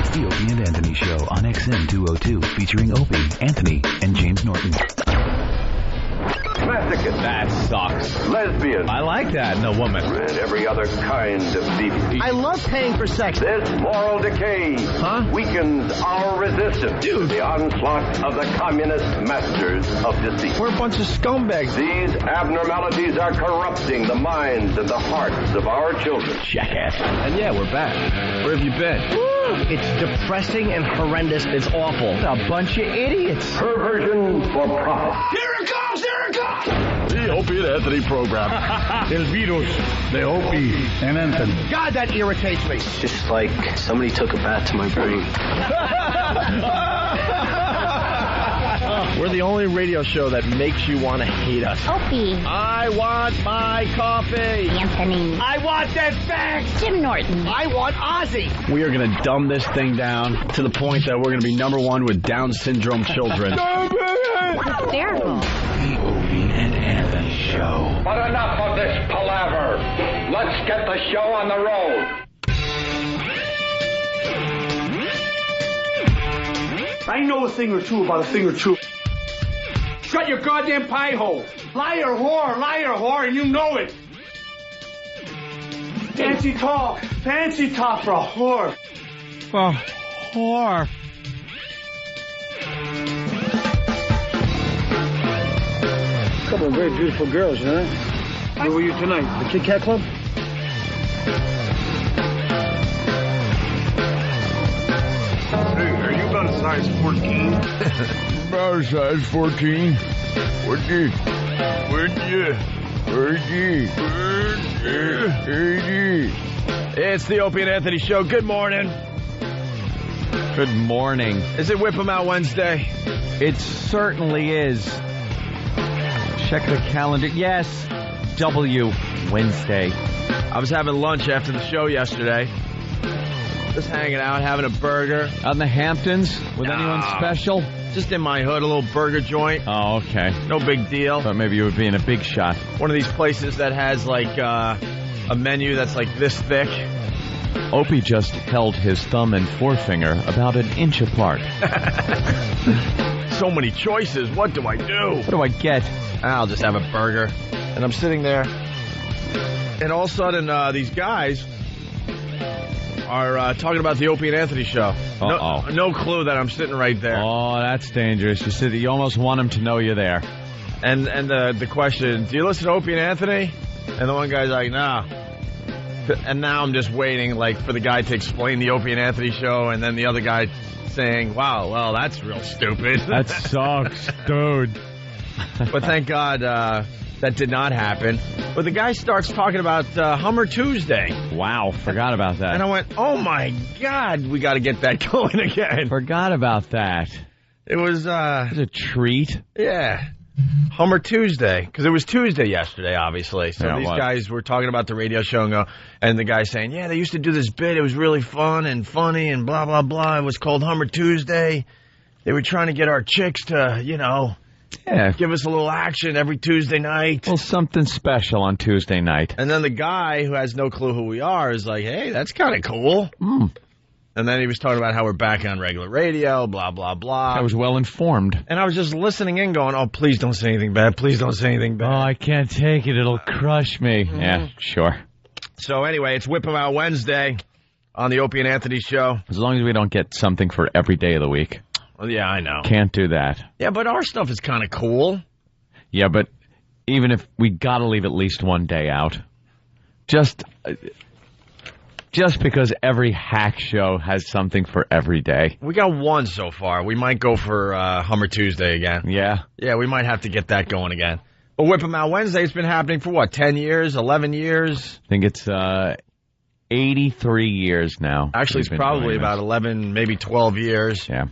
It's the Opie and Anthony Show on XM 202, featuring Opie, Anthony, and James Norton. Masochist. That sucks. Lesbian. I like that in a woman. And every other kind of deviant. I love paying for sex. This moral decay weakens our resistance to the onslaught of the communist masters of deceit. We're a bunch of scumbags. These abnormalities are corrupting the minds and the hearts of our children. Jackass. And yeah, we're back. Where have you been? It's depressing and horrendous. It's awful. A bunch of idiots. Perversion for profit. Here it comes! Here it comes! The Opie and Anthony program. El virus de Opie and Anthony. God, that irritates me. Just like somebody took a bat to my brain. We're the only radio show that makes you want to hate us. Opie. I want my coffee. Anthony. I want that fact. Jim Norton. I want Ozzy. We are going to dumb this thing down to the point that we're going to be #1 with Down syndrome children. Hysterical. The Opie and Anthony Show. But enough of this palaver. Let's get the show on the road. I know a thing or two about a thing or two. Shut your goddamn pie hole. Liar, whore, and you know it. Fancy talk for a whore. A whore. A couple of very beautiful girls, huh? Where were you tonight? The Kit Kat Club? Hey, are you about a size 14? About a size 14. Where'd you? It's the Opie and Anthony Show. Good morning. Good morning. Is it Whip 'em Out Wednesday? It certainly is. Check the calendar. Yes, W Wednesday. I was having lunch after the show yesterday. Just hanging out, having a burger. Out in the Hamptons with anyone special? Just in my hood, a little burger joint. Oh, okay. No big deal. But maybe you would be in a big shot. One of these places that has like a menu that's like this thick. Opie just held his thumb and forefinger about an inch apart. So many choices. What do I do? What do I get? I'll just have a burger. And I'm sitting there. And all of a sudden, these guys are talking about the Opie and Anthony Show. No clue that I'm sitting right there. Oh, that's dangerous. You almost want them to know you're there. And the question, do you listen to Opie and Anthony? And the one guy's like, nah. And now I'm just waiting, like, for the guy to explain the Opie and Anthony Show, and then the other guy saying, wow, well, that's real stupid. That sucks, dude. But thank God that did not happen. But the guy starts talking about Hummer Tuesday. Wow, forgot about that. And I went, oh, my God, we got to get that going again. Forgot about that. It was a treat. Yeah. Hummer Tuesday, because it was Tuesday yesterday, obviously. So these guys were talking about the radio show, and the guy saying, yeah, they used to do this bit. It was really fun and funny and blah, blah, blah. It was called Hummer Tuesday. They were trying to get our chicks to, give us a little action every Tuesday night. Well, something special on Tuesday night. And then the guy who has no clue who we are is like, hey, that's kind of cool. And then he was talking about how we're back on regular radio, blah, blah, blah. I was well informed. And I was just listening in going, oh, please don't say anything bad. Please don't say anything bad. Oh, I can't take it. It'll crush me. Yeah, sure. So anyway, it's Whip 'em Out Wednesday on the Opie and Anthony Show. As long as we don't get something for every day of the week. Well, yeah, I know. Can't do that. Yeah, but our stuff is kind of cool. Yeah, but even if we got to leave at least one day out, just because every hack show has something for every day. We got one so far. We might go for Hummer Tuesday again. Yeah? Yeah, we might have to get that going again. But Whip 'em Out Wednesday has been happening for, 10 years, 11 years? I think it's 83 years now. Actually, it's probably about 11, maybe 12 years. Yeah.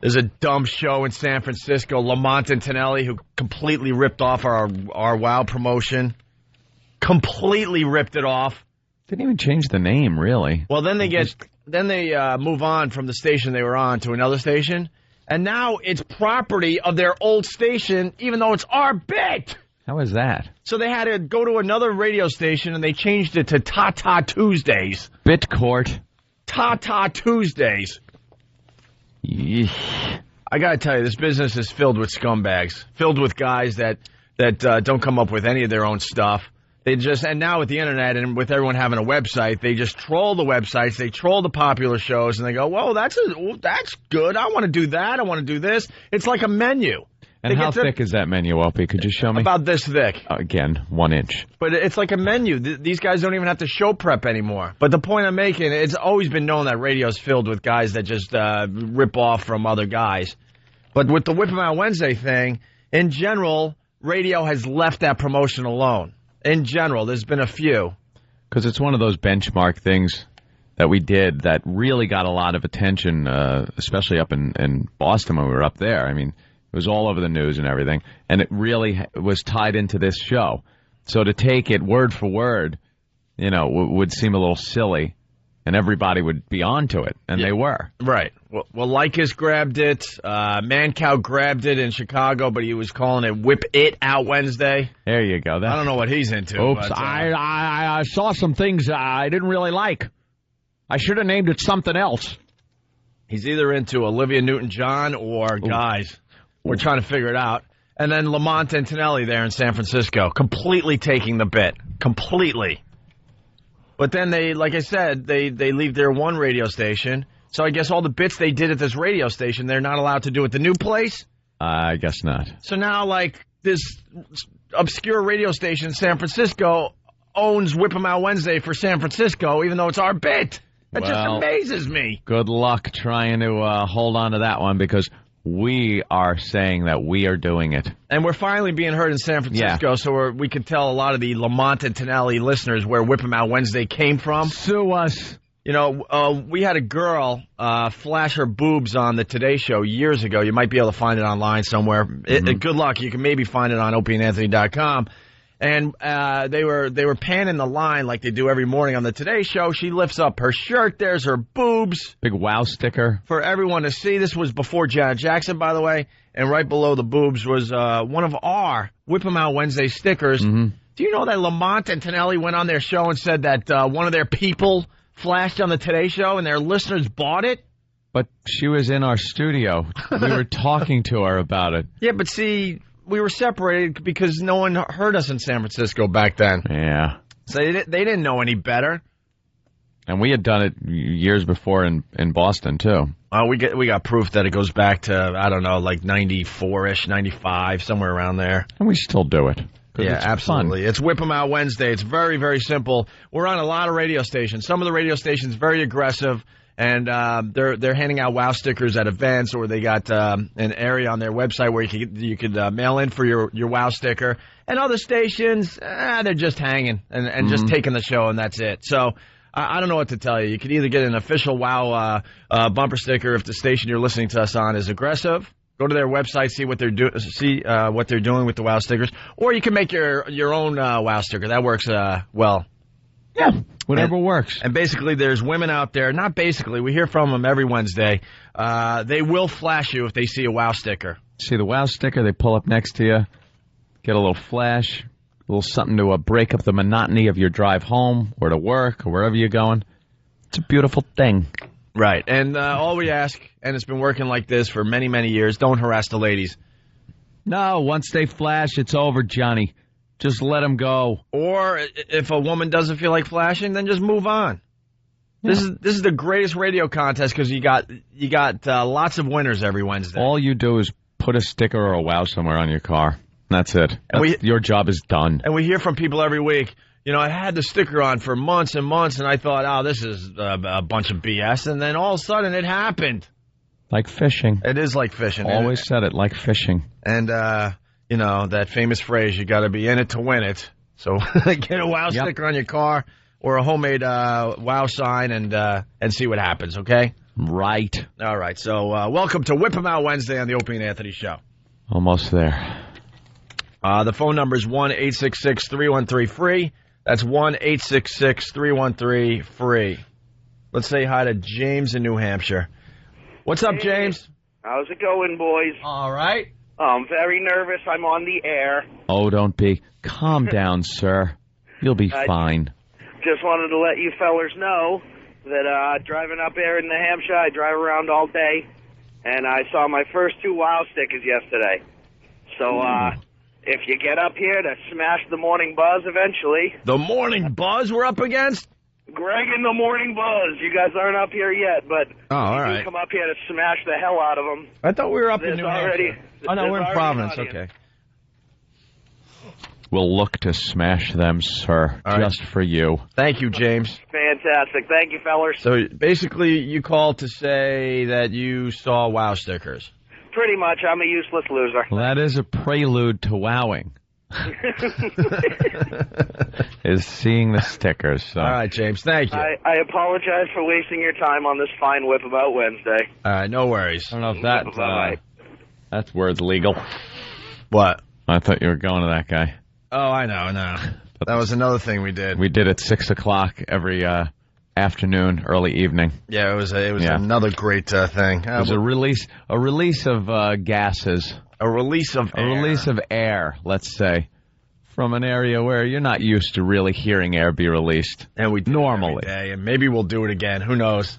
There's a dumb show in San Francisco, Lamont and Tonelli, who completely ripped off our WOW promotion. Completely ripped it off. Didn't even change the name, really. Well, then they move on from the station they were on to another station, and now it's property of their old station, even though it's our bit. How is that? So they had to go to another radio station, and they changed it to Tata Tuesdays. Bit Court. Tata Tuesdays. I got to tell you, this business is filled with scumbags, filled with guys that don't come up with any of their own stuff. They just, and now with the internet and with everyone having a website, they just troll the websites, they troll the popular shows, and they go, "Whoa, that's good. I want to do that. I want to do this." It's like a menu. And how thick is that menu, Opie? Could you show me? About this thick. Again, 1 inch. But it's like a menu. These guys don't even have to show prep anymore. But the point I'm making, it's always been known that radio's filled with guys that just rip off from other guys. But with the Whip 'em Out Wednesday thing, in general, radio has left that promotion alone. In general, there's been a few. Because it's one of those benchmark things that we did that really got a lot of attention, especially up in Boston when we were up there. I mean, it was all over the news and everything, and it really was tied into this show. So to take it word for word, would seem a little silly, and everybody would be onto it, and they were. Right. Well, Lycus grabbed it. Mancow grabbed it in Chicago, but he was calling it Whip It Out Wednesday. There you go. I don't know what he's into. Oops, but, I saw some things I didn't really like. I should have named it something else. He's either into Olivia Newton-John or guys. We're trying to figure it out. And then Lamont Antonelli there in San Francisco, completely taking the bit. Completely. But then they, like I said, they leave their one radio station. So I guess all the bits they did at this radio station, they're not allowed to do at the new place? I guess not. So now, this obscure radio station in San Francisco owns Whip 'em Out Wednesday for San Francisco, even though it's our bit. That just amazes me. Good luck trying to hold on to that one, because we are saying that we are doing it. And we're finally being heard in San Francisco, so we can tell a lot of the Lamont and Tonelli listeners where Whip 'em Out Wednesday came from. Sue us. We had a girl flash her boobs on the Today Show years ago. You might be able to find it online somewhere. Good luck. You can maybe find it on opieandanthony.com. And they were panning the line like they do every morning on the Today Show. She lifts up her shirt. There's her boobs. Big wow sticker. For everyone to see. This was before Janet Jackson, by the way. And right below the boobs was one of our Whip 'em Out Wednesday stickers. Mm-hmm. Do you know that Lamont and Tonelli went on their show and said that one of their people flashed on the Today Show and their listeners bought it? But she was in our studio. We were talking to her about it. Yeah, but see, we were separated because no one heard us in San Francisco back then. Yeah. So they didn't know any better. And we had done it years before in Boston, too. We got proof that it goes back to, I don't know, like 94-ish, 95, somewhere around there. And we still do it. Yeah, absolutely. It's Whip 'em Out Wednesday. It's very, very simple. We're on a lot of radio stations. Some of the radio stations very aggressive, and they're handing out wow stickers at events, or they got an area on their website where you could mail in for your wow sticker. And other stations, they're just hanging and just taking the show, and that's it. So I don't know what to tell you. You could either get an official wow bumper sticker if the station you're listening to us on is aggressive. Go to their website, see what they're doing with the wow stickers, or you can make your own wow sticker. That works well. Yeah, whatever works. And basically, there's women out there. Not basically, we hear from them every Wednesday. They will flash you if they see a wow sticker. See the wow sticker? They pull up next to you, get a little flash, a little something to break up the monotony of your drive home or to work or wherever you're going. It's a beautiful thing. Right, and all we ask, and it's been working like this for many, many years, don't harass the ladies. No, once they flash, it's over, Johnny. Just let them go. Or if a woman doesn't feel like flashing, then just move on. Yeah. This is the greatest radio contest because you got lots of winners every Wednesday. All you do is put a sticker or a wow somewhere on your car. That's it. Your job is done. And we hear from people every week. I had the sticker on for months and months, and I thought, oh, this is a bunch of BS. And then all of a sudden, it happened. Like fishing. It is like fishing. Always said it, like fishing. And, that famous phrase, you got to be in it to win it. So get a wow sticker on your car or a homemade wow sign and see what happens, okay? Right. All right. So welcome to Whip 'em Out Wednesday on the Opie and Anthony Show. Almost there. The phone number is 1-866-313-FREE. That's 1-866-313-FREE. Let's say hi to James in New Hampshire. What's up, James? How's it going, boys? All right. I'm very nervous. I'm on the air. Oh, don't be. Calm down, sir. You'll be fine. Just wanted to let you fellers know that driving up there in New Hampshire, I drive around all day. and I saw my first 2 Wow stickers yesterday. So, if you get up here to smash the Morning Buzz eventually. The Morning Buzz we're up against? Greg and the Morning Buzz. You guys aren't up here yet, but all right. you come up here to smash the hell out of them. I thought we were up in New Hampshire. Oh, no, we're in Providence. Okay. We'll look to smash them, sir, just for you. Thank you, James. Fantastic. Thank you, fellers. So, basically, you called to say that you saw Wow stickers. Pretty much. I'm a useless loser. Well, that is a prelude to wowing. Is seeing the stickers. So. All right, James. Thank you. I apologize for wasting your time on this fine whip about Wednesday. All right, no worries. I don't know if that word's legal. What? I thought you were going to that guy. Oh, I know. That was another thing we did. We did it 6 o'clock every afternoon, early evening. Yeah, it was another great thing. It was a release of gases. A release of air. A release of air, let's say, from an area where you're not used to really hearing air be released. And we do normally. Every day, and maybe we'll do it again. Who knows?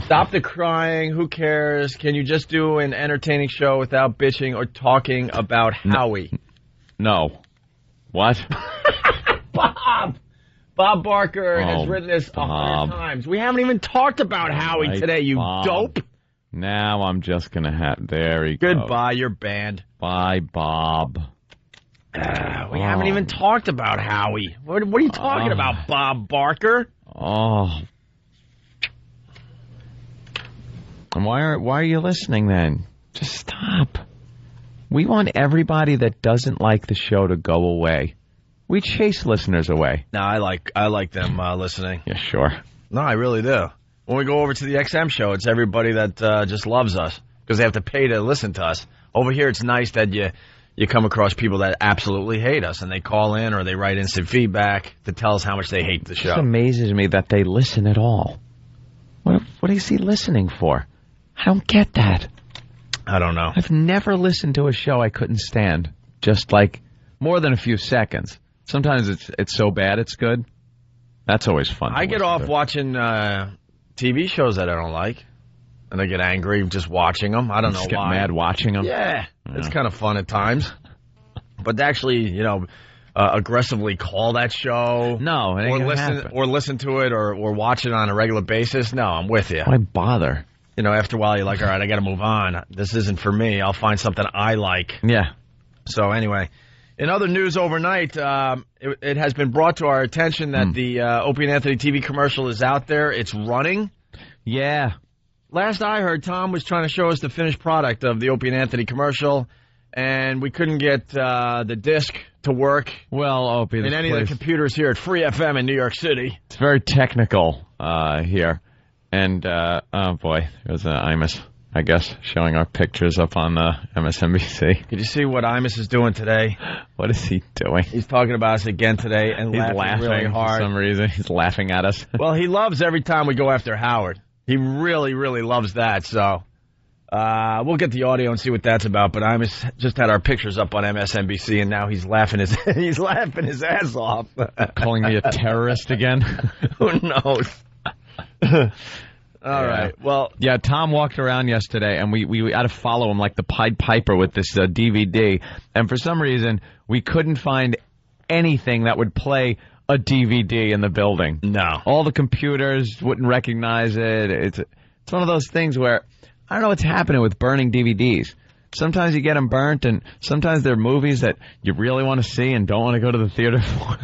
Stop the crying. Who cares? Can you just do an entertaining show without bitching or talking about Howie? No. What? Bob Barker has written this 100 times. We haven't even talked about Howie today, you dope. Now I'm just going to have... There he goes. Goodbye, you're banned. Bye, Bob. We haven't even talked about Howie. What are you talking about, Bob Barker? Oh. And why are you listening then? Just stop. We want everybody that doesn't like the show to go away. We chase listeners away. No, I like them listening. Yeah, sure. No, I really do. When we go over to the XM show, it's everybody that just loves us because they have to pay to listen to us. Over here, it's nice that you come across people that absolutely hate us, and they call in or they write instant feedback to tell us how much they hate the show. It amazes me that they listen at all. What is he listening for? I don't get that. I don't know. I've never listened to a show I couldn't stand. Just like more than a few seconds. Sometimes it's so bad it's good. That's always fun. I get off watching TV shows that I don't like, and I get angry just watching them. I don't know why. Get mad watching them? Yeah. It's kind of fun at times. But to actually, aggressively call that show. No, it ain't or listen to it or watch it on a regular basis. No, I'm with you. Why bother? After a while, you're like, all right, I got to move on. This isn't for me. I'll find something I like. Yeah. So anyway, in other news overnight, it has been brought to our attention that the Opie and Anthony TV commercial is out there. It's running. Yeah. Last I heard, Tom was trying to show us the finished product of the Opie and Anthony commercial, and we couldn't get the disc to work. Well, Opie, in any of the computers here at Free FM in New York City. It's very technical here. And, oh boy, there's Imus, I guess, showing our pictures up on MSNBC. Did you see what Imus is doing today? What is he doing? He's talking about us again today and he's laughing really hard. For some reason. He's laughing at us. Well, he loves every time we go after Howard. He really, really loves that. So we'll get the audio and see what that's about. But Imus just had our pictures up on MSNBC, and now he's laughing his ass off. Calling me a terrorist again? Who knows? All right. Well, yeah, Tom walked around yesterday, and we had to follow him like the Pied Piper with this DVD. And for some reason, we couldn't find anything that would play a DVD in the building. No. All the computers wouldn't recognize it. It's one of those things where I don't know what's happening with burning DVDs. Sometimes you get them burnt, and sometimes they're movies that you really want to see and don't want to go to the theater for.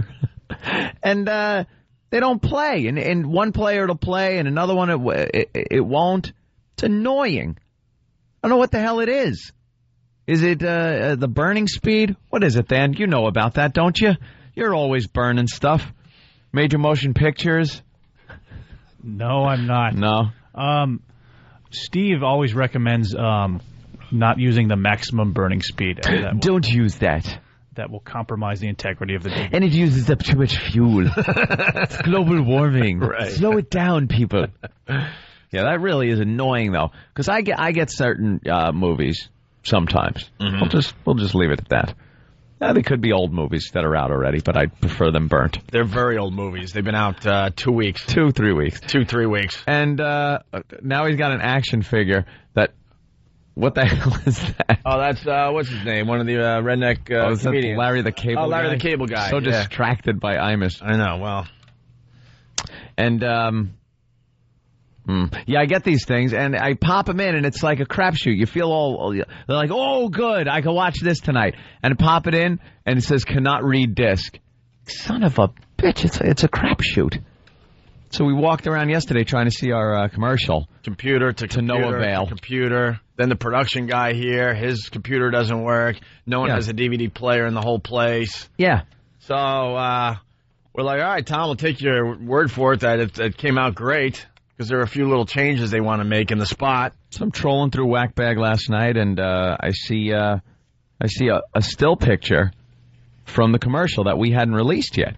And they don't play, and one player it'll play, and another one it won't. It's annoying. I don't know what the hell it is. Is it the burning speed? What is it, Dan? You know about that, don't you? You're always burning stuff. Major Motion Pictures. No, I'm not. No. Steve always recommends not using the maximum burning speed. Don't use that. That will compromise the integrity of the DVD. And it uses up too much fuel. It's global warming. Right. Slow it down, people. Yeah, that really is annoying, though, because I get certain movies sometimes. Mm-hmm. We'll just leave it at that. They could be old movies that are out already, but I prefer them burnt. They're very old movies. They've been out 2 weeks. 2-3 weeks. 2-3 weeks. And now he's got an action figure that... What the hell is that? Oh, that's, what's his name? One of the redneck comedians. Larry the Cable Guy? Oh, Larry the Cable Guy. So distracted by Imus. I know, well. And, yeah, I get these things, and I pop them in, and it's like a crapshoot. You feel they're like, oh, good, I can watch this tonight. And I pop it in, and it says, cannot read disc. Son of a bitch, it's a crapshoot. So we walked around yesterday trying to see our commercial. Computer to no avail. Computer. Then the production guy here, his computer doesn't work. No one has a DVD player in the whole place. Yeah. So we're like, all right, Tom, we'll take your word for it that it came out great because there are a few little changes they want to make in the spot. So I'm trolling through Whackbag last night, and I see a still picture from the commercial that we hadn't released yet.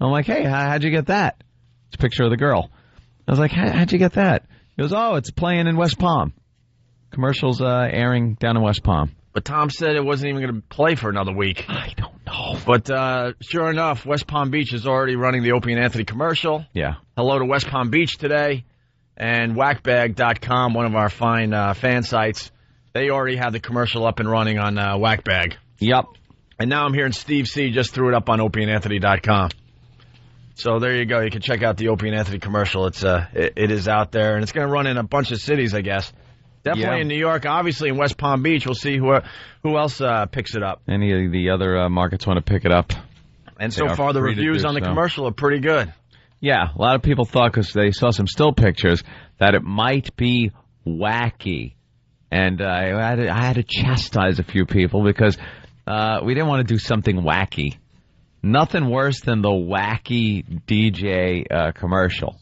I'm like, hey, how'd you get that? It's a picture of the girl. I was like, how'd you get that? He goes, oh, it's playing in West Palm. Commercial's airing down in West Palm. But Tom said it wasn't even going to play for another week. I don't know. But sure enough, West Palm Beach is already running the Opie and Anthony commercial. Yeah. Hello to West Palm Beach today. And Whackbag.com, one of our fine fan sites, they already have the commercial up and running on Whackbag. Yep. And now I'm hearing Steve C. just threw it up on OpieandAnthony.com. So there you go. You can check out the Opie and Anthony commercial. It is out there, and it's going to run in a bunch of cities, I guess. Definitely in New York, obviously in West Palm Beach. We'll see who else picks it up. Any of the other markets want to pick it up. And so far, the reviews on the commercial are pretty good. Yeah, a lot of people thought, because they saw some still pictures, that it might be wacky. And I had to chastise a few people because we didn't want to do something wacky. Nothing worse than the wacky DJ commercial.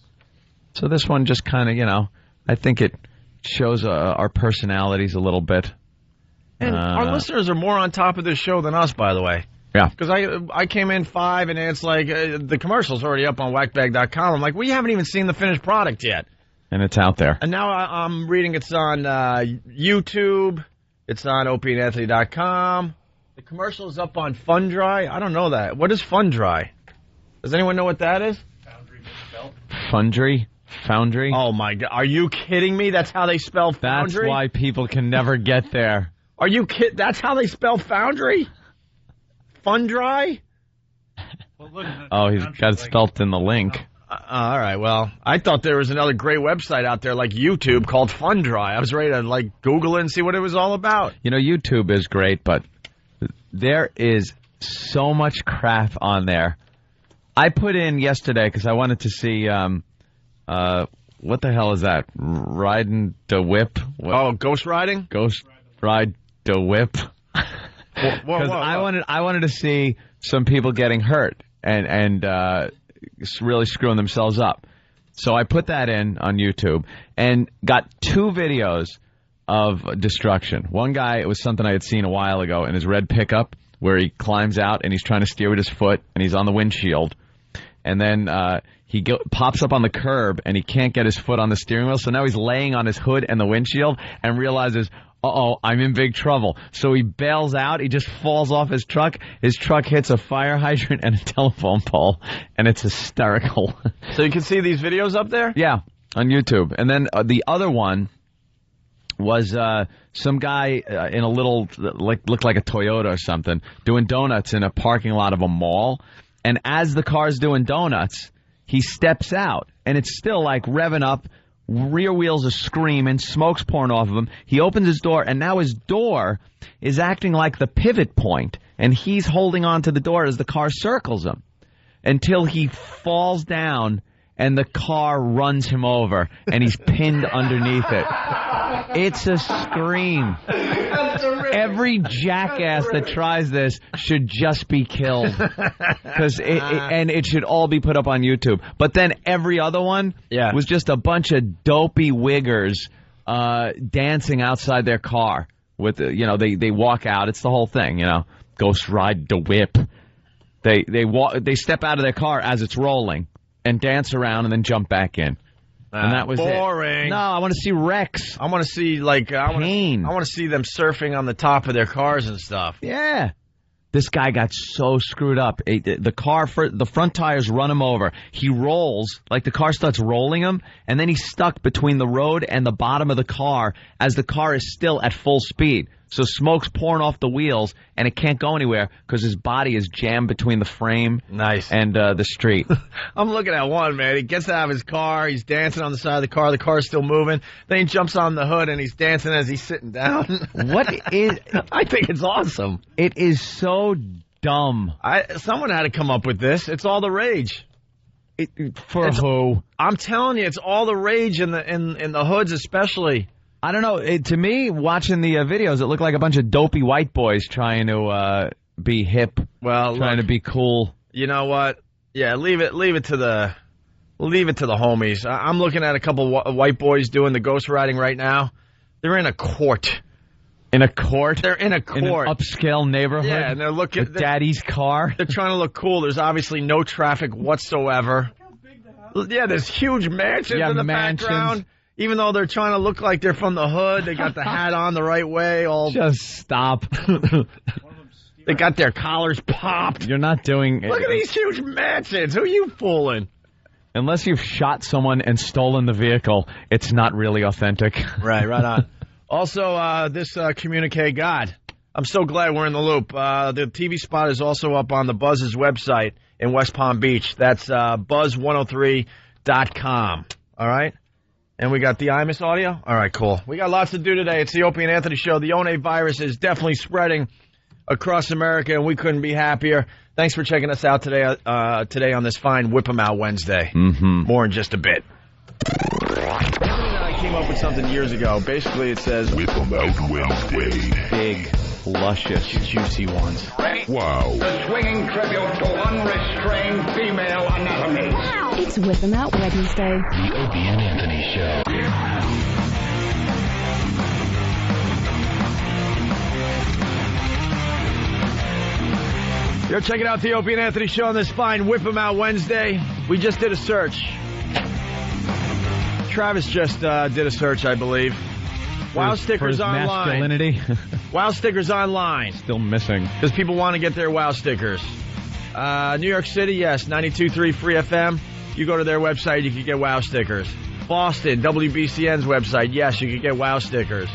So this one just kind of, I think it shows our personalities a little bit. And our listeners are more on top of this show than us, by the way. Yeah. Because I came in 5, and it's like the commercial's already up on Whackbag.com. I'm like, we haven't even seen the finished product yet. And it's out there. And now I'm reading it's on YouTube. It's on OpieandAnthony.com. The commercial is up on Fundry. I don't know that. What is Fundry? Does anyone know what that is? Foundry? Oh, my God. Are you kidding me? That's how they spell Foundry? That's why people can never get there. Are you kidding? That's how they spell Foundry? Fundry? Oh, he's got it spelt in the link. All right, well, I thought there was another great website out there like YouTube called Fundry. I was ready to, Google it and see what it was all about. YouTube is great, but there is so much crap on there. I put in yesterday because I wanted to see, what the hell is that? Riding the Whip? What? Oh, Ghost Riding? Ghost Ride the Whip. Because I wanted to see some people getting hurt and really screwing themselves up. So I put that in on YouTube and got 2 videos of destruction. One guy, it was something I had seen a while ago in his red pickup where he climbs out and he's trying to steer with his foot and he's on the windshield. And then he pops up on the curb and he can't get his foot on the steering wheel. So now he's laying on his hood and the windshield and realizes, uh-oh, I'm in big trouble. So he bails out. He just falls off his truck. His truck hits a fire hydrant and a telephone pole, and it's hysterical. So you can see these videos up there? Yeah, on YouTube. And then the other one was some guy in a little, looked like a Toyota or something, doing donuts in a parking lot of a mall. And as the car's doing donuts, he steps out, and it's still revving up. Rear wheels are screaming, smoke's pouring off of him. He opens his door, and now his door is acting like the pivot point, and he's holding on to the door as the car circles him until he falls down and the car runs him over, and he's pinned underneath it. It's a scream. Every jackass that tries this should just be killed. And it should all be put up on YouTube. But then every other one was just a bunch of dopey wiggers dancing outside their car. With they walk out. It's the whole thing, Ghost Ride the Whip. They step out of their car as it's rolling and dance around and then jump back in. And that was boring. No, I want to see wrecks. I want to see I want to see them surfing on the top of their cars and stuff. Yeah. This guy got so screwed up. The front tires run him over. He rolls, like the car starts rolling him, and then he's stuck between the road and the bottom of the car as the car is still at full speed. So smoke's pouring off the wheels, and it can't go anywhere because his body is jammed between the frame and the street. I'm looking at one, man. He gets out of his car. He's dancing on the side of the car. The car's still moving. Then he jumps on the hood, and he's dancing as he's sitting down. I think it's awesome. It is so dumb. Someone had to come up with this. It's all the rage. Who? I'm telling you, it's all the rage in the hoods, especially. I don't know. To me, watching the videos, it looked like a bunch of dopey white boys trying to be hip, trying to be cool. You know what? Yeah, leave it to the homies. I'm looking at a couple white boys doing the ghost riding right now. They're in a court. In a court? They're in a court. In an upscale neighborhood? Yeah, and they're looking with daddy's car. They're trying to look cool. There's obviously no traffic whatsoever. Yeah, there's huge mansions in the background. Even though they're trying to look like they're from the hood, they got the hat on the right way. Just stop. They got their collars popped. You're not doing... Look at these huge mansions. Who are you fooling? Unless you've shot someone and stolen the vehicle, it's not really authentic. Right on. Also, this communique, God, I'm so glad we're in the loop. The TV spot is also up on the Buzz's website in West Palm Beach. That's buzz103.com. All right? And we got the Imus audio? All right, cool. We got lots to do today. It's the Opie and Anthony Show. The One virus is definitely spreading across America, and we couldn't be happier. Thanks for checking us out today on this fine Whip 'em Out Wednesday. Mm-hmm. More in just a bit. Anthony and I came up with something years ago. Basically, it says Whip 'em Out Wednesday. Big, luscious, juicy ones. Wow. The swinging tribute to unrestrained female anatomy. It's Whip 'em Out Wednesday. The Opie and Anthony Show. You're checking out the Opie and Anthony Show on this fine Whip 'em Out Wednesday. We just did a search. Travis just did a search, I believe. Wow stickers online. Masculinity. Wow stickers online. Still missing. Because people want to get their Wow stickers. New York City, yes, 92.3 Free FM. You go to their website, you can get Wow stickers. Boston, WBCN's website, yes, you can get Wow stickers.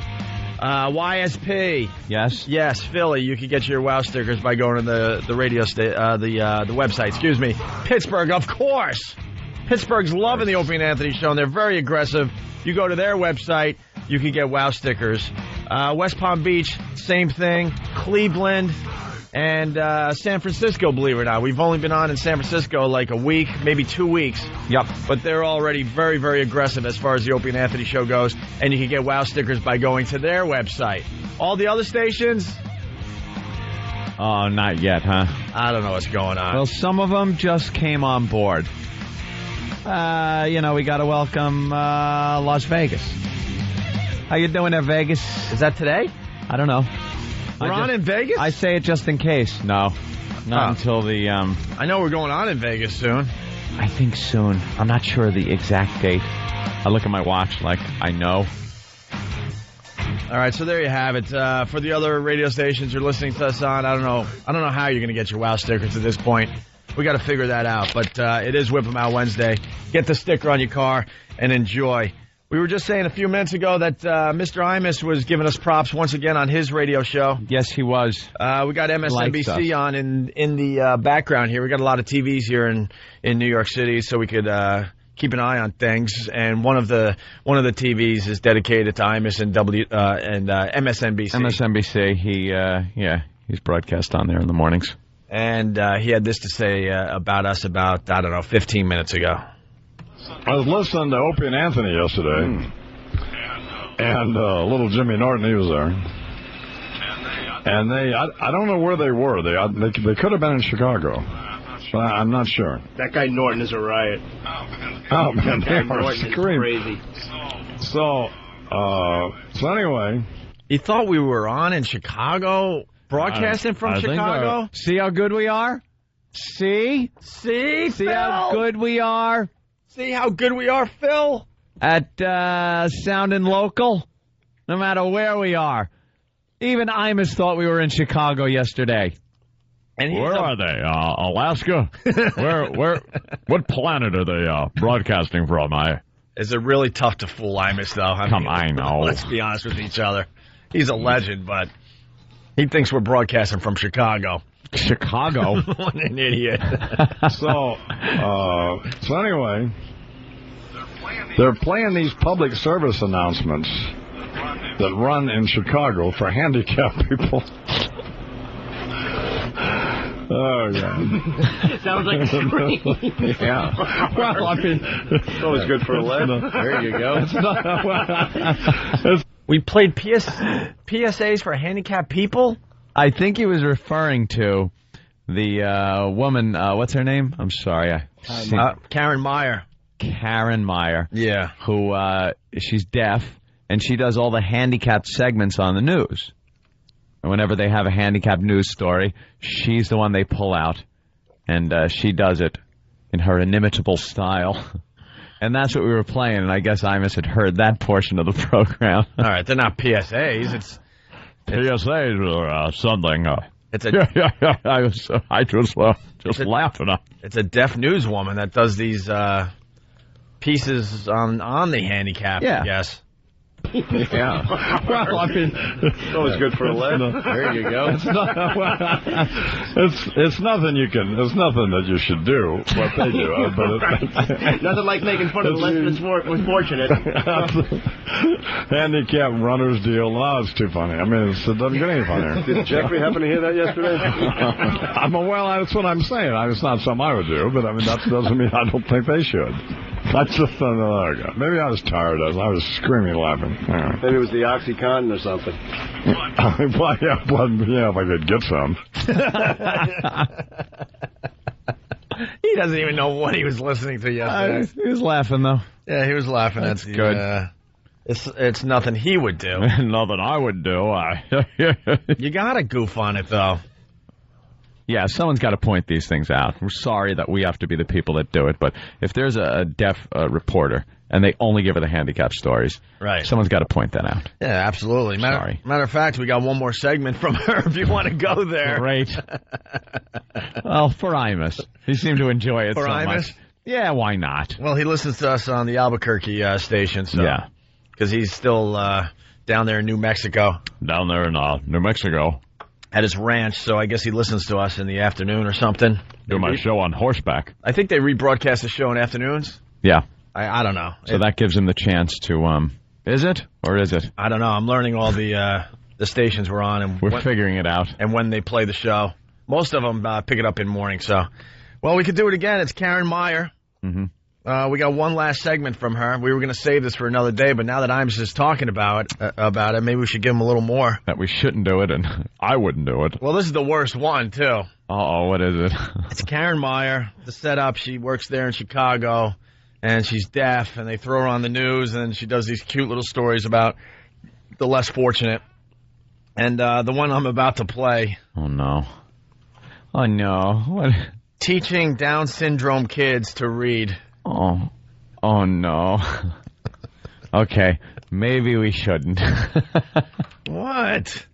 YSP. Yes. Yes, Philly, you can get your Wow stickers by going to the radio the website, excuse me. Pittsburgh, of course. Pittsburgh's loving the Opie and Anthony Show, and they're very aggressive. You go to their website, you can get Wow stickers. West Palm Beach, same thing. Cleveland and San Francisco, believe it or not. We've only been on in San Francisco like a week, maybe 2 weeks. Yep. But they're already very, very aggressive as far as the Opie and Anthony Show goes, and you can get Wow stickers by going to their website. All the other stations? Oh, not yet, huh? I don't know what's going on. Well, some of them just came on board. We got to welcome Las Vegas. How you doing there, Vegas? Is that today? I don't know. We're on in Vegas? I say it just in case. No. Not until the... I know we're going on in Vegas soon. I think soon. I'm not sure the exact date. I look at my watch like I know. All right, so there you have it. For the other radio stations you're listening to us on, I don't know how you're going to get your Wow stickers at this point. We got to figure that out. But it is Whip 'em Out Wednesday. Get the sticker on your car and enjoy. We were just saying a few minutes ago that Mr. Imus was giving us props once again on his radio show. Yes, he was. We got MSNBC on in the background here. We got a lot of TVs here in New York City, so we could keep an eye on things. And one of the TVs is dedicated to Imus and MSNBC. MSNBC. He's broadcast on there in the mornings. And he had this to say about us about 15 minutes ago. I was listening to Opie and Anthony yesterday, and little Jimmy Norton, he was there. And I don't know where they were. They could have been in Chicago, but I'm not sure. That guy Norton is a riot. Oh, man, they are Norton screaming. Crazy. So anyway. You thought we were on in Chicago, broadcasting from Chicago? See how good we are? See how good we are? See how good we are, Phil? At sounding local, no matter where we are. Even Imus thought we were in Chicago yesterday. And where are they? Alaska? What planet are they broadcasting from? Is it really tough to fool Imus, though? I know. Let's be honest with each other. He's a legend, but he thinks we're broadcasting from Chicago. Chicago? What an idiot. So anyway, they're playing these public service announcements that run in Chicago for handicapped people. Oh, God. Sounds like a scream. Yeah. Well, I mean, it's always good for a laugh. There you go. We played PSAs for handicapped people? I think he was referring to the woman, what's her name? I'm sorry. Karen Meyer. Karen Meyer. Yeah. Who, she's deaf, and she does all the handicapped segments on the news. And whenever they have a handicapped news story, she's the one they pull out, and she does it in her inimitable style. And that's what we were playing, and I guess Imus had heard that portion of the program. All right, they're not PSAs. It's PSAs or something. It's a I just laughing. It's a deaf newswoman that does these pieces on the handicap. Yeah. I guess. Yeah. Well, I mean, it's always good for a laugh. There you go. It's nothing you can. It's nothing that you should do. What they do, but nothing like making fun of the less than fortunate. Handicap runners deal. No, it's too funny. I mean, it doesn't get any funnier. Did Jeffrey happen to hear that yesterday? That's what I'm saying. It's not something I would do, but I mean that doesn't mean I don't think they should. That's just maybe I was tired of it. I was screaming, laughing. Yeah. Maybe it was the OxyContin or something. Well, yeah, if I could get some. He doesn't even know what he was listening to yesterday. He was laughing, though. Yeah, he was laughing. That's good. It's nothing he would do. Nothing I would do. You gotta goof on it, though. Yeah, someone's got to point these things out. We're sorry that we have to be the people that do it, but if there's a deaf reporter and they only give her the handicap stories, right? Someone's got to point that out. Yeah, absolutely. Matter of fact, we got one more segment from her if you want to go there. Great. Well, for Imus. He seemed to enjoy it for so Imus? much. Yeah, why not? Well, he listens to us on the Albuquerque station, so yeah, because he's still down there in New Mexico. Down there in New Mexico. At his ranch, so I guess he listens to us in the afternoon or something. Do my show on horseback. I think they rebroadcast the show in afternoons. Yeah. I don't know. So that gives him the chance to, is it? Or is it? I don't know. I'm learning all the stations we're on. And we're figuring it out. And when they play the show. Most of them pick it up in morning, so. Well, we could do it again. It's Karen Meyer. Mm-hmm. We got one last segment from her. We were going to save this for another day, but now that I'm just talking about it, maybe we should give him a little more. That we shouldn't do it, and I wouldn't do it. Well, this is the worst one, too. Uh-oh, what is it? It's Karen Meyer. The setup, she works there in Chicago, and she's deaf, and they throw her on the news, and she does these cute little stories about the less fortunate. And the one I'm about to play. Oh, no. Oh, no. What? Teaching Down syndrome kids to read. Oh no. Okay, maybe we shouldn't. What?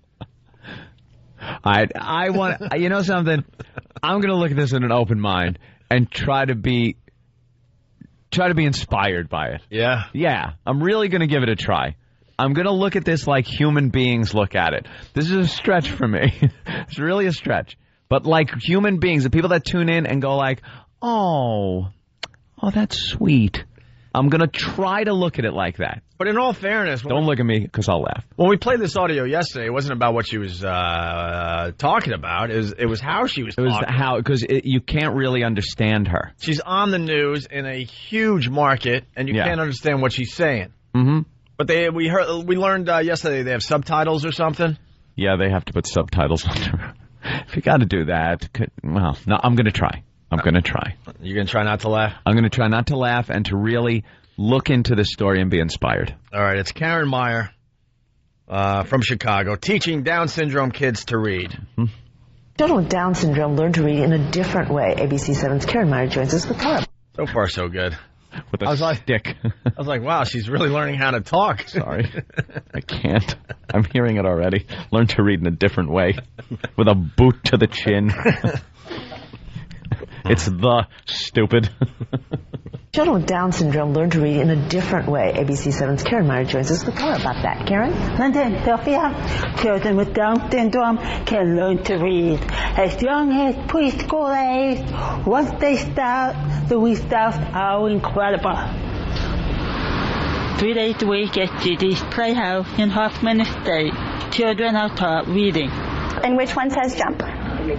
I want. You know something? I'm going to look at this in an open mind and try to be inspired by it. Yeah. Yeah, I'm really going to give it a try. I'm going to look at this like human beings look at it. This is a stretch for me. It's really a stretch. But like human beings, the people that tune in and go like, oh, that's sweet. I'm going to try to look at it like that. But in all fairness... Don't look at me, because I'll laugh. When we played this audio yesterday, it wasn't about what she was talking about. It was how she was talking. It was how, because you can't really understand her. She's on the news in a huge market, and you can't understand what she's saying. Mm-hmm. But we learned yesterday they have subtitles or something? Yeah, they have to put subtitles under. If you got to do that, well, no, I'm going to try. I'm going to try. You're going to try not to laugh? I'm going to try not to laugh and to really look into the story and be inspired. All right, it's Karen Meyer from Chicago, teaching Down syndrome kids to read. Mm-hmm. Children with Down syndrome learn to read in a different way. ABC 7's Karen Meyer joins us with more. So far, so good. with a stick. I was like, wow, she's really learning how to talk. Sorry. I can't. I'm hearing it already. Learn to read in a different way. With a boot to the chin. It's the stupid. Children with Down syndrome learn to read in a different way. ABC 7's Karen Meyer joins us with more about that. Karen? Philadelphia, children with Down syndrome can learn to read as young as preschool age. Once they start, the results are incredible. 3 days a week at GD's Playhouse in Hoffman Estate, children are taught reading. And which one says jump?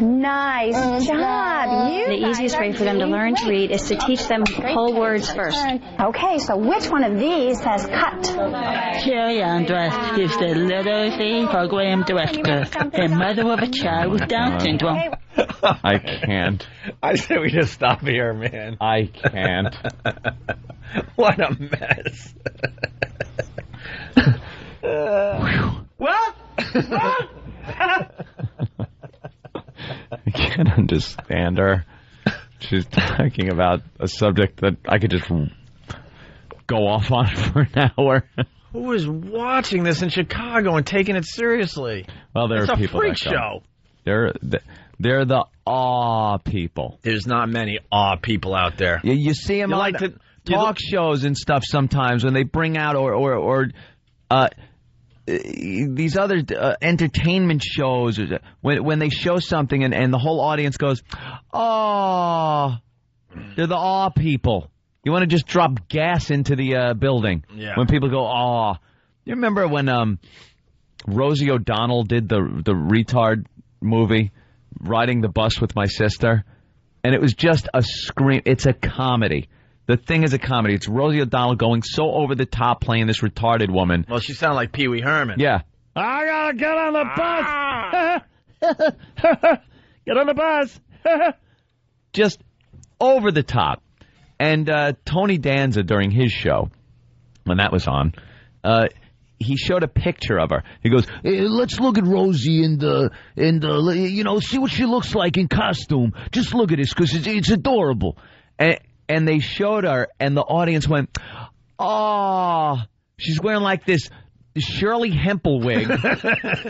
Nice job. The easiest way for them to learn to read is to teach them whole words first. Okay, so which one of these says cut? Sherry Andress is the literacy program director and mother of a child with Down syndrome. I can't. I say we just stop here, man. I can't. What a mess. What? I can't understand her. She's talking about a subject that I could just go off on for an hour. Who is watching this in Chicago and taking it seriously? Well, there it's are a people freak that show. They're the awe people. There's not many awe people out there. You see them on talk shows and stuff sometimes when they bring out or these other entertainment shows, when they show something and the whole audience goes, oh, they're the awe people. You want to just drop gas into the building when people go, oh. You remember when Rosie O'Donnell did the retard movie, Riding the Bus with My Sister? And it was just a scream. It's a comedy. The thing is a comedy. It's Rosie O'Donnell going so over the top playing this retarded woman. Well, she sounded like Pee Wee Herman. Yeah. I gotta get on the bus. Get on the bus. Just over the top. And Tony Danza, during his show, when that was on, he showed a picture of her. He goes, hey, let's look at Rosie in the see what she looks like in costume. Just look at this because it's adorable. And they showed her, and the audience went, oh, she's wearing like this Shirley Hempel wig.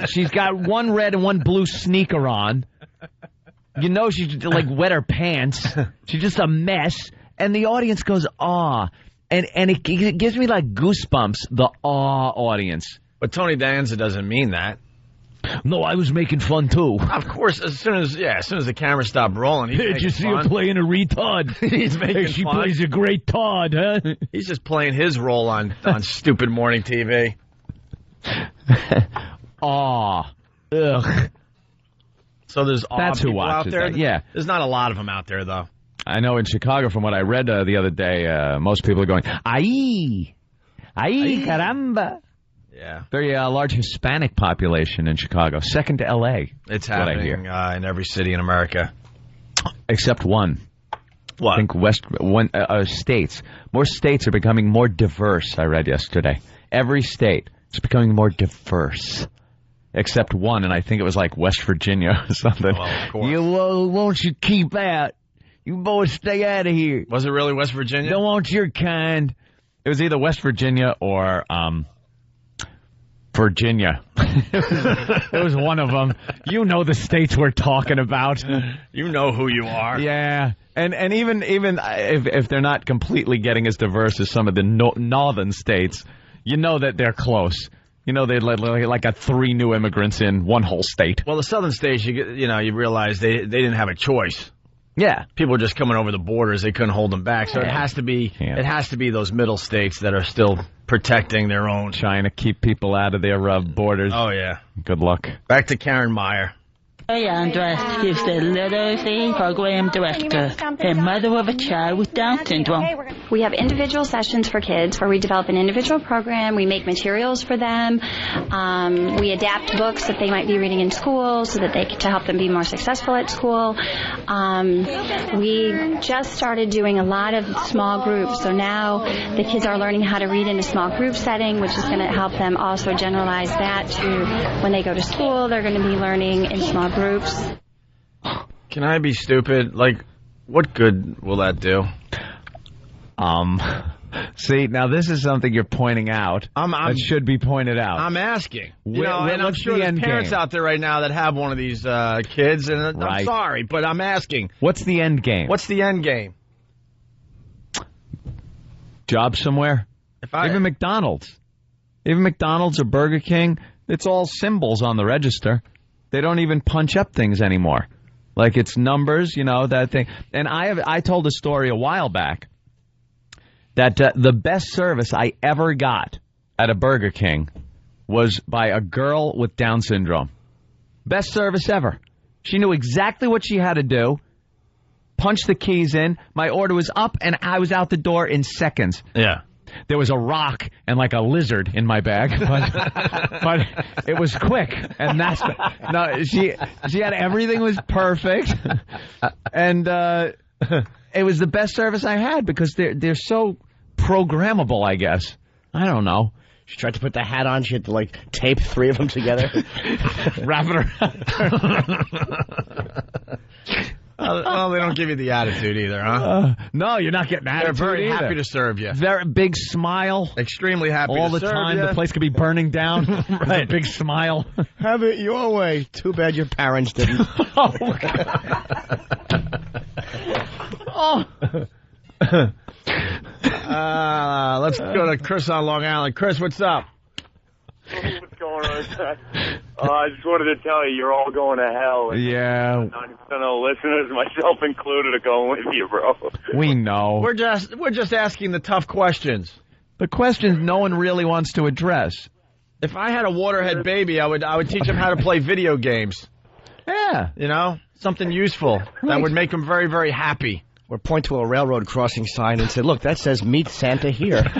She's got one red and one blue sneaker on. You know she's like wet her pants. She's just a mess. And the audience goes, aw. And it gives me like goosebumps, the awe audience. But Tony Danza doesn't mean that. No, I was making fun too. Of course, as soon as the camera stopped rolling, he's Did you see her playing a retard? He's making she fun. plays a great Todd, huh? He's just playing his role on stupid morning TV. Aw. Ugh. So there's That's who people out watches there? that. Yeah. There's not a lot of them out there, though. I know in Chicago, from what I read the other day, most people are going, ay, caramba. Yeah. Very large Hispanic population in Chicago, second to L.A. It's happening in every city in America. Except one. What? I think states. More states are becoming more diverse, I read yesterday. Every state is becoming more diverse. Except one, and I think it was like West Virginia or something. Well, of course. Won't you keep out? You boys stay out of here. Was it really West Virginia? Don't want your kind. It was either West Virginia or Virginia. It was one of them. You know the states we're talking about. You know who you are. Yeah. And even if they're not completely getting as diverse as some of the northern states, you know that they're close. You know, they got 3 new immigrants in one whole state. Well, the southern states, you realize they didn't have a choice. Yeah, people were just coming over the borders; they couldn't hold them back. So it has to be those middle states that are still protecting their own, trying to keep people out of their borders. Oh yeah. Good luck. Back to Karen Meyer. Sherry Andress is the literacy program director and mother of a child with Down syndrome. We have individual sessions for kids where we develop an individual program. We make materials for them. We adapt books that they might be reading in school so that to help them be more successful at school. We just started doing a lot of small groups, so now the kids are learning how to read in a small group setting, which is going to help them also generalize that to when they go to school. They're going to be learning in small groups. Can I be stupid? Like, what good will that do? See, now this is something you're pointing out that should be pointed out. I'm asking. And I'm sure there's parents out there right now that have one of these kids, and Right. I'm sorry, but I'm asking. What's the end game? What's the end game? Job somewhere? Even McDonald's. Even McDonald's or Burger King, it's all symbols on the register. They don't even punch up things anymore. Like it's numbers, that thing. And I told a story a while back that the best service I ever got at a Burger King was by a girl with Down syndrome. Best service ever. She knew exactly what she had to do. Punched the keys in. My order was up, and I was out the door in seconds. Yeah. There was a rock and like a lizard in my bag, but it was quick. And she had everything was perfect, and it was the best service I had because they're so programmable. I guess I don't know. She tried to put the hat on. She had to tape 3 of them together, wrap it around. Well, they don't give you the attitude either, huh? No, you're not getting attitude. They're very either. happy to serve you. Very big smile. Extremely happy all to the serve time. you. The place could be burning down. Right. Big smile. Have it your way. Too bad your parents didn't. Let's go to Chris on Long Island. Chris, what's up? What's going on? I just wanted to tell you, you're all going to hell. And yeah. 90% of the listeners, myself included, are going with you, bro. We know. We're just asking the tough questions. The questions no one really wants to address. If I had a waterhead baby, I would teach him how to play video games. Yeah. Something useful that would make him very, very happy. Or point to a railroad crossing sign and say, look, that says meet Santa here. You guys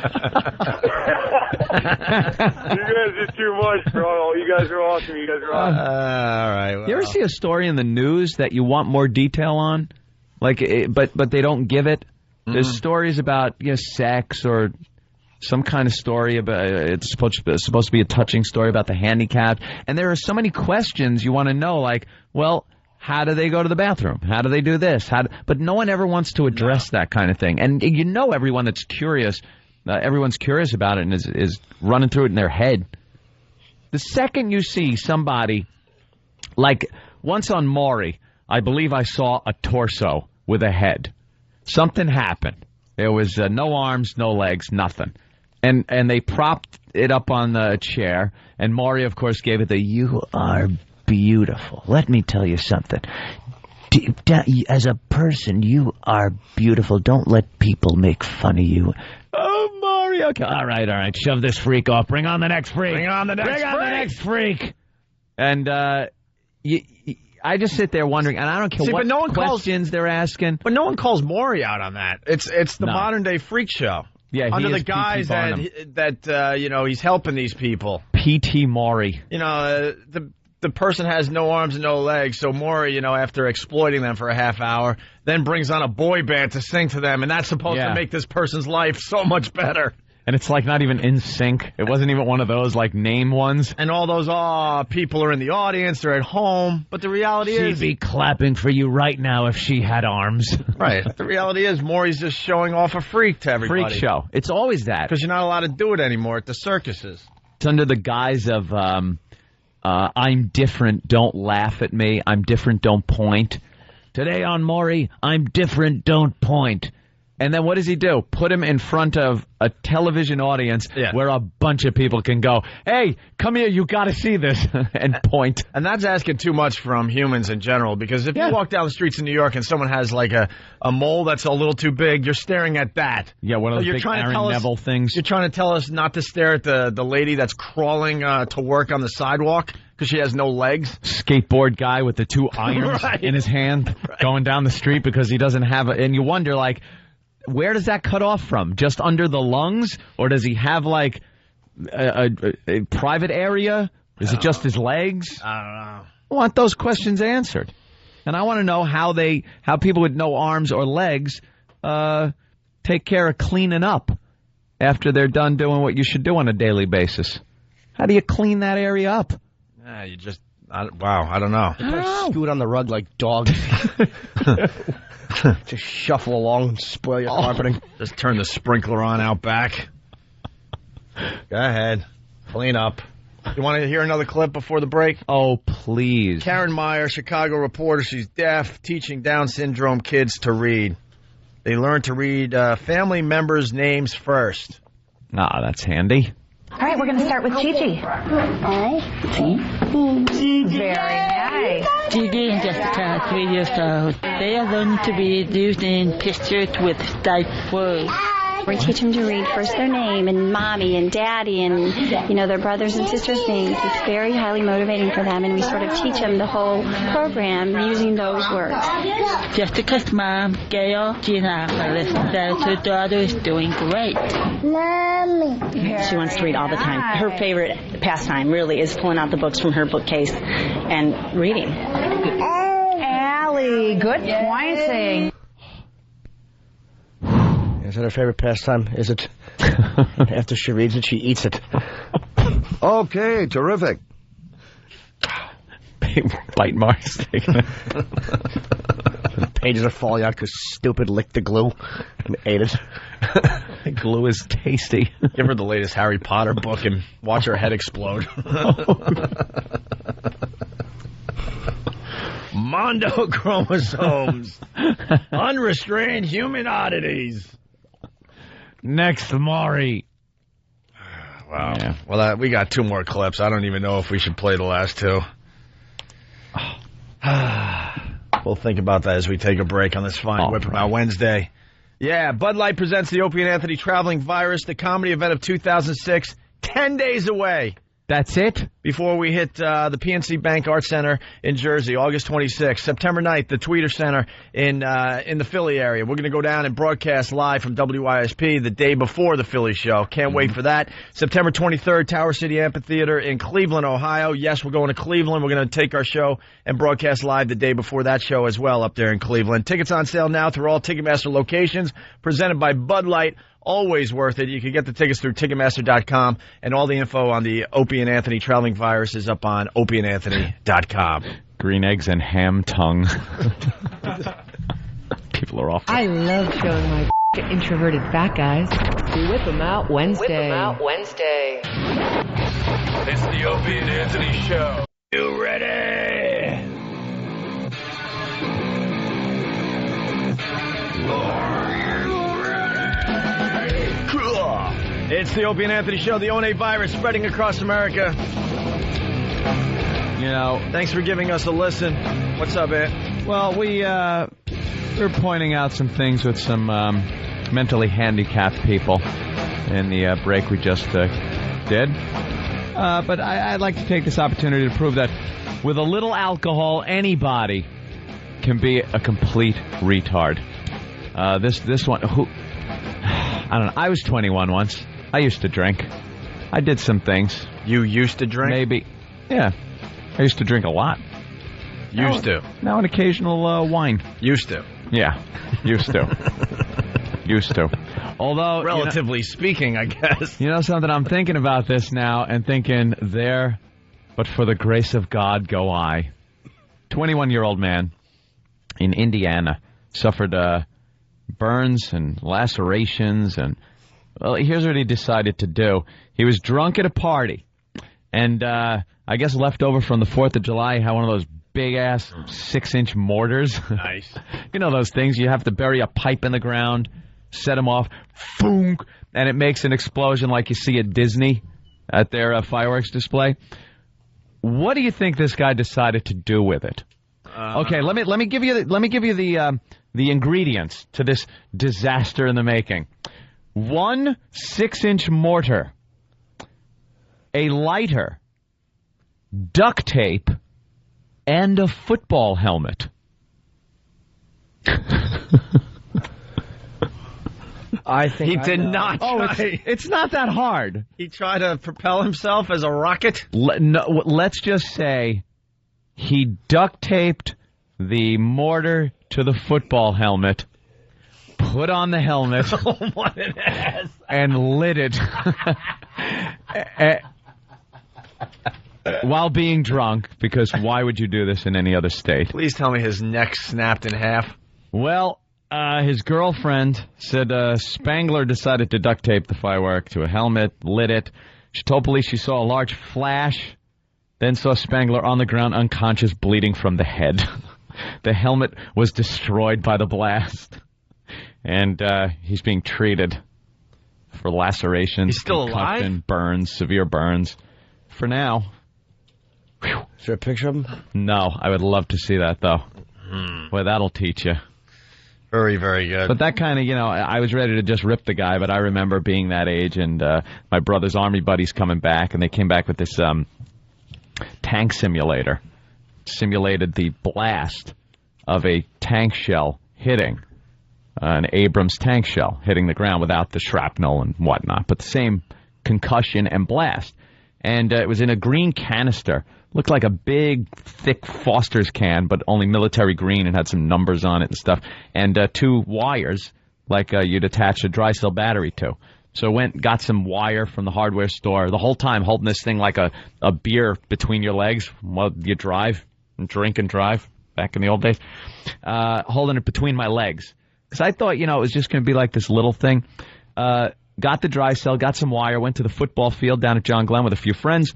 are too much, bro. You guys are awesome. You guys are awesome. All right. Well. You ever see a story in the news that you want more detail on? But they don't give it? There's stories about sex or some kind of story about it's supposed to be a touching story about the handicapped, and there are so many questions you want to know, like, well, how do they go to the bathroom? How do they do this? But no one ever wants to address that kind of thing. And everyone that's curious, everyone's curious about it and is running through it in their head. The second you see somebody, like once on Maury, I believe I saw a torso with a head. Something happened. There was no arms, no legs, nothing. And they propped it up on the chair, and Maury, of course, gave it the "You are beautiful. Let me tell you something. As a person, you are beautiful. Don't let people make fun of you." Oh, Maury. Okay. All right. Shove this freak off. Bring on the next freak. Bring on the next freak. And I just sit there wondering, and I don't care what questions they're asking. But no one calls Maury out on that. It's the modern day freak show. Yeah, under the guise that he's helping these people. P.T. Maury. The person has no arms and no legs, so Maury, after exploiting them for a half hour, then brings on a boy band to sing to them, and that's supposed to make this person's life so much better. And it's like not even in sync. It wasn't even one of those like name ones. And all those people are in the audience, they're at home, but the reality is... She'd be clapping for you right now if she had arms. Right. The reality is Maury's just showing off a freak to everybody. Freak show. It's always that. Because you're not allowed to do it anymore at the circuses. It's under the guise of... I'm different, don't laugh at me. I'm different, don't point. Today on Maury, I'm different, don't point. And then what does he do? Put him in front of a television audience where a bunch of people can go, hey, come here, you got to see this, and point. And that's asking too much from humans in general, because if you walk down the streets in New York and someone has like a mole that's a little too big, you're staring at that. Yeah, one of those big Aaron Neville things. You're trying to tell us not to stare at the lady that's crawling to work on the sidewalk because she has no legs. Skateboard guy with the 2 irons in his hand going down the street because he doesn't have and you wonder, like, where does that cut off from? Just under the lungs? Or does he have, like, a private area? Is it just his legs? I don't know. I want those questions answered. And I want to know how people with no arms or legs take care of cleaning up after they're done doing what you should do on a daily basis. How do you clean that area up? You just Wow, I don't know. They probably scoot on the rug like dogs. Just shuffle along and spoil your carpeting. Just turn the sprinkler on out back. Go ahead. Clean up. You want to hear another clip before the break? Oh, please. Karen Meyer, Chicago reporter. She's deaf, teaching Down syndrome kids to read. They learn to read family members' names first. Ah, that's handy. All right, we're going to start with Gigi. Very nice. Gigi and Jessica, 3 years old. They are learning to read using pictures with sight words. We teach them to read first their name and mommy and daddy and, their brothers and sisters' names. It's very highly motivating for them, and we sort of teach them the whole program using those words. Jessica's mom, Gail Gina, says her daughter is doing great. Mommy. She wants to read all the time. Her favorite pastime really is pulling out the books from her bookcase and reading. Allie, good pointing. Is that her favorite pastime? Is it? After she reads it, she eats it. Okay, terrific. Bite marks. The pages are falling out because stupid licked the glue and ate it. The glue is tasty. Give her the latest Harry Potter book and watch her head explode. Mondo chromosomes. Unrestrained human oddities. Next, Maury. Wow. Yeah. Well, we got 2 more clips. I don't even know if we should play the last 2. We'll think about that as we take a break on this fine Whip 'Em Out Wednesday. Yeah, Bud Light presents the Opie and Anthony Traveling Virus, the comedy event of 2006, 10 days away. That's it? Before we hit the PNC Bank Arts Center in Jersey, August 26th. September 9th, the Tweeter Center in the Philly area. We're going to go down and broadcast live from WYSP the day before the Philly show. Can't wait for that. September 23rd, Tower City Amphitheater in Cleveland, Ohio. Yes, we're going to Cleveland. We're going to take our show and broadcast live the day before that show as well up there in Cleveland. Tickets on sale now through all Ticketmaster locations. Presented by Bud Light. Always worth it. You can get the tickets through Ticketmaster.com, and all the info on the Opie and Anthony Traveling Virus is up on OpieandAnthony.com. Green eggs and ham tongue. People are awful. I love showing my introverted fat guys. Whip 'Em Out Wednesday. Whip 'Em Out Wednesday. It's the Opie and Anthony Show. You ready? It's the Opie and Anthony Show, the ONA virus spreading across America. Thanks for giving us a listen. What's up, Ant? Well, we're pointing out some things with some mentally handicapped people in the break we just did. But I'd like to take this opportunity to prove that with a little alcohol, anybody can be a complete retard. This one, I don't know. I was 21 once. I used to drink. I did some things. You used to drink? Maybe. Yeah. I used to drink a lot. Used to. Now an occasional wine. Used to. Yeah. Used to. Used to. Although, relatively speaking, I guess. You know something? I'm thinking about this now and thinking, there, but for the grace of God go I. 21-year-old man in Indiana suffered burns and lacerations, and well, here's what he decided to do. He was drunk at a party, and I guess left over from the 4th of July, he had one of those big-ass 6-inch mortars. Nice. You know those things, you have to bury a pipe in the ground, set them off, boom, and it makes an explosion like you see at Disney at their fireworks display. What do you think this guy decided to do with it? Okay, let me give you the ingredients to this disaster in the making. 1 6-inch mortar, a lighter, duct tape, and a football helmet. I think he did not. It's not that hard. He tried to propel himself as a rocket. Let's just say he duct taped the mortar to the football helmet, put on the helmet, what an ass, and lit it. while being drunk, because why would you do this in any other state? Please tell me his neck snapped in half. Well, his girlfriend said Spangler decided to duct tape the firework to a helmet, lit it. She told police she saw a large flash, then saw Spangler on the ground unconscious, bleeding from the head. The helmet was destroyed by the blast, and he's being treated for lacerations, he's still alive? Burns, severe burns. For now. Whew. Is there a picture of him? No, I would love to see that, though. Boy, that'll teach you. Very, very good. But that kind of, I was ready to just rip the guy, but I remember being that age, and my brother's Army buddies coming back, and they came back with this tank simulator. Simulated the blast of a tank shell hitting, an Abrams tank shell hitting the ground without the shrapnel and whatnot, but the same concussion and blast. And it was in a green canister. Looked like a big, thick Foster's can, but only military green and had some numbers on it and stuff. And 2 wires, like you'd attach a dry cell battery to. So got some wire from the hardware store. The whole time holding this thing like a beer between your legs while you drive and drink and drive back in the old days. Holding it between my legs. Because I thought, it was just going to be like this little thing. Got the dry cell, got some wire, went to the football field down at John Glenn with a few friends.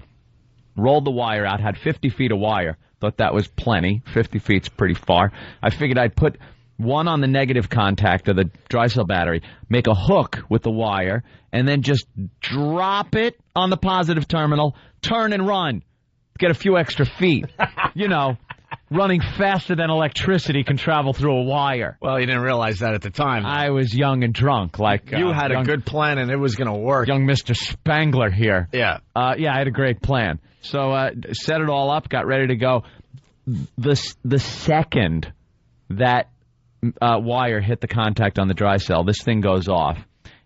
Rolled the wire out, had 50 feet of wire. Thought that was plenty. 50 feet's pretty far. I figured I'd put one on the negative contact of the dry cell battery, make a hook with the wire, and then just drop it on the positive terminal, turn and run. Get a few extra feet. Running faster than electricity can travel through a wire. Well, you didn't realize that at the time. I was young and drunk. You had a good plan, and it was going to work. Young Mr. Spangler here. Yeah. Yeah, I had a great plan. So set it all up, got ready to go. The second that wire hit the contact on the dry cell, this thing goes off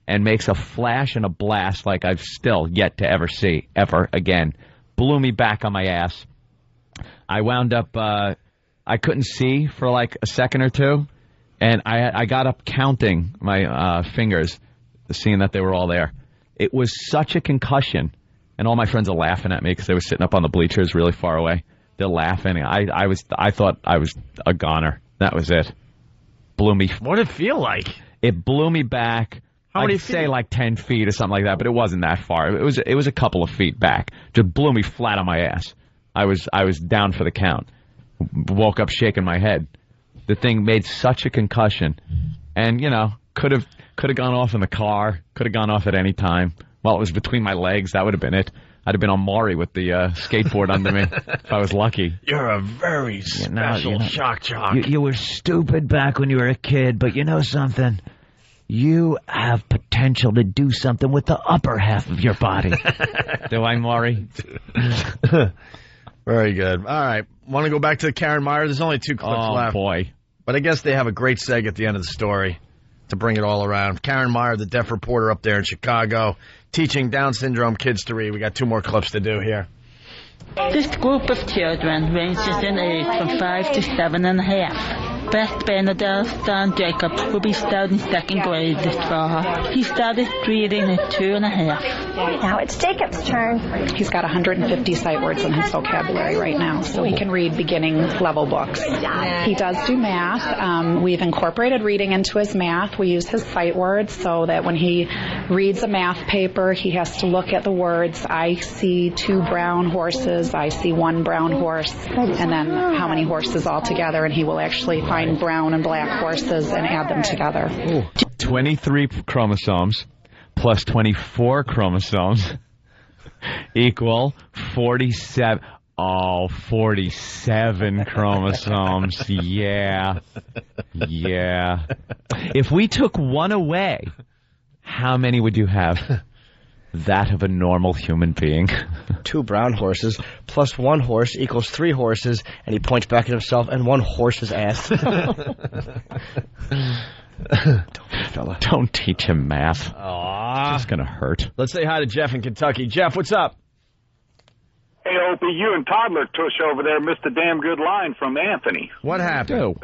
and makes a flash and a blast like I've still yet to ever see, ever again. Blew me back on my ass. I wound up, I couldn't see for like a second or two, and I got up counting my fingers, seeing that they were all there. It was such a concussion, and all my friends are laughing at me because they were sitting up on the bleachers really far away. They're laughing. I thought I was a goner. That was it. Blew me. What did it feel like? It blew me back. How many feet? Say like 10 feet or something like that, but it wasn't that far. It was a couple of feet back. Just blew me flat on my ass. I was down for the count. Woke up shaking my head. The thing made such a concussion, and could have gone off in the car. Could have gone off at any time. Well, it was between my legs. That would have been it. I'd have been on Maury with the skateboard under me if I was lucky. You're a very special shock jock. You were stupid back when you were a kid, but you know something? You have potential to do something with the upper half of your body. Do I, Maury? Very good. All right. Want to go back to the Karen Meyer? There's only 2 clips left. Oh, boy. But I guess they have a great seg at the end of the story to bring it all around. Karen Meyer, the deaf reporter up there in Chicago, teaching Down syndrome kids to read. We got 2 more clips to do here. This group of children ranges in age from 5 to 7.5. Best Benadel, son Jacob, will be starting 2nd grade this fall. He started reading at 2.5. Now it's Jacob's turn. He's got 150 sight words in his vocabulary right now, so he can read beginning level books. He does do math. We've incorporated reading into his math. We use his sight words so that when he reads a math paper, he has to look at the words. I see 2 brown horses. I see 1 brown horse. And then how many horses altogether, and he will actually find brown and black horses and add them together. 23 chromosomes plus 24 chromosomes equal 47. Oh, 47 chromosomes. Yeah. If we took 1 away, how many would you have? That of a normal human being. 2 brown horses plus 1 horse equals 3 horses, and he points back at himself, and 1 horse's ass. Don't teach him math. Aww. It's gonna hurt. Let's say hi to Jeff in Kentucky. Jeff, what's up? Hey, Opie, you and Toddler Tush over there missed a damn good line from Anthony. What happened?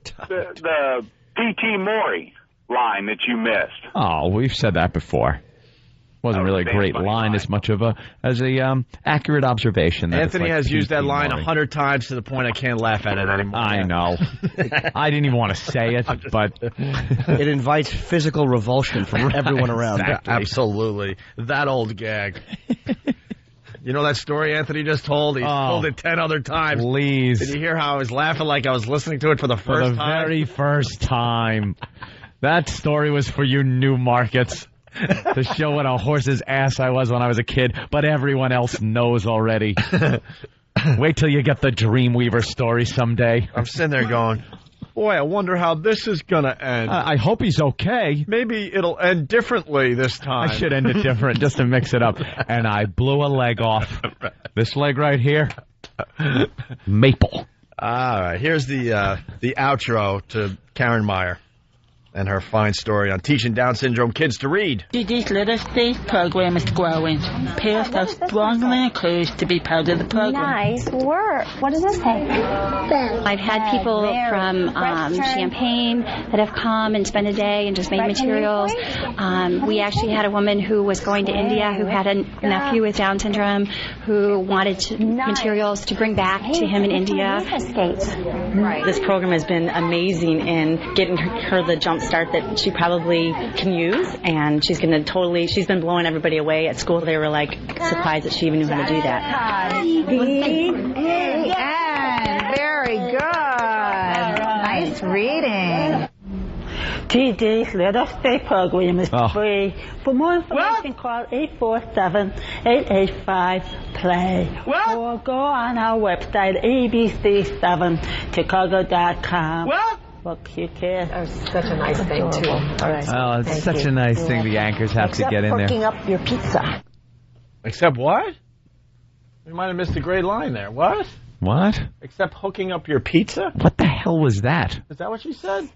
The P.T. Maury line that you missed. Oh, we've said that before. Wasn't really a great line as much of as a accurate observation. That Anthony like has used that line Maury. 100 times to the point I can't laugh at it anymore. I know. I didn't even want to say it, but it invites physical revulsion from everyone around. Exactly. Absolutely. That old gag. You know that story Anthony just told? He's told it 10 other times. Please. Did you hear how I was laughing like I was listening to it for the first time? For the very first time. That story was for you new markets. To show what a horse's ass I was when I was a kid, but everyone else knows already. Wait till you get the Dreamweaver story someday. I'm sitting there going, boy, I wonder how this is going to end. I hope he's okay. Maybe it'll end differently this time. I should end it different just to mix it up. And I blew a leg off. This leg right here, maple. All right, here's the outro to Karen Meyer and her fine story on teaching Down syndrome kids to read. Judy's literacy program is growing. Parents are strongly encouraged to be part of the program. Nice work. What does this say? I've had people from Champaign that have come and spent a day and just made materials. We actually had a woman who was going to India who had a nephew with Down syndrome who wanted materials to bring back to him in India. This program has been amazing in getting her the jump start that she probably can use, and she's been blowing everybody away at school. They were like surprised that she even knew how to do that. Very good. Nice reading. TD's literacy program is free. For more information, call 847-885-PLAY. Or go on our website, abc7chicago.com. Look, you can. That was such a nice thing, too. All right. Oh, it's such a nice thing the anchors have to get in there. Except hooking up your pizza. Except what? We might have missed a great line there. What? What? Except hooking up your pizza? What the hell was that? Is that what she said?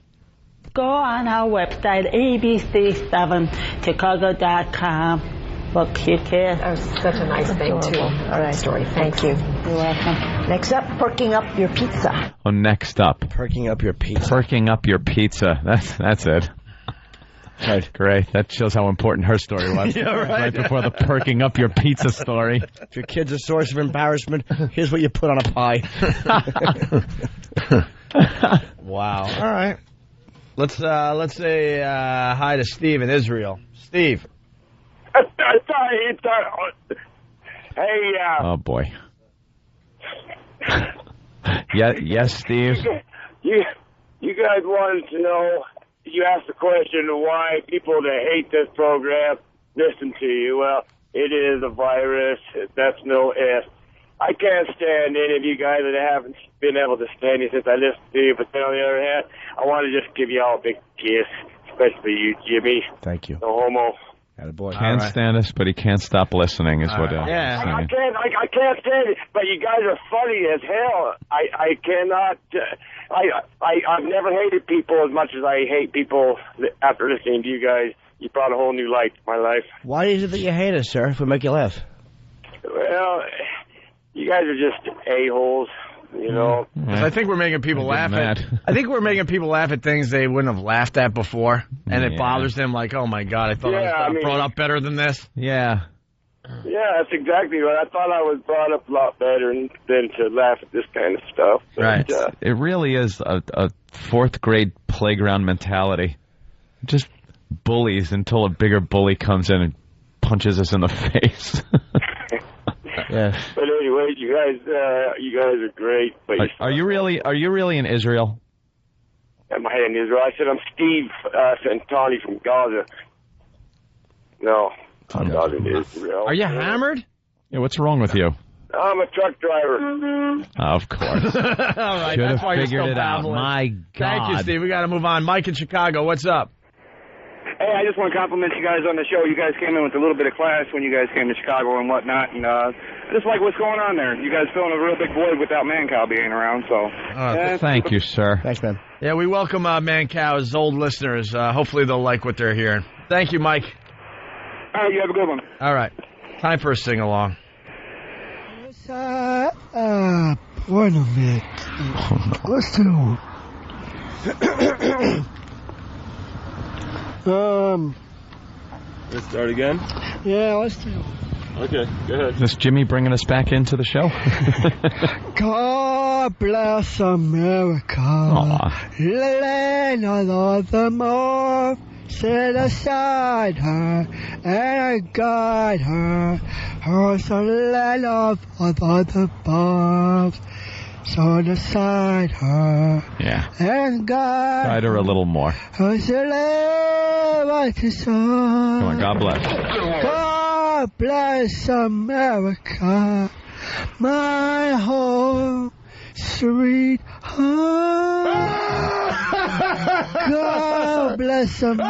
Go on our website, abc7chicago.com. Look, you can. That was such a nice thing, too. All right, story. Thank you. You're welcome. Next up, perking up your pizza. Oh, next up. Perking up your pizza. Perking up your pizza. That's it. Right. Great. That shows how important her story was. Yeah, right. Before the perking up your pizza story. If your kid's a source of embarrassment, here's what you put on a pie. Wow. All right. Let's say hi to Steve in Israel. Steve. Hey, oh boy. Yes, Steve. You guys wanted to know. You asked the question of why people that hate this program listen to you. Well, it is a virus. That's no if. I can't stand any of you guys that haven't been able to stand you since I listened to you. But then on the other hand, I want to just give you all a big kiss, especially you, Jimmy. Thank you. No homo. Attaboy. Can't stand us, but he can't stop listening, is what yeah. I can't stand it, but you guys are funny as hell. I cannot. I've never hated people as much as I hate people after listening to you guys. You brought a whole new light to my life. Why is it that you hate us, sir, if we make you laugh? Well, you guys are just a-holes. You know, I think we're making people laugh at. I think we're making people laugh at things they wouldn't have laughed at before, and it bothers them. Like, oh my god, I thought I was brought up better than this. Yeah. Yeah, that's exactly right. I thought I was brought up a lot better than to laugh at this kind of stuff. But, right. It really is a fourth grade playground mentality. Just bullies until a bigger bully comes in and punches us in the face. Yeah. But anyway, you guys are great. But are you really in Israel? Am I in Israel? I said I'm Steve Santani from Gaza. No, I'm not in Israel. Are you hammered? Yeah, what's wrong with you? I'm a truck driver. Of course. All right, should that's have why you're figured still it out. babbling. My God. Thank you, Steve. We got to move on. Mike in Chicago, what's up? Hey, I just want to compliment you guys on the show. You guys came in with a little bit of class when you guys came to Chicago and whatnot, and I just like what's going on there. You guys filling a real big void without Mancow being around, so. Thank you, sir. Thanks, man. Yeah, we welcome Mancow as old listeners. Hopefully they'll like what they're hearing. Thank you, Mike. All right, you have a good one. All right. Time for a sing-along. Wait a minute. Let's do. Let's start again? Yeah, let's do it. Okay, go ahead. Is this Jimmy bringing us back into the show? God bless America, the land of all the more. Set aside her and guide her. Her's the land of all the above. Set aside her and Guide her a little more. Her's the land of the sun. Come on, God bless. God bless America, my home, sweet home. God bless America,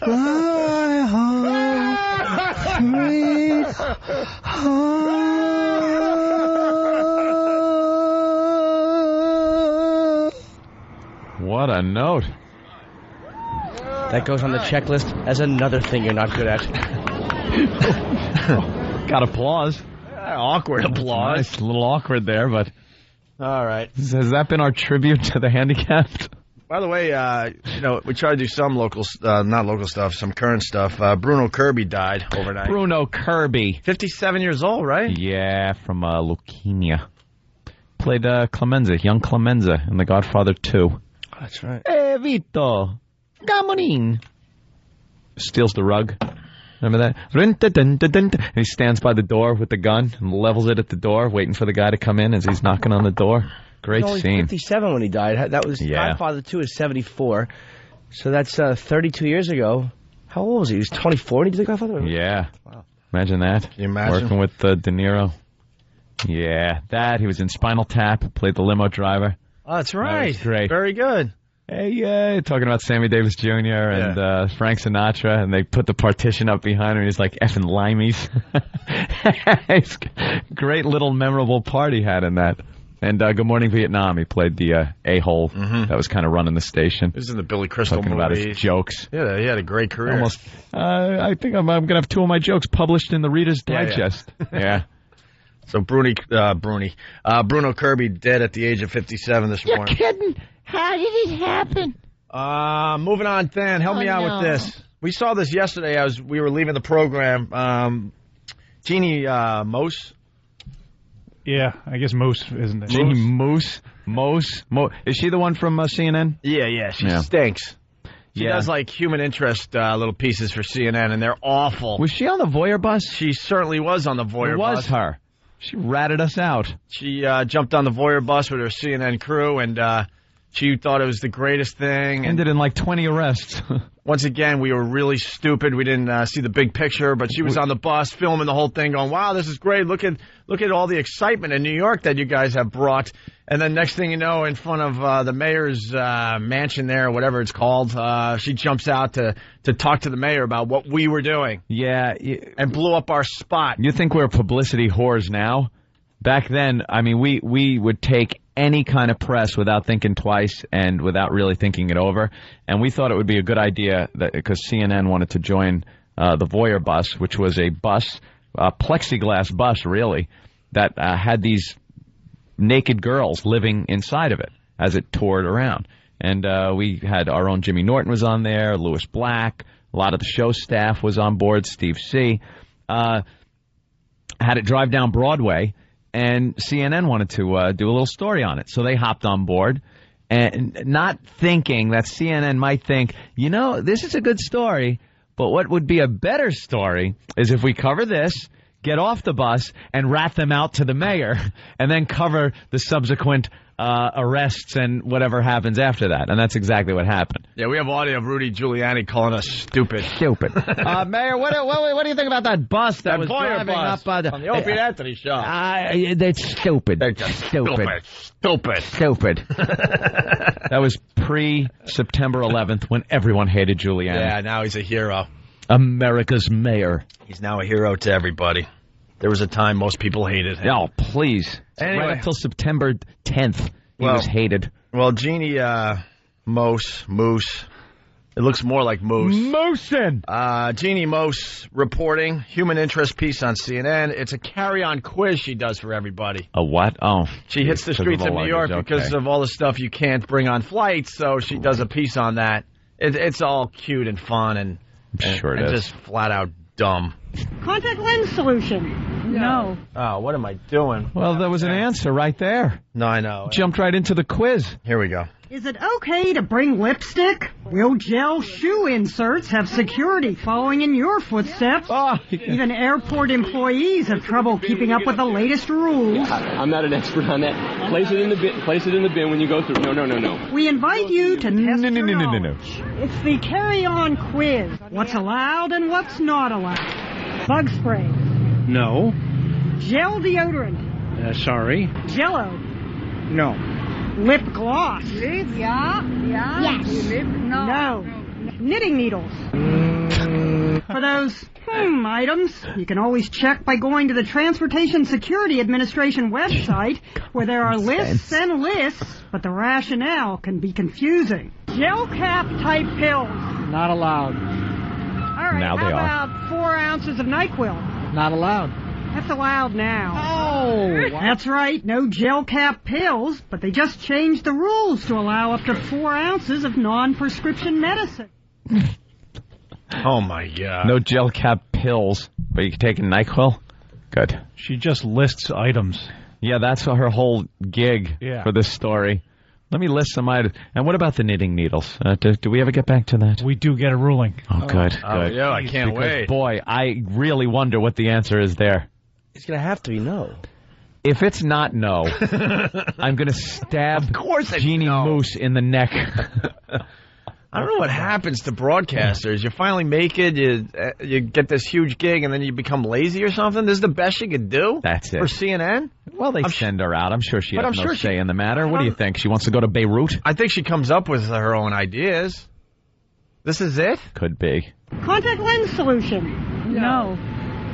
my home, sweet home. What a note. That goes on the checklist as another thing you're not good at. Got applause. Awkward applause. Nice. A little awkward there, but... All right. Has that been our tribute to the handicapped? By the way, we try to do some local, not local stuff, some current stuff. Bruno Kirby died overnight. Bruno Kirby. 57 years old, right? Yeah, from leukemia. Played Clemenza, young Clemenza in The Godfather 2. That's right. Hey, Vito. Gamonin. Steals the rug. Remember that? And he stands by the door with the gun and levels it at the door, waiting for the guy to come in as he's knocking on the door. Great He was scene. 57 when he died. That was Godfather 2 is 74. So that's 32 years ago. How old was he? He was 24 when he did The Godfather? Yeah. Wow. Imagine that. Can you imagine? Working with De Niro. Yeah. That. He was in Spinal Tap. Played the limo driver. Oh, that's right. That was great. Very good. Hey, talking about Sammy Davis Jr. and Frank Sinatra, and they put the partition up behind him, and he's like effing limeys. Great little memorable part he had in that. And Good Morning Vietnam, he played the a-hole that was kind of running the station. This is the Billy Crystal talking about his jokes. Yeah, he had a great career. Almost. I think I'm going to have 2 of my jokes published in the Reader's Digest. Yeah. So Bruno Kirby dead at the age of 57 this morning. You're kidding? How did it happen? Moving on, Dan, help me out with this. We saw this yesterday as we were leaving the program. Jeannie Mose. Yeah, I guess Mose, isn't it? Jeannie Mose. Is she the one from CNN? Yeah, she stinks. She does like human interest little pieces for CNN, and they're awful. Was she on the Voyeur bus? She certainly was on the Voyeur bus. It was her. She ratted us out. She jumped on the Voyeur bus with her CNN crew, and she thought it was the greatest thing. Ended in like 20 arrests. Once again, we were really stupid. We didn't see the big picture, but she was on the bus filming the whole thing going, wow, this is great. Look at all the excitement in New York that you guys have brought. And then next thing you know, in front of the mayor's mansion there, whatever it's called, she jumps out to talk to the mayor about what we were doing. Yeah. And blew up our spot. You think we're publicity whores now? Back then, I mean, we would take any kind of press without thinking twice and without really thinking it over. And we thought it would be a good idea because CNN wanted to join the Voyeur bus, which was a bus, a plexiglass bus, really, that had these naked girls living inside of it as it toured around. And we had our own Jimmy Norton was on there, Louis Black, a lot of the show staff was on board, Steve C. Had it drive down Broadway. And CNN wanted to do a little story on it. So they hopped on board, and not thinking that CNN might think, this is a good story, but what would be a better story is if we cover this, get off the bus, and rat them out to the mayor, and then cover the subsequent arrests and whatever happens after that. And that's exactly what happened. Yeah, we have audio of Rudy Giuliani calling us stupid. Mayor, what do you think about that bus that was Voyeur driving bus up on the Opie and Anthony show? That's stupid. They're just stupid. That was pre-September 11th when everyone hated Giuliani. Yeah, now he's a hero. America's mayor. He's now a hero to everybody. There was a time most people hated him. Oh, please. Anyway. Right until September 10th, he was hated. Well, Jeannie Moose. It looks more like Moose. Moosin! Jeannie Mose reporting, human interest piece on CNN. It's a carry-on quiz she does for everybody. A what? Oh. She hits the streets of New York because of all the stuff you can't bring on flights, so she does a piece on that. it's all cute and fun and Sure it and is. just flat out dumb. Contact lens solution. No. Oh, what am I doing? Well, there was an answer right there. No, I know. Jumped right into the quiz. Here we go. Is it okay to bring lipstick? Will gel shoe inserts have security following in your footsteps? Even airport employees have trouble keeping up with the latest rules. I'm not an expert on that. Place it in the bin. Place it in the bin when you go through. No. We invite you to test your knowledge. No. It's the carry-on quiz. What's allowed and what's not allowed? Bug spray. No. Gel deodorant. Sorry. Jello. No. Lip gloss. Yeah. Yes. No. Knitting needles. For those items, you can always check by going to the Transportation Security Administration website, where there are lists and lists, but the rationale can be confusing. Gel cap type pills. Not allowed. All right, Now they how about 4 ounces of NyQuil? Not allowed. That's allowed now. Oh! That's right, no gel cap pills, but they just changed the rules to allow up to 4 ounces of non-prescription medicine. Oh, my God. No gel cap pills, but you can take a NyQuil? Good. She just lists items. Yeah, that's her whole gig for this story. Let me list some items. And what about the knitting needles? Do we ever get back to that? We do get a ruling. Oh, good. Yeah, I can't wait. Boy, I really wonder what the answer is there. It's going to have to be no. If it's not no, I'm going to stab Jeannie Moose in the neck. I don't know what happens to broadcasters. You finally make it, you get this huge gig, and then you become lazy or something? This is the best you could do? That's it. For CNN? Well, they send her out. I'm sure she has no say in the matter. I What do you think? She wants to go to Beirut? I think she comes up with her own ideas. This is it? Could be. Contact lens solution. No.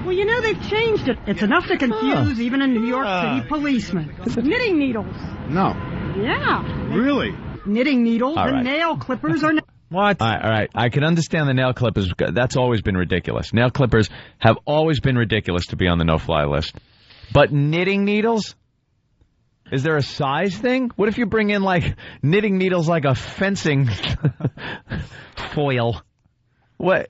Well, you know they've changed it. It's enough to confuse even a New York City policeman. Knitting needles. No. Yeah. Really? Knitting needles All right. and nail clippers are... What? All right. I can understand the nail clippers. That's always been ridiculous. Nail clippers have always been ridiculous to be on the no-fly list. But knitting needles? Is there a size thing? What if you bring in, like, knitting needles like a fencing foil? What?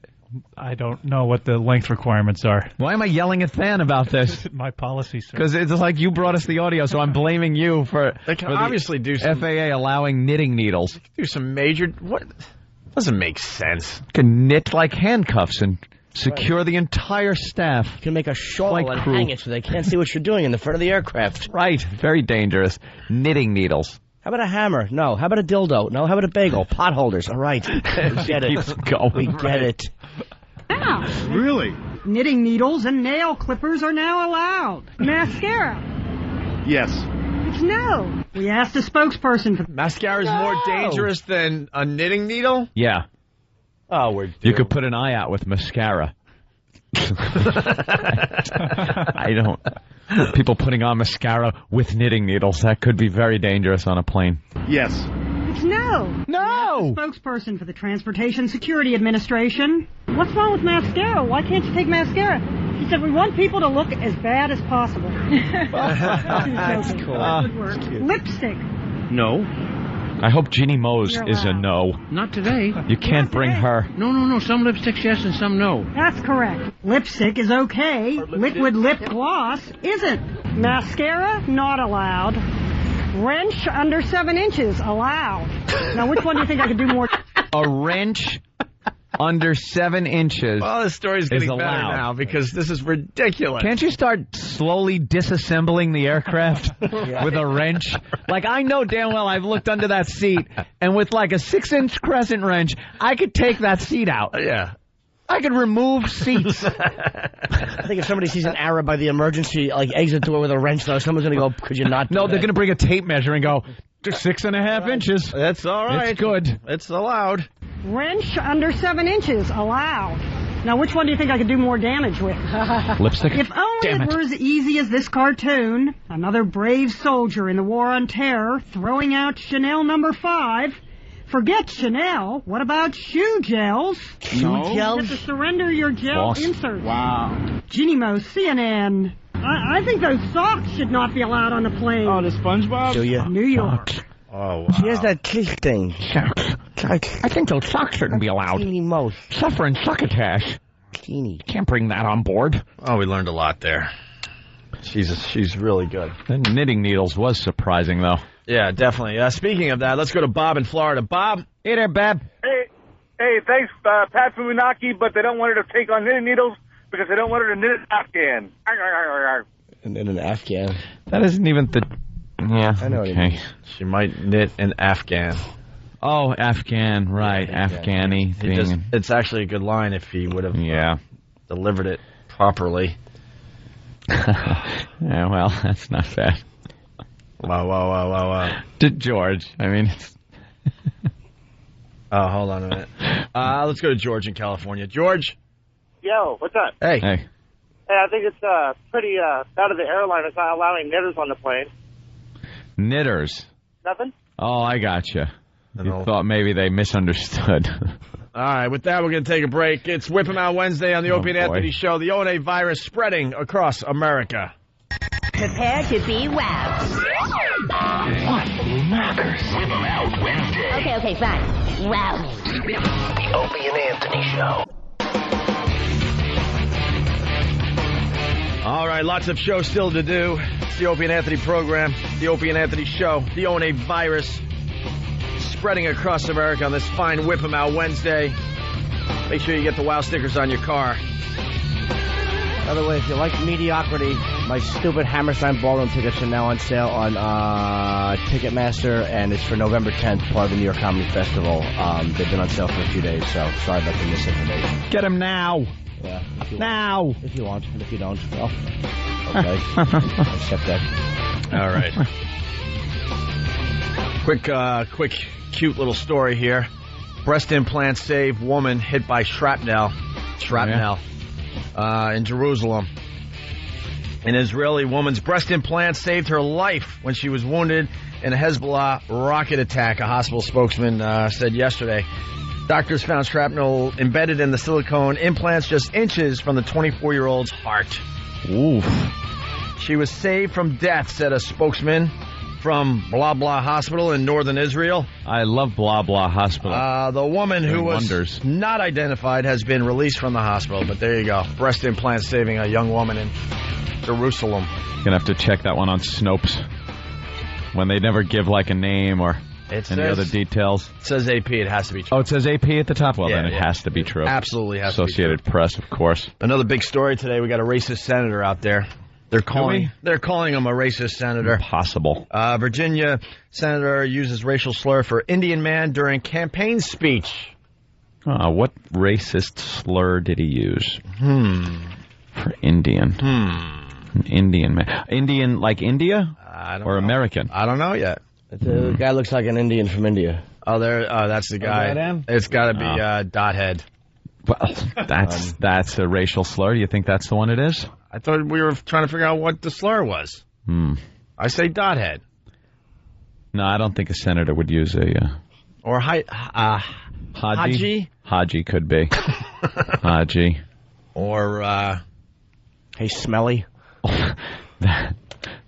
I don't know what the length requirements are. Why am I yelling at Than about this? My policy, sir. Because it's like you brought us the audio, so I'm blaming you for They can the obviously do some... FAA allowing knitting needles. Do some major... What? Doesn't make sense. You can knit like handcuffs and secure the entire staff. You can make a shawl Like and crew. hang it so they can't see what you're doing in the front of the aircraft. Right. Very dangerous. Knitting needles. How about a hammer? No. How about a dildo? No. How about a bagel? Pot holders. All right. We get it. Keeps going. We get it. Yeah. Really? Knitting needles and nail clippers are now allowed. Mascara. Yes. It's no. We asked a spokesperson for... Mascara's more dangerous than a knitting needle? Yeah. Oh, we're doomed. You could put an eye out with mascara. I don't... People putting on mascara with knitting needles, that could be very dangerous on a plane. Yes. It's no. No! Spokesperson for the Transportation Security Administration. What's wrong with mascara? Why can't you take mascara? He said, we want people to look as bad as possible. That's cool. Good work. Lipstick. No. I hope Jeannie Mose You're is a allowed. no. Not today. You can't bring her. No. Some lipsticks yes and some no. That's correct. Lipstick is okay. Liquid lip gloss isn't. Mascara, not allowed. Wrench under 7 inches, allowed. Now, which one do you think I could do more? A wrench under 7 inches. Well, this story's getting better allowed. now because this is ridiculous. Can't you start slowly disassembling the aircraft with a wrench? Like, I know damn well I've looked under that seat, and with like a 6-inch crescent wrench, I could take that seat out. Yeah. I could remove seats. I think if somebody sees an Arab by the emergency exit door with a wrench, though, someone's going to go, could you not do No, that? they're going to bring a tape measure and go, 6.5 inches. That's all right. It's good. It's allowed. Wrench under 7 inches, allowed. Now, which one do you think I could do more damage with? Lipstick? If only Damn it it. were as easy as this cartoon. Another brave soldier in the war on terror throwing out Chanel number 5. Forget Chanel. What about shoe gels? No. You have to surrender your gel Boss. inserts. Wow. Jeannie Mo, CNN. I think those socks should not be allowed on the plane. Oh, the SpongeBob? Do you? New York. Oh, wow. She has that teeth thing. I think those socks shouldn't be allowed. Teeny most. Suffering succotash. Teeny. Can't bring that on board. Oh, we learned a lot there. She's really good. The knitting needles was surprising, though. Yeah, definitely. Speaking of that, let's go to Bob in Florida. Bob. Hey there, Bob. Hey, thanks, Pat Fuminaki, but they don't want her to take on knitting needles because they don't want her to knit an Afghan. And then an Afghan. That isn't even the... Yeah, I know what okay. She might knit an Afghan. Oh, Afghan, right. Afghani. It's actually a good line if he would have delivered it properly. Yeah, well, that's not bad. Wow. To George. I mean... Oh, hold on a minute. Let's go to George in California. George? Yo, what's up? Hey. Hey, I think it's pretty bad of the airline. It's not allowing knitters on the plane. Knitters? Nothing? Oh, I gotcha. You thought maybe they misunderstood. All right, with that, we're going to take a break. It's Whip 'em Out Wednesday on the Opie and Anthony Show. The O&A virus spreading across America. Prepare to be wowed. Knockers. Whip 'em Out Wednesday. Okay, fine. Wow me. The Opie and Anthony Show. All right, lots of shows still to do. It's the Opie and Anthony program, the Opie and Anthony Show, the O&A virus spreading across America on this fine Whip 'em Out Wednesday. Make sure you get the wow stickers on your car. By the way, if you like mediocrity, my stupid Hammerstein Ballroom tickets are now on sale on Ticketmaster, and it's for November 10th, part of the New York Comedy Festival. They've been on sale for a few days, so sorry about the misinformation. Get them now. Yeah. Now. If you want, and if you don't, well, okay. I accept that. All right. Quick, cute little story here. Breast implant save woman hit by shrapnel. In Jerusalem. An Israeli woman's breast implant saved her life when she was wounded in a Hezbollah rocket attack, a hospital spokesman said yesterday. Doctors found shrapnel embedded in the silicone implants just inches from the 24-year-old's heart. Oof. She was saved from death, said a spokesman from Blah Blah Hospital in northern Israel. I love Blah Blah Hospital. The woman who was not identified has been released from the hospital, but there you go. Breast implant saving a young woman in Jerusalem. You're going to have to check that one on Snopes. When they never give like a name or any other details. It says AP, it has to be true. Oh, it says AP at the top? Well, then it has to be true. Absolutely has to be true. Associated Press, of course. Another big story today. We got a racist senator out there. They're calling him a racist senator. Impossible. Virginia senator uses racial slur for Indian man during campaign speech. What racist slur did he use? For Indian. An Indian man. Indian like India? Or American? I don't know yet. The guy looks like an Indian from India. Oh, that's the guy. Is that him? It's got to be Dothead. Well, that's a racial slur. You think that's the one it is? I thought we were trying to figure out what the slur was. I say Dothead. No, I don't think a senator would use a... Or Haji? Haji could be. Haji. Or, hey, Smelly.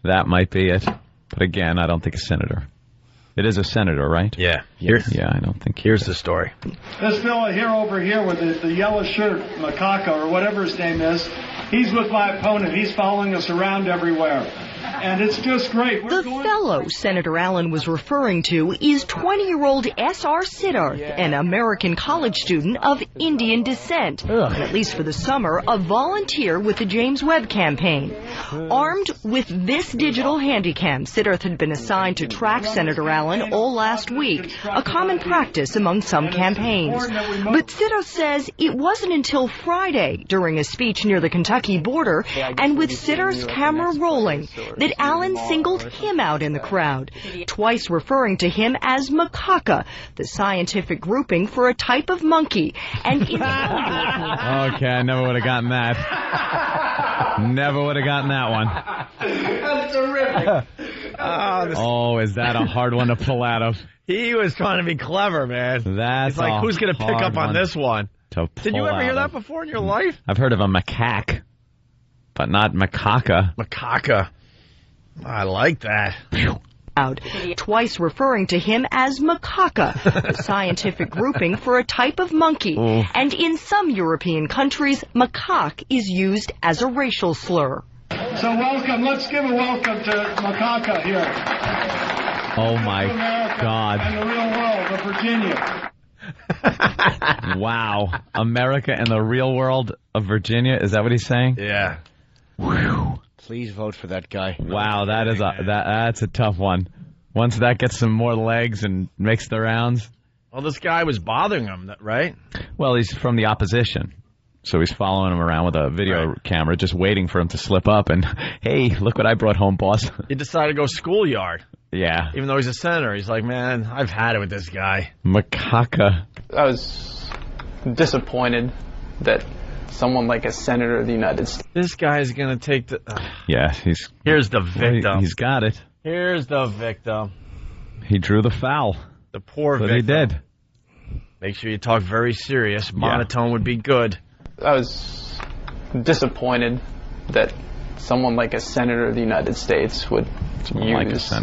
That might be it. But again, I don't think a senator. It is a senator, right? Yeah. Yeah, I don't think... Here's the story. This fellow here over here with the yellow shirt, Makaka, or whatever his name is, he's with my opponent. He's following us around everywhere. And it's just great. The fellow Senator Allen was referring to is 20-year-old S.R. Siddharth, an American college student of Indian descent, and at least for the summer, a volunteer with the James Webb campaign. Armed with this digital handycam, Siddharth had been assigned to track Senator Allen all last week, a common practice among some campaigns. But Siddharth says it wasn't until Friday, during a speech near the Kentucky border, and with Siddharth's camera rolling, that Allen singled him out in the crowd, twice referring to him as macaca, the scientific grouping for a type of monkey. And okay, I never would have gotten that. Never would have gotten that one. That's terrific. Is that a hard one to pull out of? He was trying to be clever, man. That's it's like, who's going to pick up on this one? Did you ever hear that before in your life? I've heard of a macaque, but not macaca. Macaca. I like that. twice referring to him as macaca, the scientific grouping for a type of monkey. And in some European countries, macaque is used as a racial slur. So welcome. Let's give a welcome to Macaca here. Oh, my God. And the real world of Virginia. Wow. America and the real world of Virginia? Is that what he's saying? Yeah. Whew. Please vote for that guy. Wow, that's a tough one. Once that gets some more legs and makes the rounds. Well, this guy was bothering him, right? Well, he's from the opposition. So he's following him around with a video camera, just waiting for him to slip up. And, hey, look what I brought home, boss. He decided to go schoolyard. Yeah. Even though he's a senator. He's like, man, I've had it with this guy. Macaca. I was disappointed that someone like a senator of the United States. This guy is going to take the... Yeah, Here's the victim. He's got it. Here's the victim. He drew the foul. The poor victim. He did. Make sure you talk very serious. Monotone would be good. I was disappointed that someone like a senator of the United States would use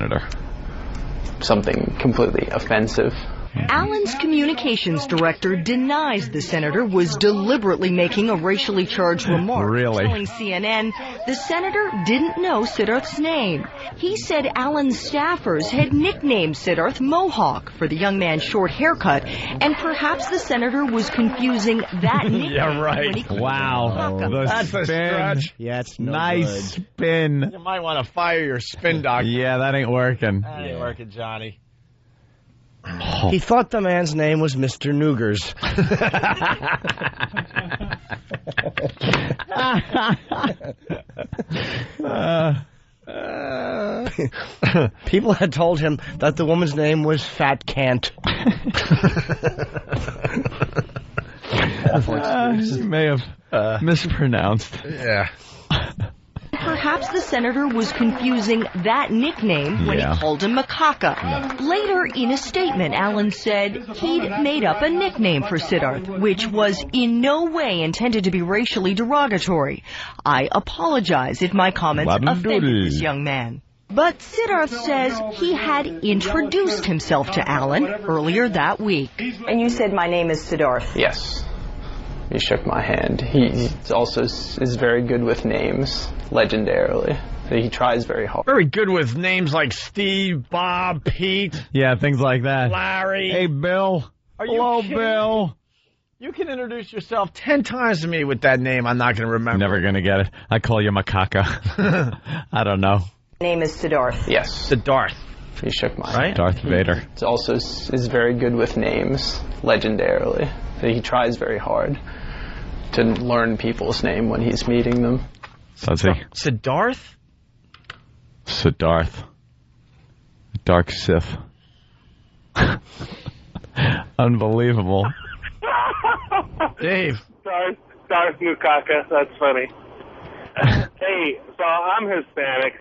something completely offensive. Allen's communications director denies the senator was deliberately making a racially charged remark, telling CNN the senator didn't know Siddharth's name. He said Allen's staffers had nicknamed Siddharth Mohawk for the young man's short haircut, and perhaps the senator was confusing that nickname. Yeah, right. Wow. That's a stretch. Yeah, it's no nice good. spin. You might want to fire your spin doctor. Yeah, that ain't working. That ain't working, Johnny. He thought the man's name was Mr. Noogers. People had told him that the woman's name was Fat Cant. You may have mispronounced. Yeah. Perhaps the senator was confusing that nickname when he called him Macaca. Later, in a statement, Allen said he'd made up a nickname for Siddharth, which was in no way intended to be racially derogatory. I apologize if my comments offended this young man. But Siddharth says he had introduced himself to Allen earlier that week. And you said, my name is Siddharth. Yes. He shook my hand. He also is very good with names, legendarily. He tries very hard. Very good with names like Steve, Bob, Pete. Yeah, things like that. Larry. Hey, Bill. Hello, Bill. You can introduce yourself 10 times to me with that name. I'm not going to remember. Never going to get it. I call you Macaca. I don't know. My name is Siddharth. Yes. Siddharth. He shook my hand. Darth Vader. He also is very good with names, legendarily. He tries very hard to learn people's name when he's meeting them. Does he? Siddharth? Siddharth. Dark Sith. Unbelievable. Dave. Darth Nukaka. That's funny. Hey, so I'm Hispanic,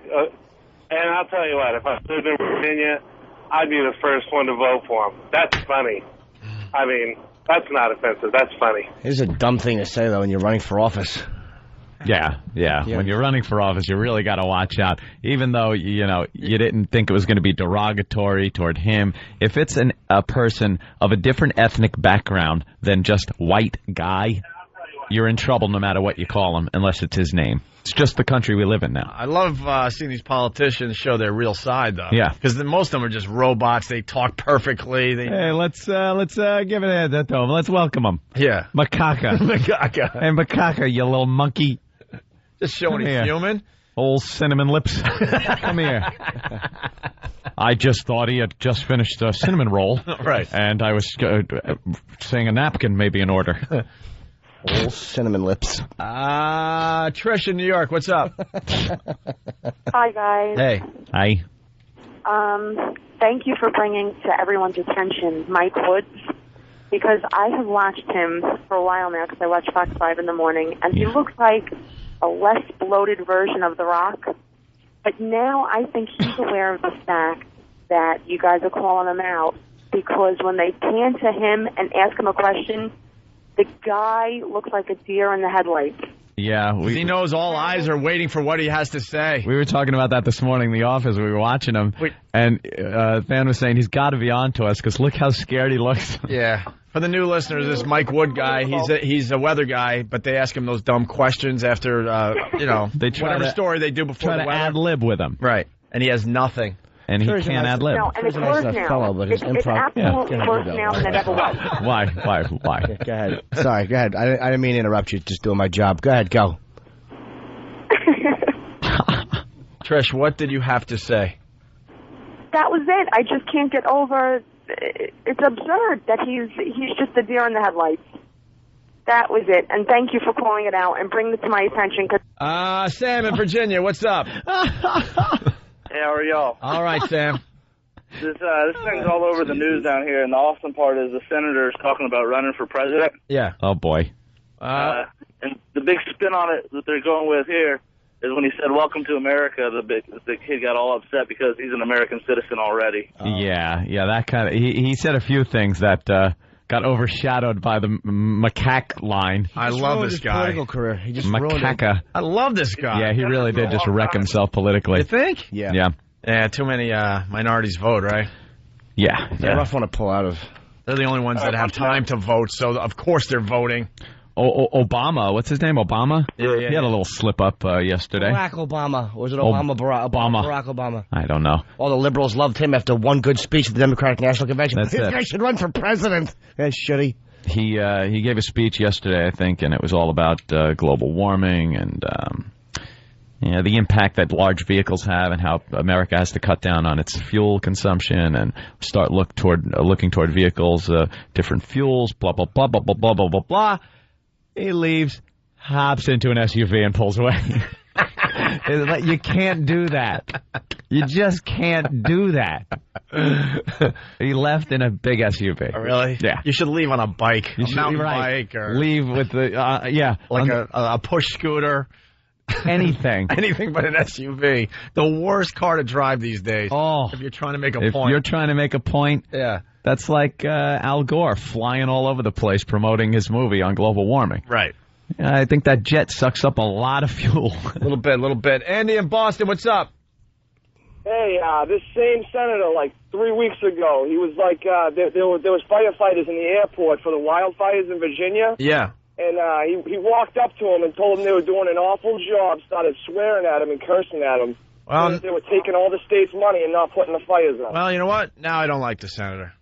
and I'll tell you what, if I lived in Virginia, I'd be the first one to vote for him. That's funny. I mean, that's not offensive. That's funny. It's a dumb thing to say, though, when you're running for office. Yeah. When you're running for office, you really got to watch out. Even though, you didn't think it was going to be derogatory toward him, if it's a person of a different ethnic background than just white guy, you're in trouble no matter what you call him, unless it's his name. It's just the country we live in now. I love seeing these politicians show their real side, though. Yeah. Because most of them are just robots. They talk perfectly. Hey, let's give it a head to him. Let's welcome him. Yeah. Macaca. Macaca. Hey, Macaca, you little monkey. Just showing he's human. Old cinnamon lips. Come here. I just thought he had just finished a cinnamon roll. Right. And I was saying a napkin may be in order. Old cinnamon lips. Trish in New York, what's up? Hi, guys. Hey. Hi. Thank you for bringing to everyone's attention Mike Woods, because I have watched him for a while now, because I watch Fox 5 in the morning, and he looks like a less bloated version of The Rock. But now I think he's aware of the fact that you guys are calling him out, because when they pan to him and ask him a question, the guy looks like a deer in the headlights. Yeah. He knows all eyes are waiting for what he has to say. We were talking about that this morning in the office. We were watching him, and Fan was saying he's got to be on to us because look how scared he looks. Yeah. For the new listeners, this Mike Wood guy, he's a weather guy, but they ask him those dumb questions after, they try whatever to, story they do before try the to weather. ad-lib with him. Right. And he has nothing. And he can't ad-lib. No, and it's worse now. It's absolutely worse now than it ever was. Why? Go ahead. Sorry, go ahead. I didn't mean to interrupt you. Just doing my job. Go ahead, go. Trish, what did you have to say? That was it. I just can't get over. It's absurd that he's just a deer in the headlights. That was it. And thank you for calling it out and bringing it to my attention. Sam in Virginia, what's up? Hey, how are y'all? All right, Sam. This thing's all over the news down here, and the awesome part is the senator's talking about running for president. Yeah. Oh, boy. And the big spin on it that they're going with here is when he said, "Welcome to America," the kid got all upset because he's an American citizen already. Yeah, that kind of... He said a few things that got overshadowed by the macaque line. I love this guy. Political career. He just ruined it. Macaca. I love this guy. Yeah, he really did just wreck himself politically. You think? Yeah. Yeah, too many minorities vote, right? Yeah. It's a rough one to pull out of. They're the only ones that have time to vote, so of course they're voting. Obama, what's his name? Obama? Yeah. He had a little slip up yesterday. Barack Obama. Or was it Obama? Barack Obama. I don't know. All the liberals loved him after one good speech at the Democratic National Convention. That's this it. guy should run for president. That's shitty. He gave a speech yesterday, I think, and it was all about global warming and the impact that large vehicles have and how America has to cut down on its fuel consumption and start looking toward vehicles, different fuels, blah, blah, blah, blah, blah, blah, blah, blah, blah. He leaves, hops into an SUV and pulls away. You can't do that. You just can't do that. He left in a big SUV. Oh, really? Yeah. You should leave on a bike, a mountain bike, or leave with the a push scooter. Anything. Anything but an SUV. The worst car to drive these days. Oh. If you're trying to make a If point. you're trying to make a point, yeah. That's like Al Gore flying all over the place promoting his movie on global warming. Right. I think that jet sucks up a lot of fuel. A little bit. Andy in Boston, what's up? Hey, this same senator, like 3 weeks ago, he was like, there was firefighters in the airport for the wildfires in Virginia. Yeah. And he walked up to him and told him they were doing an awful job, started swearing at him and cursing at him. Well, they were taking all the state's money and not putting the fires out. Well, you know what? Now I don't like the senator.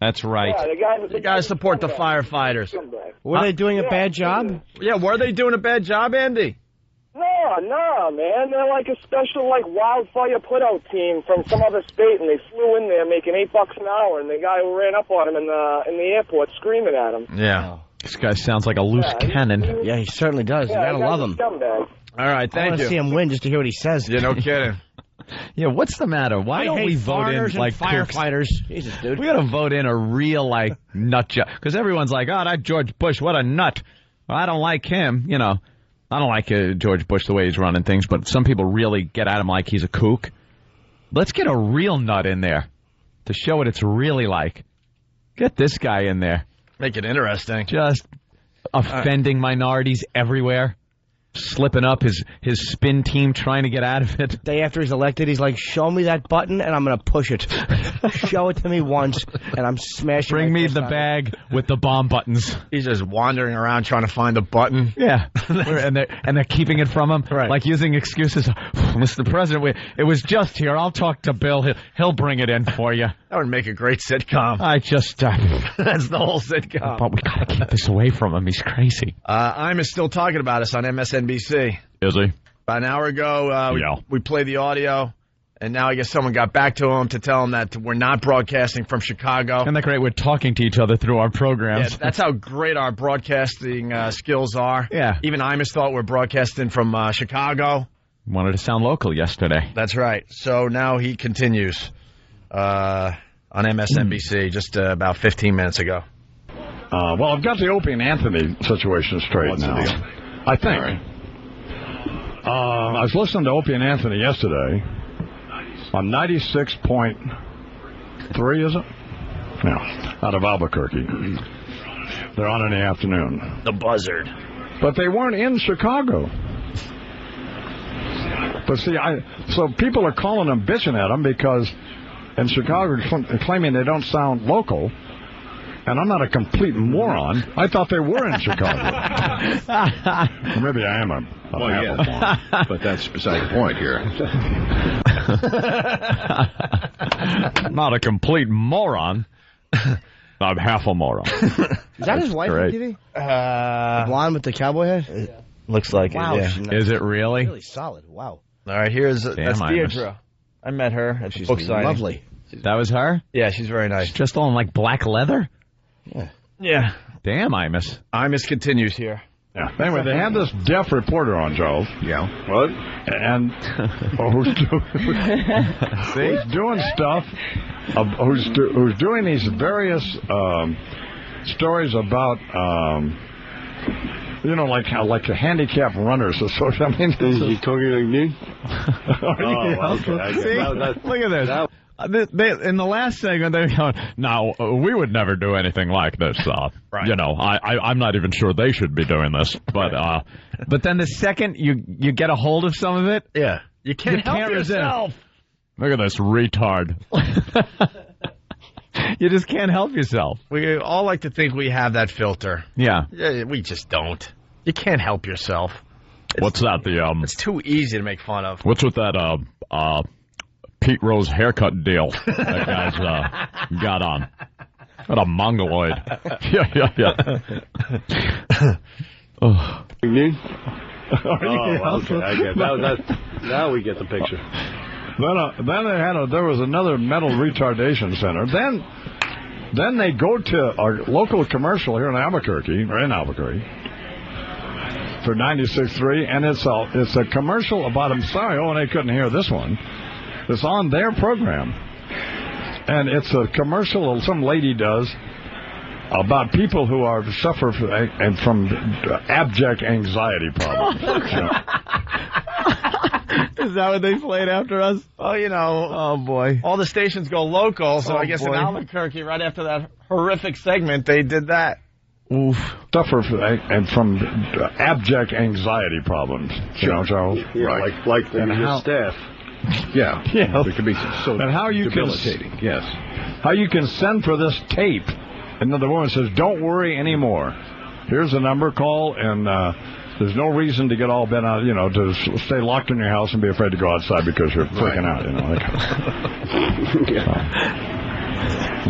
That's right. Yeah, you got to support the firefighters. Were they doing a bad job? Yeah, were they doing a bad job, Andy? No, man. They're like a special, wildfire put-out team from some other state, and they flew in there making $8 an hour, and the guy ran up on him in the airport screaming at him. Yeah. This guy sounds like a loose cannon. Yeah, he certainly does. Yeah, you gotta love him. Scumbag. All right, thank you. I want to see him win just to hear what he says. Yeah, no kidding. Yeah, what's the matter? Why don't we vote in like firefighters? Jesus, dude. We got to vote in a real nut job because everyone's like, "Oh, that George Bush, what a nut." Well, I don't like him. I don't like George Bush the way he's running things, but some people really get at him like he's a kook. Let's get a real nut in there to show what it's really like. Get this guy in there. Make it interesting. Just offending minorities everywhere. Slipping up his spin team trying to get out of it. Day after he's elected, he's like, show me that button and I'm going to push it. Show it to me once and I'm smashing Bring me the bag with the bomb buttons. He's just wandering around trying to find the button. Yeah. and they're keeping it from him. Right. Like using excuses. Mr. President, it was just here. I'll talk to Bill. He'll bring it in for you. That would make a great sitcom. I just... That's the whole sitcom. But we got to keep this away from him. He's crazy. I'm still talking about us on MSNBC. Is he? About an hour ago, we played the audio, and now I guess someone got back to him to tell him that we're not broadcasting from Chicago. Isn't that great? We're talking to each other through our programs. Yeah, that's how great our broadcasting skills are. Yeah. Even Imus thought we're broadcasting from Chicago. Wanted to sound local yesterday. That's right. So now he continues on MSNBC just about 15 minutes ago. Well, I've got the Opie and Anthony situation straight now. I think. I was listening to Opie and Anthony yesterday on 96.3, is it? Yeah, out of Albuquerque. They're on in the afternoon. The Buzzard. But they weren't in Chicago. But see, so people are calling them, bitching at them because in Chicago claiming they don't sound local. And I'm not a complete moron. I thought they were in Chicago. Maybe I am a moron. But that's beside the point here. Not a complete moron. I'm half a moron. Is that his wife on TV? The blonde with the cowboy head? Looks like wow, it, yeah. Is it really? Really solid. Wow. All right, here's that's Imus. Deirdre. I met her at the book signing. Lovely. That was her? Yeah, she's very nice. She's just on like black leather? Yeah. Damn, Imus. Imus continues here. Yeah. Anyway, they had this deaf reporter on, Charles. Yeah. What? And who's doing stuff, who's doing these various stories about, like the handicapped runners association. I mean, is he talking like me? Okay. Look at this. In the last segment, they're going, "Now we would never do anything like this. Right. I'm not even sure they should be doing this." But then the second you get a hold of some of it, yeah, you can't help yourself. Look at this retard. You just can't help yourself. We all like to think we have that filter. Yeah. Yeah, we just don't. You can't help yourself. What's that? It's too easy to make fun of. What's with that? Pete Rose haircut deal that guy's got on. What a mongoloid. Yeah. Oh. Okay, I get it. Now we get the picture. Then there was another mental retardation center. Then they go to our local commercial here in Albuquerque for 96.3, and it's a commercial about them. Sorry, and they couldn't hear this one. It's on their program, and it's a commercial some lady does about people who suffer from abject anxiety problems. Is that what they played after us? Well, oh boy, all the stations go local, so I guess in Albuquerque, right after that horrific segment, they did that. Oof. Suffer from abject anxiety problems. Charles? Yeah, right. like the staff. Yeah. It could be so and how you debilitating. Yes. How you can send for this tape. And the woman says, "Don't worry anymore. Here's a number, call, and there's no reason to get all bent out, to stay locked in your house and be afraid to go outside because you're freaking out, Anyway.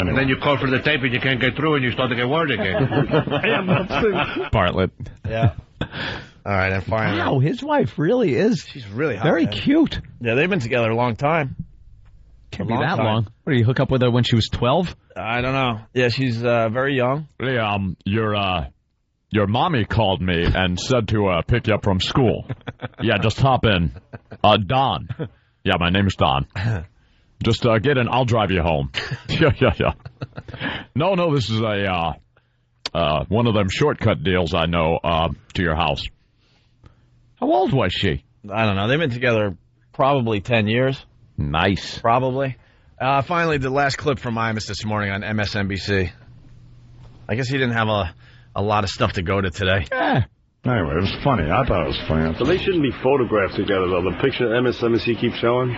And then you call for the tape and you can't get through and you start to get worried again. Bartlett. Yeah. All right, and finally. Wow, his wife really is. She's really hot. Very cute. Yeah, they've been together a long time. Can't be that long. What, did you hook up with her when she was 12? I don't know. Yeah, she's very young. Hey, your mommy called me and said to pick you up from school. Yeah, just hop in. Don. Yeah, my name's Don. Just get in. I'll drive you home. Yeah. No, this is a one of them shortcut deals I know to your house. How old was she? I don't know. They've been together probably 10 years. Nice. Probably. Finally, the last clip from Imus this morning on MSNBC. I guess he didn't have a lot of stuff to go to today. Anyway, it was funny. I thought it was funny. So they shouldn't be photographed together, though. The picture MSNBC keeps showing.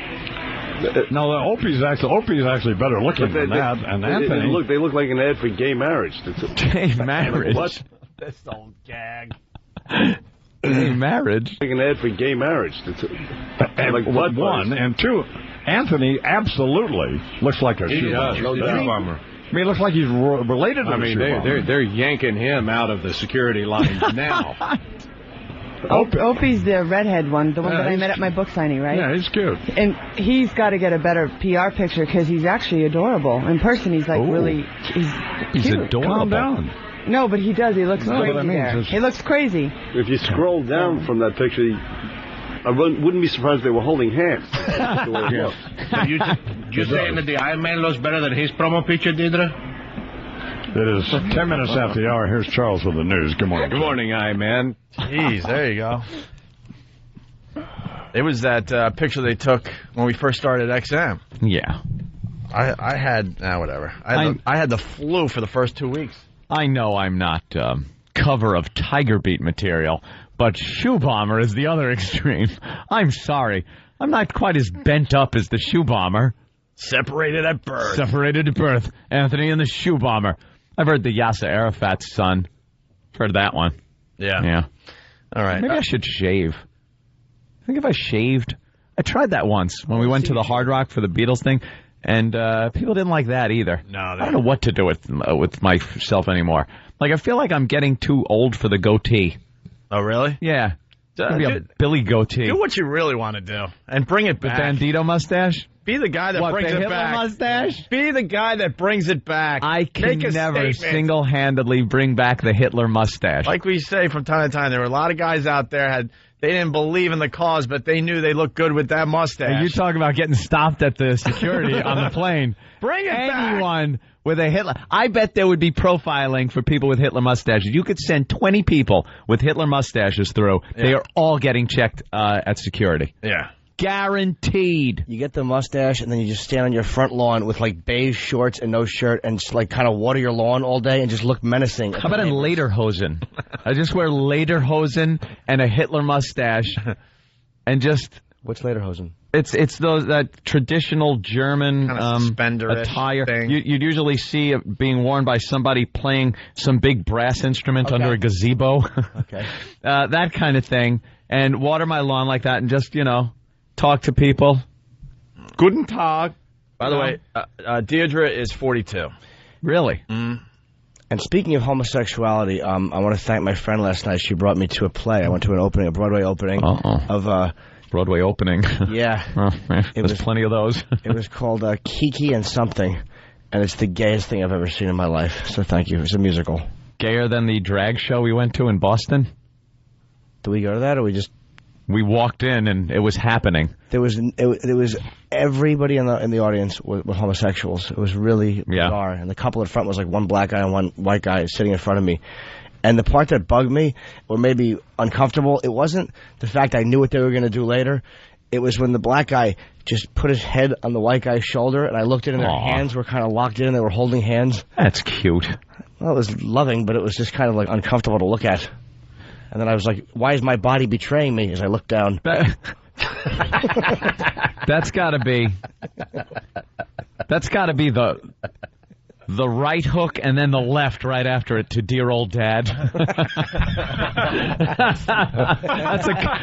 No, Opie's actually better looking than that. And Anthony, they look like an ad for gay marriage. Gay marriage? What? This old gag. Gay marriage? Like an ad for gay marriage. Like what? One and two. Anthony absolutely looks like a shoe bomber. I mean, it looks like he's related to a shoe bomber. They're yanking him out of the security line now. Opie's the redhead one, the one that I met at my book signing, right? Yeah, he's cute. And he's got to get a better PR picture because he's actually adorable. In person, he's like really... He's adorable. Calm down. No, but he does. He looks crazy there. He looks crazy. If you scroll down from that picture, I wouldn't be surprised if they were holding hands. That's the way it looks. So you saying that the Iron Man looks better than his promo picture, Deidre? It is 10 minutes after the hour. Here's Charles with the news. Good morning. Good morning, Iron Man. Jeez, there you go. It was that picture they took when we first started XM. Yeah. I had, whatever. I had the flu for the first 2 weeks. I know I'm not cover of Tiger Beat material, but Shoe Bomber is the other extreme. I'm sorry. I'm not quite as bent up as the Shoe Bomber. Separated at birth. Separated at birth. Anthony and the Shoe Bomber. I've heard the Yasser Arafat's son. I've heard that one. Yeah. All right. Maybe I should shave. I think if I shaved... I tried that once when we went to the Hard Rock for the Beatles thing, and people didn't like that either. No, I don't know what to do with myself anymore. Like, I feel like I'm getting too old for the goatee. Oh, really? Yeah. It's going to be a Billy goatee. Do what you really want to do, and bring it back. The Bandito mustache? Be the guy that brings the it Hitler back. Mustache? Be the guy that brings it back. I can Make a never statement. single-handedly bring back the Hitler mustache. Like we say from time to time, there were a lot of guys out there they didn't believe in the cause, but they knew they looked good with that mustache. And you talk about getting stopped at the security on the plane. Bring it Anyone with a Hitler... I bet there would be profiling for people with Hitler mustaches. You could send 20 people with Hitler mustaches through. Yeah. They are all getting checked at security. Yeah. Guaranteed. You get the mustache, and then you just stand on your front lawn with, like, beige shorts and no shirt and just, like, kind of water your lawn all day and just look menacing. How about in lederhosen? I just wear lederhosen and a Hitler mustache and just... What's lederhosen? It's that traditional German kind of suspender-ish attire. thing. You'd usually see it being worn by somebody playing some big brass instrument under a gazebo. Okay. That kind of thing. And water my lawn like that and just, talk to people. Guten Tag. By the way, Deirdre is 42. Really? Mm. And speaking of homosexuality, I want to thank my friend last night. She brought me to a play. I went to a Broadway opening of... Broadway opening. Yeah. Oh, man, there's plenty of those. It was called Kiki and Something, and it's the gayest thing I've ever seen in my life. So thank you. It's a musical. Gayer than the drag show we went to in Boston? Did we go to that, or we just... We walked in, and it was happening. There was everybody in the audience were homosexuals. It was really bizarre. And the couple in front was like one black guy and one white guy sitting in front of me. And the part that bugged me, or made me uncomfortable, it wasn't the fact I knew what they were going to do later. It was when the black guy just put his head on the white guy's shoulder, and I looked at it, and their hands were kind of locked in. They were holding hands. That's cute. Well, it was loving, but it was just kind of like uncomfortable to look at. And then I was like, why is my body betraying me as I looked down? That's got to be the right hook and then the left right after it to Dear Old Dad.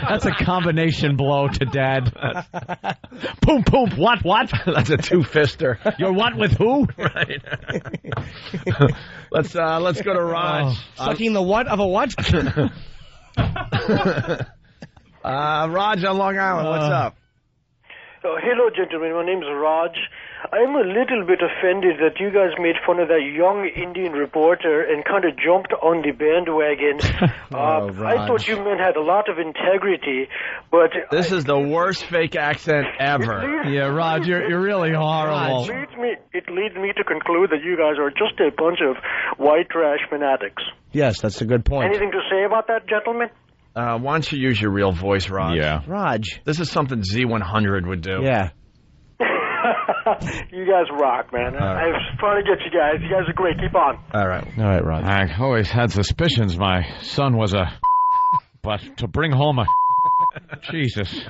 That's a combination blow to Dad. Boom, boom, what? That's a two-fister. You're what with who? Right. Let's go to Raj. Sucking the what of a what? Raj on Long Island, what's up? Hello, gentlemen. My name's Raj. I'm a little bit offended that you guys made fun of that young Indian reporter and kind of jumped on the bandwagon. I thought you men had a lot of integrity, but... This is the worst fake accent ever. Yeah, Raj, you're really horrible. It leads me to conclude that you guys are just a bunch of white trash fanatics. Yes, that's a good point. Anything to say about that, gentlemen? Why don't you use your real voice, Raj? Yeah. Raj. This is something Z100 would do. Yeah. You guys rock, man. Right. I was trying to get you guys. You guys are great. Keep on. All right, Raj. I always had suspicions my son was but to bring home Jesus.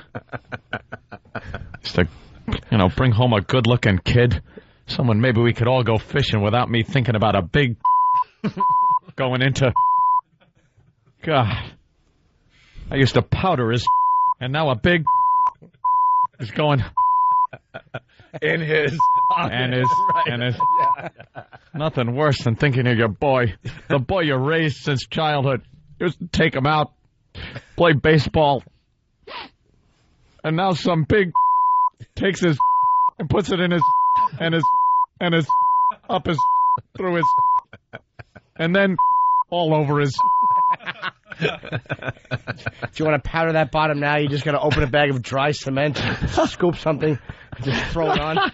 Just to, bring home a good-looking kid. Someone maybe we could all go fishing without me thinking about a big going into... God. I used to powder his and now a big is going... In his... And his... Yeah. Nothing worse than thinking of your boy. The boy you raised since childhood. You used to take him out, play baseball. And now some big takes his and puts it in his... And his... Up his... Through his... And then all over his... If you want to powder that bottom now, you just got to open a bag of dry cement, scoop something, and just throw it on.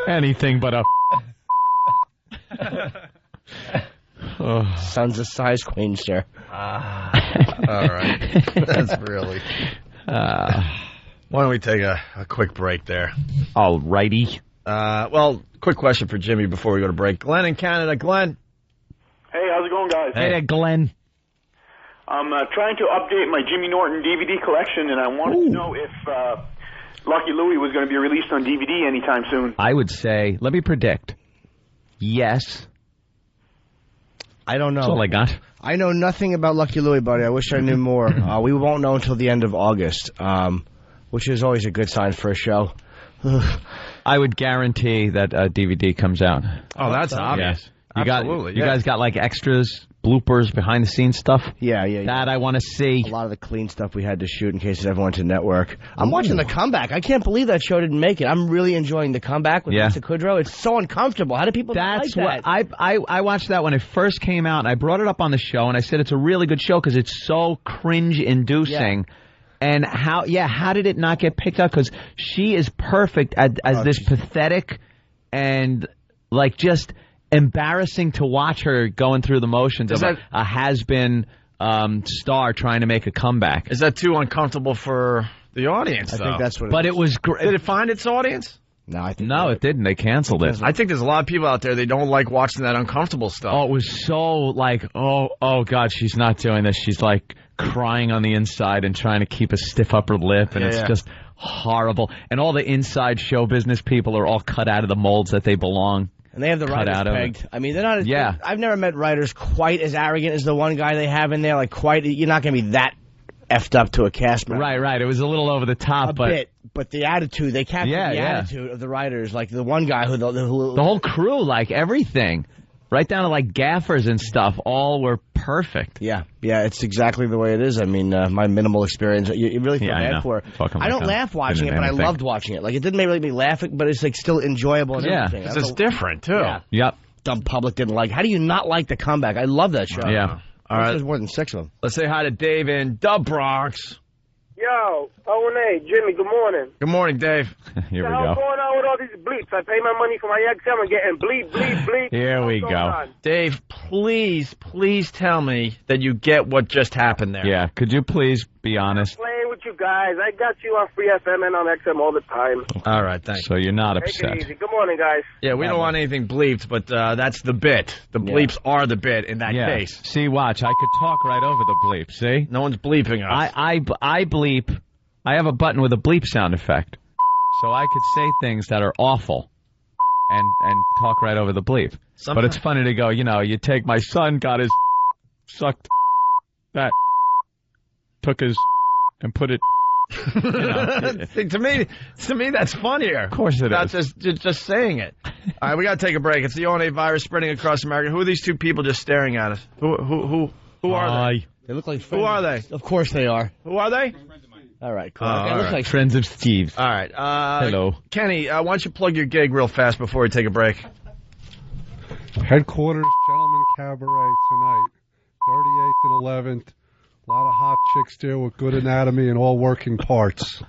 Anything but a... Son's a size queen, sir. All right. That's really... Why don't we take a quick break there? All righty. Well, quick question for Jimmy before we go to break. Glenn in Canada. Glenn. Hey, how's it going, guys? Hey there, Glenn. I'm trying to update my Jimmy Norton DVD collection, and I wanted to know if Lucky Louie was going to be released on DVD anytime soon. I would say, let me predict. Yes. I don't know. That's all I got. I know nothing about Lucky Louie, buddy. I wish I knew more. We won't know until the end of August, which is always a good sign for a show. I would guarantee that DVD comes out. Oh, that's obvious. You guys got like extras, bloopers, behind the scenes stuff? Yeah. That I want to see. A lot of the clean stuff we had to shoot in case it ever went to network. I'm watching The Comeback. I can't believe that show didn't make it. I'm really enjoying The Comeback with Lisa Kudrow. It's so uncomfortable. How do people not like that? I watched that when it first came out, and I brought it up on the show, and I said it's a really good show because it's so cringe-inducing. Yeah. And how did it not get picked up? Because she is perfect as this pathetic and, like, just embarrassing to watch her going through the motions of a has-been star trying to make a comeback. Is that too uncomfortable for the audience, I think that's what But it was great. Did it find its audience? No, I think it didn't. They canceled it. I think there's a lot of people out there, they don't like watching that uncomfortable stuff. Oh, it was so like, oh God, she's not doing this. She's like crying on the inside and trying to keep a stiff upper lip, and it's just horrible. And all the inside show business people are all cut out of the molds that they belong. And they have the writers pegged. I mean, they're not as I've never met writers quite as arrogant as the one guy they have in there. Like, you're not going to be that effed up to a cast member. Right. It was a little over the top, but the attitude, they captured the attitude of the writers. Like the one guy who the whole crew, like everything, right down to like gaffers and stuff, all were perfect. Yeah, it's exactly the way it is. I mean, my minimal experience, you really feel bad for it. I don't laugh watching it, but I loved watching it. Like, it didn't make me laugh, but it's like still enjoyable and everything. Because it's different, too. Yeah. Yep. Dumb public didn't like. How do you not like The Comeback? I love that show. Yeah. All right. There's more than 6 of them. Let's say hi to Dave in the Bronx. Yo, O&A, Jimmy, good morning. Good morning, Dave. Here we go. What's going on with all these bleeps? I pay my money for my XM and getting bleep. Here we go. Dave, please tell me that you get what just happened there. Yeah, could you please be honest? I'm playing with you guys. I got you on Free FM and on XM all the time. All right, thanks. So you're not upset. Take it easy. Good morning, guys. Yeah, we don't want anything bleeped, but that's the bit. The bleeps are the bit in that case. See, watch. I could talk right over the bleep. See? No one's bleeping us. I bleep. I have a button with a bleep sound effect. So I could say things that are awful and talk right over the bleep. But it's funny to go, you take my son, got his sucked that, took his and put it. To me, that's funnier. Of course it is. Not just saying it. All right, we got to take a break. It's the O&A virus spreading across America. Who are these two people just staring at us? Who are they? They look like friends. Who are they? Of course they are. Who are they? All right, cool. They look like friends of Steve's. All right. Hello. Kenny, why don't you plug your gig real fast before we take a break? Headquarters Gentleman Cabaret tonight, 38th and 11th. A lot of hot chicks there with good anatomy and all working parts.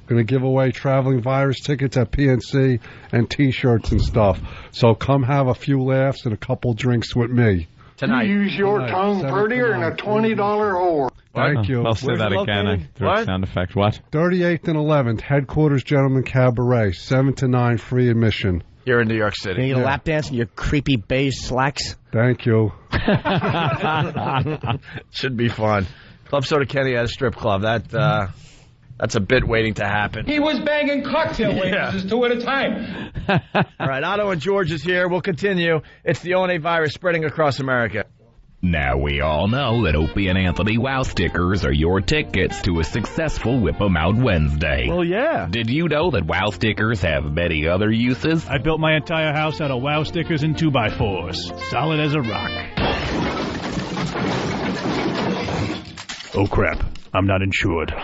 Going to give away traveling virus tickets at PNC and T-shirts and stuff. So come have a few laughs and a couple drinks with me. Tonight. You use your tongue prettier than a $20 whore. Thank you. I'll say that again. I threw a sound effect. What? 38th and 11th, Headquarters Gentleman Cabaret, 7 to 9, free admission. Here in New York City. Can you get a lap dance in your creepy beige slacks? Thank you. Should be fun. Club Soda Kenny at a strip club. That's a bit waiting to happen. He was banging cocktail waitresses 2 at a time. All right, Otto and George is here. We'll continue. It's the O&A virus spreading across America. Now we all know that Opie and Anthony Wow stickers are your tickets to a successful Whip 'em Out Wednesday. Well, yeah. Did you know that Wow stickers have many other uses? I built my entire house out of Wow stickers and 2x4s. Solid as a rock. Oh, crap. I'm not insured.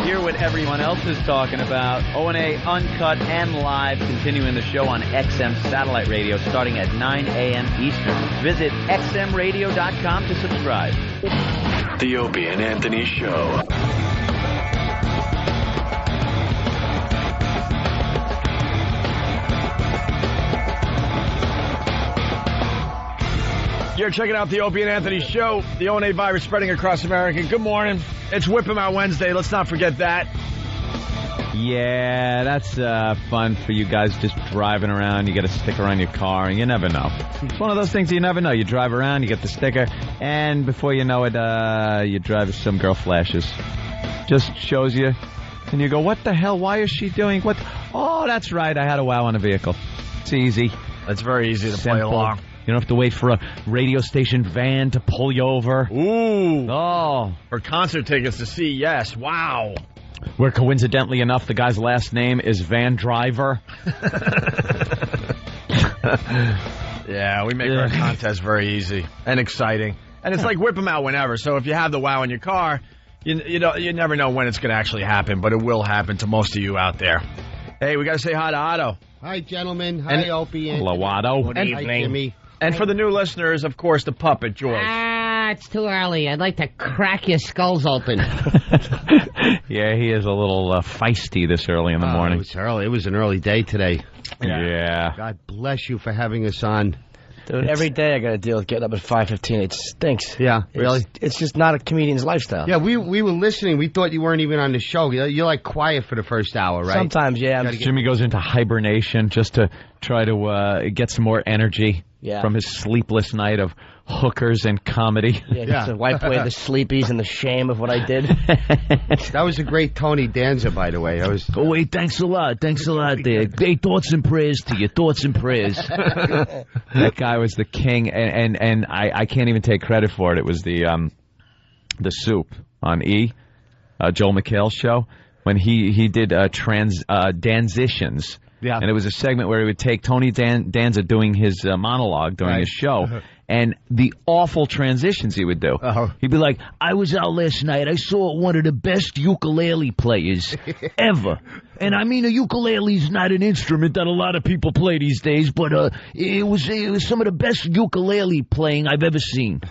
Hear what everyone else is talking about. O&A Uncut and Live, continuing the show on XM Satellite Radio starting at 9 a.m. Eastern. Visit xmradio.com to subscribe. The Opie and Anthony Show. You're checking out the Opie and Anthony Show, the O&A virus spreading across America. Good morning. It's Whip 'em Out Wednesday. Let's not forget that. Yeah, that's fun for you guys just driving around. You get a sticker on your car, and you never know. It's one of those things you never know. You drive around, you get the sticker, and before you know it, you drive, some girl flashes. Just shows you, and you go, what the hell? Why is she doing what? Oh, that's right. I had a wow on a vehicle. It's easy. That's very easy to play along. You don't have to wait for a radio station van to pull you over. Ooh. Oh. For concert tickets to see, yes. Wow. Where coincidentally enough, the guy's last name is Van Driver. Yeah, we make our contest very easy and exciting. And it's like whip them out whenever. So if you have the wow in your car, you never know when it's going to actually happen, but it will happen to most of you out there. Hey, we got to say hi to Otto. Hi, gentlemen. Hi, Opie. Hello, Otto. Good evening. Hi, Jimmy. And for the new listeners, of course, the puppet, George. It's too early. I'd like to crack your skulls open. Yeah, he is a little feisty this early in the morning. It was early. It was an early day today. Yeah. God bless you for having us on. Dude, every day I got to deal with getting up at 5:15. It stinks. Yeah, really? It's just not a comedian's lifestyle. Yeah, we were listening. We thought you weren't even on the show. You're like quiet for the first hour, right? Sometimes, yeah. Jimmy goes into hibernation just to try to get some more energy from his sleepless night of hookers and comedy. Yeah, to wipe away the sleepies and the shame of what I did. That was a great Tony Danza, by the way. Oh, wait, thanks a lot. Thanks a lot there. Hey, thoughts and prayers to you. Thoughts and prayers. That guy was the king, and I can't even take credit for it. It was the Soup on E, Joel McHale's show, when he did Danzitions. Yeah. And it was a segment where he would take Tony Danza doing his monologue during his show, and the awful transitions he would do. He'd be like, I was out last night. I saw one of the best ukulele players ever. And I mean, a ukulele's not an instrument that a lot of people play these days, but it was some of the best ukulele playing I've ever seen.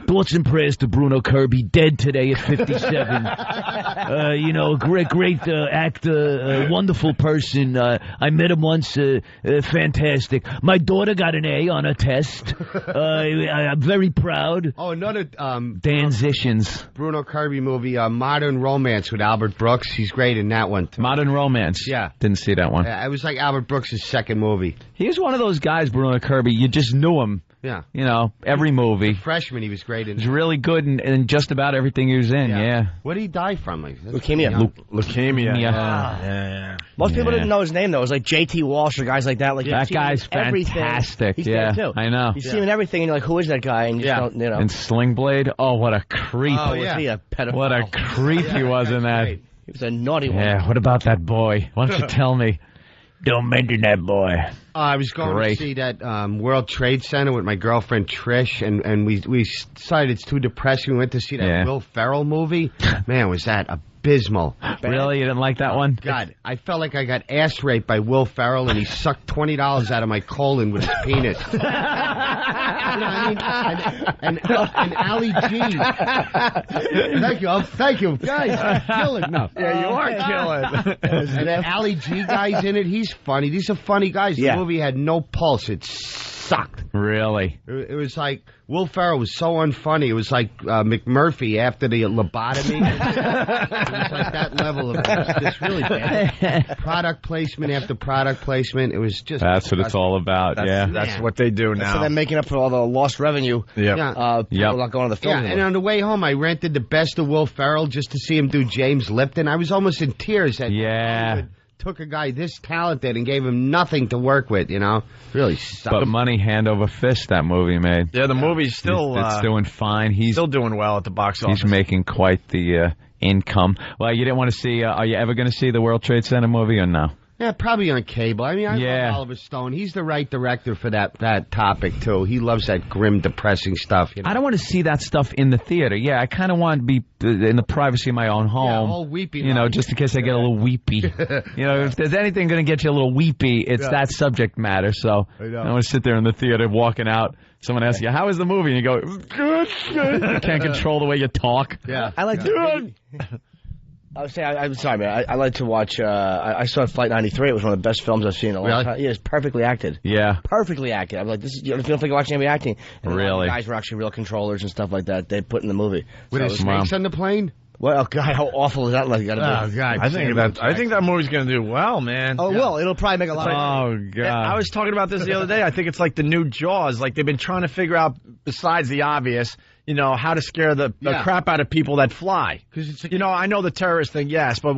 Thoughts and prayers to Bruno Kirby, dead today at 57. A great actor, wonderful person. I met him once, fantastic. My daughter got an A on a test. I'm very proud. Oh, another Danzitions. Bruno Kirby movie, Modern Romance with Albert Brooks. He's great in that one, too. Modern Romance. Yeah. Didn't see that one. It was like Albert Brooks' second movie. He was one of those guys, Bruno Kirby, you just knew him. Yeah. Every movie. Freshman, he was great in. He was really good in just about everything he was in, yeah. What did he die from? Leukemia. Leukemia. Yeah. Most people didn't know his name, though. It was like J.T. Walsh or guys like that. Like that guy's fantastic. He's dead, too. I know. You see him in everything, and you're like, who is that guy? And you just don't, And Sling Blade, oh, what a creep. Oh, was he a pedophile? What a creep he was in that. Great. He was a naughty one. Yeah, what about that boy? Why don't you tell me? Don't mention that boy. I was going to see that World Trade Center with my girlfriend Trish, and we decided it's too depressing. We went to see that Will Ferrell movie. Man, was that abysmal. Really? You didn't like that one? God, I felt like I got ass raped by Will Ferrell, and he sucked $20 out of my colon with his penis. And Ali G. Thank you, guys. I'm killing. No. Yeah, you are killing. And that Ali G guy's in it. He's funny. These are funny guys. The movie had no pulse. It sucked. Really? It was like Will Ferrell was so unfunny. It was like McMurphy after the lobotomy. It was like that level of it. It was just really bad. Product placement after product placement. It was just. That's what it's all about. That's what they do now. So they're making up for all the lost revenue. People not going to the film. And on the way home, I rented the best of Will Ferrell just to see him do James Lipton. I was almost in tears. Took a guy this talented and gave him nothing to work with, Really sucked. But money hand over fist that movie made. Yeah, the movie's still... It's doing fine. He's still doing well at the box office. He's making quite the income. Well, you didn't want to see... are you ever going to see the World Trade Center movie or no? Yeah, probably on cable. I mean, I love Oliver Stone. He's the right director for that topic, too. He loves that grim, depressing stuff. I don't want to see that stuff in the theater. Yeah, I kind of want to be in the privacy of my own home. Yeah, all weepy. Just in case I get a little weepy. If there's anything going to get you a little weepy, it's that subject matter. So I don't want to sit there in the theater walking out. Someone asks you, how was the movie? And you go, good. You can't control the way you talk. Yeah. I like to... I would say, I'm sorry, man. I like to watch. I saw Flight 93. It was one of the best films I've seen in a long time. Yeah, it's perfectly acted. Yeah, perfectly acted. I'm like, this is. You don't feel like watching any acting. And really, the guys were actually real controllers and stuff like that. They put in the movie. Were there snakes on the plane? Well, God, how awful is that like? Oh, God. I think that movie's going to do well, man. Oh, well, it'll probably make a lot of money. God. I was talking about this the other day. I think it's like the new Jaws. Like, they've been trying to figure out, besides the obvious, how to scare the crap out of people that fly. Because I know the terrorist thing, yes, but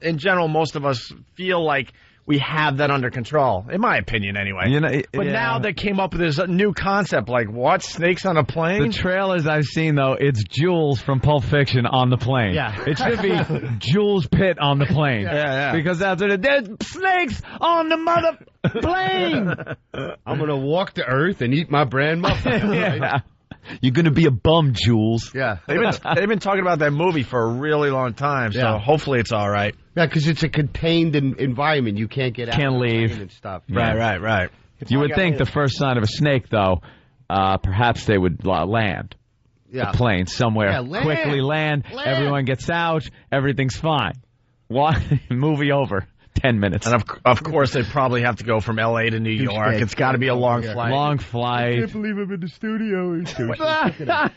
in general, most of us feel like we have that under control, in my opinion, anyway. But now they came up with this new concept, like, what? Snakes on a plane? The trailers I've seen, though, it's Jules from Pulp Fiction on the plane. Yeah. It should be Jules Pitt on the plane. Yeah. Because that's what there's snakes on the mother plane. I'm going to walk to Earth and eat my brand muffin. Yeah. You're going to be a bum, Jules. Yeah. They've been talking about that movie for a really long time, so hopefully it's all right. Yeah, because it's a contained environment. You can't get out. Can't leave. And stuff. Right. You would think the first sign of a snake, though, perhaps they would land the plane somewhere. Yeah, Quickly land. Everyone gets out. Everything's fine. Movie over. 10 minutes. And of course, they probably have to go from L.A. to New York. It's got to be a long flight. Long flight. I can't believe I'm in the studio.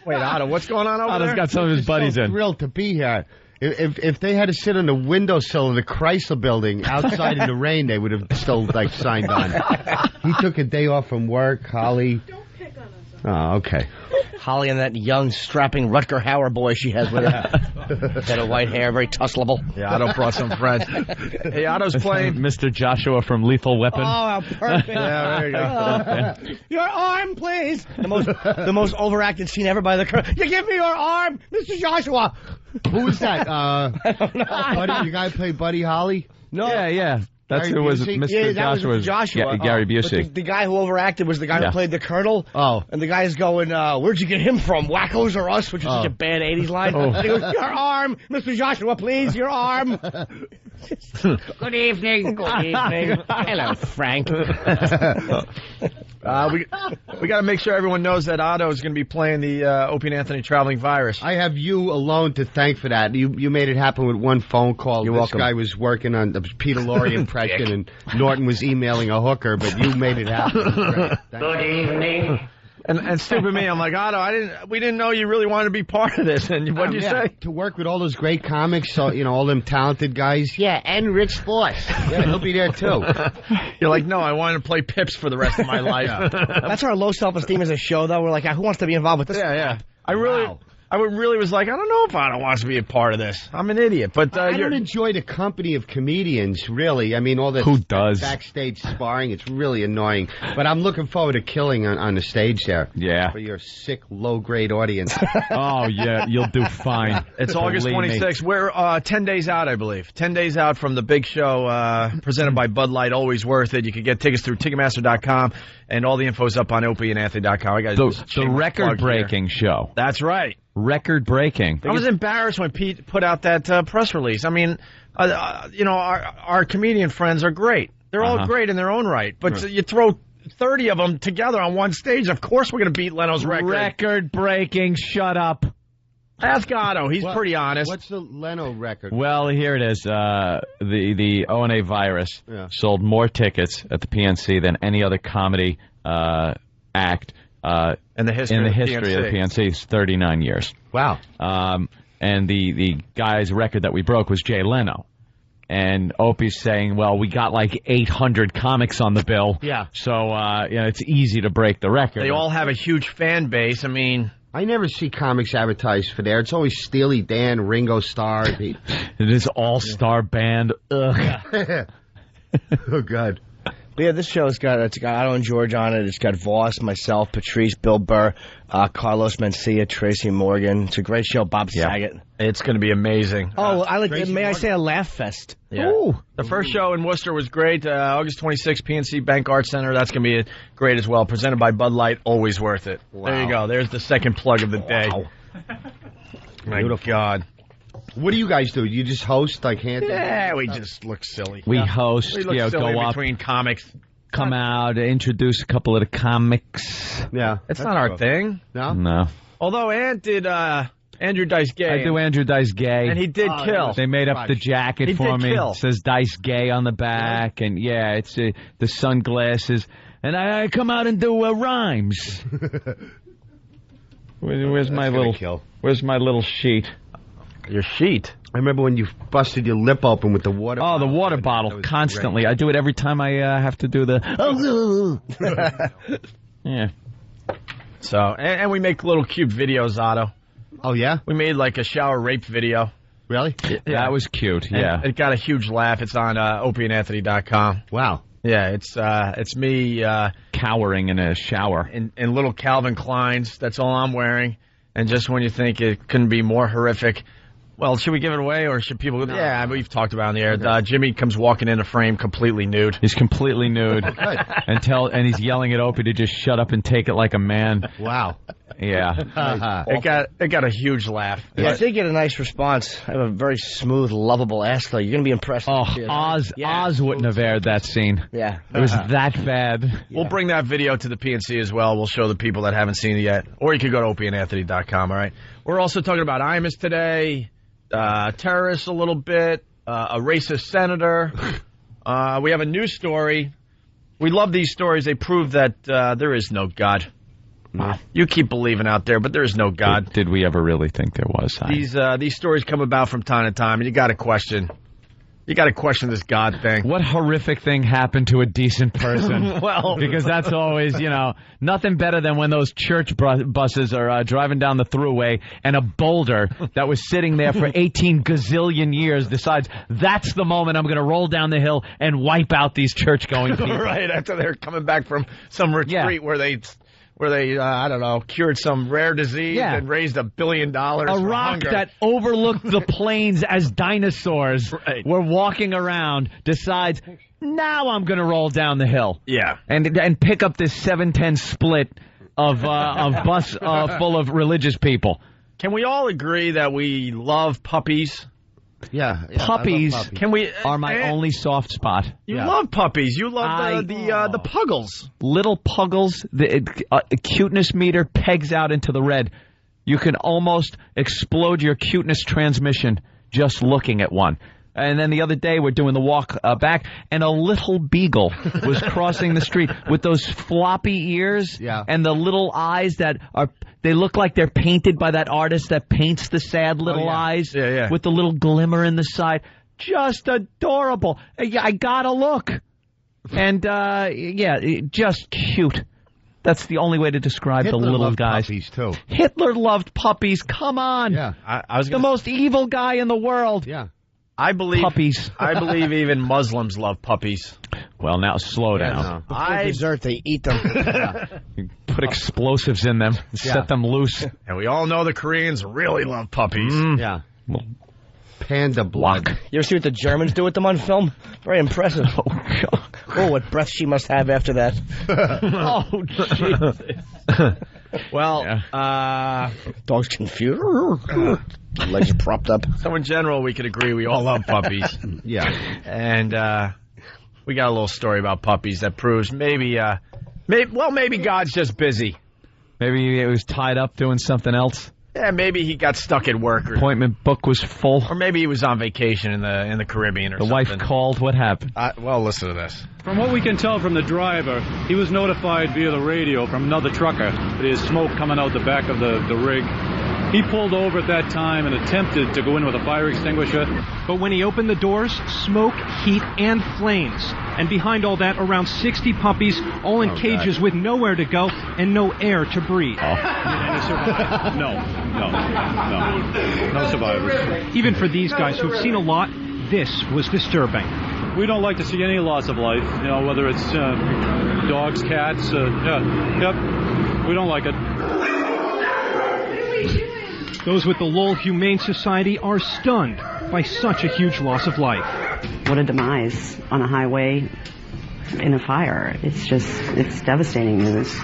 Wait, Otto, what's going on over Otto's there? got some of his buddies in. Thrilled to be here. If they had to sit on the windowsill of the Chrysler building outside in the rain, they would have still signed on. He took a day off from work. Holly. Don't pick on us. Oh, okay. Holly and that young, strapping Rutger Hauer boy she has with her. Got her white hair, very tussleable. Yeah, Otto brought some friends. Hey, Otto's playing Mr. Joshua from Lethal Weapon. Oh, how perfect. Yeah, there you go. Your arm, please. The most overacted scene ever by the Colonel. You give me your arm, Mr. Joshua. Who was that? Buddy, you guy play Buddy Holly? No. Yeah. That's who was Mr. Joshua. Yeah, Gary Busey. The guy who overacted was the guy who played the Colonel. Oh. And the guy's going, where'd you get him from? Wackos or us? Which is such a bad 80s line. And he goes, your arm, Mr. Joshua, please, your arm. Good evening. Good evening. Hello, Frank. We got to make sure everyone knows that Otto is going to be playing the Opie and Anthony Traveling Virus. I have you alone to thank for that. You made it happen with one phone call. You're welcome. This guy was working on the Peter Lorre impression, and Norton was emailing a hooker, but you made it happen. Good evening. And stupid me, I'm like, Otto, we didn't know you really wanted to be part of this. And what'd you say? To work with all those great comics, so all them talented guys. Yeah, and Rich Voss. Yeah, he'll be there too. You're like, no, I wanted to play Pips for the rest of my life. That's our low self-esteem as a show, though. We're like, who wants to be involved with this? Yeah. I really was like, I don't know if Otto wants to be a part of this. I'm an idiot. But I don't enjoy the company of comedians, really. I mean, all this backstage sparring, it's really annoying. But I'm looking forward to killing on the stage there. Yeah. For your sick, low-grade audience. Oh, yeah, you'll do fine. It's August 26th. We're 10 days out, I believe. 10 days out from the big show presented by Bud Light. Always worth it. You can get tickets through Ticketmaster.com, and all the info's up on opieandanthony.com. The record-breaking show. That's right. Record-breaking. I was embarrassed when Pete put out that press release. I mean, our comedian friends are great. They're all great in their own right. But you throw 30 of them together on one stage, of course we're going to beat Leno's record. Record-breaking. Shut up. Ask Otto. He's pretty honest. What's the Leno record? Well, here it is. The O&A Virus sold more tickets at the PNC than any other comedy act in the history of the PNC is 39 years. Wow. And the guy's record that we broke was Jay Leno. And Opie's saying, well, we got like 800 comics on the bill. Yeah. So, it's easy to break the record. They all have a huge fan base. I mean, I never see comics advertised for there. It's always Steely Dan, Ringo Starr. It is all-star band. Ugh. Yeah. Oh, God. Yeah, this show's got Otto and George on it. It's got Voss, myself, Patrice, Bill Burr, Carlos Mencia, Tracy Morgan. It's a great show. Bob Saget. It's going to be amazing. Oh, I say a laugh fest. Yeah. Ooh. The first show in Worcester was great. August 26th, PNC Bank Arts Center. That's going to be great as well. Presented by Bud Light. Always worth it. Wow. There you go. There's the second plug of the day. My God. What do you guys do? You just host like hand? Yeah, we just look silly. We host. We look silly go up between comics. Come out, introduce a couple of the comics. Yeah, it's not our thing. No. Although Ant did Andrew Dice Gay. I do Andrew Dice Gay, and he did kill. They made up the jacket for me. It says Dice Gay on the back, and it's the sunglasses. And I come out and do rhymes. Where's my little sheet? Your sheet. I remember when you busted your lip open with the water. Oh, the water bottle, constantly. great. I do it every time I have to do the... Yeah. So, and we make little cute videos, Otto. Oh, yeah? We made like a shower rape video. Really? Yeah. That was cute, yeah. And it got a huge laugh. It's on opieandanthony.com. Wow. Yeah, it's me cowering in a shower in little Calvin Kleins. That's all I'm wearing. And just when you think it couldn't be more horrific, well, should we give it away or should people? No. Yeah, we've talked about it on the air. Jimmy comes walking in a frame completely nude. He's completely nude, and he's yelling at Opie to just shut up and take it like a man. Wow. Yeah. It got a huge laugh. Yeah, I did get a nice response. I have a very smooth, lovable ass, though. You're going to be impressed. Oh, Oz wouldn't have aired that scene. Yeah. It was that bad. We'll bring that video to the PNC as well. We'll show the people that haven't seen it yet. Or you could go to opieandanthony.com, all right? We're also talking about Imus today, terrorists a little bit, a racist senator. We have a news story. We love these stories. They prove that there is no God. You keep believing out there, but there is no God. Did we ever really think there was? These stories come about from time to time, and you got to question. You got to question this God thing. What horrific thing happened to a decent person? Well, because that's always, nothing better than when those church buses are driving down the thruway and a boulder that was sitting there for 18 gazillion years decides that's the moment I'm going to roll down the hill and wipe out these church-going people. Right, after they're coming back from some retreat where they I don't know, cured some rare disease and raised $1 billion. A rock that overlooked the plains as dinosaurs were walking around decides, now I'm going to roll down the hill. Yeah. And pick up this 710 split of bus full of religious people. Can we all agree that we love puppies? Yeah, puppies. Can we are my only soft spot. You love puppies. You love the puggles. Little puggles. The cuteness meter pegs out into the red. You can almost explode your cuteness transmission just looking at one. And then the other day, we're doing the walk back, and a little beagle was crossing the street with those floppy ears and the little eyes that they look like they're painted by that artist that paints the sad little eyes with the little glimmer in the side. Just adorable. I gotta look. And, just cute. That's the only way to describe Hitler the little loved guys. Puppies too. Hitler loved puppies. Come on. Yeah. I was the most evil guy in the world. Yeah. I believe puppies. I believe even Muslims love puppies. Well, now slow down. Before dessert, they eat them. You put explosives in them, set them loose. And we all know the Koreans really love puppies. Yeah. Panda block. You ever see what the Germans do with them on film? Very impressive. Oh, God. Oh, what breath she must have after that. Oh, Jesus. Well, dog's confused. Legs are propped up. So in general, we could agree we all love puppies. Yeah. And we got a little story about puppies that proves maybe God's just busy. Maybe he was tied up doing something else. Yeah, maybe he got stuck at work. Appointment book was full. Or maybe he was on vacation in the Caribbean or something. The wife called. What happened? Well, listen to this. From what we can tell from the driver, he was notified via the radio from another trucker that there's smoke coming out the back of the rig. He pulled over at that time and attempted to go in with a fire extinguisher. But when he opened the doors, smoke, heat, and flames. And behind all that, around 60 puppies, all in cages with nowhere to go and no air to breathe. Any survivors? No survivors. Even for these guys who've seen a lot, this was disturbing. We don't like to see any loss of life, whether it's dogs, cats, we don't like it. Those with the Lowell Humane Society are stunned by such a huge loss of life. What a demise on a highway in a fire. It's devastating news.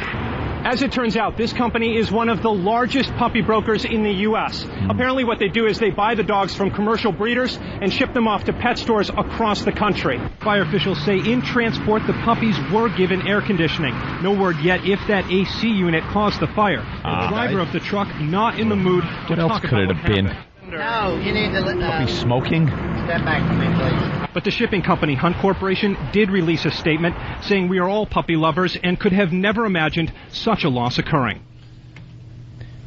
As it turns out, this company is one of the largest puppy brokers in the U.S. Apparently what they do is they buy the dogs from commercial breeders and ship them off to pet stores across the country. Fire officials say in transport, the puppies were given air conditioning. No word yet if that AC unit caused the fire. The driver of the truck not in the mood to talk about what happened. No, you need to Puppy smoking? Step back from me, please. But the shipping company, Hunt Corporation, did release a statement saying we are all puppy lovers and could have never imagined such a loss occurring.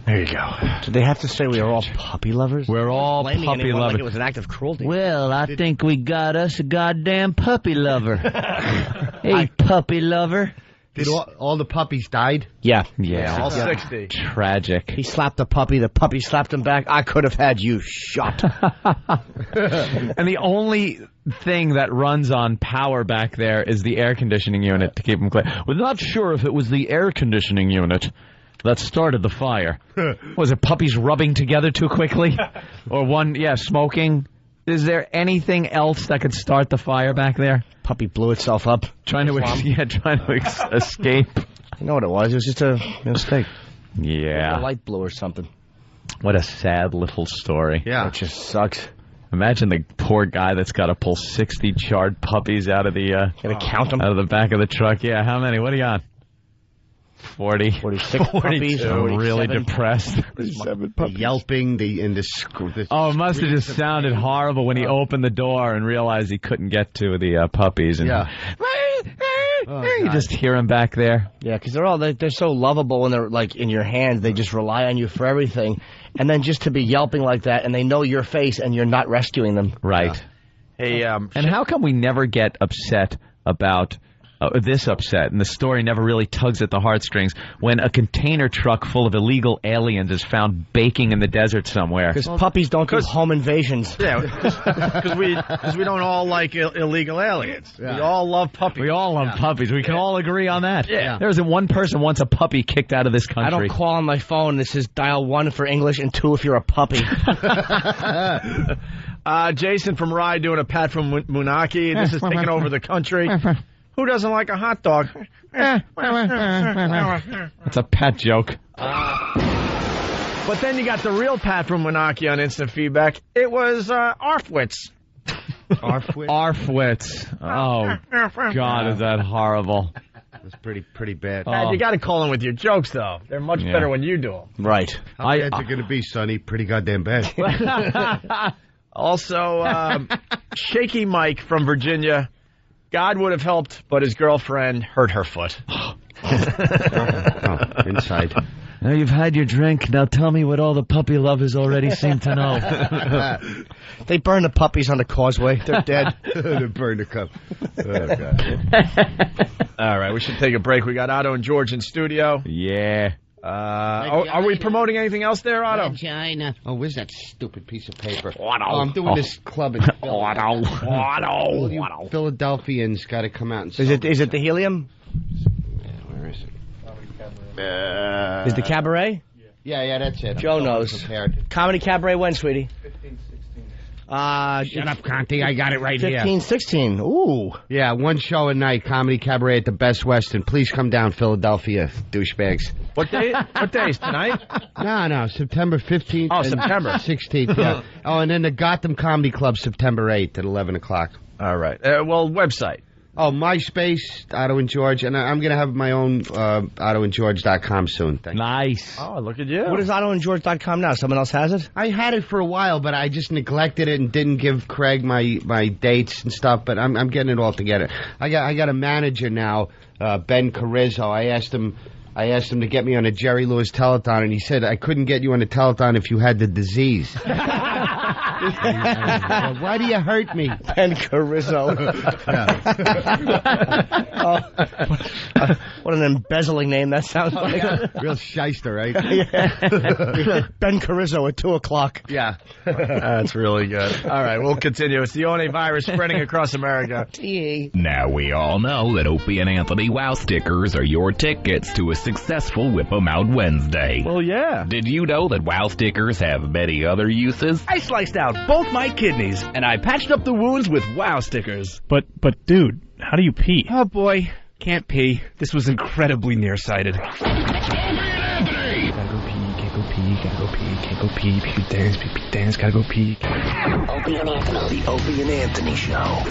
There you go. Did they have to say we are all puppy lovers? We're all Blaming puppy anyone lovers. Like it was an act of cruelty. Well, I think we got us a goddamn puppy lover. Hey, puppy lover. Did all the puppies died? Yeah. All 60. Tragic. He slapped the puppy slapped him back. I could have had you shot. And the only thing that runs on power back there is the air conditioning unit to keep them clear. We're not sure if it was the air conditioning unit that started the fire. Was it puppies rubbing together too quickly? Or one, smoking? Is there anything else that could start the fire back there? Puppy blew itself up. Trying to escape. You know what it was? It was just a mistake. Yeah. The light blew or something. What a sad little story. Yeah. It just sucks. Imagine the poor guy that's got to pull 60 charred puppies out of the Gotta count them. out of the back of the truck. Yeah, how many? What do you got? 40. 46 puppies. I'm really depressed. The yelping, the Oh, it must have just sounded horrible when he opened the door and realized he couldn't get to the puppies. And you just hear him back there. Yeah, because they're so lovable when they're like in your hands. They just rely on you for everything. And then just to be yelping like that, and they know your face, and you're not rescuing them. Right. Yeah. Hey, and how come we never get upset about this upset, and the story never really tugs at the heartstrings, when a container truck full of illegal aliens is found baking in the desert somewhere? Because puppies don't do home invasions. Yeah, because we don't all like illegal aliens. Yeah. We all love puppies. We all love puppies. We can all agree on that. Yeah. There isn't one person wants a puppy kicked out of this country. I don't call on my phone. This is dial 1 for English and 2 if you're a puppy. Jason from Rye doing a Pat from Munaki. This is taking over the country. Who doesn't like a hot dog? It's a pet joke. But then you got the real Pat from Menaki on instant feedback. It was Arfwitz. Arfwitz. Oh, God, is that horrible. That's pretty bad. Pat, you got to call in with your jokes, though. They're much better when you do them. Right. How bad they're going to be, Sonny? Pretty goddamn bad. Also, Shaky Mike from Virginia. God would have helped, but his girlfriend hurt her foot. Inside. Now you've had your drink. Now tell me what all the puppy lovers already seem to know. They burn the puppies on the causeway. They're dead. They burn the cup. Oh, God. All right, we should take a break. We got Otto and George in studio. Yeah. Are we promoting anything else there, Otto? Vagina. Oh, where's that stupid piece of paper? Otto. Oh, I'm doing this club in Otto. Philadelphians got to come out and Is it the Helium? Where is it? Is the Cabaret? Yeah, that's it. Joe knows. Prepared. Comedy Cabaret when, sweetie? 15-16. Shut up, Conti. I got it right 15-16. Ooh. Yeah, one show a night, Comedy Cabaret at the Best Western. Please come down, Philadelphia, douchebags. What day? What day is tonight? No, September 15th. Oh, and September 16th. Yeah. Oh, and then the Gotham Comedy Club, September 8th at 11 o'clock. All right. Well, website. Oh, MySpace, Otto and George, and I'm going to have my own OttoandGeorge.com soon. Thank you. Nice. Oh, look at you. What is OttoandGeorge.com now? Someone else has it? I had it for a while, but I just neglected it and didn't give Craig my dates and stuff. But I'm getting it all together. I got a manager now, Ben Carrizzo. I asked him to get me on a Jerry Lewis telethon, and he said I couldn't get you on a telethon if you had the disease. Why do you hurt me? Ben Carrizzo. What an embezzling name that sounds like. Real shyster, right? Ben Carrizzo at 2 o'clock. Yeah. That's really good. All right, we'll continue. It's the One virus spreading across America. Now we all know that Opie and Anthony Wow stickers are your tickets to a successful Whip 'em Out Wednesday. Well, yeah. Did you know that Wow stickers have many other uses? I sliced out both my kidneys, and I patched up the wounds with Wow stickers. But dude, how do you pee? Oh, boy. Can't pee. This was incredibly nearsighted. Gotta go pee, pee dance, gotta go pee. Opie and Anthony. The Opie and Anthony Show.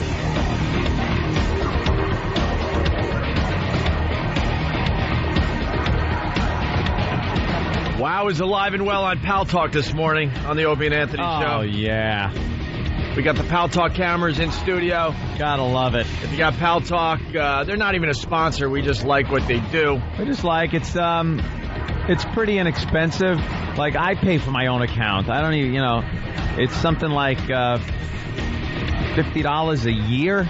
Wow is alive and well on Pal Talk this morning on the Opie and Anthony Show. Oh, yeah. We got the Pal Talk cameras in studio. Gotta love it. If you got Pal Talk, they're not even a sponsor. We just like what they do. I just like it's It's pretty inexpensive. Like, I pay for my own account. I don't even, it's something like $50 a year.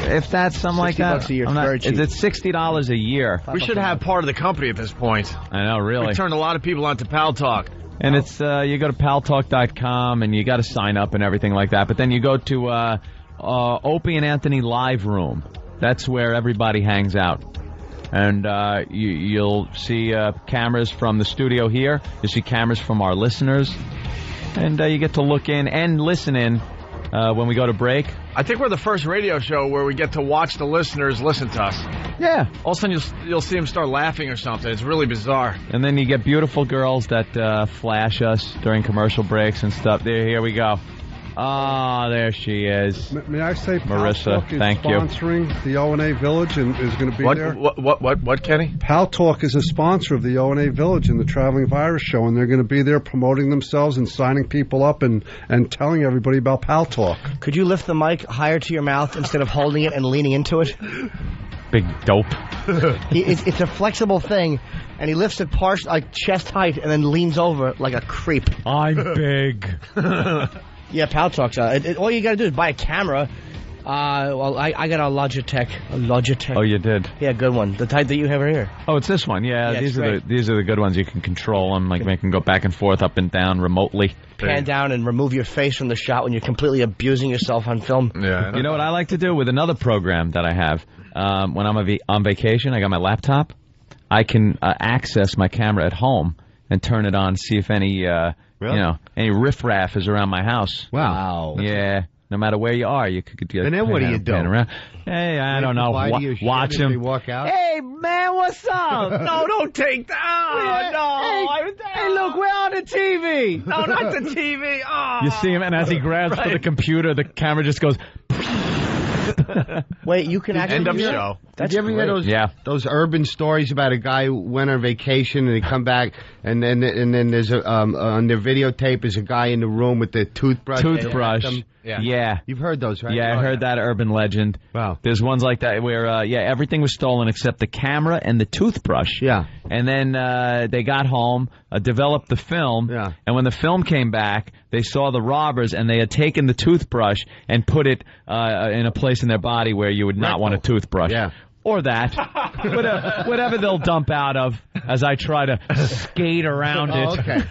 If that's something like that. $60 a year. Very cheap. It's $60 a year. We should have part of the company at this point. I know, really. We turned a lot of people onto Pal Talk. And it's you go to paltalk.com and you got to sign up and everything like that. But then you go to Opie and Anthony Live Room. That's where everybody hangs out. And you'll see cameras from the studio here. You'll see cameras from our listeners. And you get to look in and listen in when we go to break. I think we're the first radio show where we get to watch the listeners listen to us. Yeah. All of a sudden you'll see them start laughing or something. It's really bizarre. And then you get beautiful girls that flash us during commercial breaks and stuff. Here we go. Ah, there she is. May I say, Marissa, Pal Talk is thank you. sponsoring the O&A Village and is going to be there. What, Kenny? Pal Talk is a sponsor of the O&A Village and the Traveling Virus Show, and they're going to be there promoting themselves and signing people up and telling everybody about Pal Talk. Could you lift the mic higher to your mouth instead of holding it and leaning into it? Big dope. It's a flexible thing, and he lifts it like chest height and then leans over like a creep. I'm big. Yeah, Pal Talk's all you got to do is buy a camera. Well, I got a Logitech. Oh, you did? Yeah, good one. The type that you have right here. Oh, it's this one. Yeah, these are the good ones. You can control them, like make them go back and forth, up and down remotely. Pan down and remove your face from the shot when you're completely abusing yourself on film. Yeah. You know what I like to do with another program that I have? When I'm on vacation, I got my laptop. I can access my camera at home and turn it on, see if any any riffraff is around my house. Wow. Yeah. No matter where you are, you could get. And then what do you do? Around. Hey, I don't know. Watch him. They walk out. Hey man, what's up? No, don't take that. Oh, no. Hey, look, we're on the TV. No, not the TV. Oh. You see him, and as he grabs for the computer, the camera just goes. Wait, you can actually end of do that? show. Did you ever hear those urban stories about a guy who went on vacation and he come back and then there's on their videotape is a guy in the room with the toothbrush. Yeah. You've heard those, right? Yeah, I heard that urban legend. Wow. There's ones like that where everything was stolen except the camera and the toothbrush. Yeah. And then they got home, developed the film, and when the film came back, they saw the robbers and they had taken the toothbrush and put it in a place in their body where you would not want a toothbrush. Yeah. Or that. Whatever they'll dump out of as I try to skate around it. Okay.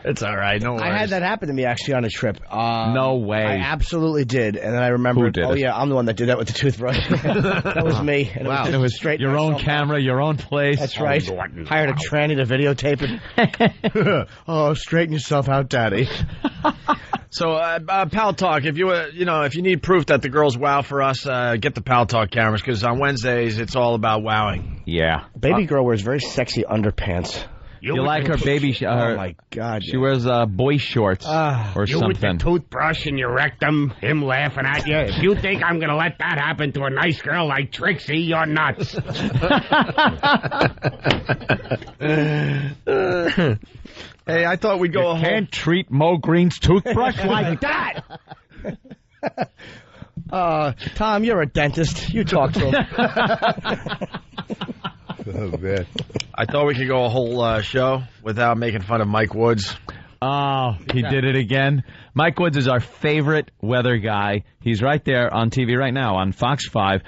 It's all right. No worries. I had that happen to me actually on a trip. No way. I absolutely did. And then I remembered, Who did it? Yeah, I'm the one that did that with the toothbrush. That was me. And It was straight your own camera, your own place. That's right. Hired a tranny to videotape it. Oh, straighten yourself out, Daddy. So, Pal Talk, if you need proof that the girls wow for us, get the Pal Talk cameras, because on Wednesdays it's all about wowing. Yeah. Baby girl wears very sexy underpants. You like her baby? Oh my God! She wears boy shorts or you something. with the toothbrush in your rectum, him laughing at you. If you think I'm gonna let that happen to a nice girl like Trixie, you're nuts. Hey, I thought we'd go. You can't treat Mo Green's toothbrush like that. Tom, you're a dentist. You talk to him. Oh, man. I thought we could go a whole show without making fun of Mike Woods. Oh, he did it again. Mike Woods is our favorite weather guy. He's right there on TV right now on Fox 5.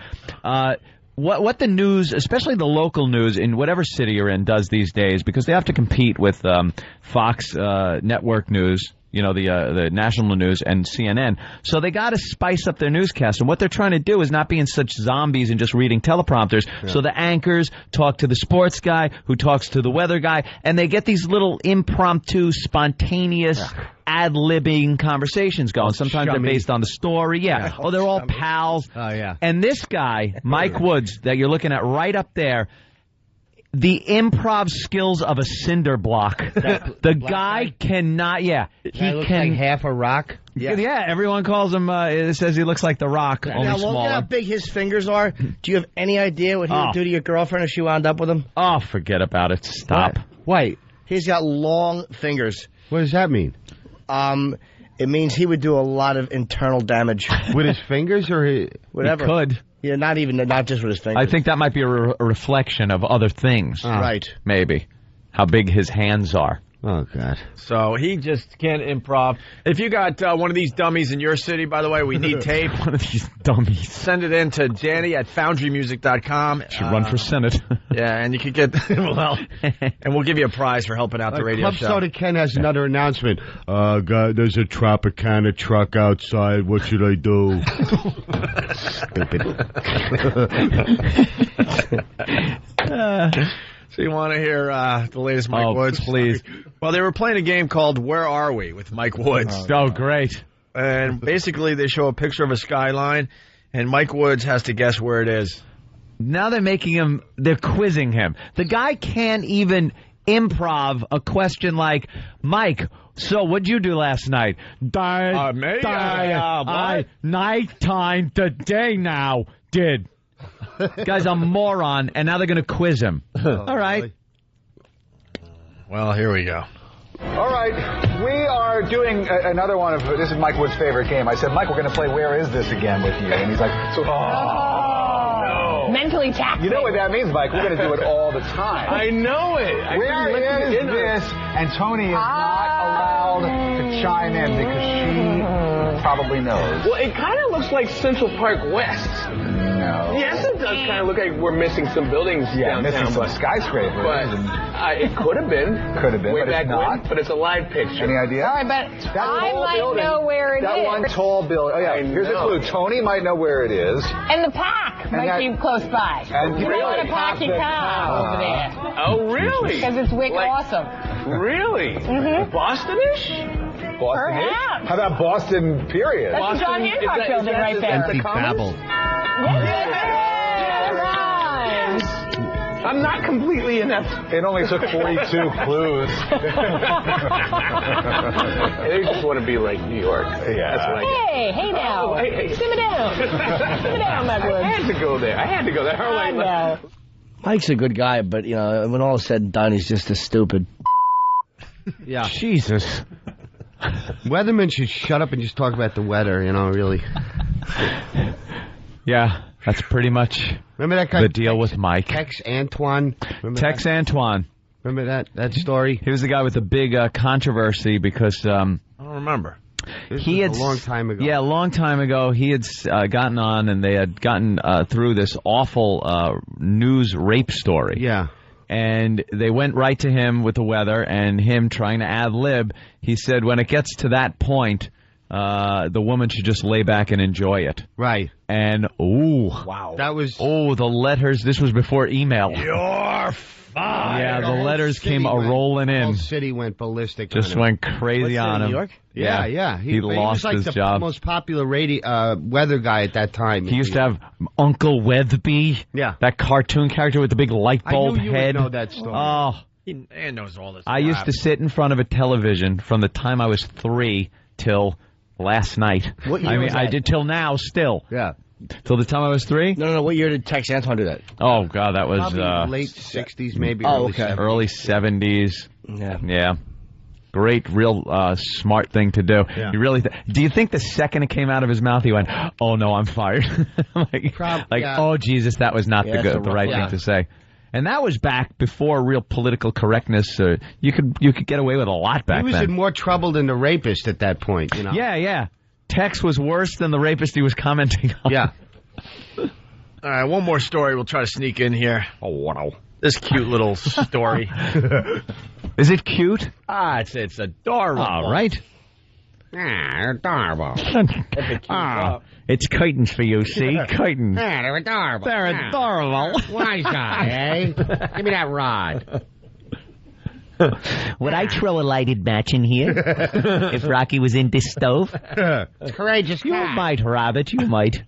What the news, especially the local news in whatever city you're in, does these days, because they have to compete with Fox network news, the national news and CNN. So they got to spice up their newscast. And what they're trying to do is not being such zombies and just reading teleprompters. Yeah. So the anchors talk to the sports guy who talks to the weather guy, and they get these little impromptu, spontaneous, ad-libbing conversations going. Sometimes they're based on the story. Yeah. Oh, they're all pals. Oh, yeah. And this guy, Mike Woods, that you're looking at right up there, the improv skills of a cinder block. The guy cannot, he looks can like half a rock. Yeah, everyone calls him, it says he looks like The Rock, only now, smaller. Look at how big his fingers are. Do you have any idea what he would do to your girlfriend if she wound up with him? Oh, forget about it. Stop. Wait, he's got long fingers. What does that mean? It means he would do a lot of internal damage. With his fingers or whatever. He could. Yeah, not just with his fingers. I think that might be a reflection of other things. Right. Maybe. How big his hands are. Oh, God. So he just can't improv. If you got one of these dummies in your city, by the way, we need tape. One of these dummies. Send it in to Danny at foundrymusic.com. Should run for Senate. Yeah, and you could get, well, and we'll give you a prize for helping out the radio Club show. Soda Ken has another announcement. God, there's a Tropicana truck outside. What should I do? Stupid. So you want to hear the latest Mike Woods? Please. Well, they were playing a game called Where Are We with Mike Woods. Oh, great. And basically they show a picture of a skyline, and Mike Woods has to guess where it is. Now they're quizzing him. The guy can't even improv a question like, Mike, so what'd you do last night? Nighttime today now. Did. Guy's a moron, and now they're going to quiz him. All right. Well, here we go. All right, we are doing another one of, this is Mike Wood's favorite game. I said, Mike, we're going to play Where Is This again with you. And he's like, no. Mentally taxing. You know what that means, Mike? We're going to do it all the time. I know it. Where is this? And Tony is not allowed to chime in because she probably knows. Well, it kind of looks like Central Park West. No. Yes, it does kind of look like we're missing some buildings downtown. Missing some skyscraters. But it could have been. Could have been, way but back it's not. When, but it's a live picture. Any idea? All right, but I might know where it is. That one tall building. Oh, yeah. Here's a clue. Tony might know where it is. And the pack might be close by. And you know the Packy cow over there. Oh, really? Because it's wicked awesome. Really? Mm-hmm. Bostonish? Boston. Perhaps. How about Boston, period? That's the John Hancock building right there. Empty babble. I'm not completely inept. It only took 42 clues. They just want to be like New York. Yeah. That's what I get. Hey now. Hey. Simmer down. Simmer down, my boy. I had to go there. I know. Mike's a good guy, but, you know, when all is said and done, he's just as stupid. Yeah. Jesus. Weatherman should shut up and just talk about the weather, you know, really. Yeah, that's pretty much Remember that guy? The deal with Mike. Tex Antoine. Tex Antoine. Remember that story? He was the guy with the big controversy because... I don't remember. He had a long time ago. Yeah, a long time ago. He had gotten on, and they had gotten through this awful news rape story. Yeah. And they went right to him with the weather, and him trying to ad-lib. He said, when it gets to that point, the woman should just lay back and enjoy it. Right. And, ooh. Wow. That was... Oh, the letters. This was before email. You're fine. Yeah, the letters came a-rolling in. The whole city went ballistic Just on him. went crazy on him. New York? Yeah. He lost was like his the job. most popular weather guy at that time. He used to have Uncle Weatherby. Yeah. That cartoon character with the big light bulb I knew you head. would know that story. Oh. He knows all this. I used to sit in front of a television from the time I was 3 till last night. What year was that? I did till now still. Yeah. Till the time I was 3? No. What year did Tex Antoine do that? Oh, God, that was... Probably late 60s, maybe. Early 70s. Yeah. Great, real smart thing to do. Yeah. You really? Do you think the second it came out of his mouth, he went, "Oh no, I'm fired"? Oh Jesus, that was not the right thing to say. And that was back before real political correctness. You could get away with a lot back then. He was in more trouble than the rapist at that point. You know. Yeah. Tex was worse than the rapist he was commenting on. Yeah. All right, one more story we'll try to sneak in here. Oh wow, this cute little story. Is it cute? It's adorable. All right. Adorable. It's curtains for you, see? Curtains. They're adorable. They're adorable. Wise guy, eh? Give me that rod. Would I throw a lighted match in here if Rocky was in this stove? It's courageous. You might, Robert. You might.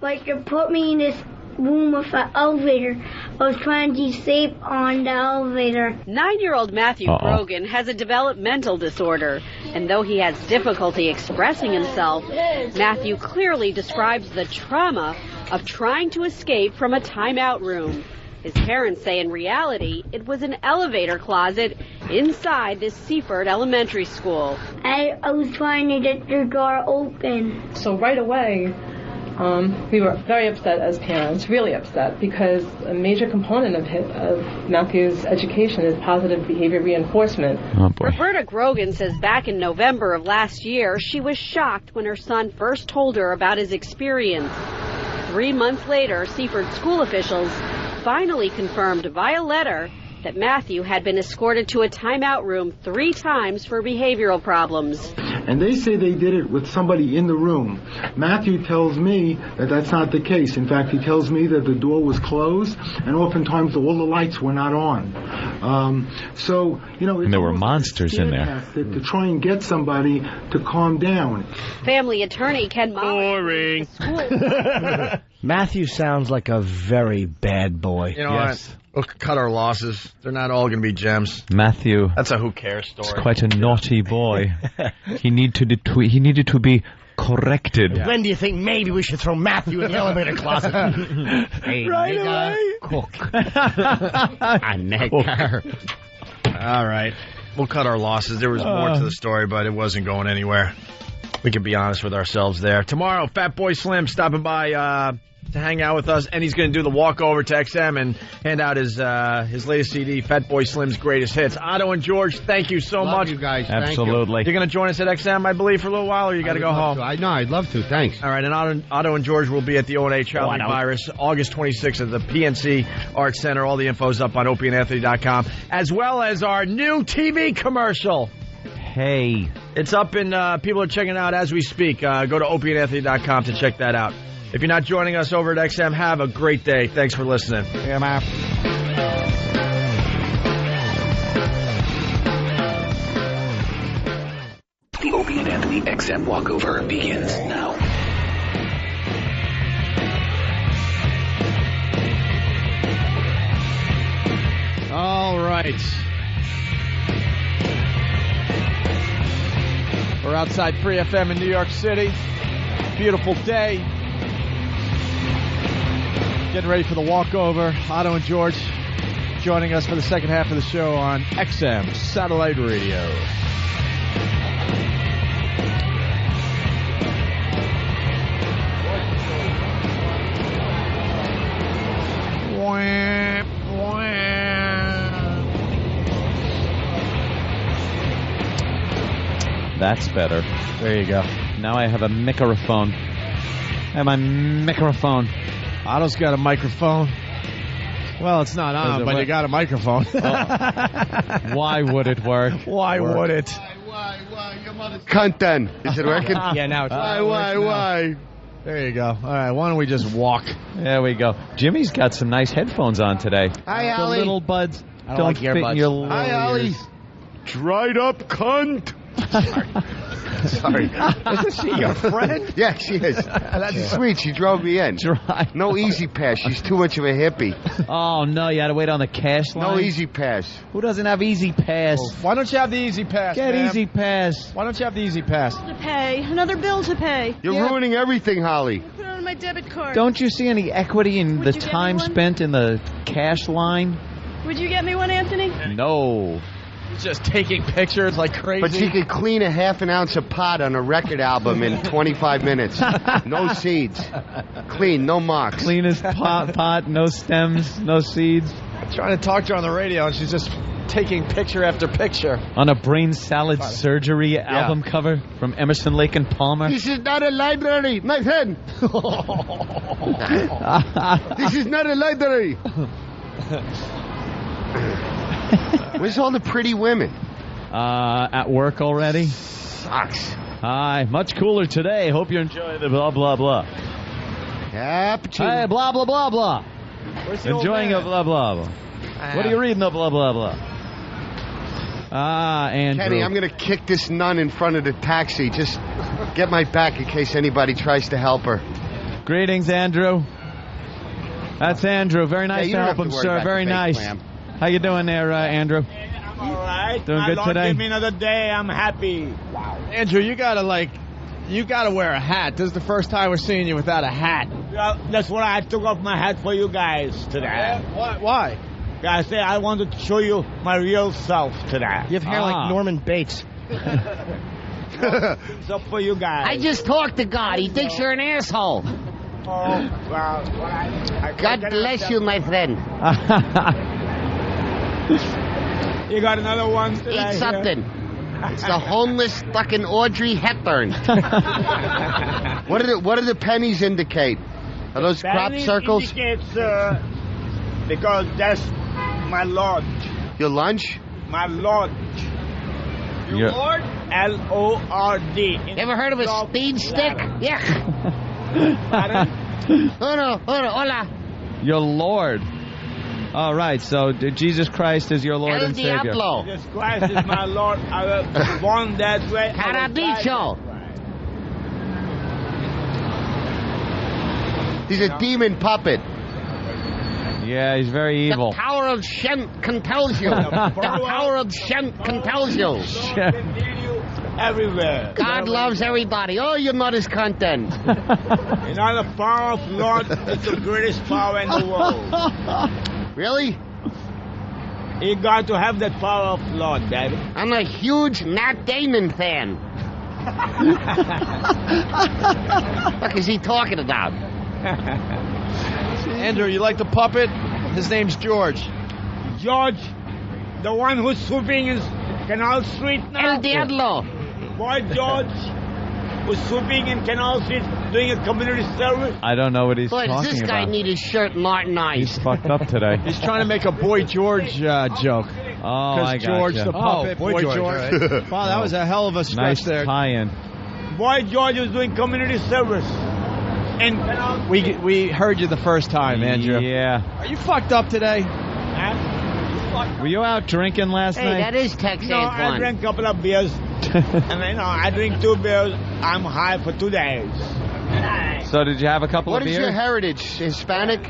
Like, they put me in this room with an elevator. I was trying to sleep on the elevator. 9-year-old Matthew Grogan has a developmental disorder, and though he has difficulty expressing himself, Matthew clearly describes the trauma of trying to escape from a timeout room. His parents say in reality, it was an elevator closet inside this Seaford Elementary School. I was trying to get the door open. So right away, We were very upset as parents, really upset, because a major component of Matthew's education is positive behavior reinforcement. Oh, boy. Roberta Grogan says back in November of last year, she was shocked when her son first told her about his experience. 3 months later, Seaford school officials finally confirmed via letter that Matthew had been escorted to a timeout room 3 times for behavioral problems. And they say they did it with somebody in the room. Matthew tells me that that's not the case. In fact, he tells me that the door was closed and oftentimes all the lights were not on. And there were monsters in there. To try and get somebody to calm down. Family attorney Ken Molly. Boring. Matthew sounds like a very bad boy. You know what? We'll cut our losses. They're not all going to be gems. Matthew. That's a who cares story. He's quite a naughty boy. He needed to be corrected. Yeah. When do you think maybe we should throw Matthew in the elevator closet? Hey, right nigga, away. Cook. A nigger. All right. We'll cut our losses. There was more to the story, but it wasn't going anywhere. We can be honest with ourselves there. Tomorrow, Fatboy Slim stopping by to hang out with us, and he's going to do the walkover to XM and hand out his latest CD, Fatboy Slim's Greatest Hits. Otto and George, thank you so much. You guys. Absolutely. You're going to join us at XM, I believe, for a little while, or you got to go home? No, I'd love to. Thanks. All right, and Otto and George will be at the O&A Traveling Virus August 26th at the PNC Arts Center. All the info's up on opieandanthony.com, as well as our new TV commercial. Hey. It's up and people are checking it out as we speak. Go to opieandanthony.com to check that out. If you're not joining us over at XM, have a great day. Thanks for listening. Yeah, man. The Opie and Anthony XM walkover begins now. All right. We're outside Free FM in New York City. Beautiful day. Getting ready for the walkover. Otto and George joining us for the second half of the show on XM Satellite Radio. That's better. There you go. Now I have a microphone. I have my microphone. Otto's got a microphone. Well, it's not on, but you got a microphone. Why would it work? Why would it? Why? Your mother's cunt then. Is it working? Yeah, now it's Why? There you go. All right, why don't we just walk? There we go. Jimmy's got some nice headphones on today. Hi, the Ollie. Little buds I don't like fit in earbuds. your little Hi, Ollie. ears. Dried up cunt. Sorry. Isn't she your friend? Yeah, she is. That's sweet. She drove me in. No Easy Pass. She's too much of a hippie. Oh, no, you had to wait on the cash line? No Easy Pass. Who doesn't have Easy Pass? Why don't you have the Easy Pass, Get ma'am? Easy Pass. Why don't you have the Easy Pass? To pay. Another bill to pay. You're ruining everything, Holly. Put it on my debit card. Don't you see any equity in Would the you get me time one? spent in the cash line? Would you get me one, Anthony? No. Just taking pictures like crazy. But she could clean a half an ounce of pot on a record album in 25 minutes. No seeds. Clean, no marks. Cleanest pot, no stems, no seeds. I'm trying to talk to her on the radio, and she's just taking picture after picture. On a brain salad surgery album cover from Emerson, Lake and Palmer. This is not a library, my friend. This is not a library. Where's all the pretty women? At work already? Sucks. Hi, much cooler today. Hope you enjoy the blah, blah, blah. Cappuccino. Hey, blah, blah, blah, blah. Where's the old Enjoying man? a blah, blah, blah. What are you reading, the blah, blah, blah? Andrew. Kenny, I'm going to kick this nun in front of the taxi. Just get my back in case anybody tries to help her. Greetings, Andrew. That's Andrew. Very nice you to don't help have him, to worry sir. about Very the fake nice. clam. How you doing there, Andrew? I'm all right. Doing good today? Give me another day. I'm happy. Wow. Andrew, you gotta wear a hat. This is the first time we're seeing you without a hat. Well, that's why I took off my hat for you guys today. Why? I say I wanted to show you my real self today. You have hair like Norman Bates. It's up for you guys. I just talked to God. He thinks you're an asshole. Oh, well, God bless you, my friend. You got another one today? Eat something. It's the homeless fucking Audrey Hepburn. What do the pennies indicate? Are those crop Pennies circles? indicates, because that's my lodge. Your lunch? My lodge. Your Lord? L-O-R-D. Ever heard of a speed stick? Yeah. Hola. Your Lord. All right, so Jesus Christ is your Lord and Savior. Diablo. Jesus Christ is my Lord. I was born that way. Caradicho. He's a demon puppet. Yeah, he's very evil. The power of Shem compels you. The power of Shem compels you. Everywhere. God loves everybody. Oh, you're not his content. You know, the power of Lord is the greatest power in the world. Really? You got to have that power of Lord, baby. I'm a huge Matt Damon fan. What is he talking about? Andrew, you like the puppet? His name's George. George, the one who's swooping in Canal Street now? El Diablo. Boy, George was swooping in Canal Street doing a community service. I don't know what he's Boy, talking does this guy about. need his shirt martinized? He's fucked up today. He's trying to make a Boy George joke. Oh, I got George you. the puppet, Boy George. Right? Wow, that was a hell of a stretch Nice there. tie-in. Boy, George was doing community service. And We heard you the first time, Andrew. Yeah. Are you fucked up today? Were you out drinking last Hey, night? that is Tex No, I Antoine. drank a couple of beers. And I drink 2 beers. I'm high for 2 days. So did you have a couple What of is beers? your heritage? Hispanic?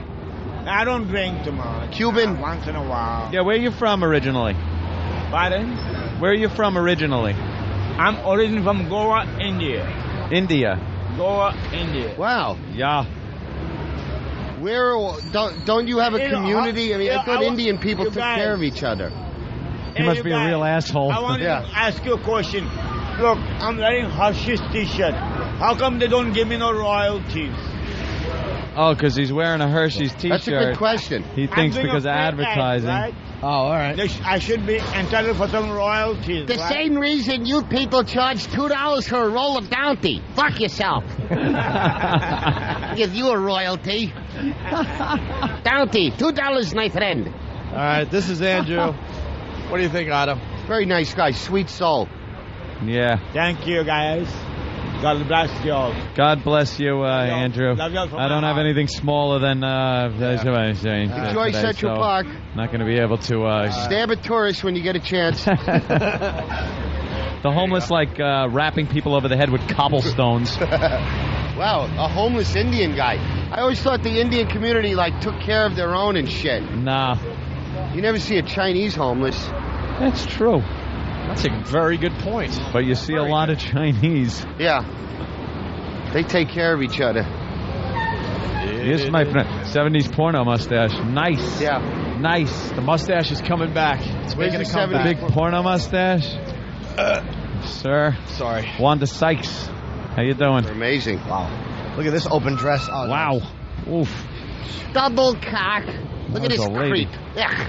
I don't drink too much. Cuban? Once in a while. Yeah, where are you from originally? Pardon? Where are you from originally? I'm originally from Goa, India. India. Goa, India. Wow. Yeah. Where don't you have a community? I mean, I thought Indian people took care of each other. He must be a real asshole. I want to ask you a question. Look, I'm wearing Hershey's t-shirt. How come they don't give me no royalties? Oh, because he's wearing a Hershey's T-shirt. That's a good question. He thinks because of advertising. Right? Oh, all right. I should be entitled for some royalties. The right? same reason you people charge $2 for a roll of Bounty. Fuck yourself. Give you a royalty. Bounty, $2, my friend. All right, this is Andrew. What do you think, Otto? Very nice guy, sweet soul. Yeah. Thank you, guys. God bless you all. God bless you, Andrew. Love you all from I don't my have heart. anything smaller than Enjoy Central Park. Not going to be able to. Stab a tourist when you get a chance. The homeless like wrapping people over the head with cobblestones. Wow, a homeless Indian guy. I always thought the Indian community took care of their own and shit. Nah. You never see a Chinese homeless. That's true. That's a very good point. But you see a lot of Chinese. Yeah. They take care of each other. Here's my friend. 70s porno mustache. Nice. Yeah. Nice. The mustache is coming back. It's Where's making a the comeback. Big porno mustache. Sir. Sorry. Wanda Sykes. How you doing? Amazing. Wow. Look at this open dress. Oh, wow. Oof. Double cock. Look at That's this a lady. creep. Ugh.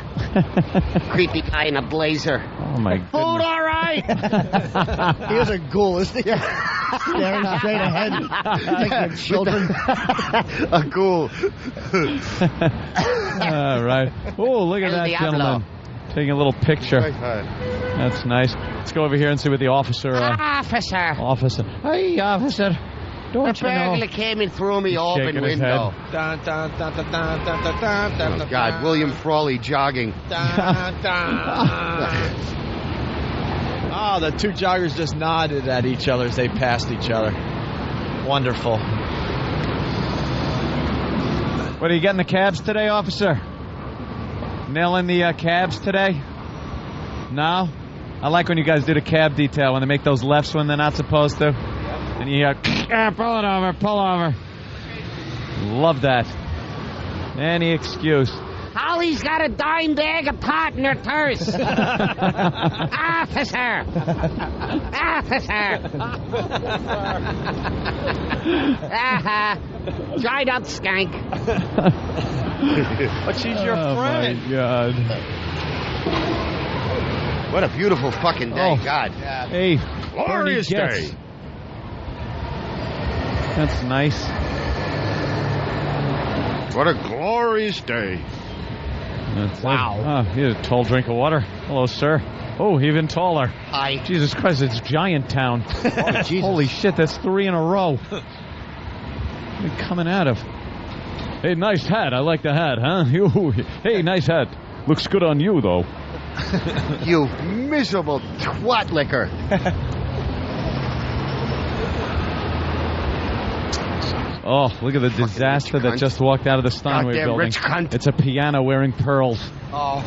Creepy guy in a blazer. Oh, my goodness. Food all right. He is a ghoul, isn't he? Staring straight ahead. Like your children. A ghoul. All right. Oh, look at El that Diablo. gentleman. Taking a little picture. That's nice. Let's go over here and see what the officer... Officer. Officer. Hey, officer. Don't The you know? burglar came in through me He's open shaking his window. head. Oh, God. William Frawley jogging. Oh, the two joggers just nodded at each other as they passed each other. Wonderful. What, are you getting the cabs today, officer? Nailing the cabs today? No? I like when you guys do the cab detail, when they make those lefts when they're not supposed to. And you hear, pull it over, pull over. Love that. Any excuse. Holly's got a dime bag of pot in her purse. Officer! Officer! Dried up skank. But she's your friend. Oh, my God. What a beautiful fucking day, God. Hey, Glorious Bernie Getz. day. That's nice. What a glorious day. Wow. Oh, he had a tall drink of water. Hello, sir. Oh, even taller. Hi. Jesus Christ, it's Giant Town. Oh, Jesus. Holy shit, that's 3 in a row. What are you coming out of? Hey, nice hat. I like the hat, huh? Hey, nice hat. Looks good on you, though. You miserable twat liquor. Oh, look at the disaster that just walked out of the Steinway Goddamn building. rich cunt. It's a piano wearing pearls. Oh,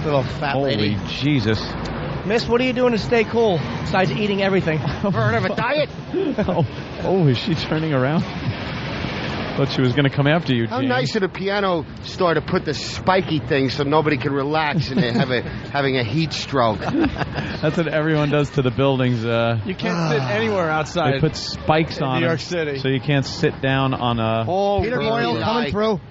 little fat Holy lady. Jesus. Miss, what are you doing to stay cool besides eating everything? Heard of a diet? Oh, is she turning around? Thought she was going to come after you, How James. nice of the piano store to put the spiky thing so nobody can relax and having a heat stroke. That's what everyone does to the buildings. You can't sit anywhere outside. They put spikes on New them York City. so you can't sit down on a... Oh, Peter really? Boyle coming through.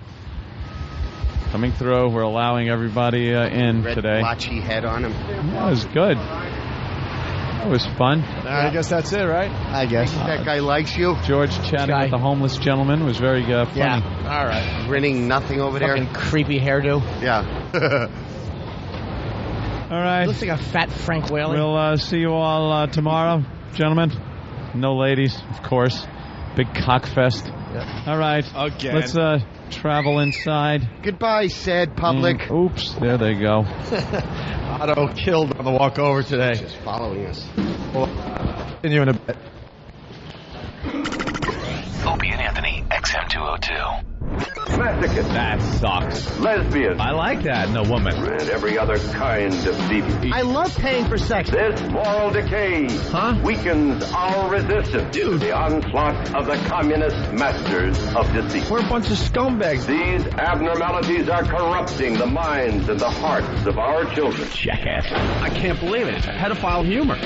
Coming through. We're allowing everybody in Red today. blotchy head on him. That was good. That was fun. I guess that's it, right? I guess. That guy likes you. George chatting with the homeless gentleman was very funny. Yeah. All right. Grinning nothing over there. Fucking creepy hairdo. Yeah. All right. Looks like a fat Frank Whaley. We'll see you all tomorrow, gentlemen. No ladies, of course. Big cock fest. Yep. All right. Again. Let's travel inside. Goodbye, sad public. Oops, there they go. Otto killed on the walk over today. Just following us. Continue in a bit. Opie and Anthony, XM202. Masochist. That sucks. Lesbian. I like that in a woman. And every other kind of deviant. I love paying for sex. This moral decay weakens our resistance to the onslaught of the communist masters of deceit. We're a bunch of scumbags. These abnormalities are corrupting the minds and the hearts of our children. Jackass. I can't believe it. It's pedophile humor.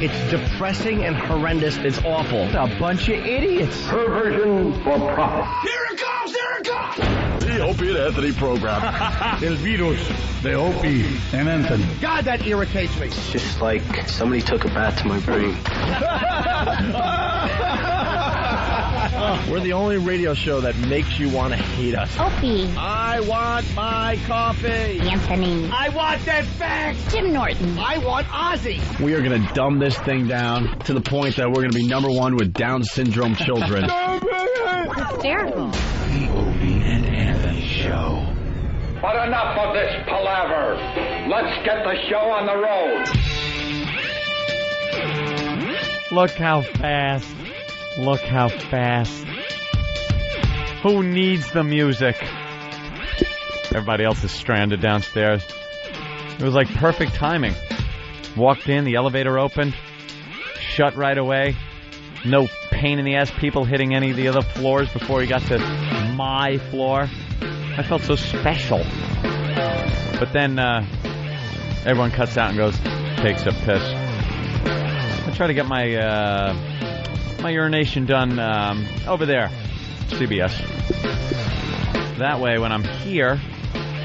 It's depressing and horrendous. It's awful. It's a bunch of idiots. Perversion for profit. Here it comes! Here it comes! The Opie and Anthony program. El virus de Opie and Anthony. God, that irritates me. It's just like somebody took a bat to my brain. We're the only radio show that makes you want to hate us. Opie. I want my coffee. Anthony. I want that fax. Tim Norton. I want Ozzy. We are going to dumb this thing down to the point that we're going to be #1 with Down syndrome children. Hysterical. The Opie and Anthony Show. But enough of this palaver. Let's get the show on the road. Look how fast. Look how fast. Who needs the music? Everybody else is stranded downstairs. It was like perfect timing. Walked in, the elevator opened, shut right away. No pain in the ass people hitting any of the other floors before he got to my floor. I felt so special. But then everyone cuts out and goes, takes a piss. I try to get my urination done over there, CBS. That way, when I'm here,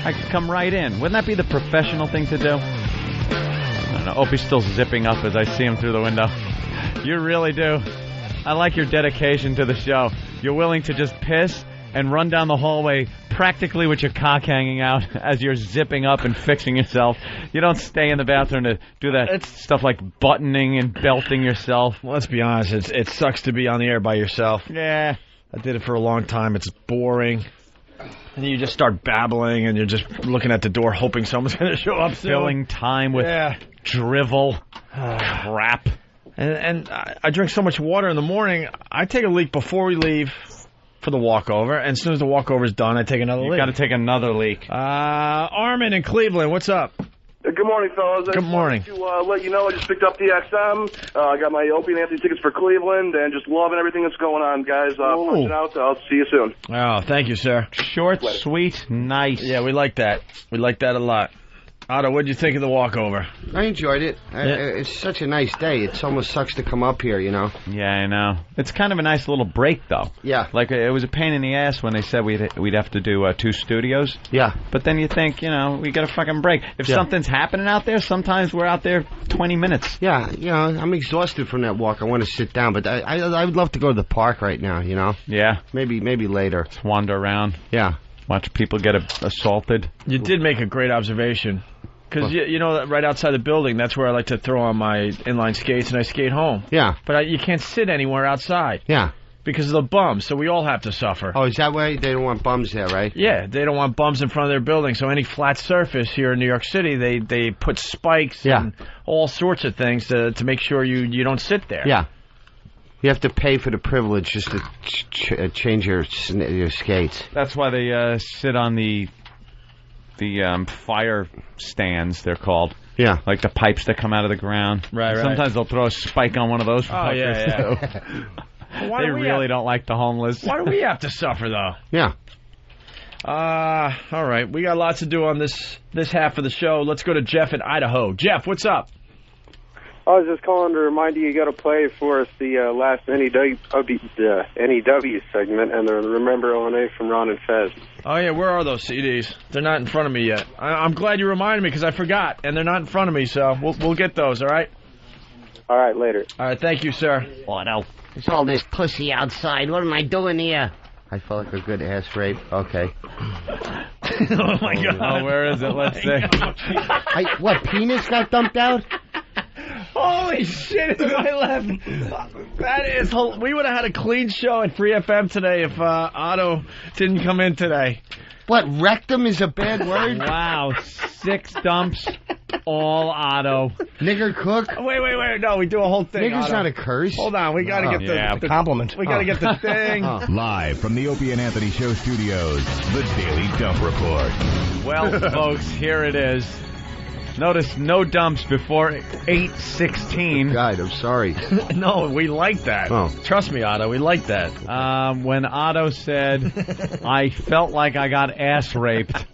I can come right in. Wouldn't that be the professional thing to do? I don't know. Opie's still zipping up as I see him through the window. You really do. I like your dedication to the show. You're willing to just piss and run down the hallway practically with your cock hanging out as you're zipping up and fixing yourself. You don't stay in the bathroom to do that stuff like buttoning and belting yourself. Well, let's be honest. It sucks to be on the air by yourself. Yeah. I did it for a long time. It's boring. And you just start babbling, and you're just looking at the door hoping someone's going to show up soon. Filling time with drivel. Crap. And I drink so much water in the morning, I take a leak before we leave for the walkover, and as soon as the walkover's done, I take another leak. You got to take another leak. Armin in Cleveland, what's up? Good morning, fellas. Good morning. To let you know, I just picked up the XM. I got my Opie and Anthony tickets for Cleveland, and just loving everything that's going on, guys. Punching out. I'll see you soon. Oh, thank you, sir. Short, sweet, nice. Yeah, we like that. We like that a lot. Otto, what'd you think of the walkover? I enjoyed it. It's such a nice day. It almost sucks to come up here, you know. Yeah, I know. It's kind of a nice little break, though. Yeah. Like, it was a pain in the ass when they said we'd have to do 2 studios. Yeah. But then you think, you know, we got a fucking break. If something's happening out there, sometimes we're out there 20 minutes. Yeah, you know, I'm exhausted from that walk. I want to sit down, but I would love to go to the park right now, you know. Yeah. Maybe later. Just wander around. Yeah. Watch people get assaulted. You did make a great observation. Because, you know, right outside the building, that's where I like to throw on my inline skates, and I skate home. Yeah. But you can't sit anywhere outside. Yeah. Because of the bums, so we all have to suffer. Oh, is that why they don't want bums there, right? Yeah, they don't want bums in front of their building, so any flat surface here in New York City, they put spikes and all sorts of things to make sure you don't sit there. Yeah. You have to pay for the privilege just to change your skates. That's why they sit on the fire stands, they're called. Yeah. Like the pipes that come out of the ground. Right. Sometimes they'll throw a spike on one of those. Oh, yeah. They really don't like the homeless. Why do we have to suffer, though? Yeah. All right. We got lots to do on this half of the show. Let's go to Jeff in Idaho. Jeff, what's up? I was just calling to remind you got to play for us the last NEW segment and the Remember O&A from Ron and Fez. Oh, yeah, where are those CDs? They're not in front of me yet. I'm glad you reminded me because I forgot, and they're not in front of me, so we'll get those, all right? All right, later. All right, thank you, sir. Otto, there's all this pussy outside. What am I doing here? I felt like a good ass rape. Okay. Oh, my God. Oh, where is it? Let's see. What, penis got dumped out? Holy shit, it's my left. That is, we would have had a clean show at Free FM today if Otto didn't come in today. What, rectum is a bad word? Wow, 6 dumps, all Otto. Nigger cook? Wait, no, we do a whole thing. Nigger's Otto. not a curse. Hold on, we got to get the compliment. We got to get the thing. Live from the Opie and Anthony Show studios, the Daily Dump Report. Well, folks, here it is. Notice no dumps before 8:16. God, I'm sorry. No, we like that. Oh. Trust me, Otto, we like that. When Otto said, I felt like I got ass raped,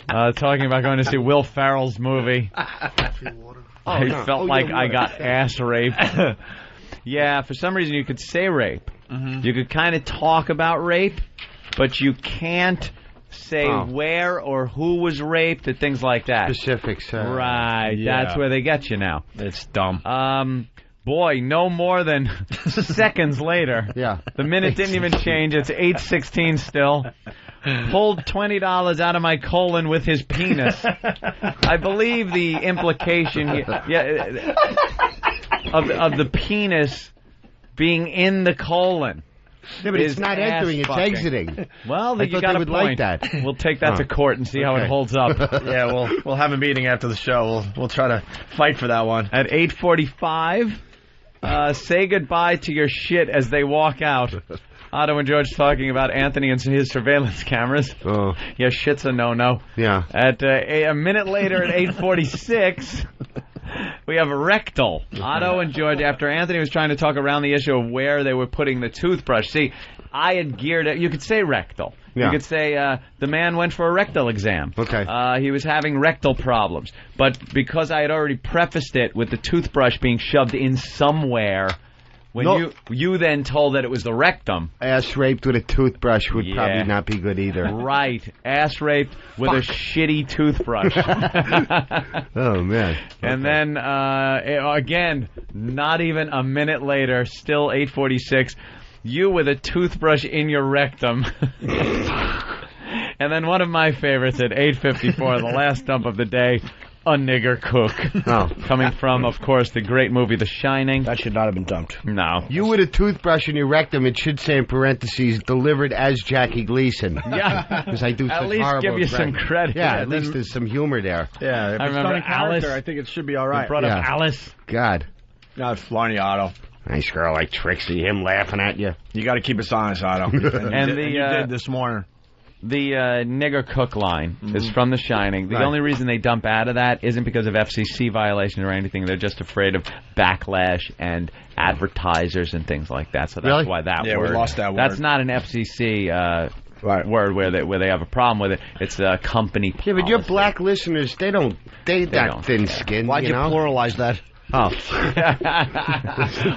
talking about going to see Will Ferrell's movie. I felt like I got ass raped. Yeah, for some reason you could say rape. Mm-hmm. You could kind of talk about rape, but you can't say where or who was raped and things like that. Specifics. Right. Yeah. That's where they get you now. It's dumb. Boy, no more than seconds later. Yeah. The minute didn't even change. It's 8:16 still. Pulled $20 out of my colon with his penis. I believe the implication of the penis being in the colon. Yeah, but it's not entering, it's exiting. Well, you got a would point. like that. We'll take that to court and see how it holds up. Yeah, we'll have a meeting after the show. We'll try to fight for that one. At 8:45, say goodbye to your shit as they walk out. Otto and George talking about Anthony and his surveillance cameras. Oh. Yeah, shit's a no-no. Yeah. At a minute later at 8:46... we have rectal. Otto and George, after Anthony was trying to talk around the issue of where they were putting the toothbrush. See, I had geared it. You could say rectal. Yeah. You could say the man went for a rectal exam. Okay. He was having rectal problems. But because I had already prefaced it with the toothbrush being shoved in somewhere, when you then told that it was the rectum. Ass raped with a toothbrush would probably not be good either. Right. Ass raped with a shitty toothbrush. Oh, man. And then, again, not even a minute later, still 8:46, you with a toothbrush in your rectum. And then one of my favorites at 8:54, the last dump of the day, a nigger cook. Oh. Coming from, of course, the great movie The Shining. That should not have been dumped. No. You with a toothbrush in your rectum, it should say in parentheses, delivered as Jackie Gleason. Yeah. Because I do such at least horrible give you some credit. Yeah, at least there's some humor there. Yeah, if I it's remember done in character, Alice. I think it should be all right. We brought up Alice. God. No, it's Flarney, Otto. Nice girl like Trixie, him laughing at you. You got to keep us honest, Otto. And you did this morning. The nigger cook line is from The Shining. The only reason they dump out of that isn't because of FCC violations or anything. They're just afraid of backlash and advertisers and things like that. So that's why that word. Yeah, we lost that word. That's not an FCC word where they have a problem with it. It's a company policy. Yeah, but your black listeners, they don't thin-skinned. Why'd you pluralize that? Oh.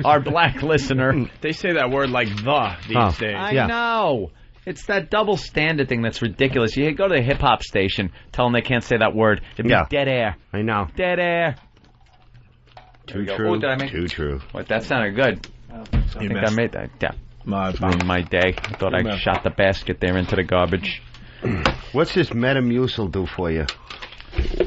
Our black listener. They say that word like the these days. I know. It's that double standard thing that's ridiculous. You go to a hip-hop station, tell them they can't say that word. It'd be dead air. I know. Dead air. Too true. Oh, did I make Too true. What? That sounded good. I think I made that. Yeah. Ruined my day. I thought I shot the basket there into the garbage. What's this Metamucil do for you?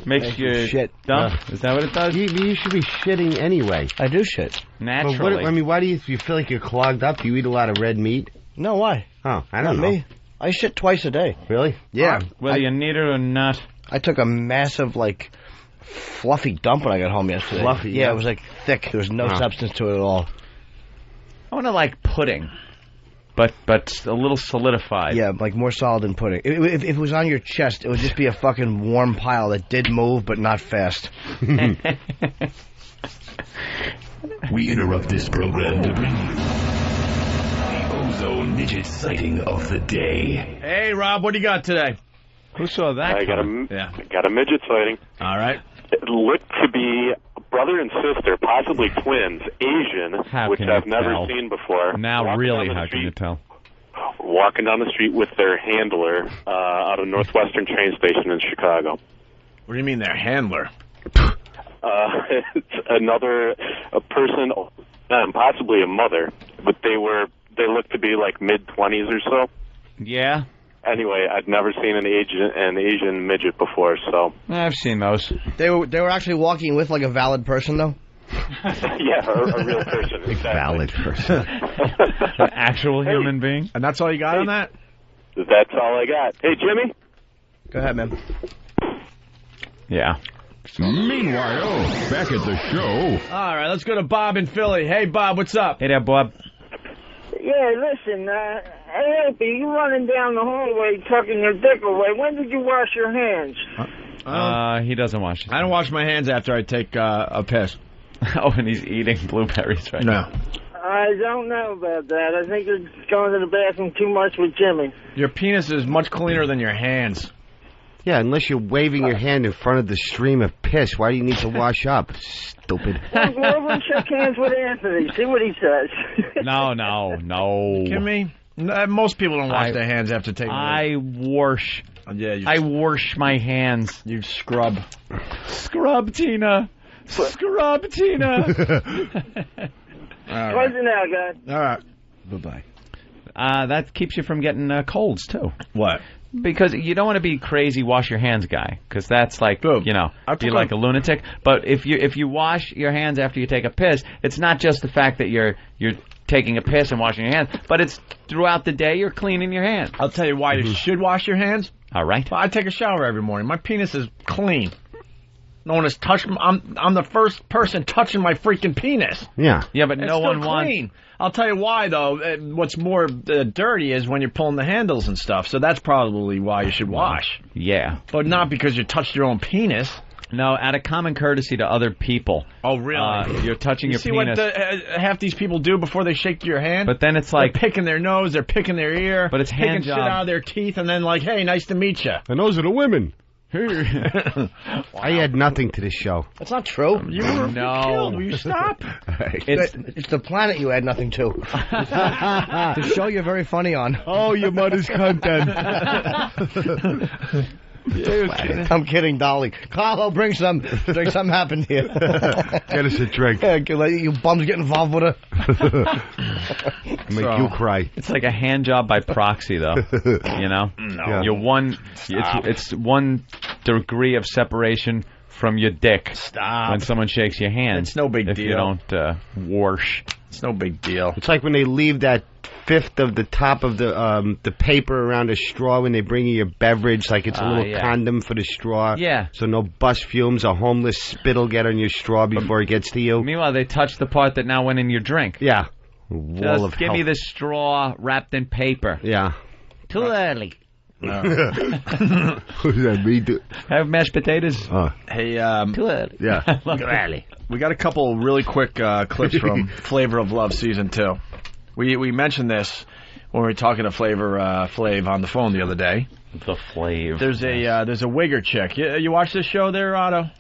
Makes you shit. Dump? Is that what it does? You should be shitting anyway. I do shit. Naturally. Why do you feel like you're clogged up? Do you eat a lot of red meat? No, why? Oh, I don't know. Me. I shit twice a day. Really? Yeah. Whether you need it or not. I took a massive, fluffy dump when I got home yesterday. Fluffy? Yeah, it was, thick. There was no substance to it at all. I want to like pudding, but a little solidified. Yeah, more solid than pudding. If it was on your chest, it would just be a fucking warm pile that did move, but not fast. We interrupt this program to bring you the ozone midget sighting of the day. Hey, Rob, what do you got today? Who saw that? I got a midget sighting. All right. It looked to be brother and sister, possibly twins, Asian, which I've never seen before. Now, really, how can you tell? Walking down the street with their handler out of Northwestern train station in Chicago. What do you mean their handler? It's a person, possibly a mother, but they looked to be mid-20s or so. Yeah. Anyway, I'd never seen an Asian midget before, so. I've seen those. They were actually walking with a valid person, though? Yeah, a real person. Exactly. Valid person. An actual human being? And that's all you got on that? That's all I got. Hey, Jimmy? Go ahead, man. Yeah. Meanwhile, back at the show. All right, let's go to Bob in Philly. Hey, Bob, what's up? Hey there, Bob. Yeah, listen, hey, Opie, you running down the hallway tucking your dick away. When did you wash your hands? He doesn't wash his hands. I don't wash my hands after I take a piss. Oh, and he's eating blueberries right now. I don't know about that. I think you're going to the bathroom too much with Jimmy. Your penis is much cleaner than your hands. Yeah, unless you're waving your hand in front of the stream of piss. Why do you need to wash up? Stupid. Well, go over and shake hands with Anthony. See what he says. No. Kidding me? Most people don't wash their hands after taking I wash. Yeah, I wash my hands. You scrub. Scrub, Tina. Scrub, Tina. All right. Close it now, guys. All right. Bye-bye. That keeps you from getting colds, too. What? Because you don't want to be crazy wash your hands guy, because that's like, be like a lunatic. But if you wash your hands after you take a piss, it's not just the fact that you're taking a piss and washing your hands, but it's throughout the day you're cleaning your hands. I'll tell you why you should wash your hands. All right. I take a shower every morning. My penis is clean. No one has touched me. I'm the first person touching my freaking penis. Yeah. Yeah, but it's no one clean. I'll tell you why, though. What's more dirty is when you're pulling the handles and stuff. So that's probably why you should wash. Yeah. But not because you touched your own penis. No, out of common courtesy to other people. Oh, really? You're touching your penis. See what half these people do before they shake your hand? But then it's like... They're picking their nose, they're picking their ear. But it's picking hand job. shit out of their teeth, and then hey, nice to meet you. And those are the women. Wow. I add nothing to this show. That's not true. You were killed. Will you stop? It's the planet you add nothing to. The show you're very funny on. Oh, your mother's content. I'm kidding, Dolly. Carlo, bring some happened here. Get us a drink. You bums get involved with her. Make you cry. It's like a hand job by proxy, though. You know? No. Yeah. You're one. It's 1 degree of separation from your dick. Stop. When someone shakes your hand. It's no big deal. If you don't wash. It's no big deal. It's like when they leave that fifth of the top of the paper around a straw when they bring you your beverage, like it's a little condom for the straw. Yeah. So no bus fumes, a homeless spit will get on your straw before it gets to you. Meanwhile, they touch the part that now went in your drink. Yeah. Just give me the straw wrapped in paper. Yeah. Too early. Who's that? Me? Have mashed potatoes. Hey, too early. Yeah. Too early. We got a couple really quick clips from Flavor of Love Season 2. We mentioned this when we were talking to Flav on the phone the other day. The Flav. There's a wigger chick. You watch this show there, Otto?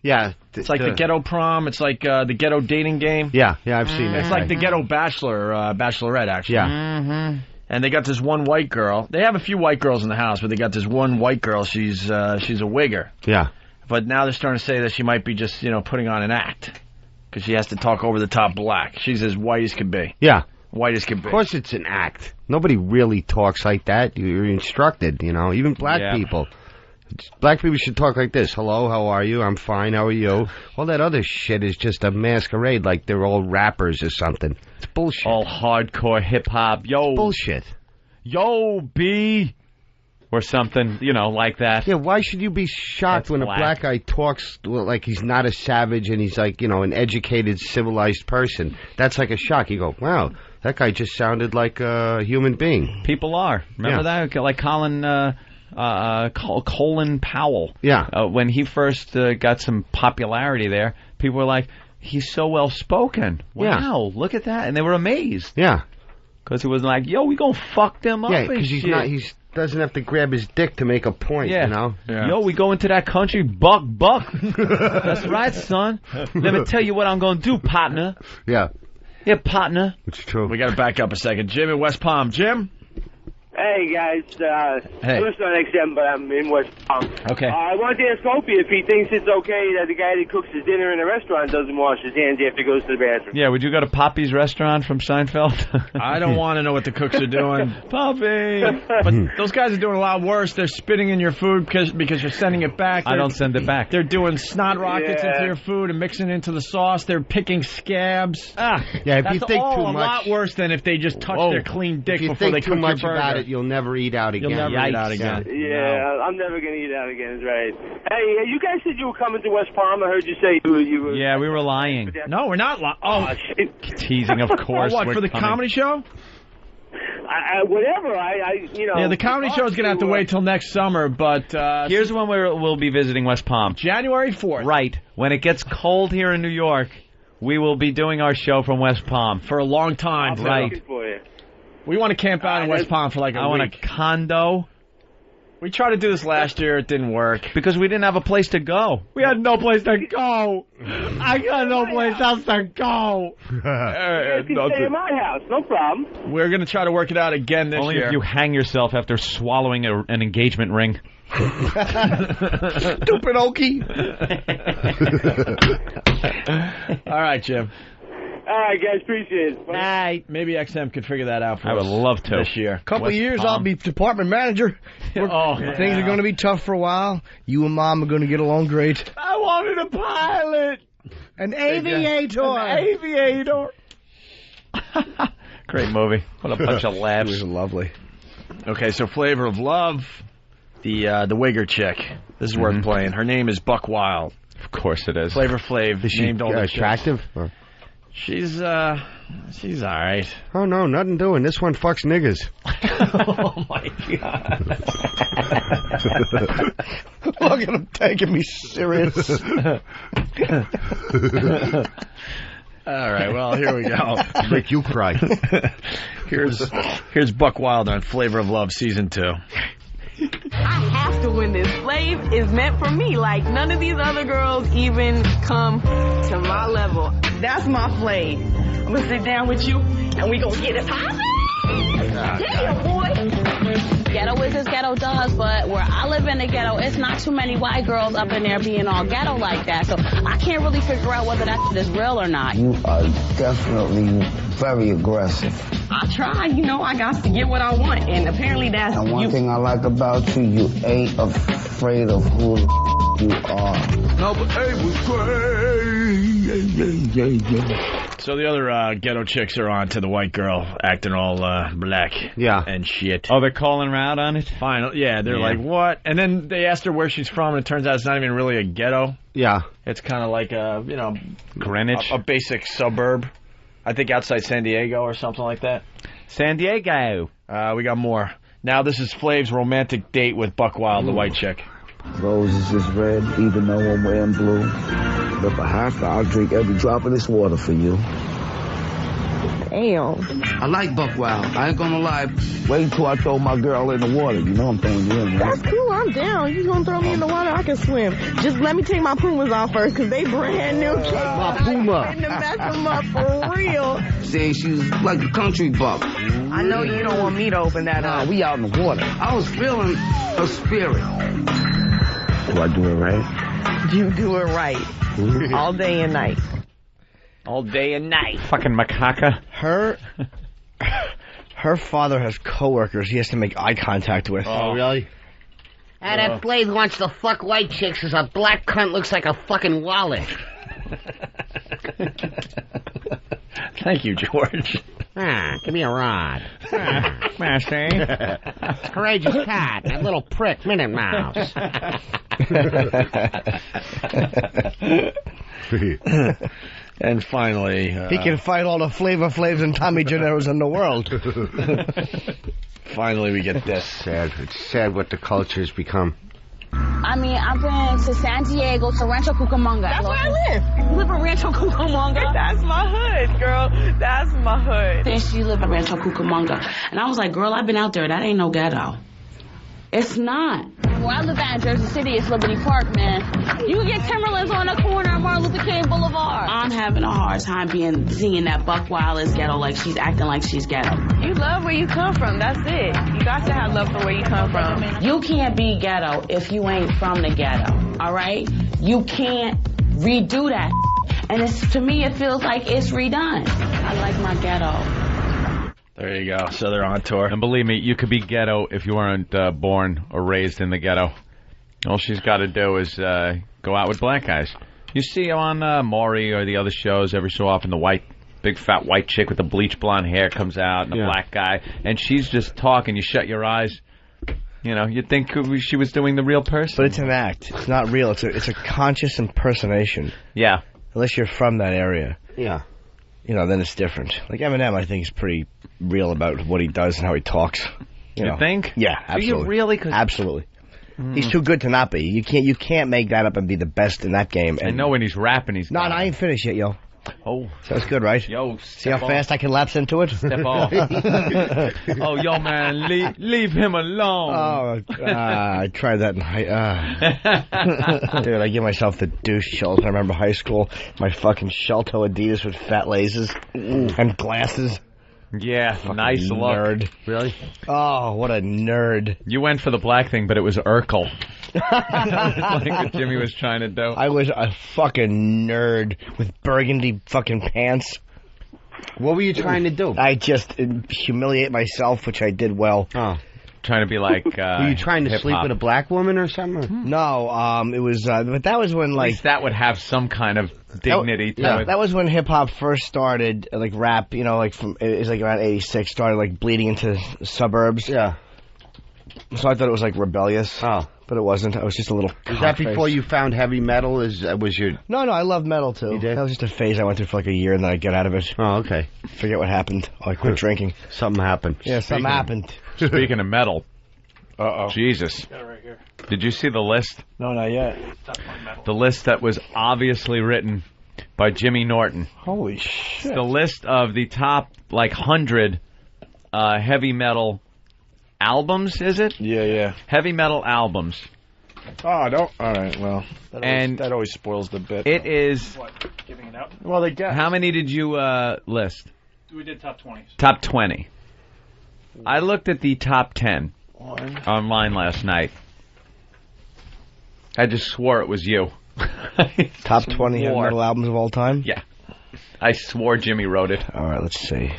Yeah. It's like the ghetto prom. It's like the ghetto dating game. Yeah, I've seen it. It's like the ghetto bachelorette, actually. Yeah. Mm-hmm. And they got this one white girl. They have a few white girls in the house, but they got this one white girl. She's a wigger. Yeah. But now they're starting to say that she might be just, putting on an act. Because she has to talk over the top black. She's as white as can be. Yeah. White as can be. Of course it's an act. Nobody really talks like that. You're instructed, even black people. Black people should talk like this. Hello, how are you? I'm fine, how are you? All that other shit is just a masquerade like they're all rappers or something. It's bullshit. All hardcore hip-hop. Yo. It's bullshit. Yo, B. Or something, like that. Yeah, why should you be shocked when a black guy talks like he's not a savage and he's like, an educated, civilized person? That's like a shock. You go, wow, that guy just sounded like a human being. People are. Remember that? Like Colin Powell. Yeah. When he first got some popularity there, people were like, he's so well-spoken. Wow, look at that. And they were amazed. Yeah. Because it was like, yo, we gonna fuck them up. Yeah, because he's doesn't have to grab his dick to make a point, Yeah. Yo, we go into that country, buck. That's right, son. Let me tell you what I'm gonna do, partner. Yeah. Yeah, partner. It's true. We gotta back up a second. Jim in West Palm. Jim? Hey, guys. Hey. I listen on XM, but I'm in West Palm. Okay. I wanted to ask Opie if he thinks it's okay that the guy that cooks his dinner in a restaurant doesn't wash his hands after he goes to the bathroom. Yeah, would you go to Poppy's restaurant from Seinfeld? I don't want to know what the cooks are doing. Poppy! But those guys are doing a lot worse. They're spitting in your food because you're sending it back. I don't send it back. They're doing snot rockets into your food and mixing it into the sauce. They're picking scabs. Yeah, if That's you think all too a much, lot worse than if they just touch their clean dick if you before think they too cook much your burger. about it, you'll never eat out again. You'll never eat out again. Yeah, I'm never going to eat out again, is right. Hey, you guys said you were coming to West Palm. I heard you say you were... Yeah, we were lying. No, we're not lying. Oh, shit. Teasing, of course. What, for the coming. comedy show? Whatever, Yeah, the comedy show's going to have to wait till next summer, but... Here's when we'll be visiting West Palm. January 4th. Right. When it gets cold here in New York, we will be doing our show from West Palm. For a long time. Right. We want to camp out in West Palm for like a week. I want a condo. We tried to do this last year. It didn't work. Because we didn't have a place to go. We had no place to go. I got no place else to go. You guys can stay in my house. No problem. We're going to try to work it out again this Only year. if you hang yourself after swallowing an engagement ring. Stupid Okie. All right, Jim. All right, guys, appreciate it. Bye. Maybe XM could figure that out for us. I would love to. This year. Couple of years, I'll be department manager. Things are going to be tough for a while. You and Mom are going to get along great. I wanted a pilot. An aviator. An aviator. Great movie. What a bunch of laughs. It was lovely. Okay, so Flavor of Love, the wigger chick. This is worth playing. Her name is Buck Wild. Of course it is. Flavor Flav. Is she named all the attractive? She's all right. Oh, no, nothing doing. This one fucks niggas. Oh, my God. Look at him taking me serious. All right, well, here we go. Make you cry. Here's Buck Wild on Flavor of Love Season 2. I have to win this. Flav is meant for me. Like, none of these other girls even come to my level. That's my Flav. I'm gonna sit down with you, and we gonna get it poppin'. Yeah, boy. Ghetto is as ghetto does, but where I live in the ghetto, it's not too many white girls up in there being all ghetto like that. So I can't really figure out whether that is real or not. You are definitely very aggressive. I try, I got to get what I want, and apparently that's And one thing I like about you, you ain't afraid of who you are. No, but hey, was So the other ghetto chicks are on to the white girl acting all black and shit. Oh, they're calling her out on it? Fine. Yeah, they're like, what? And then they asked her where she's from, and it turns out it's not even really a ghetto. Yeah. It's kind of like a, Greenwich. A basic suburb. I think outside San Diego or something like that. San Diego. We got more. Now this is Flav's romantic date with Buck Wild, the white chick. Roses is red, even though I'm wearing blue. But if I have to, I'll drink every drop of this water for you. Damn. I like buck wild. I ain't gonna lie. Wait until I throw my girl in the water. You know I'm throwing you in, right? That's cool. I'm down. You gonna throw me in the water? I can swim. Just let me take my Pumas off first, because they brand new. My Puma. I'm to mess them up for real. Saying she's like a country buck. I know you don't want me to open that up. We out in the water. I was feeling a spirit. Do I do it right? You do it right. All day and night. All day and night. Fucking macaca. Her father has coworkers he has to make eye contact with. Oh, really? And that Blade wants to fuck white chicks as a black cunt looks like a fucking wallet. Thank you, George. Give me a rod. Mercy. Courageous cat, that little prick, Minute Mouse. And finally... he can fight all the Flavor Flavs and Tommy Gennaros in the world. Finally, we get this. It's sad what the culture has become. I mean, I've been to San Diego, to Rancho Cucamonga. That's where I live. You live in Rancho Cucamonga? That's my hood, girl. That's my hood. And she lived in Rancho Cucamonga. And I was like, girl, I've been out there. That ain't no ghetto. It's not. Where I live at in Jersey City, it's Liberty Park, man. You can get Timberlands on the corner of Martin Luther King Boulevard. I'm having a hard time seeing that Buck Wild is ghetto, like she's acting like she's ghetto. You love where you come from. That's it. You got to have love for where you come from. You can't be ghetto if you ain't from the ghetto, all right? You can't redo that. And to me, it feels like it's redone. I like my ghetto. There you go. So they're on tour. And believe me, you could be ghetto if you weren't born or raised in the ghetto. All she's got to do is go out with black guys. You see on Maury or the other shows every so often, the big fat white chick with the bleach blonde hair comes out, and the black guy, and she's just talking. You shut your eyes. You know, you'd think she was doing the real person. But it's an act. It's not real. It's a conscious impersonation. Yeah. Unless you're from that area. Yeah. You know, then it's different. Like Eminem, I think is pretty real about what he does and how he talks. You think? Yeah, absolutely. Do you really? Absolutely. He's too good to not be. You can't make that up and be the best in that game. And I know when he's rapping, he's No, I ain't finished yet, yo. Oh. Sounds good, right? Yo, see how fast I can lapse into it? Step off. Oh, yo, man, leave him alone. Oh, I tried that in dude, I give myself the douche shells. I remember high school, my fucking shell-toe Adidas with fat laces and glasses. Yeah, fucking nice look. Nerd. Really? Oh, what a nerd. You went for the black thing, but it was Urkel. Like what Jimmy was trying to do. I was a fucking nerd with burgundy fucking pants. What were you trying to do? I just humiliate myself, which I did well. Oh. Trying to be like were you trying to sleep with a black woman or something? No, it was but that was when At least that would have some kind of dignity to it. That was when hip hop first started, like rap, you know, like it was like around 86, started like bleeding into suburbs. Yeah. So I thought it was like rebellious. Oh. But it wasn't. I was just a little Was that before you found heavy metal? Was your... No, I love metal too. You did? That was just a phase I went through for like a year and then I got out of it. Oh, okay. Forget what happened. I quit drinking. Something happened. Yeah, something happened. Speaking of metal. Uh-oh. Jesus. Got it right here. Did you see the list? No, not yet. The list that was obviously written by Jimmy Norton. Holy shit. The list of the top, 100 heavy metal albums, is it? Yeah. Heavy metal albums. Oh, don't. All right, well. That always spoils the bit. It is... What, giving it out? Well, they guess. How many did you list? We did top 20. Top 20. I looked at the top 10 online last night. I just swore it was you. Top 20 heavy metal albums of all time? Yeah. I swore Jimmy wrote it. All right, let's see.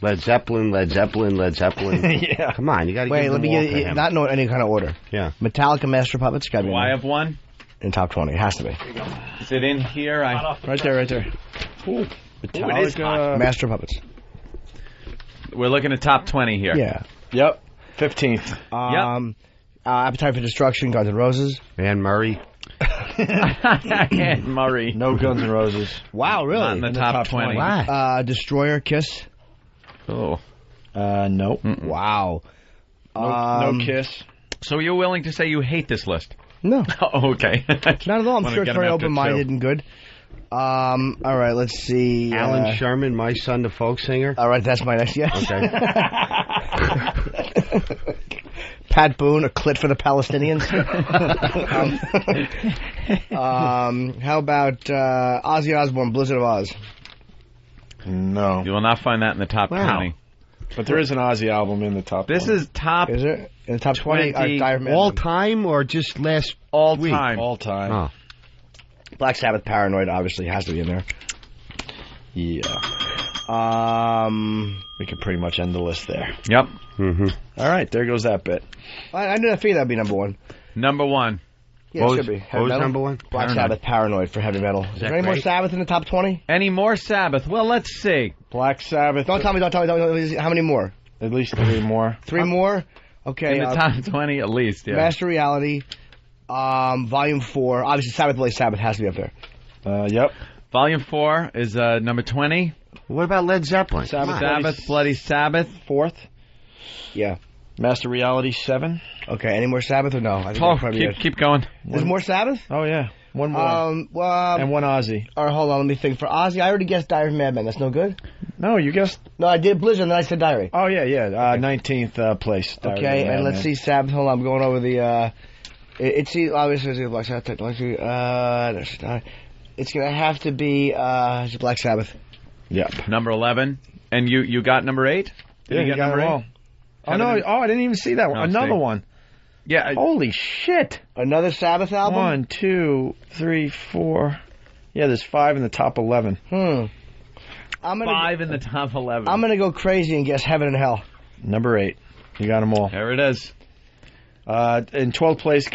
Led Zeppelin. Yeah. Come on, you got to Wait, give let them me all get to him. not know any kind of order. Yeah. Metallica, Master Puppets, got to be Do I have one? in top 20. It has to be. Is it in here? Right there. Ooh. Metallica, Master Puppets. We're looking at top 20 here. Yeah. Yep. 15th. Appetite for Destruction, Guns N' Roses. Anne Murray. Anne Murray. No Guns N' Roses. Wow, really? Not in the top 20. Wow. Destroyer, Kiss. Oh. Nope. Wow. No Kiss. So you're willing to say you hate this list? No. Oh, okay. Not at all. I'm sure it's very open-minded and good. All right, let's see. Alan Sherman, my son, the folk singer. All right, that's my next guess. Okay. Pat Boone, a clit for the Palestinians. How about Ozzy Osbourne, Blizzard of Oz? No. You will not find that in the top 20. But there is an Ozzy album in the top. This is top. Is it in the top 20? All time or just last all week? Time. All time. Oh. Black Sabbath, Paranoid, obviously has to be in there. Yeah. We could pretty much end the list there. Yep. Mm-hmm. All right, there goes that bit. I knew that figured that'd be number one. Number one. Yeah, it should be. What was number one? Black Sabbath, Paranoid for heavy metal. Is there any more Sabbath in the top 20? Any more Sabbath? Well, let's see. Black Sabbath. Don't tell me. How many more? At least 3 more. 3 more? Okay. In the top 20 at least, yeah. Master Reality, Volume 4. Obviously, Sabbath, Black Sabbath has to be up there. Yep. Volume 4 is number 20. What about Led Zeppelin? Sabbath, Bloody Sabbath. 4th. Yeah. Master Reality 7. Okay, any more Sabbath or no? I think keep going. There's more Sabbath? Oh, yeah. One more. And one Ozzy. All right, hold on. Let me think. For Ozzy, I already guessed Diary of Madman. That's no good? No, you guessed. No, I did Blizzard, and then I said Diary. Oh, yeah. 19th place. Diary okay, and let's see Sabbath. Hold on. I'm going over the... It's obviously Black Sabbath. It's going to have to be Black Sabbath. Yep. Number 11. And you got number 8? Did you get number 8? Oh, no. Oh, I didn't even see that one. Another one. Yeah. Holy shit. Another Sabbath album? 1, 2, 3, 4. Yeah, there's 5 in the top 11. I'm gonna 5 in the top 11. I'm going to go crazy and guess Heaven and Hell. Number 8. You got them all. There it is. In 12th place,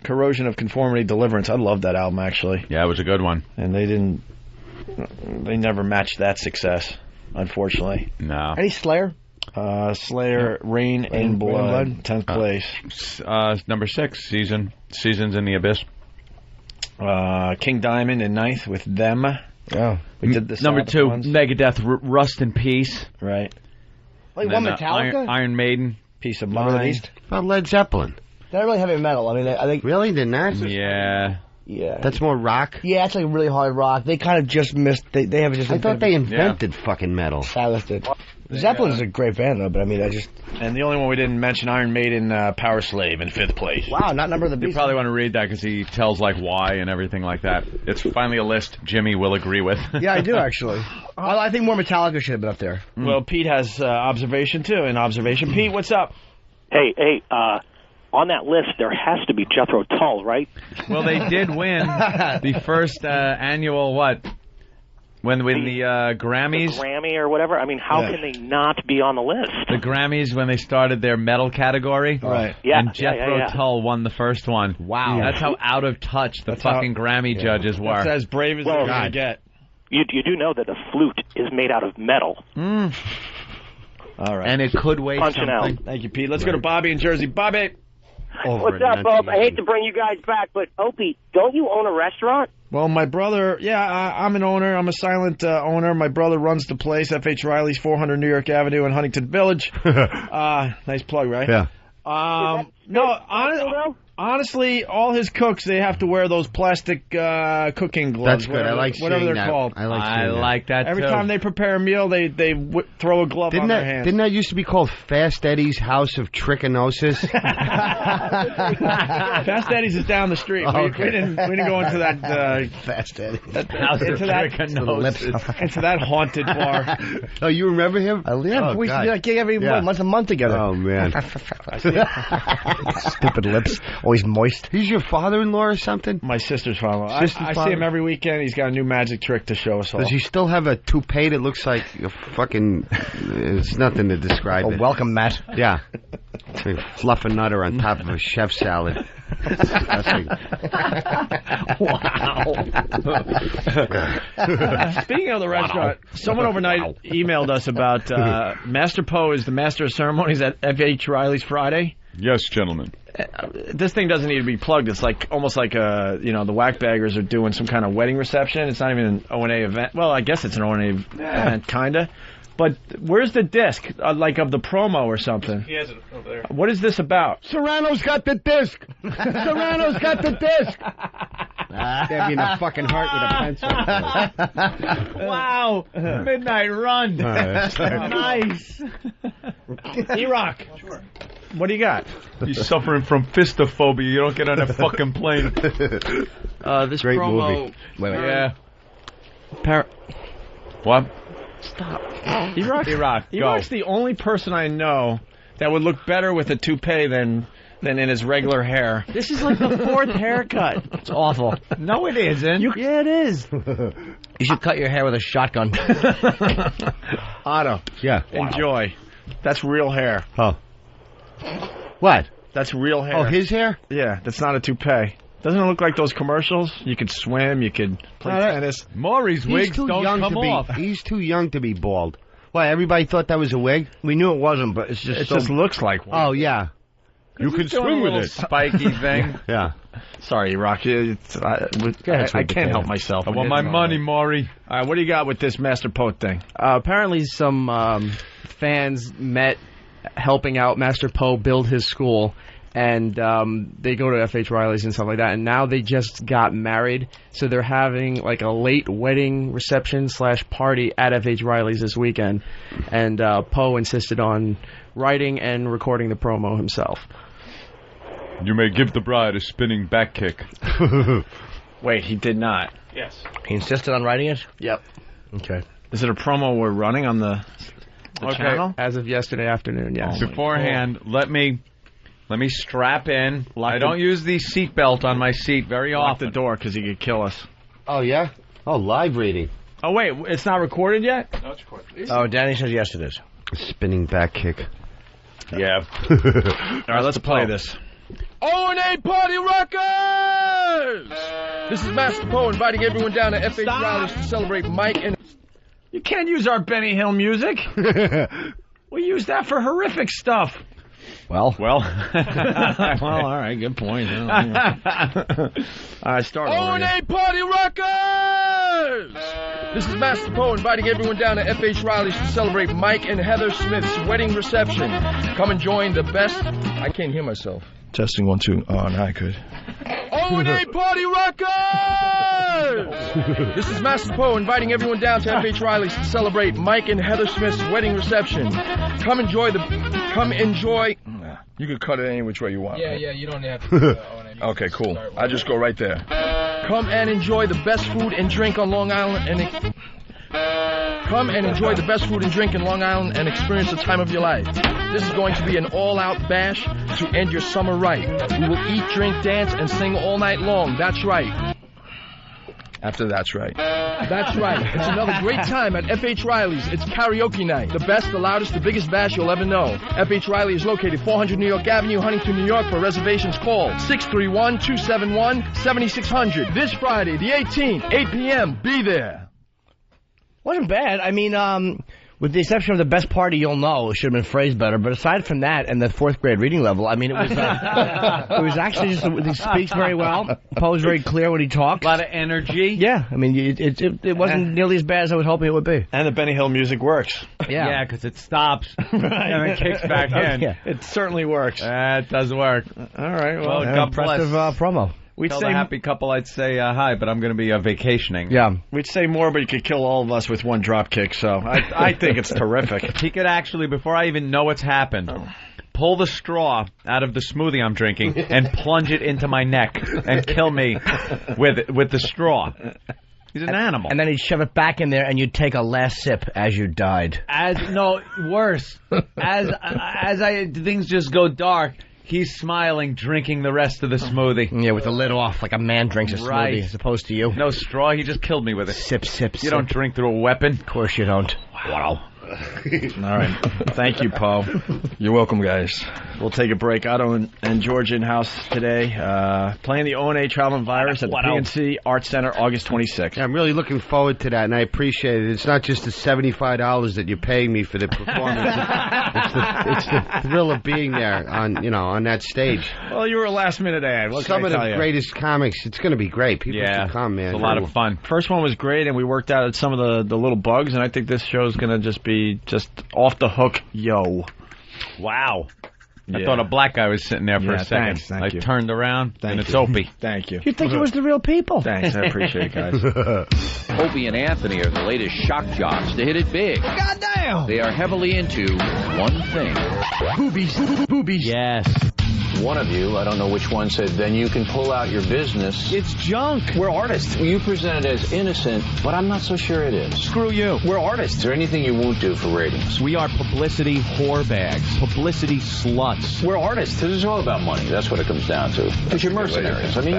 Corrosion of Conformity, Deliverance. I love that album, actually. Yeah, it was a good one. And they never matched that success, unfortunately. No. Any Slayer? Slayer, Rain and Blood, 10th place. Number 6, Seasons in the Abyss. King Diamond in 9th with Them. Oh. We did the Number 2, ones. Megadeth, Rust in Peace. Right. Wait, one Metallica? Iron Maiden. Peace of Mind. About Led Zeppelin. They're not really heavy metal. I mean, I think... Really? They're not? Yeah. Yeah. That's more rock? Yeah, it's like really hard rock. They kind of just missed... They have just... I thought they invented fucking metal. Sabbath did. Zeppelin's a great band, though, but I mean, And the only one we didn't mention, Iron Maiden, Power Slave in 5th place. Wow, not Number of the Beast. You probably want to read that because he tells, like, why and everything like that. It's finally a list Jimmy will agree with. Yeah, I do, actually. I think more Metallica should have been up there. Well, Pete has observation, too. In observation. Pete, what's up? Hey, on that list, there has to be Jethro Tull, right? Well, they did win the first annual, when the Grammys... The Grammy or whatever. I mean, how can they not be on the list? The Grammys, when they started their metal category. Right. Yeah, and Jethro Tull won the first one. Wow. That's how out of touch the fucking Grammy judges were. That's as brave as they're going to get. You do know that a flute is made out of metal. All right. And it could weigh Punching something. out. Thank you, Pete. Let's go to Bobby in Jersey. Bobby! What's up, Bob? I hate to bring you guys back, but Opie, don't you own a restaurant? Well, my brother, I'm an owner. I'm a silent owner. My brother runs the place, F.H. Riley's, 400 New York Avenue in Huntington Village. Nice plug, right? Yeah. Honestly, all his cooks, they have to wear those plastic cooking gloves. That's good. I like whatever they're that. called. I like that Every too. time they prepare a meal, they throw a glove on their hands. Didn't that used to be called Fast Eddie's House of Trichinosis? Fast Eddie's is down the street. Okay. We didn't go into that Fast Eddie. Into that haunted bar. Oh, you remember him? We used to do that gig every once a month together. Oh man. Stupid lips. Always moist. He's your father-in-law or something? My sister's father-in-law. I see him every weekend. He's got a new magic trick to show us all. Does he still have a toupee that looks like a fucking... It's nothing to describe it. Welcome, Matt. Yeah. It's like fluff a nutter on top of a chef salad. Speaking of the restaurant, someone overnight emailed us about Master Poe is the master of ceremonies at F.H. Riley's Friday. Yes, gentlemen. This thing doesn't need to be plugged. It's like almost like the Whack Baggers are doing some kind of wedding reception. It's not even an O&A event. Well, I guess it's an O&A event, kinda. But where's the disc, like of the promo or something? He has it over there. What is this about? Serrano's got the disc. Serrano's got the disc. Stab you in the fucking heart with a pencil. Wow. Midnight Run. Nice. E-Rock. Sure. What do you got? You're suffering from fistophobia. You don't get on a fucking plane. This Great promo. movie. Wait. Yeah. What? Stop. E-Rock. E-Rock, go. E-Rock's the only person I know that would look better with a toupee than in his regular hair. This is like the 4th haircut. It's awful. No, it isn't. Yeah, it is. You should cut your hair with a shotgun. Otto. Yeah. Enjoy. That's real hair. Oh. What? That's real hair. Oh, his hair? Yeah, that's not a toupee. Doesn't it look like those commercials? You could swim, you could play tennis. Maury's wigs don't come off. He's too young to be bald. Why, everybody thought that was a wig? We knew it wasn't, but it's just It just looks like one. Oh, yeah. You can swim with it. Spiky thing. Yeah. Sorry, Rock. I can't help myself. I want my money, Maury. All right, what do you got with this Master Poet thing? Apparently some fans met helping out Master Poe build his school, and they go to F.H. Riley's and stuff like that, and now they just got married, so they're having like a late wedding reception / party at F.H. Riley's this weekend, and Poe insisted on writing and recording the promo himself. You may give the bride a spinning back kick. Wait, he did not. Yes. He insisted on writing it? Yep. Okay. Is it a promo we're running on the channel? As of yesterday afternoon, yes. Beforehand, let me strap in. I don't use the seatbelt on my seat very Lock often. the door because he could kill us. Oh, yeah? Oh, live reading. Oh, wait, it's not recorded yet? No, it's recorded. Oh, Danny says yes, it is. Spinning back kick. Yeah. All right, let's play this. O&A Party Rockers! This is Master Poe inviting everyone down to F.H. Riley's to celebrate Mike and... You can't use our Benny Hill music. We use that for horrific stuff. Well. Well, all right, good point. All right, start over. O&A Party Rockers! This is Master Poe inviting everyone down to F.H. Riley's to celebrate Mike and Heather Smith's wedding reception. Come and join the best... I can't hear myself. Testing 1, 2. Oh, now I could. O&A Party Rockers! This is Master Poe inviting everyone down to F.H. Riley's to celebrate Mike and Heather Smith's wedding reception. Come enjoy. You could cut it any which way you want. Yeah, you don't have to. Okay, cool. I just go right there. Come and enjoy the best food and drink on Long Island Come and enjoy the best food and drink in Long Island and experience the time of your life. This is going to be an all-out bash to end your summer right. We will eat, drink, dance, and sing all night long. That's right. After that's right. That's right. It's another great time at F.H. Riley's. It's karaoke night. The best, the loudest, the biggest bash you'll ever know. F.H. Riley is located 400 New York Avenue, Huntington, New York. For reservations, call 631-271-7600. This Friday, the 18th, 8 p.m. Be there. Wasn't bad. I mean, with the exception of the best party you'll know, it should have been phrased better. But aside from that and the 4th grade reading level, I mean, it was it was actually just he speaks very well. Poe's very clear when he talks. A lot of energy. Yeah, I mean, it wasn't nearly as bad as I was hoping it would be. And the Benny Hill music works. Yeah, because it stops and then kicks back in. Yeah. It certainly works. It does work. All right. Well, God bless. Impressive promo. We'd say a happy couple. I'd say hi, but I'm going to be vacationing. Yeah, we'd say more, but you could kill all of us with one drop kick. So I think it's terrific. He could actually, before I even know what's happened, pull the straw out of the smoothie I'm drinking and plunge it into my neck and kill me with the straw. He's an animal. And then he'd shove it back in there, and you'd take a last sip as you died. Worse. As things just go dark. He's smiling, drinking the rest of the smoothie. Yeah, with the lid off, like a man drinks a smoothie, as opposed to you. No straw, he just killed me with it. Sip. You don't drink through a weapon. Of course you don't. Wow. All right. Thank you, Poe. You're welcome, guys. We'll take a break. Otto and George in-house today. Playing the O&A Traveling Virus at the PNC Arts Center August 26th. Yeah, I'm really looking forward to that, and I appreciate it. It's not just the $75 that you're paying me for the performance. it's the thrill of being there on that stage. Well, you were a last-minute ad. Some of the greatest comics. It's going to be great. People should come, man. It's a lot of fun. First one was great, and we worked out some of the little bugs, and I think this show is going to just be off the hook, yo. Wow. I thought a black guy was sitting there for a second. Thank you. Turned around, and it's Opie. Thank you. You think it was the real people? Thanks, I appreciate it, guys. Opie and Anthony are the latest shock jocks to hit it big. Goddamn! They are heavily into one thing. Boobies. Boobies. Yes. One of you, I don't know which one, said, then you can pull out your business. It's junk. We're artists. You present it as innocent, but I'm not so sure it is. Screw you. We're artists. Is there anything you won't do for ratings? We are publicity whore bags. Publicity sluts. We're artists. This is all about money. That's what it comes down to. But you're mercenaries. I mean,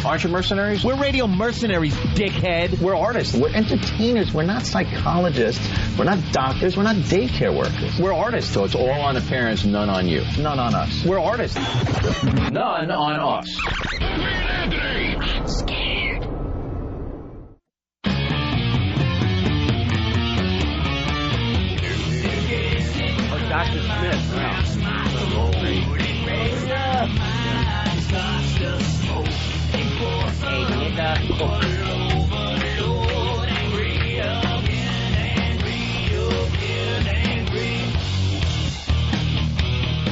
aren't you mercenaries? We're radio mercenaries, dickhead. We're artists. We're entertainers. We're not psychologists. We're not doctors. We're not daycare workers. We're artists. So it's all on the parents, none on you. None on us. We're artists. None on us. I'm scared. Oh, Dr. Smith. Wow.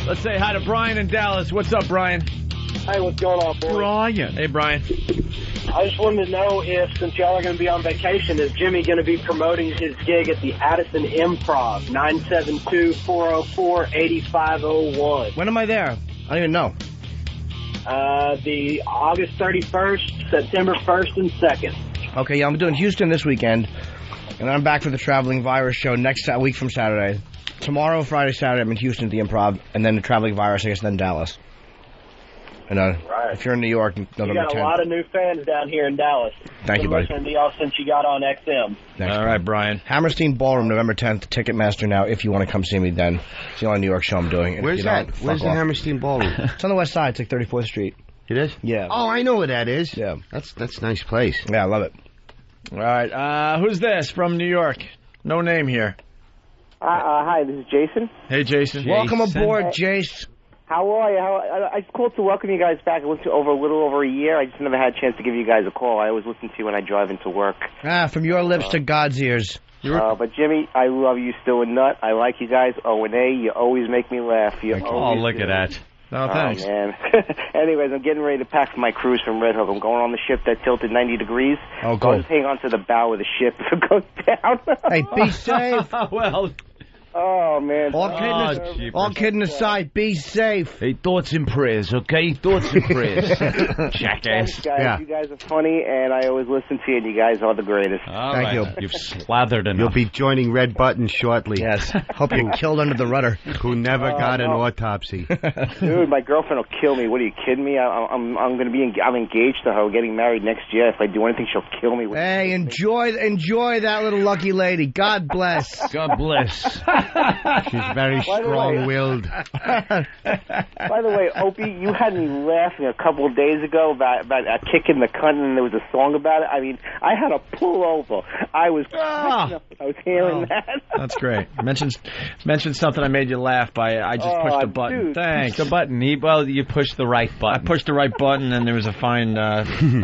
Let's say hi to Brian in Dallas. What's up, Brian? Hey, what's going on, boys? Brian. Hey, Brian. I just wanted to know if, since y'all are going to be on vacation, is Jimmy going to be promoting his gig at the Addison Improv, 972-404-8501? When am I there? I don't even know. The August 31st, September 1st, and 2nd. Okay, yeah, I'm doing Houston this weekend, and I'm back for the Traveling Virus show next week from Saturday. Tomorrow, Friday, Saturday, I'm in Houston at the Improv, and then the Traveling Virus, I guess, then Dallas. And if you're in New York, November 10th. You got a lot of new fans down here in Dallas. Thank you, buddy. Listening to y'all since you got on XM. Next All right, Brian. Hammerstein Ballroom, November 10th, Ticketmaster now, if you want to come see me then. It's the only New York show I'm doing. Where's that? Where's the Hammerstein Ballroom? It's on the west side. It's like 34th Street. It is? Yeah. Oh, I know where that is. Yeah. That's a nice place. Yeah, I love it. All right. Who's this from New York? No name here. Hi, this is Jason. Hey, Jason. Welcome aboard, Jace. How are you? I called to welcome you guys back. I listened to a little over a year. I just never had a chance to give you guys a call. I always listen to you when I drive into work. From your lips to God's ears. But Jimmy, I love you still a nut. I like you guys. O&A, you always make me laugh. Look at that. Oh, thanks. Oh, man. Anyways, I'm getting ready to pack for my cruise from Red Hook. I'm going on the ship that tilted 90 degrees. Oh, cool. I'll just hang on to the bow of the ship if it goes down. Hey, be safe. Well... Oh, man. All kidding aside, be safe. Hey, thoughts and prayers, okay? Thoughts and prayers. Jackass. Thanks, guys. You guys are funny, and I always listen to you, and you guys are the greatest. Thank you. You've slathered enough. You'll be joining Red Button shortly. Yes. Hope you're killed under the rudder. Who never got an autopsy. Dude, my girlfriend will kill me. What are you kidding me? I'm going to be. I'm engaged to her. We're getting married next year. If I do anything, she'll kill me. Hey, enjoy that little lucky lady. God bless. God bless. She's very strong-willed. By the way, Opie, you had me laughing a couple of days ago about a kick in the cunt, and there was a song about it. I mean, I had to pull over. I was hearing that. That's great. Mentioned something I made you laugh by. I just pushed a button. Dude. Thanks. The button. You pushed the right button. I pushed the right button, and there was a fine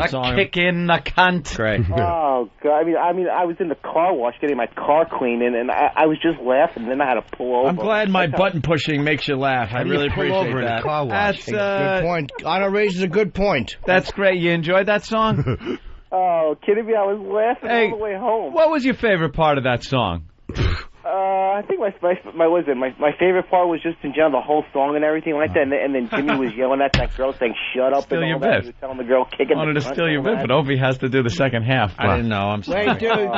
song. Kick in the cunt. Great. Oh God! I mean, I was in the car wash getting my car cleaned, and I was just laughing. And then I had to pull over. I'm glad my button pushing makes you laugh. I really appreciate that. In a car wash? That's good point. Anna raises a good point. That's great. You enjoyed that song? Oh, kidding me? I was laughing all the way home. What was your favorite part of that song? I think my favorite part was just in general the whole song and everything like that, and then Jimmy was yelling at that girl saying "shut up" and all that. He was telling the girl kicking. I wanted to steal your bit, but Opie has to do the second half. I didn't know. I'm sorry. Wait, dude.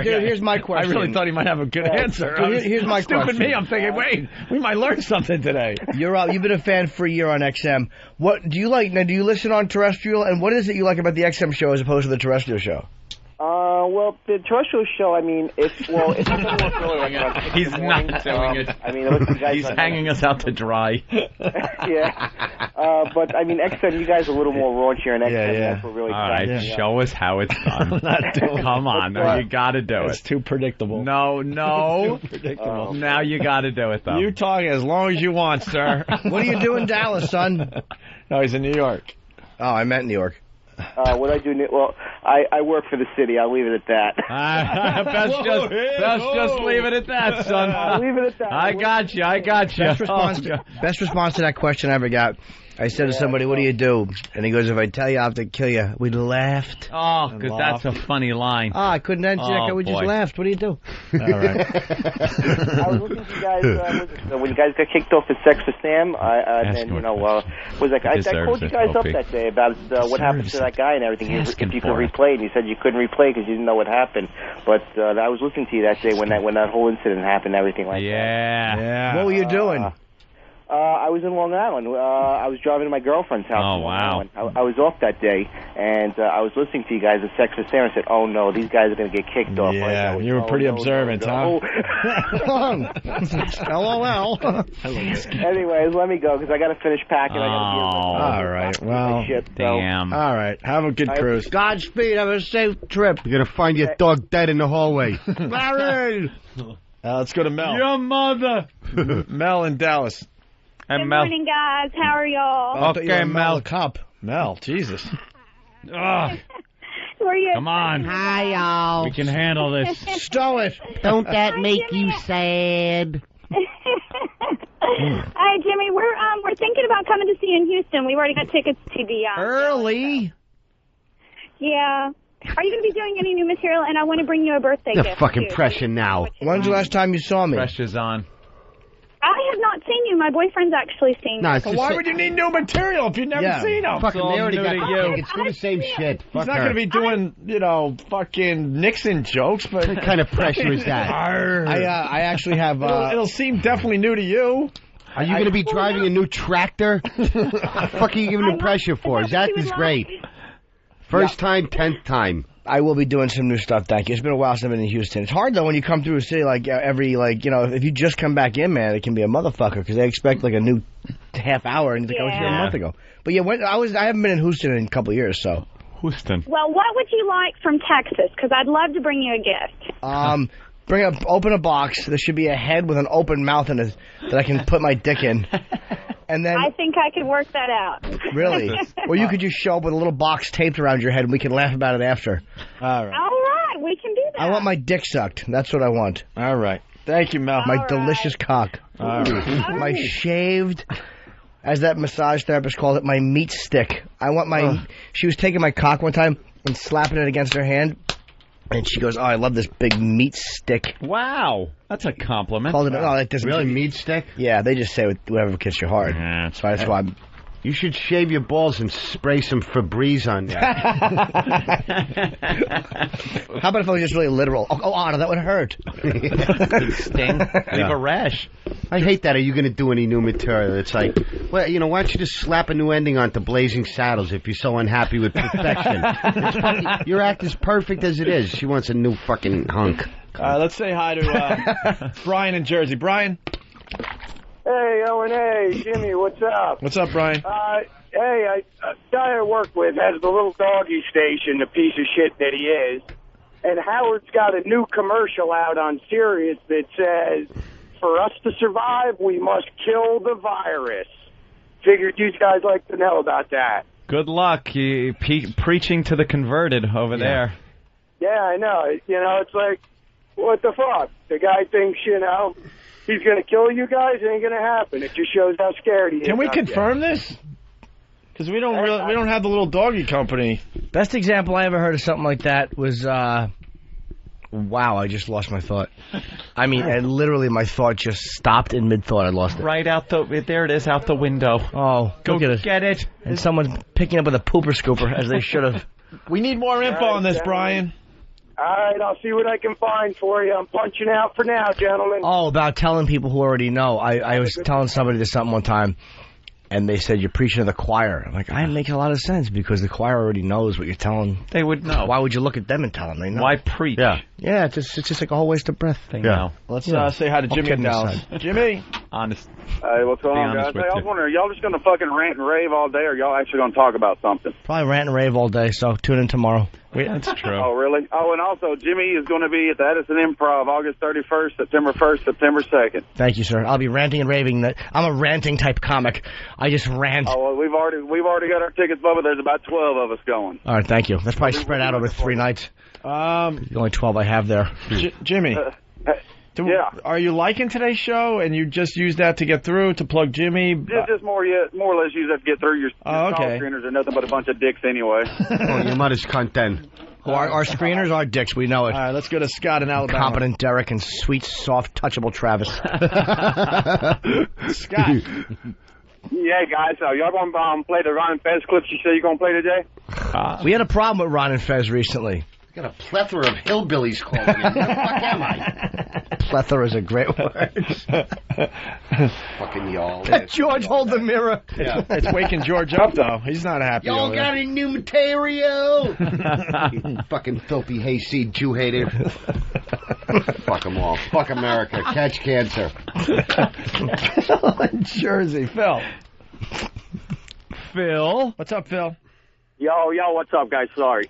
Here's my question. I really thought he might have a good answer. Here's my question. Stupid me. I'm thinking, wait, we might learn something today. You've been a fan for a year on XM. What do you like? Now, do you listen on terrestrial? And what is it you like about the XM show as opposed to the terrestrial show? Well, the terrestrial show, I mean, it's a little more thrilling. He's not doing it. I mean, you guys he's hanging us out to dry. Yeah. But, I mean, XM, you guys are a little more raunchier in XM. Yeah. That's what really all right, show us how it's done. Come on. You got to do it. It's too predictable. No. Too predictable. Now you got to do it, though. You talk as long as you want, sir. What do you do in Dallas, son? No, he's in New York. Oh, I meant New York. What do I do? Well, I work for the city. I'll leave it at that. Best just leave it at that, son. I'll leave it at that. I got you. Best response to that question I ever got. I said to somebody, "What do you do?" And he goes, "If I tell you, I have to kill you." We laughed. Oh, because that's a funny line. Oh, I couldn't answer that. We just laughed. What do you do? All right. I was listening to you guys when you guys got kicked off for Sex for Sam. Was like I called you guys up that day about what happened to that guy and everything. If you could replay, and you said you couldn't replay because you didn't know what happened. But I was listening to you that day when that whole incident happened, and everything like that. Yeah. What were you doing? I was in Long Island. I was driving to my girlfriend's house. Oh, in Long wow. Island. I was off that day, and I was listening to you guys at Sex for Sam. I said, "Oh no, these guys are going to get kicked off." Yeah, you were pretty observant, huh? LOL. Anyways, let me go because I got to finish packing. I got all right. Well, damn. All right. Have a good cruise. Godspeed. Have a safe trip. You're gonna find your dog dead in the hallway. Larry. Let's go to Mel. Your mother. Mel in Dallas. Good morning, guys. How are y'all? Okay, Mel. Cup. Mel, Jesus. Who are you? Come on. Hi, y'all. We can handle this. Stow it. Don't that make you sad? Hi, Jimmy. We're thinking about coming to see you in Houston. We've already got tickets to the early. Yeah. Are you going to be doing any new material? And I want to bring you a birthday gift. Fucking pressure now. When's the last time you saw me? Pressure's on. I have not seen you. My boyfriend's actually seen you. So why would you need new material if you've never seen him? Fucking, they already got you. It's do the same shit. He's not going to be doing, fucking Nixon jokes, but... What kind of pressure is that? I actually have... It'll seem definitely new to you. Are you going to be driving a new tractor? What the fuck are you giving him pressure for? Zach is great. First time, 10th time. I will be doing some new stuff, thank you. It's been a while since I've been in Houston. It's hard, though, when you come through a city, if you just come back in, man, it can be a motherfucker, because they expect, a new half hour, and I was here a month ago. But, I haven't been in Houston in a couple of years, so. Houston. Well, what would you like from Texas? Because I'd love to bring you a gift. Open a box. There should be a head with an open mouth in it that I can put my dick in. And then, I think I could work that out. Really? Or you could just show up with a little box taped around your head and we can laugh about it after. All right. All right, we can do that. I want my dick sucked. That's what I want. All right. Thank you, Mel. My delicious cock. All right. My shaved, as that massage therapist called it, my meat stick. I want my... She was taking my cock one time and slapping it against her hand. And she goes, "Oh, I love this big meat stick." Wow, that's a compliment. That doesn't really meat stick? Yeah, they just say whatever gets your heart. So that's why you should shave your balls and spray some Febreze on there. How about if I was just really literal? Oh, Otto, that would hurt. Sting. Leave a rash. I hate that. Are you going to do any new material? It's like, well, why don't you just slap a new ending onto Blazing Saddles if you're so unhappy with perfection? Your act is perfect as it is. She wants a new fucking hunk. Let's say hi to Brian in Jersey. Brian? Hey, Owen, hey, Jimmy, what's up? What's up, Brian? Hey, a guy I work with has the little doggy station, the piece of shit that he is. And Howard's got a new commercial out on Sirius that says, "For us to survive, we must kill the virus." Figured you guys like to know about that. Good luck. You preaching to the converted over there. Yeah, I know. It's like, what the fuck? The guy thinks, he's going to kill you guys. It ain't going to happen. It just shows how scared he is. Can we confirm this? Because we don't have the little doggy company. Best example I ever heard of something like that was, wow, I just lost my thought. I mean, and literally my thought just stopped in mid-thought. I lost it. Right out there it is, out the window. Oh, go get it. And someone's picking up with a pooper scooper, as they should have. We need more info on this, Brian. All right, I'll see what I can find for you. I'm punching out for now, gentlemen. Oh, about telling people who already know. I was telling somebody this something one time, and they said, "You're preaching to the choir." I'm like, it makes a lot of sense, because the choir already knows what you're telling. They would know. Why would you look at them and tell them? They know. Why preach? Yeah, it's just like a whole waste of breath. They know. Let's say hi to Jimmy in Dallas. Jimmy. Honest. Hey, what's going on, guys? Hey, I was wondering, y'all just going to fucking rant and rave all day, or y'all actually going to talk about something? Probably rant and rave all day, so tune in tomorrow. That's true. Oh, really? Oh, and also, Jimmy is going to be at the Edison Improv August 31st, September 1st, September 2nd. Thank you, sir. I'll be ranting and raving. I'm a ranting type comic. I just rant. Oh, well, we've already got our tickets, Bubba. There's about 12 of us going. All right, thank you. That's probably spread out over 3 nights. The only 12 I have there. Jimmy. Yeah. Are you liking today's show, and you just use that to get through, to plug Jimmy? Just more or less use that to get through. Your call screeners are nothing but a bunch of dicks anyway. Your mother's cunt then. Our screeners are dicks, we know it. All right, let's go to Scott in Alabama. Competent Derek and sweet, soft, touchable Travis. Scott. Yeah, guys, y'all going to play the Ron and Fez clips you said you're going to play today? We had a problem with Ron and Fez recently. Got a plethora of hillbillies calling in. Where the fuck am I? Plethora is a great word. Fucking y'all. George, hold the mirror. Yeah, it's waking George up, though. He's not happy. Y'all got any new material? Fucking filthy hayseed Jew hater. Fuck them all. Fuck America. Catch cancer. Jersey. Phil. What's up, Phil? Yo, what's up, guys? Sorry.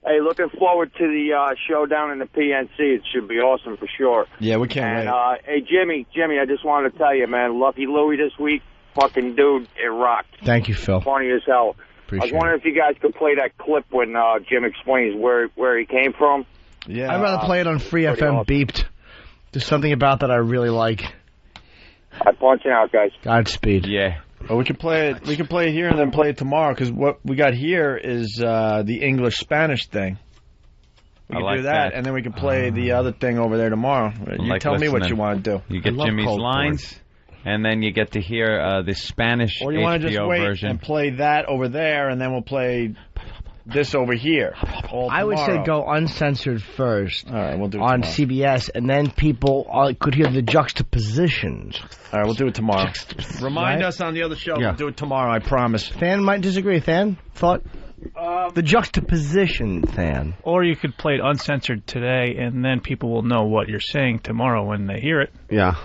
Hey, looking forward to the show down in the PNC. It should be awesome for sure. Yeah, we can't wait. Hey, Jimmy, I just wanted to tell you, man, Lucky Louie this week, fucking dude, it rocked. Thank you, Phil. Funny as hell. I was wondering if you guys could play that clip when Jim explains where he came from. Yeah. I'd rather play it on Free FM Beeped. There's something about that I really like. I'm punching out, guys. Godspeed. Yeah. Well, we can play it. We can play it here and then play it tomorrow, because what we got here is the English-Spanish thing. We can do that, and then we can play the other thing over there tomorrow. You tell me what you want to do. You get Jimmy's lines, and then you get to hear the Spanish or you want to just wait version. And play that over there, and then we'll play this over here. I would say go uncensored first. All right, we'll do it on tomorrow. CBS, and then people could hear the juxtapositions. All right, we'll do it tomorrow. Remind us on the other show. Yeah. We'll do it tomorrow, I promise. Fan might disagree. Fan? Thought? The juxtaposition, Fan. Or you could play it uncensored today, and then people will know what you're saying tomorrow when they hear it. Yeah.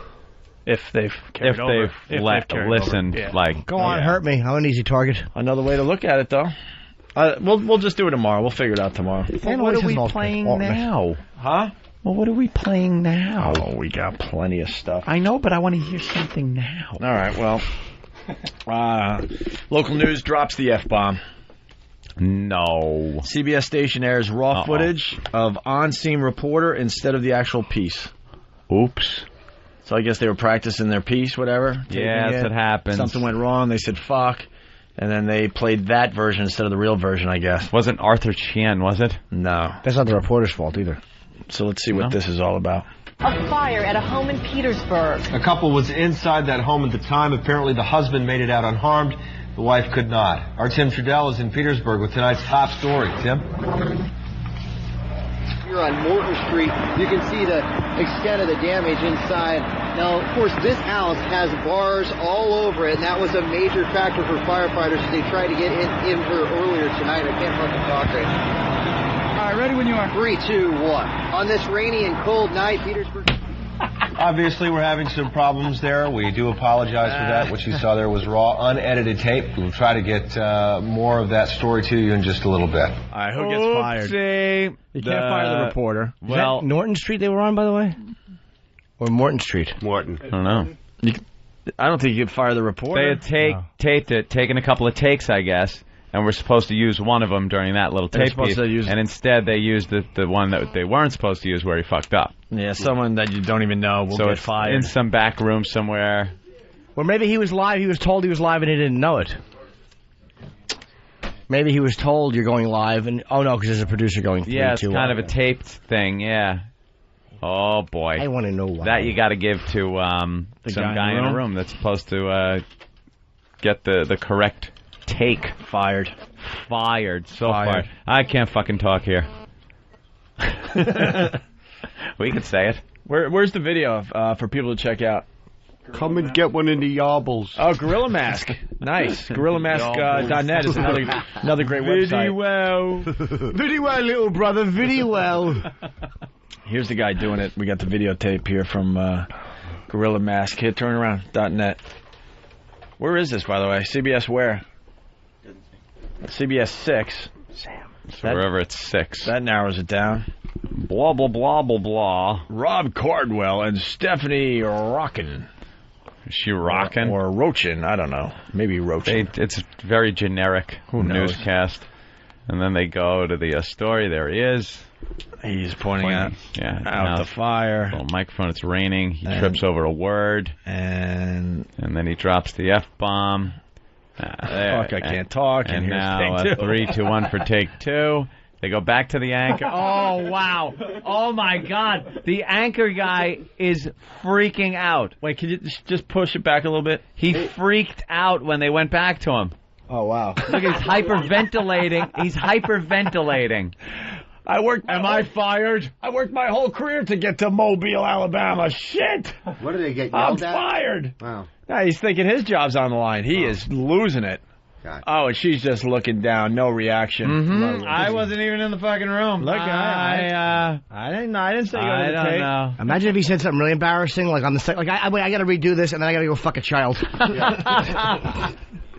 If they've carried over. If they've listened, like... Go on, hurt me. I'm an easy target. Another way to look at it, though. We'll just do it tomorrow. We'll figure it out tomorrow. Well, what are we playing now? Huh? Well, what are we playing now? Oh, we got plenty of stuff. I know, but I want to hear something now. All right, well, local news drops the F-bomb. No. CBS station airs raw footage of on-scene reporter instead of the actual piece. Oops. So I guess they were practicing their piece, whatever. Yeah, that's what happens. Something went wrong. They said, fuck. And then they played that version instead of the real version, I guess. Wasn't Arthur Chien, was it? No. That's not the reporter's fault either. So let's see what this is all about. A fire at a home in Petersburg. A couple was inside that home at the time. Apparently the husband made it out unharmed. The wife could not. Our Tim Trudell is in Petersburg with tonight's top story. Tim? Here on Morton Street, you can see the extent of the damage inside. Now, of course, this house has bars all over it, and that was a major factor for firefighters as they tried to get in here earlier tonight. I can't fucking talk right now. All right, ready when you are. 3, 2, 1. On this rainy and cold night, Petersburg... Obviously, we're having some problems there. We do apologize for that. What you saw there was raw, unedited tape. We'll try to get more of that story to you in just a little bit. All right, who gets fired? You can't fire the reporter. Is that Norton Street they were on, by the way? Or Morton Street? Morton. I don't know. I don't think you could fire the reporter. They had taped it, taken a couple of takes, I guess, and we're supposed to use one of them during that little tape piece. And instead, they used the one that they weren't supposed to use where he fucked up. Yeah, someone that you don't even know will get fired. In some back room somewhere. Or maybe he was live. He was told he was live and he didn't know it. Maybe he was told you're going live and, oh no, because there's a producer going 3, 2, 1. Yeah, it's kind of a taped thing, yeah. Oh, boy. I want to know why. That you got to give to some guy in a room that's supposed to get the correct take. Fired. Fired. I can't fucking talk here. We could say it. Where's the video for people to check out? Come and get one in the Yobbles. Oh, Gorilla Mask. Nice. GorillaMask.net is another great website. Very well, little brother. Very well. Here's the guy doing it. We got the videotape here from Gorilla Mask. Hit turnaround.net. Where is this, by the way? CBS where? CBS 6. Sam. So wherever it's 6. That narrows it down. Blah, blah, blah, blah, blah. Rob Cardwell and Stephanie Rockin. Is she rockin'? Or Rochin, I don't know. Maybe Rochin. It's very generic newscast. And then they go to the story. There he is. He's pointing out the fire. Little microphone. It's raining. He trips over a word. And then he drops the F-bomb. Fuck, I can't talk. And here's now take 2. 3, 2, 1 for take 2. They go back to the anchor. Oh, wow. Oh, my God. The anchor guy is freaking out. Wait, can you just push it back a little bit? He freaked out when they went back to him. Oh, wow. Look, he's hyperventilating. He's hyperventilating. Am I fired? I worked my whole career to get to Mobile, Alabama. Shit. What do they get I'm yelled at? fired. Wow. Nah, he's thinking his job's on the line. He is losing it. God. Oh, and she's just looking down. No reaction. Mm-hmm. I wasn't even in the fucking room. Look, I didn't say go to the tape. Know. Imagine if he said something really embarrassing, like on the set. Like, I got to redo this, and then I got to go fuck a child.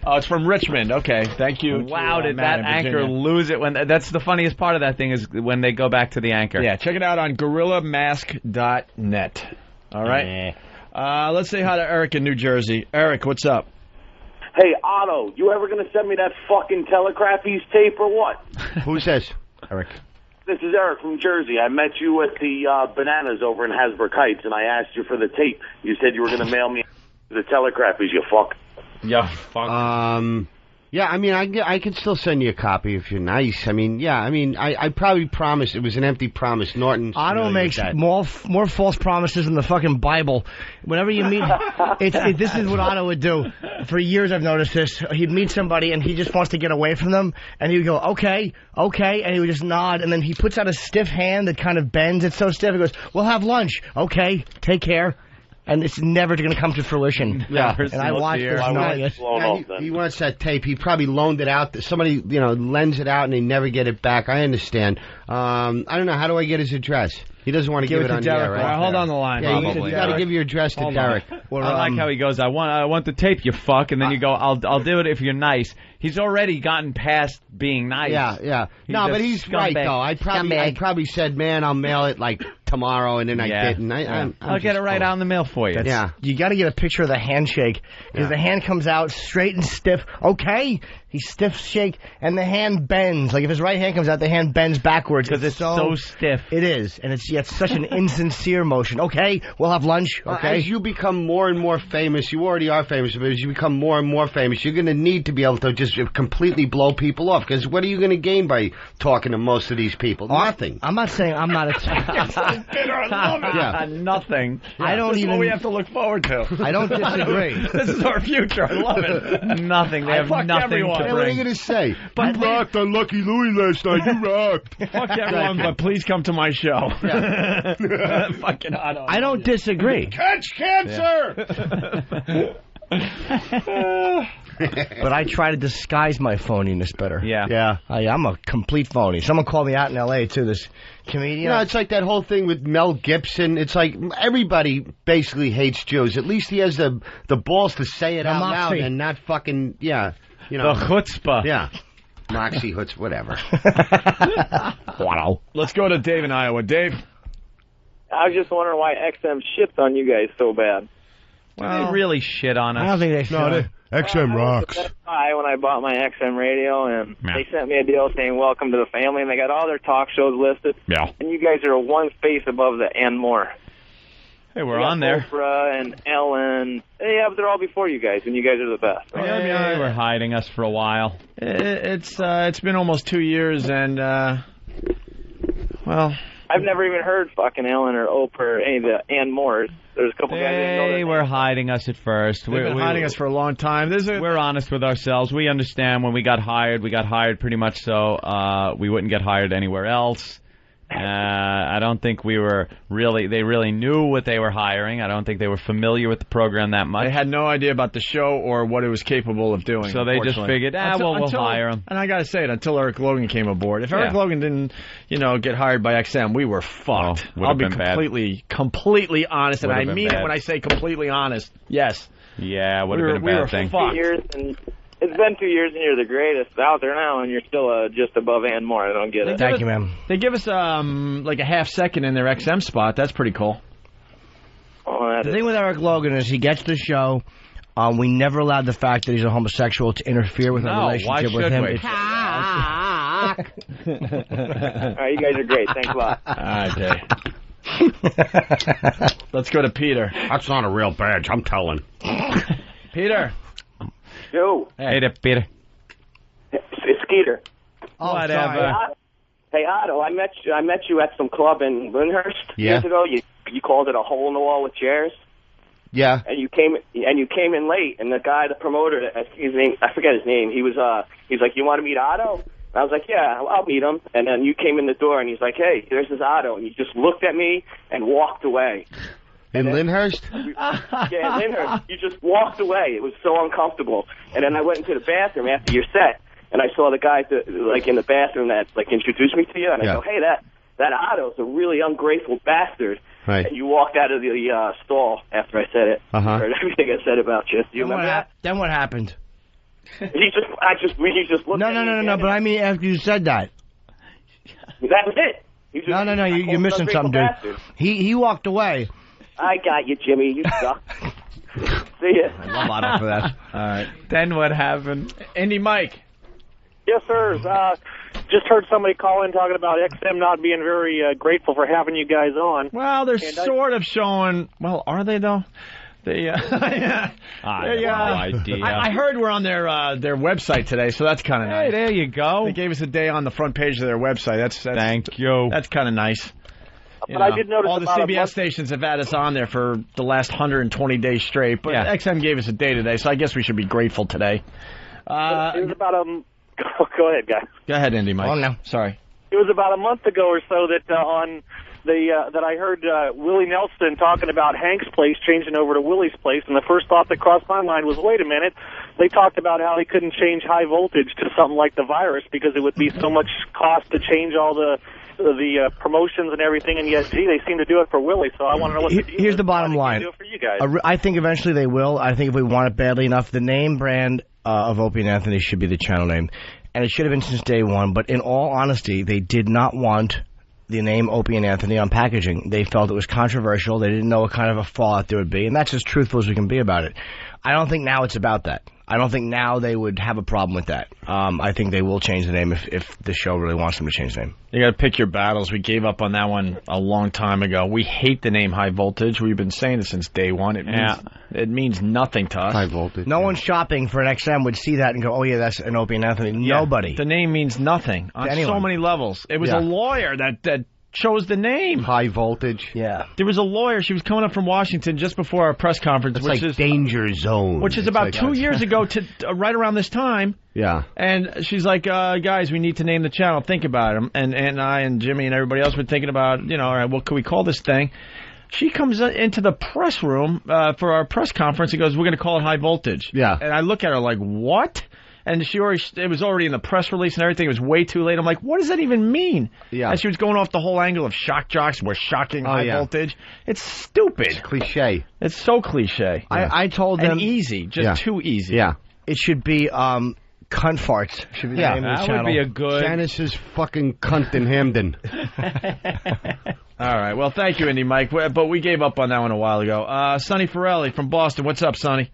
Oh, it's from Richmond. Okay, thank you. Wow, did that anchor lose it? That's the funniest part of that thing is when they go back to the anchor. Yeah, check it out on GorillaMask.net. All right. Let's say hi to Eric in New Jersey. Eric, what's up? Hey, Otto, you ever going to send me that fucking Telegraphies tape or what? Who's this? Eric. This is Eric from Jersey. I met you at the Bananas over in Hasbrook Heights, and I asked you for the tape. You said you were going to mail me the Telegraphies, you fuck. Yeah, fuck. Yeah, I mean, I could still send you a copy if you're nice. I mean, yeah, I mean, I probably promised. It was an empty promise. Norton. Otto makes more false promises than the fucking Bible. Whenever you meet, this is what Otto would do. For years I've noticed this. He'd meet somebody and he just wants to get away from them, and he would go, okay, and he would just nod, and then he puts out a stiff hand that kind of bends. It's so stiff. He goes, we'll have lunch. Okay, take care. And it's never going to come to fruition. Yeah, and I watched this knowing it. He wants that tape. He probably loaned it out. Somebody, lends it out and they never get it back. I understand. I don't know. How do I get his address? He doesn't want to give it on the air, right? Hold on the line. Yeah, you got to give your address to Derek. Well, I like how he goes, I want the tape, you fuck, and then you go, I'll do it if you're nice. He's already gotten past being nice. Yeah. No, but he's right, though. I probably said, man, I'll mail it like tomorrow, and then I didn't. I'll get it right out in the mail for you. You got to get a picture of the handshake, because the hand comes out straight and stiff. Okay, he stiff shake, and the hand bends. Like if his right hand comes out, the hand bends backwards because it's so stiff. It is, and it's such an insincere motion. Okay, we'll have lunch. Okay. As you become more and more famous, you already are famous, but as you become more and more famous, you're going to need to be able to just completely blow people off. Because what are you going to gain by talking to most of these people? Nothing. I'm not saying I'm not a. Bitter, I love it. Yeah. Nothing. Yeah. I don't this even. Is what we have to look forward to. I don't disagree. This is our future. I love it. Nothing. They have nothing everyone. to bring. What are you going to say? But you rocked on Lucky Louie last night. You rocked. Fuck everyone, but please come to my show. Yeah. Fucking Otto. I don't disagree. Catch cancer. But I try to disguise my phoniness better. Yeah. I'm a complete phony. Someone called me out in L.A. too. This comedian. No, it's like that whole thing with Mel Gibson. It's like everybody basically hates Jews. At least he has the balls to say it out loud and not fucking the chutzpah. Yeah. Moxie Hoods, whatever. Wow. Let's go to Dave in Iowa. Dave? I was just wondering why XM shits on you guys so bad. Well, they really shit on us. I don't think they should. XM rocks. When I bought my XM radio, and they sent me a deal saying welcome to the family, and they got all their talk shows listed. Yeah. And you guys are one space above the and more. Hey, we're on there. Oprah and Ellen. Yeah, but they're all before you guys, and you guys are the best. Right? Yeah, they were hiding us for a while. It's been almost 2 years, and well, I've never even heard fucking Ellen or Oprah or any of the and more. There's a couple guys that know They were hiding us at first. They've been hiding us for a long time. We're honest with ourselves. We understand when we got hired pretty much so we wouldn't get hired anywhere else. I don't think they really knew what they were hiring. I don't think they were familiar with the program that much. They had no idea about the show or what it was capable of doing. So they just figured, we'll hire him. And I got to say it, until Eric Logan came aboard. If Eric Logan didn't, get hired by XM, we were fucked. I'll be completely honest, and I mean it when I say completely honest. Yes. Yeah, would have been a bad thing. 2 years, and it's been 2 years, and you're the greatest out there now, and you're still just above Ann Moore. I don't get it. Thank you, man. They give us like a half second in their XM spot. That's pretty cool. The thing with Eric Logan is he gets the show. We never allowed the fact that he's a homosexual to interfere with our relationship with him. All right, you guys are great. Thanks a lot. All right, Jay. Let's go to Peter. That's not a real badge, I'm telling. Peter. Yo. Hey there, Peter. It's Skeeter. Oh, whatever. Hey, Otto, I met you at some club in Lyndhurst years ago. You called it a hole in the wall with chairs. Yeah. And you came in late, and the promoter, his name, I forget his name. He's like, you want to meet Otto? And I was like, yeah, I'll meet him. And then you came in the door, and he's like, hey, there's this Otto. And you just looked at me and walked away. In Lyndhurst? Yeah, in Lyndhurst. You just walked away. It was so uncomfortable. And then I went into the bathroom after your set, and I saw the guy in the bathroom that introduced me to you. And I go, hey, that Otto's a really ungrateful bastard. Right. And you walked out of the stall after I said it. Heard everything I said about you. Do you remember that? Then what happened? We just looked at me. No, but I mean after you said that. That was it. No, you're missing something, dude. Bastard. He walked away. I got you, Jimmy. You suck. See ya. I love Otto for that. All right. Then what happened? Indy Mike. Yes, sir. Just heard somebody call in talking about XM not being very grateful for having you guys on. Well, they're sort of showing. Well, are they though? They. I have no idea. I heard we're on their website today, so that's kind of nice. Hey, there you go. They gave us a day on the front page of their website. That's thank you. That's kind of nice. But I did notice all the CBS stations have had us on there for the last 120 days straight, but XM gave us a day today, so I guess we should be grateful today. It was about Go ahead, guys. Go ahead, Indy, Mike. Oh, no. Sorry. It was about a month ago or so that that I heard Willie Nelson talking about Hank's place changing over to Willie's place, and the first thought that crossed my mind was, wait a minute, they talked about how they couldn't change high voltage to something like the Virus because it would be so much cost to change all the promotions and everything, and yet, gee, they seem to do it for Willie, so I want to know what the deal Here's is. the bottom line. Do it for you guys. I think eventually they will. I think if we want it badly enough, the name brand of Opie and Anthony should be the channel name. And it should have been since day one, but in all honesty, they did not want the name Opie and Anthony on packaging. They felt it was controversial. They didn't know what kind of a fallout there would be, and that's as truthful as we can be about it. I don't think now it's about that. I don't think now they would have a problem with that. I think they will change the name if the show really wants them to change the name. You got to pick your battles. We gave up on that one a long time ago. We hate the name High Voltage. We've been saying it since day one. It means nothing to us. High Voltage. No one shopping for an XM would see that and go, oh, yeah, that's an Opie and Anthony. Yeah. Nobody. The name means nothing on so many levels. It was a lawyer that chose the name. High Voltage. Yeah. There was a lawyer. She was coming up from Washington just before our press conference. It's like Danger Zone. Which is about 2 years ago to right around this time. Yeah. And she's like, guys, we need to name the channel. Think about it. And I and Jimmy and everybody else were thinking about, all right, what can we call this thing? She comes into the press room for our press conference and goes, we're going to call it High Voltage. Yeah. And I look at her like, what? And it was already in the press release and everything. It was way too late. I'm like, what does that even mean? Yeah. And she was going off the whole angle of shock jocks were shocking high voltage. It's stupid. It's cliche. It's so cliche. Yeah. I told them. And easy. Just too easy. Yeah. It should be cunt farts. Should be the name of the channel. That would be a good. Janice's fucking cunt in Hamden. All right. Well, thank you, Indy Mike. But we gave up on that one a while ago. Sonny Forelli from Boston. What's up, Sonny?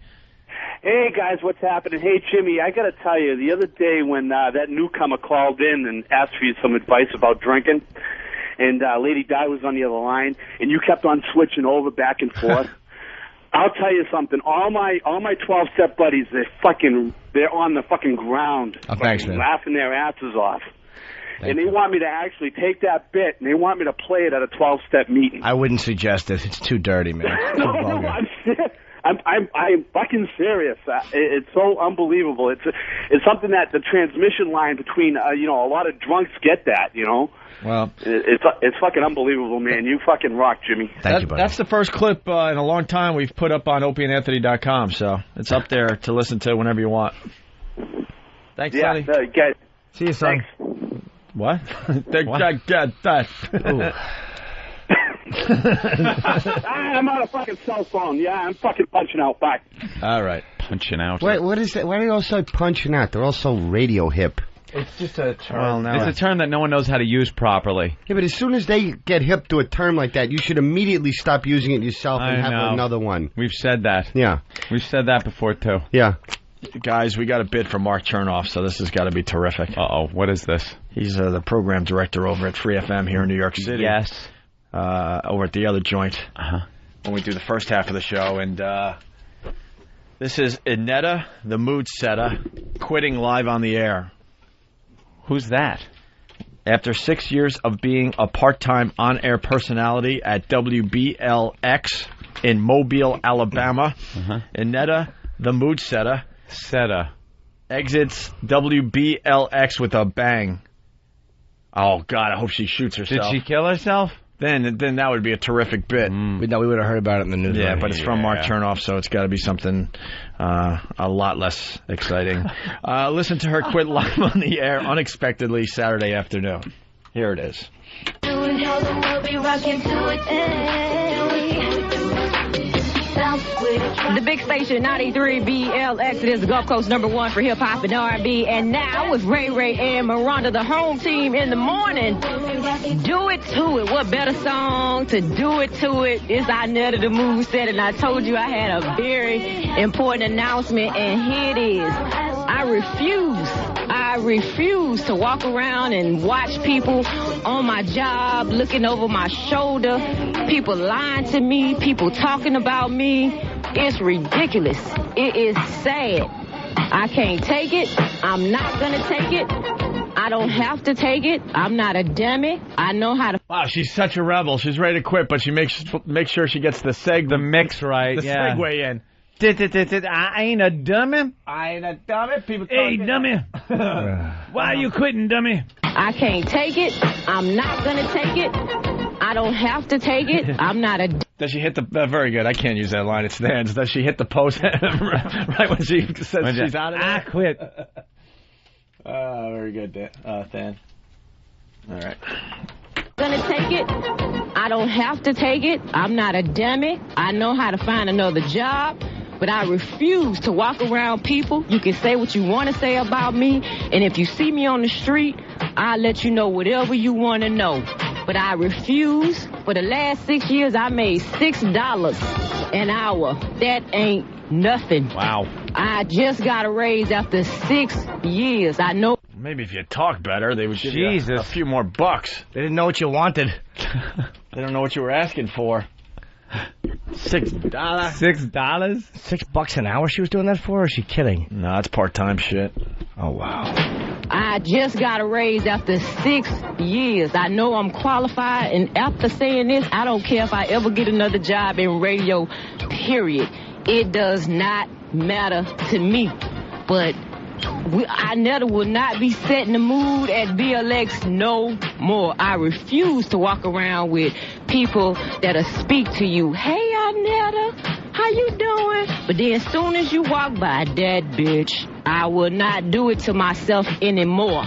Hey, guys, what's happening? Hey, Jimmy, I got to tell you, the other day when that newcomer called in and asked for you some advice about drinking, and Lady Di was on the other line, and you kept on switching over back and forth, I'll tell you something. All my 12-step buddies, they're on the fucking ground, thanks, man. laughing their asses off. And they want me to actually take that bit, and they want me to play it at a 12-step meeting. I wouldn't suggest it. It's too dirty, man. No, I'm fucking serious. It's so unbelievable. It's something that the transmission line between a lot of drunks get that. Well, it's fucking unbelievable, man. You fucking rock, Jimmy. Thank you, buddy. That's the first clip in a long time we've put up on opieandanthony.com, so it's up there to listen to whenever you want. Thanks, Sonny. Guys. See you, son. Thanks. What? I'm on a fucking cell phone. Yeah, I'm fucking punching out. Bye. All right. Punching out. Wait, what is that? Why do they all say punching out? They're all so radio hip. It's just a term. It's a term that no one knows how to use properly. Yeah, but as soon as they get hip to a term like that, you should immediately stop using it yourself and have another one. We've said that. Yeah. We've said that before, too. Yeah. Guys, we got a bid for Mark Chernoff, so this has got to be terrific. Uh-oh, what is this? He's the program director over at Free FM here in New York City. Yes. Over at the other joint. When we do the first half of the show. And this is Inetta, the mood setter, quitting live on the air. Who's that? After 6 years of being a part-time on-air personality at WBLX in Mobile, Alabama, Inetta, the mood setter, exits WBLX with a bang. Oh, God, I hope she shoots herself. Did she kill herself? Then that would be a terrific bit. We would have heard about it in the news. Yeah, but it's from Mark Chernoff, so it's got to be something a lot less exciting. Listen to her quit live on the air unexpectedly Saturday afternoon. Here it is. The big station 93 BLX. It is the Gulf Coast #1 for hip hop and R&B. And now with Ray Ray and Miranda, the home team in the morning. Do it to it. What better song to do it to it? It's Inetta, the mood set. And I told you I had a very important announcement, and here it is. I refuse to walk around and watch people on my job looking over my shoulder, people lying to me, people talking about me. It's ridiculous. It is sad. I can't take it. I'm not going to take it. I don't have to take it. I'm not a dummy. I know how to... Wow, she's such a rebel. She's ready to quit, but she makes sure she gets the mix right. The segue in. I ain't a dummy. I ain't a dummy. People hey, dummy. Why are you quitting, dummy? I can't take it. I'm not going to take it. I don't have to take it. I'm not a... Does she hit the... very good. I can't use that line. It stands. Does she hit the post right when she says she's out of there? I quit. Very good, Than. All right. Gonna take it. I don't have to take it. I'm not a dummy. I know how to find another job. But I refuse to walk around people. You can say what you want to say about me. And if you see me on the street, I'll let you know whatever you want to know. But I refuse. For the last 6 years, I made $6 an hour. That ain't nothing. Wow. I just got a raise after 6 years. I know. Maybe if you talk better, they would give you a few more bucks. They didn't know what you wanted. They don't know what you were asking for. $6. $6? $6 an hour she was doing that for, or is she kidding? No, it's part-time shit. Oh, wow. I just got a raise after 6 years. I know I'm qualified, and after saying this, I don't care if I ever get another job in radio, period. It does not matter to me. But Inetta will not be setting the mood at BLX no more. I refuse to walk around with people that'll speak to you. Hey, Inetta, how you doing? But then as soon as you walk by, that bitch, I will not do it to myself anymore.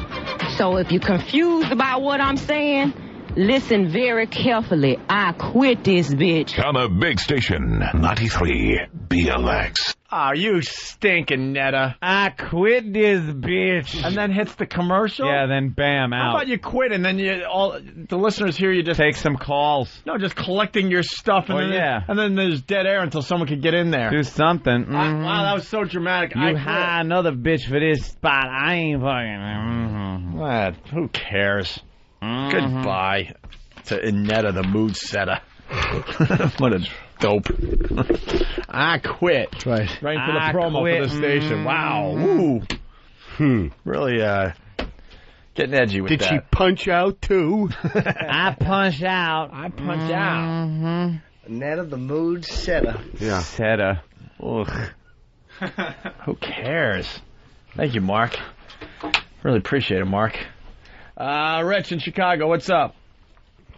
So if you're confused about what I'm saying, listen very carefully. I quit this bitch. On a big station, 93 BLX. Oh, you stinking Netta. I quit this bitch. And then hits the commercial? Yeah, then bam, out. How about you quit and then the listeners hear you just... Take some calls. No, just collecting your stuff. And and then there's dead air until someone can get in there. Do something. Wow, that was so dramatic. You hire another bitch for this spot. I ain't fucking... What? Who cares? Goodbye to Inetta, the mood setter. What a dope. I quit. That's right. Right into the promo for the station. Wow. Ooh. Really getting edgy with that. Did she punch out, too? I punch out. I punch out. Inetta, the mood setter. Yeah. Setter. Ugh. Who cares? Thank you, Mark. Really appreciate it, Mark. Rich in Chicago, what's up?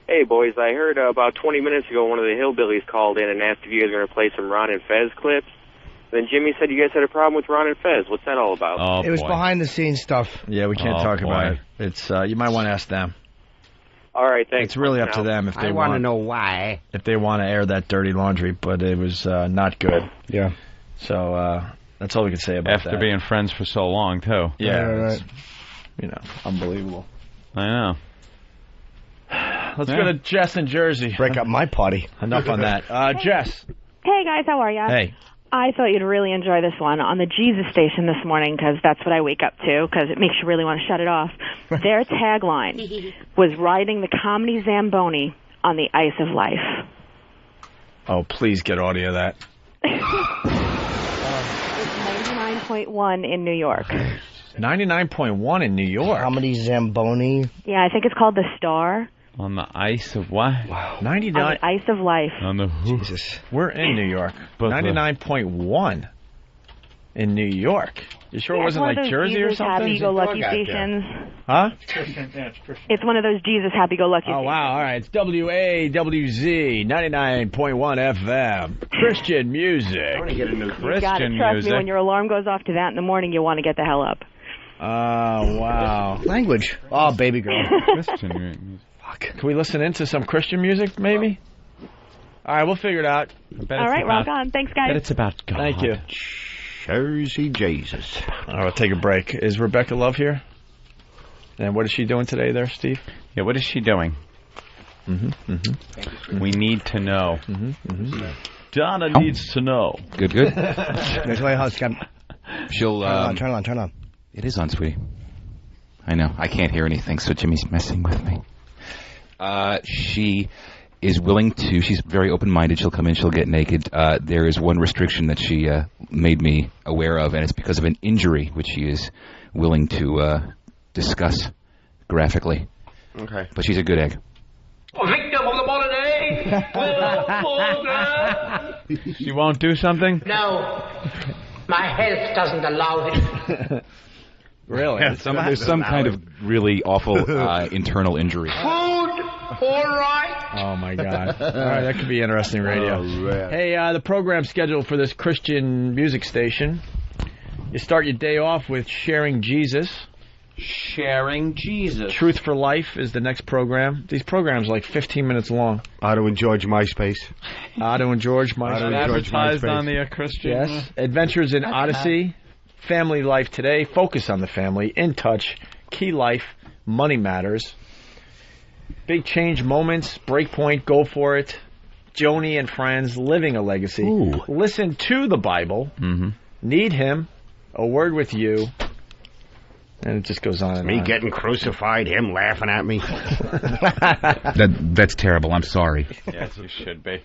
Hey, boys, I heard about 20 minutes ago one of the hillbillies called in and asked if you guys were going to play some Ron and Fez clips. Then Jimmy said you guys had a problem with Ron and Fez. What's that all about? Oh, it was behind-the-scenes stuff. Yeah, we can't talk about it. It's you might want to ask them. All right, thanks. It's really up to them if they want. I want to know why. If they want to air that dirty laundry, but it was not good. Yeah. So that's all we can say about that. After being friends for so long, too. Yeah, right. Unbelievable. I know. Let's go to Jess in Jersey. Break up my party. Enough on that. Jess. Hey, guys, how are ya? Hey. I thought you'd really enjoy this one on the Jesus Station this morning because that's what I wake up to because it makes you really want to shut it off. Their tagline was riding the comedy Zamboni on the ice of life. Oh, please get audio of that. It's 99.1 in New York. 99.1 in New York. Comedy Zamboni. Yeah, I think it's called The Star. On the ice of what? Wow. 99. On the ice of life. On the Jesus. We're in New York. 99.1 in New York. You sure it wasn't like Jersey or something? Happy-go-lucky stations. Huh? It's one of those Jesus happy-go-lucky stations. Oh, wow. All right. It's WAWZ 99.1 FM. Christian music. I want to get a new Christian music. You got to trust me, when your alarm goes off to that in the morning, you want to get the hell up. Oh, wow. Language. Oh, baby girl. Christian music. Fuck. Can we listen into some Christian music, maybe? All right, we'll figure it out. All right, rock on. Thanks, guys. But it's about God. Thank you. Jersey Jesus. All right, we'll take a break. Is Rebecca Love here? And what is she doing today there, Steve? Yeah, what is she doing? We need to know. Donna needs to know. Good. She'll turn on. It is on, sweetie. I know. I can't hear anything, so Jimmy's messing with me. She is willing to. She's very open-minded. She'll come in. She'll get naked. There is one restriction that she made me aware of, and it's because of an injury, which she is willing to discuss graphically. Okay. But she's a good egg. Victim of the holiday. She won't do something? No. My health doesn't allow it. Really? Yeah, there's some kind of really awful internal injury. Food, all right. Oh, my God. All right, that could be interesting radio. Hey, the program schedule for this Christian music station. You start your day off with Sharing Jesus. Sharing Jesus. Truth for Life is the next program. These programs are like 15 minutes long. Otto and George MySpace. Otto and George MySpace. Advertised on the Christian. Yes. Adventures in Odyssey. Family Life Today, Focus on the Family, In Touch, Key Life, Money Matters, Big Change Moments, Breakpoint, Go For It, Joni and Friends, Living a Legacy, Listen to the Bible, Need Him, A Word with You, and it just goes on and Me on. getting crucified, him laughing at me. That's terrible. I'm sorry. Yes, you should be.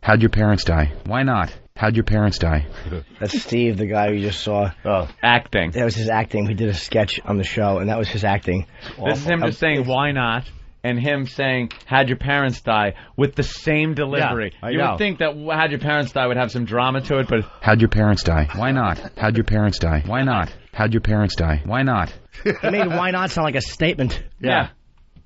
How'd your parents die? Why not? How'd your parents die? That's Steve, the guy we just saw. Oh, acting. That was his acting. We did a sketch on the show, and that was his acting. This is him just saying, why not? And him saying, how'd your parents die? With the same delivery. Yeah, you would think that how'd your parents die would have some drama to it, but... How'd your parents die? Why not? How'd your parents die? Why not? How'd your parents die? Why not? He made why not sound like a statement. Yeah.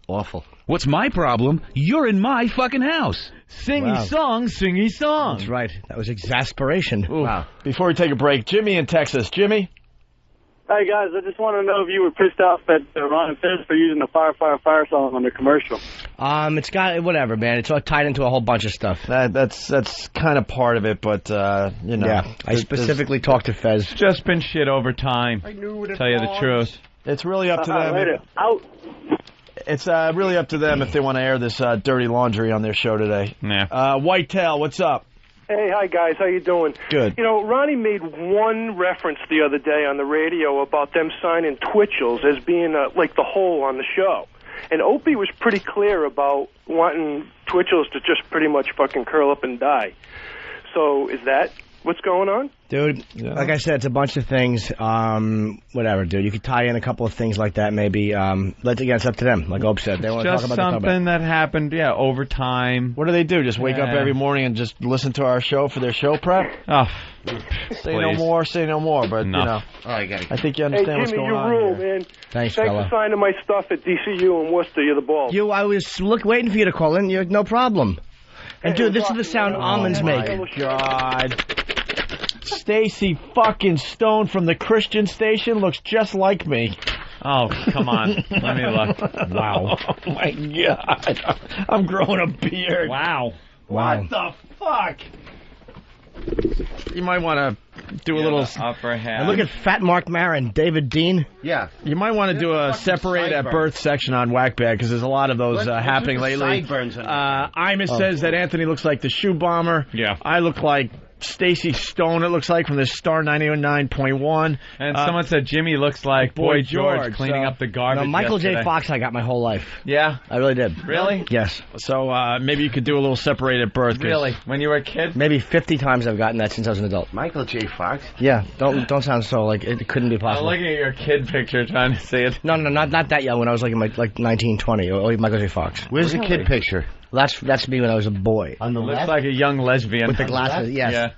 Awful. What's my problem? You're in my fucking house. Singy song, singy song. That's right. That was exasperation. Ooh. Wow. Before we take a break, Jimmy in Texas. Jimmy? Hey, guys, I just want to know if you were pissed off at Ron and Fez for using the Fire, Fire, Fire song on their commercial. It's got, whatever, man. It's all tied into a whole bunch of stuff. That's kind of part of it, but, you know. Yeah, I specifically talked to Fez. Just been shit over time. I knew it. Tell you the truth. It's really up to them. Later. Out. It's really up to them if they want to air this dirty laundry on their show today. Yeah. Whitetail, what's up? Hey, hi, guys. How you doing? Good. You know, Ronnie made one reference the other day on the radio about them signing Twitchell's as being, like, the hole on the show. And Opie was pretty clear about wanting Twitchell's to just pretty much fucking curl up and die. So is that What's going on? Dude, like I said, it's a bunch of things. Whatever, dude. You could tie in a couple of things like that, maybe. It's up to them. Like Ope said, they want to talk Just about something that happened, over time. What do they do? Just wake up every morning and just listen to our show for their show prep? Oh, say no more, say no more. But, Enough. I think you understand what's going on. Hey, Jimmy, you rule, here. man. Thanks, for fella. signing my stuff at DCU in Worcester. You're the ball. I was waiting for you to call in. No problem. And, dude, this is the sound almonds make. Oh, my God. Stacy fucking Stone from the Christian station looks just like me. Oh, come on. Let me look. Wow. Oh, my God. I'm growing a beard. Wow. What the fuck? You might want to do a little upper half. And look at Fat Mark Maron, David Dean. Yeah. You might want to do a separate at birth section on Whackbag because there's a lot of those happening lately. Imus says that Anthony looks like the shoe bomber. Yeah. I look like Stacy Stone, it looks like, from the Star 99.1. And someone said Jimmy looks like Boy George cleaning up the garbage. No, Michael yesterday. J. Fox I got my whole life. Yeah? I really did. Really? Yes. So maybe you could do a little separated birth. Really? When you were a kid? Maybe 50 times I've gotten that since I was an adult. Michael J. Fox? Yeah. Don't sound so like it couldn't be I'm possible. looking at your kid picture trying to see it. No, not that young. When I was like 19, 20. Michael J. Fox. Where's the kid picture? That's me when I was a boy. On the Looks left? like a young lesbian. With the glasses, yes. Yeah.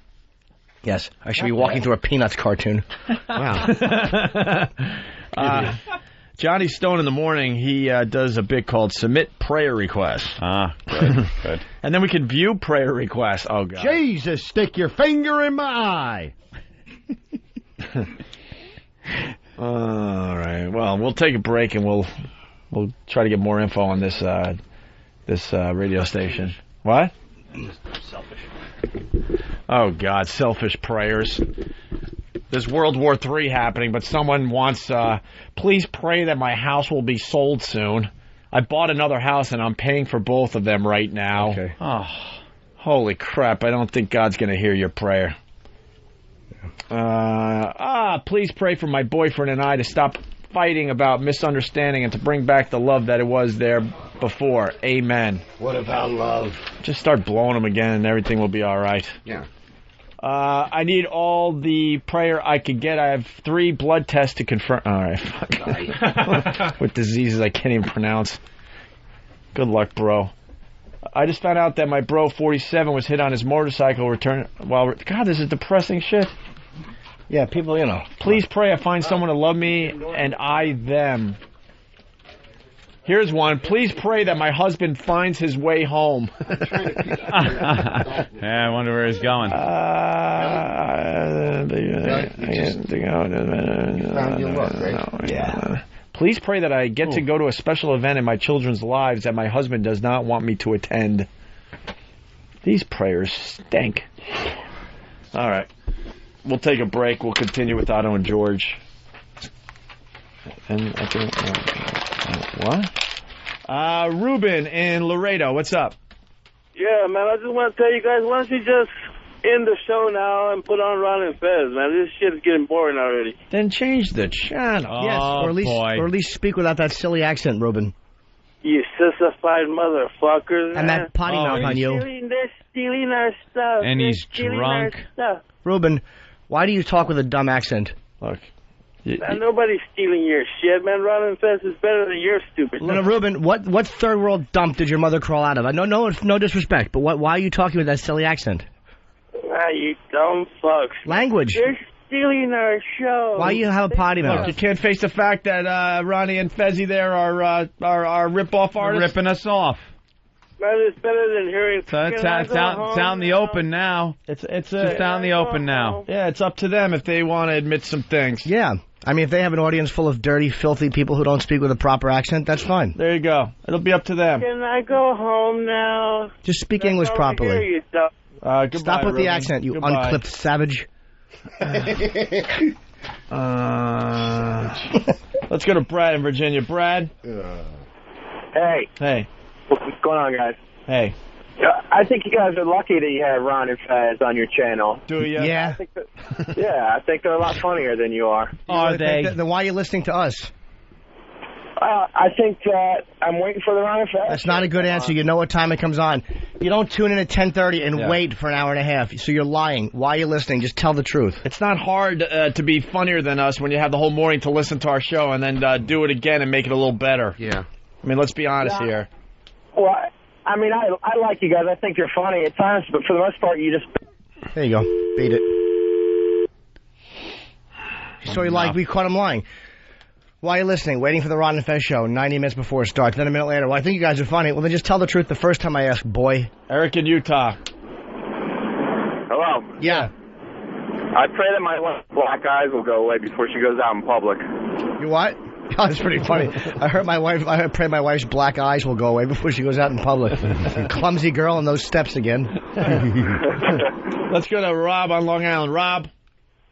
Yes, I should be walking through a Peanuts cartoon. Wow. Johnny Stone in the morning, he does a bit called Submit Prayer Requests. Good, good. And then we can view prayer requests. Oh, God. Jesus, stick your finger in my eye. All right. Well, we'll take a break and we'll try to get more info on this radio station. What? Selfish. Oh, God, selfish prayers. There's World War III happening, but someone wants, please pray that my house will be sold soon. I bought another house, and I'm paying for both of them right now. Okay. Oh, holy crap, I don't think God's going to hear your prayer. Please pray for my boyfriend and I to stop fighting about misunderstanding and to bring back the love that it was there before. Amen. What about love? Just start blowing them again and everything will be all right. Yeah. I need all the prayer I could get. I have 3 blood tests to confirm. All right, fuck. With diseases I can't even pronounce. Good luck, bro. I just found out that my bro 47 was hit on his motorcycle God, this is depressing shit. Yeah, people, Please pray I find someone to love me and I them. Here's one. Please pray that my husband finds his way home. Yeah, I wonder where he's going. Yeah. Please pray that I get to go to a special event in my children's lives that my husband does not want me to attend. These prayers stink. All right. We'll take a break. We'll continue with Otto and George. And I think, what? Ruben in Laredo, what's up? Yeah, man, I just want to tell you guys, why don't you just end the show now and put on Ron and Fez, man? This shit is getting boring already. Then change the channel. Yes, or at least speak without that silly accent, Ruben. You sissified motherfuckers. And that potty mouth on you. They're stealing our stuff. And he's drunk. Ruben, why do you talk with a dumb accent? Look. Man, nobody's stealing your shit, man. Ron and Fez is better than your stupid. No, Ruben, what third world dump did your mother crawl out of? No disrespect, but why are you talking with that silly accent? Ah, you dumb fucks. Language. They're stealing our show. Why you have a potty mouth? Look, you can't face the fact that Ronnie and Fezzy there are rip-off artists. Ripping us off. Man, it's better than hearing. So it's out in the open now. It's just out in the open now. Yeah, it's up to them if they want to admit some things. Yeah. I mean, if they have an audience full of dirty, filthy people who don't speak with a proper accent, that's fine. There you go. It'll be up to them. Can I go home now? Just speak English properly. Hear you, goodbye, Stop with Ruben. the accent, you Goodbye. unclipped savage. Let's go to Brad in Virginia. Brad? Hey. Hey. What's going on, guys? Hey. I think you guys are lucky that you have Ron and Fez on your channel. Do you? Yeah. I think they're a lot funnier than you are. Are they? Then why are you listening to us? I think I'm waiting for the Ron and Fez. That's not a good answer. You know what time it comes on. You don't tune in at 10:30 and wait for an hour and a half. So you're lying. Why are you listening? Just tell the truth. It's not hard to be funnier than us when you have the whole morning to listen to our show and then do it again and make it a little better. Yeah. I mean, let's be honest here. Well, I mean, I like you guys. I think you're funny at times, but for the most part, you just... There you go. Beat it. So we caught him lying. Why are you listening? Waiting for the Ron and Fez show 90 minutes before it starts. Then a minute later, well, I think you guys are funny. Well, then just tell the truth the first time I ask, boy. Eric in Utah. Hello. Yeah. I pray that my black eyes will go away before she goes out in public. You what? Oh, that's pretty funny. I pray my wife's black eyes will go away before she goes out in public. Clumsy girl and those steps again. Let's go to Rob on Long Island. Rob.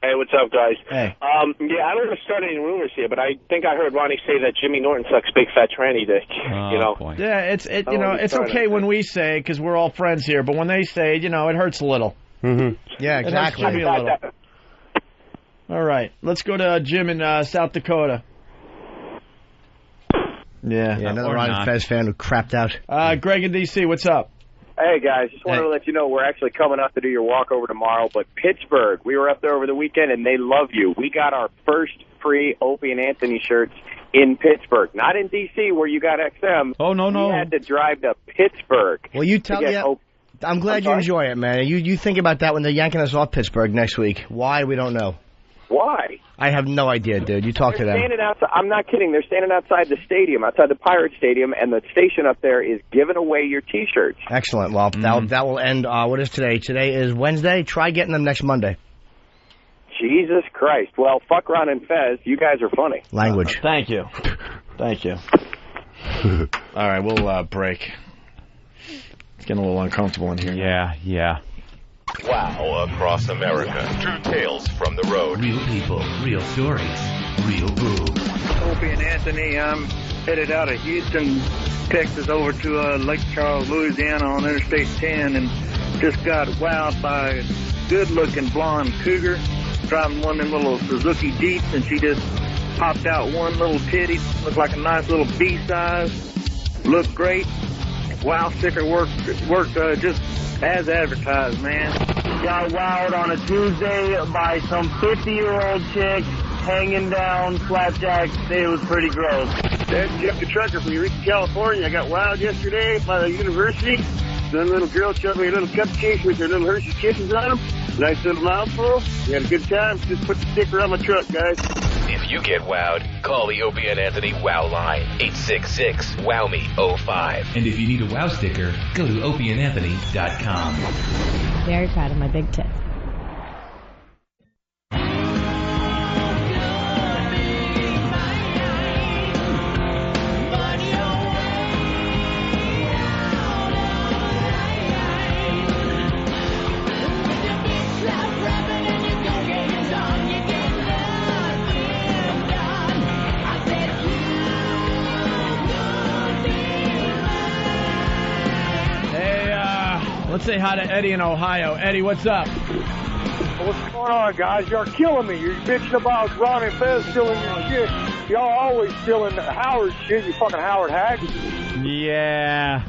Hey, what's up, guys? Hey. Yeah, I don't want to start any rumors here, but I think I heard Ronnie say that Jimmy Norton sucks big fat tranny dick. Boy. Yeah, it's okay when we say because we're all friends here, but when they say, it hurts a little. Mm-hmm. Yeah, exactly. It hurts Jimmy a little. All right, let's go to Jim in South Dakota. Yeah, another Ron and Fez fan who crapped out. Greg in D.C., what's up? Hey, guys, just wanted to let you know we're actually coming up to do your walkover tomorrow, but Pittsburgh, we were up there over the weekend, and they love you. We got our first free Opie and Anthony shirts in Pittsburgh, not in D.C. where you got XM. Oh, no. We had to drive to Pittsburgh. Well, you tell me. I'm glad you enjoy it, man. You think about that when they're yanking us off Pittsburgh next week. Why, we don't know. Why? I have no idea, dude. You talk to them. I'm not kidding. They're standing outside the stadium, outside the Pirates Stadium, and the station up there is giving away your T-shirts. Excellent. Well, that will end. What is today? Today is Wednesday. Try getting them next Monday. Jesus Christ. Well, fuck Ron and Fez. You guys are funny. Language. Thank you. Thank you. All right, we'll break. It's getting a little uncomfortable in here. Yeah. Wow across America. True tales from the road. Real people, real stories, real rules. Opie and Anthony, I'm headed out of Houston, Texas, over to Lake Charles, Louisiana on Interstate 10, and just got wowed by a good-looking blonde cougar driving one of them little Suzuki Jeeps, and she just popped out one little titty, looked like a nice little B-size, looked great. Wow sticker worked just as advertised, man. Got wowed on a Tuesday by some 50-year-old chick hanging down flapjacks. It was pretty gross. That's Jeff the Trucker from Eureka, California. I got wowed yesterday by the university. Then a little girl showed me a little cupcake with her little Hershey Kisses on them. Nice little mouthful. We had a good time. Just put the sticker on my truck, guys. If you get wowed, call the Opie and Anthony Wow line, 866-WOW-ME-05. And if you need a wow sticker, go to opieandanthony.com. Very proud of my big tits. Let's say hi to Eddie in Ohio. Eddie, what's up? What's going on, guys? You're killing me. You're bitching about Ron and Fez stealing your shit. Y'all always stealing Howard's shit, you fucking Howard hag. Yeah.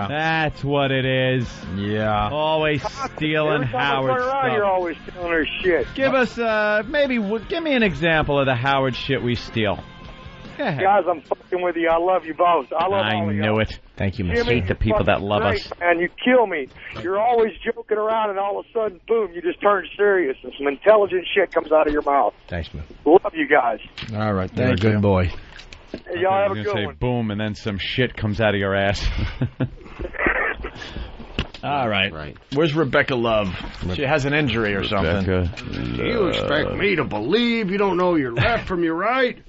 That's what it is. Yeah. Always stealing Howard stuff. You're always stealing her shit. Give us, give me an example of the Howard shit we steal. Guys, I'm fucking with you. I love you both. I love all of you. I knew it. Thank you, I hate the people that love us. And you kill me. You're always joking around, and all of a sudden, boom, you just turn serious, and some intelligent shit comes out of your mouth. Thanks, man. Love you guys. All right, you're a good boy. Hey, y'all have a good say one. Boom, and then some shit comes out of your ass. All right. Where's Rebecca Love? She has an injury or something. You expect me to believe you don't know your left from your right?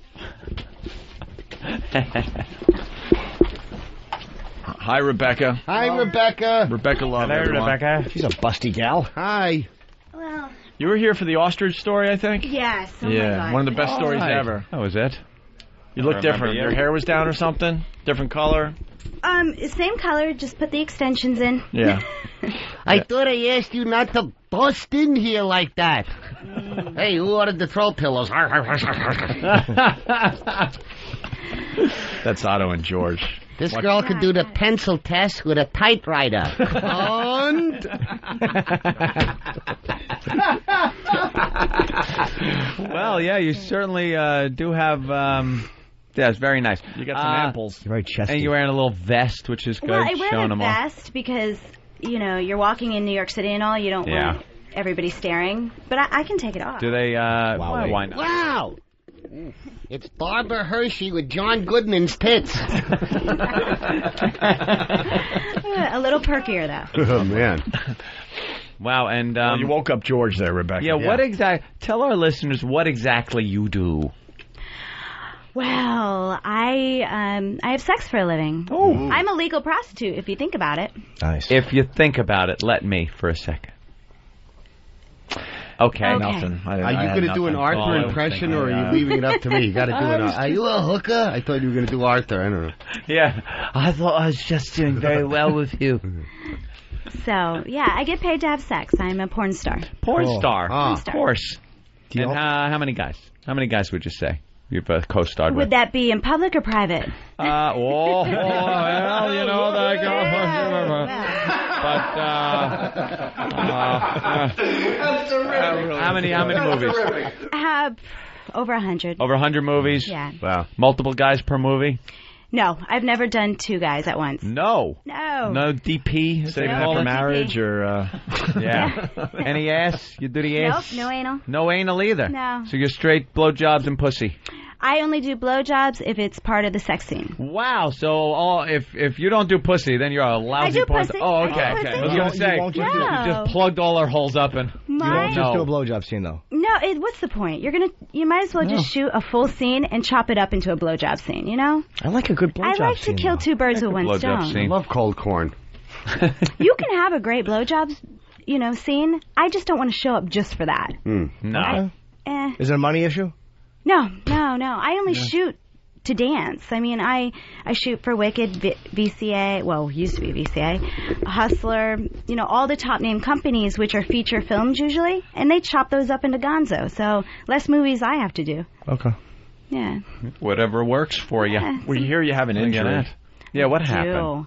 Hi, Rebecca. Hi, Rebecca. Rebecca Love. Hello, everyone. Rebecca. She's a busty gal. Hi. Well, You were here for the ostrich story, I think? yes. Oh yeah, my God. one of the best stories Hi. ever. That was it. You look different. Your hair was down or something? Different color? Same color, just put the extensions in. Yeah. I thought I asked you not to bust in here like that. Hey, who ordered the throw pillows? That's Otto and George. This girl could do the pencil test with a typewriter. And... Well, yeah, you certainly do have... yeah, it's very nice. You got some apples. You're very chesty. And you're wearing a little vest, which is good. Well, I wear showing a them off. vest because, you're walking in New York City and all. You don't want everybody staring. But I can take it off. Do they... why not? Wow! It's Barbara Hershey with John Goodman's tits. A little perkier, though. Oh, man. Wow, and... well, you woke up George there, Rebecca. Yeah, what exactly... Tell our listeners what exactly you do. Well, I have sex for a living. Oh. I'm a legal prostitute, if you think about it. Nice. If you think about it, let me for a second. Okay. Nothing. Are you going to do an Arthur impression, or are you leaving it up to me? You got to do an. Are you a hooker? I thought you were going to do Arthur. I don't know. Yeah, I thought I was just doing very well with you. So, yeah, I get paid to have sex. I'm a porn star. Porn star, Porn star. of course. And how many guys? How many guys would you say you've co-starred with? Would that be in public or private? Well, you know that. But how many movies? I have over 100. Over 100 movies? Yeah. Wow. Multiple guys per movie? No, I've never done 2 guys at once. No. No DP? Save it for marriage or... Yeah. Any ass? You do the ass? Nope, no anal. No anal either? No. So you're straight blowjobs and pussy? I only do blowjobs if it's part of the sex scene. Wow. So if you don't do pussy, then you're a lousy I do porn pussy. Oh, I okay. do pussy. I was going to say, No. you just plugged all our holes up and... You won't just do a blowjob scene, though. No, what's the point? You might as well just shoot a full scene and chop it up into a blowjob scene, you know? I like a good blowjob scene. I like to kill 2 birds with one stone. I love cold corn. You can have a great blowjob, scene. I just don't want to show up just for that. No. Is it a money issue? No. I only shoot to dance. I mean, I shoot for Wicked, VCA, well, used to be VCA, Hustler, all the top name companies, which are feature films usually, and they chop those up into gonzo. So less movies I have to do. Okay. Yeah. Whatever works for you. Yeah. We hear you have an injury. Yeah, what happened?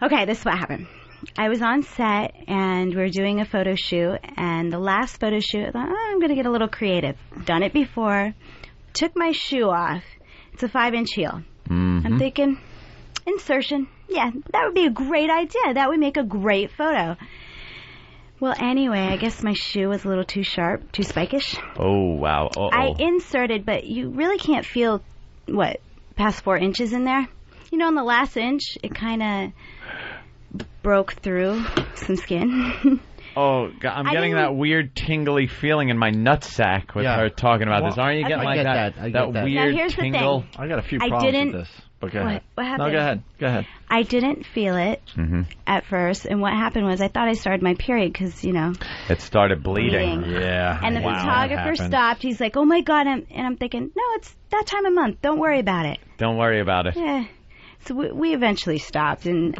Okay, this is what happened. I was on set, and we were doing a photo shoot, and the last photo shoot, I thought, I'm going to get a little creative. Done it before. Took my shoe off. It's a 5-inch heel. Mm-hmm. I'm thinking, insertion. Yeah, that would be a great idea. That would make a great photo. Well, anyway, I guess my shoe was a little too sharp, too spikish. Oh, wow. Uh-oh. I inserted, but you really can't feel, past 4 inches in there? On the last inch, it kind of broke through some skin. Oh, God, I'm getting that weird tingly feeling in my nutsack with her talking about this. Aren't you getting I like get that Now, weird here's the tingle? thing. I got a few I problems didn't- with this. But go ahead. What happened? No, go ahead. I didn't feel it at first, and what happened was I thought I started my period because, It started bleeding. Bleeding. Yeah. and the Wow. photographer That happened. stopped. He's like, oh, my God. And I'm thinking, no, it's that time of month. Don't worry about it. Don't worry about it. Yeah. So we eventually stopped, and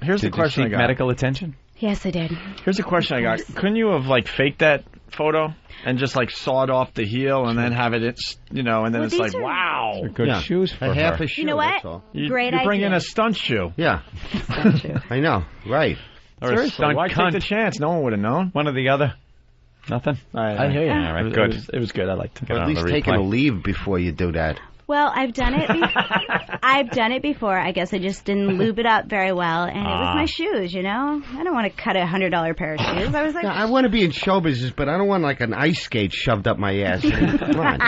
Here's the Did question you I seek got. medical attention? Yes, I did. Here's a question I got. Couldn't you have faked that photo and just sawed off the heel and then have it, and then it's these are- wow. They're good shoes for half her. a shoe. You know what? That's all. Great you bring idea. in a stunt shoe. Yeah. I know. Right. Or a Seriously, stunt why cunt. take the chance? No one would have known. One or the other. Nothing? I hear you. All right, It was- good. It was good. I liked it. Get At on least the taking a replay. leave before you do that. Well, I've done it. I've done it before. I guess I just didn't lube it up very well, and it was my shoes. I don't want to cut a $100 pair of shoes. I was like, Now, I want to be in show business, but I don't want an ice skate shoved up my ass. Come on.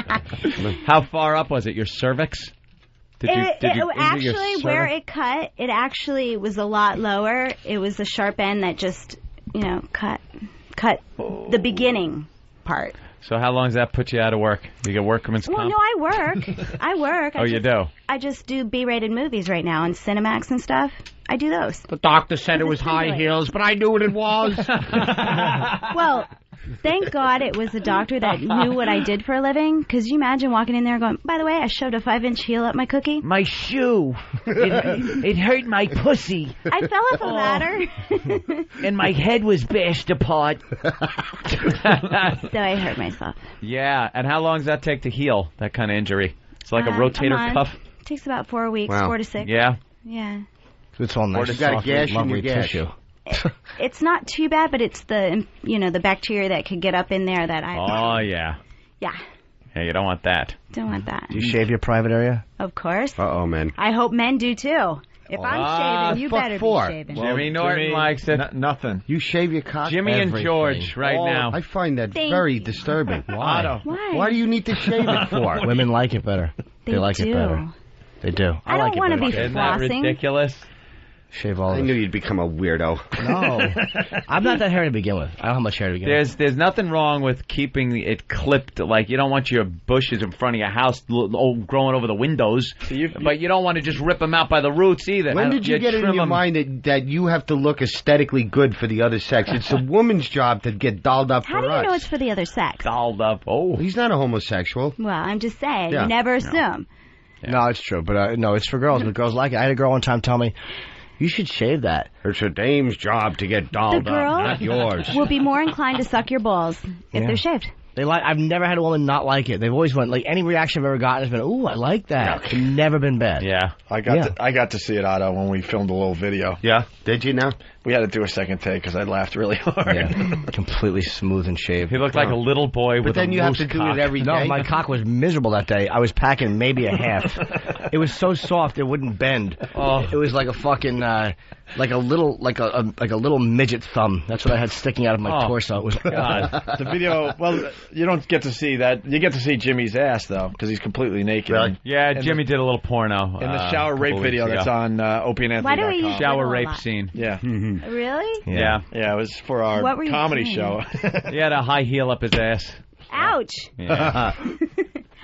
How far up was it? Your cervix? Did you injure your actually, where cervix? it cut, it actually was a lot lower. It was the sharp end that just, cut the beginning part. So how long does that put you out of work? You get workman's Well, comp? no, I work. Oh, you do? I just do B-rated movies right now on Cinemax and stuff. I do those. The doctor said it was high heels, but I knew what it was. Well, thank God it was a doctor that knew what I did for a living. Because you imagine walking in there going, by the way, I shoved a 5-inch heel up my cookie. My shoe. It hurt my pussy. I fell off a ladder. And my head was bashed apart. So I hurt myself. Yeah, and how long does that take to heal, that kind of injury? It's like a A rotator month. cuff? It takes about 4 weeks, Wow. 4 to 6. Yeah. Yeah. It's all nice. You got a soft, gash in lovely your gash. tissue. It's not too bad, but it's the the bacteria that could get up in there that I. Oh, yeah. Yeah. Hey, you don't want that. Don't want that. Do you shave your private area? Of course. Uh-oh, man. I hope men do too. If I'm shaving, you better be shaving. Jimmy Norton likes it. Nothing. You shave your cock? Jimmy and Everything. George right now. I find that Thank very you. disturbing. Why? Why do you need to shave it for? Women like it better. They like do. it better. They do. I don't like it wanna better. be Isn't that flossing. ridiculous? Shave all I of knew it. you'd become a weirdo. No. I'm not that hairy to begin with. I don't have much hair to begin with. There's nothing wrong with keeping it clipped. Like, you don't want your bushes in front of your house growing over the windows, but you don't want to just rip them out by the roots either. When did you get it in your mind that you have to look aesthetically good for the other sex? It's a woman's job to get dolled up How for do us. you know it's for the other sex? Dolled up. Oh. He's not a homosexual. Well, I'm just saying. Yeah. You never assume. No, it's true. But no, it's for girls. But girls like it. I had a girl one time tell me, you should shave that. It's a dame's job to get The dolled up, girl not yours. will be more inclined to suck your balls if Yeah. they're shaved. They like. I've never had a woman not like it. They've always went like any reaction I've ever gotten has been, "Ooh, I like that." It's never been bad. Yeah. I got to see it, Otto, when we filmed a little video. Yeah? Did you now? We had to do a second take because I laughed really hard. Yeah. Completely smooth and shaved. He looked like a little boy with then a you have loose to do cock. it every day. No, my cock was miserable that day. I was packing maybe a half. It was so soft it wouldn't bend. Oh. It was like a fucking like a little midget thumb. That's what I had sticking out of my torso. It was The video. Well, you don't get to see that. You get to see Jimmy's ass though, because he's completely naked. Really? Yeah, Jimmy did a little porno. In the shower rape video that's on opieandanthony.com. Why do we use Shower it a rape lot? scene. Yeah. Really? Yeah. Yeah, it was for our What were you comedy doing? show. He had a high heel up his ass. Ouch. Yeah.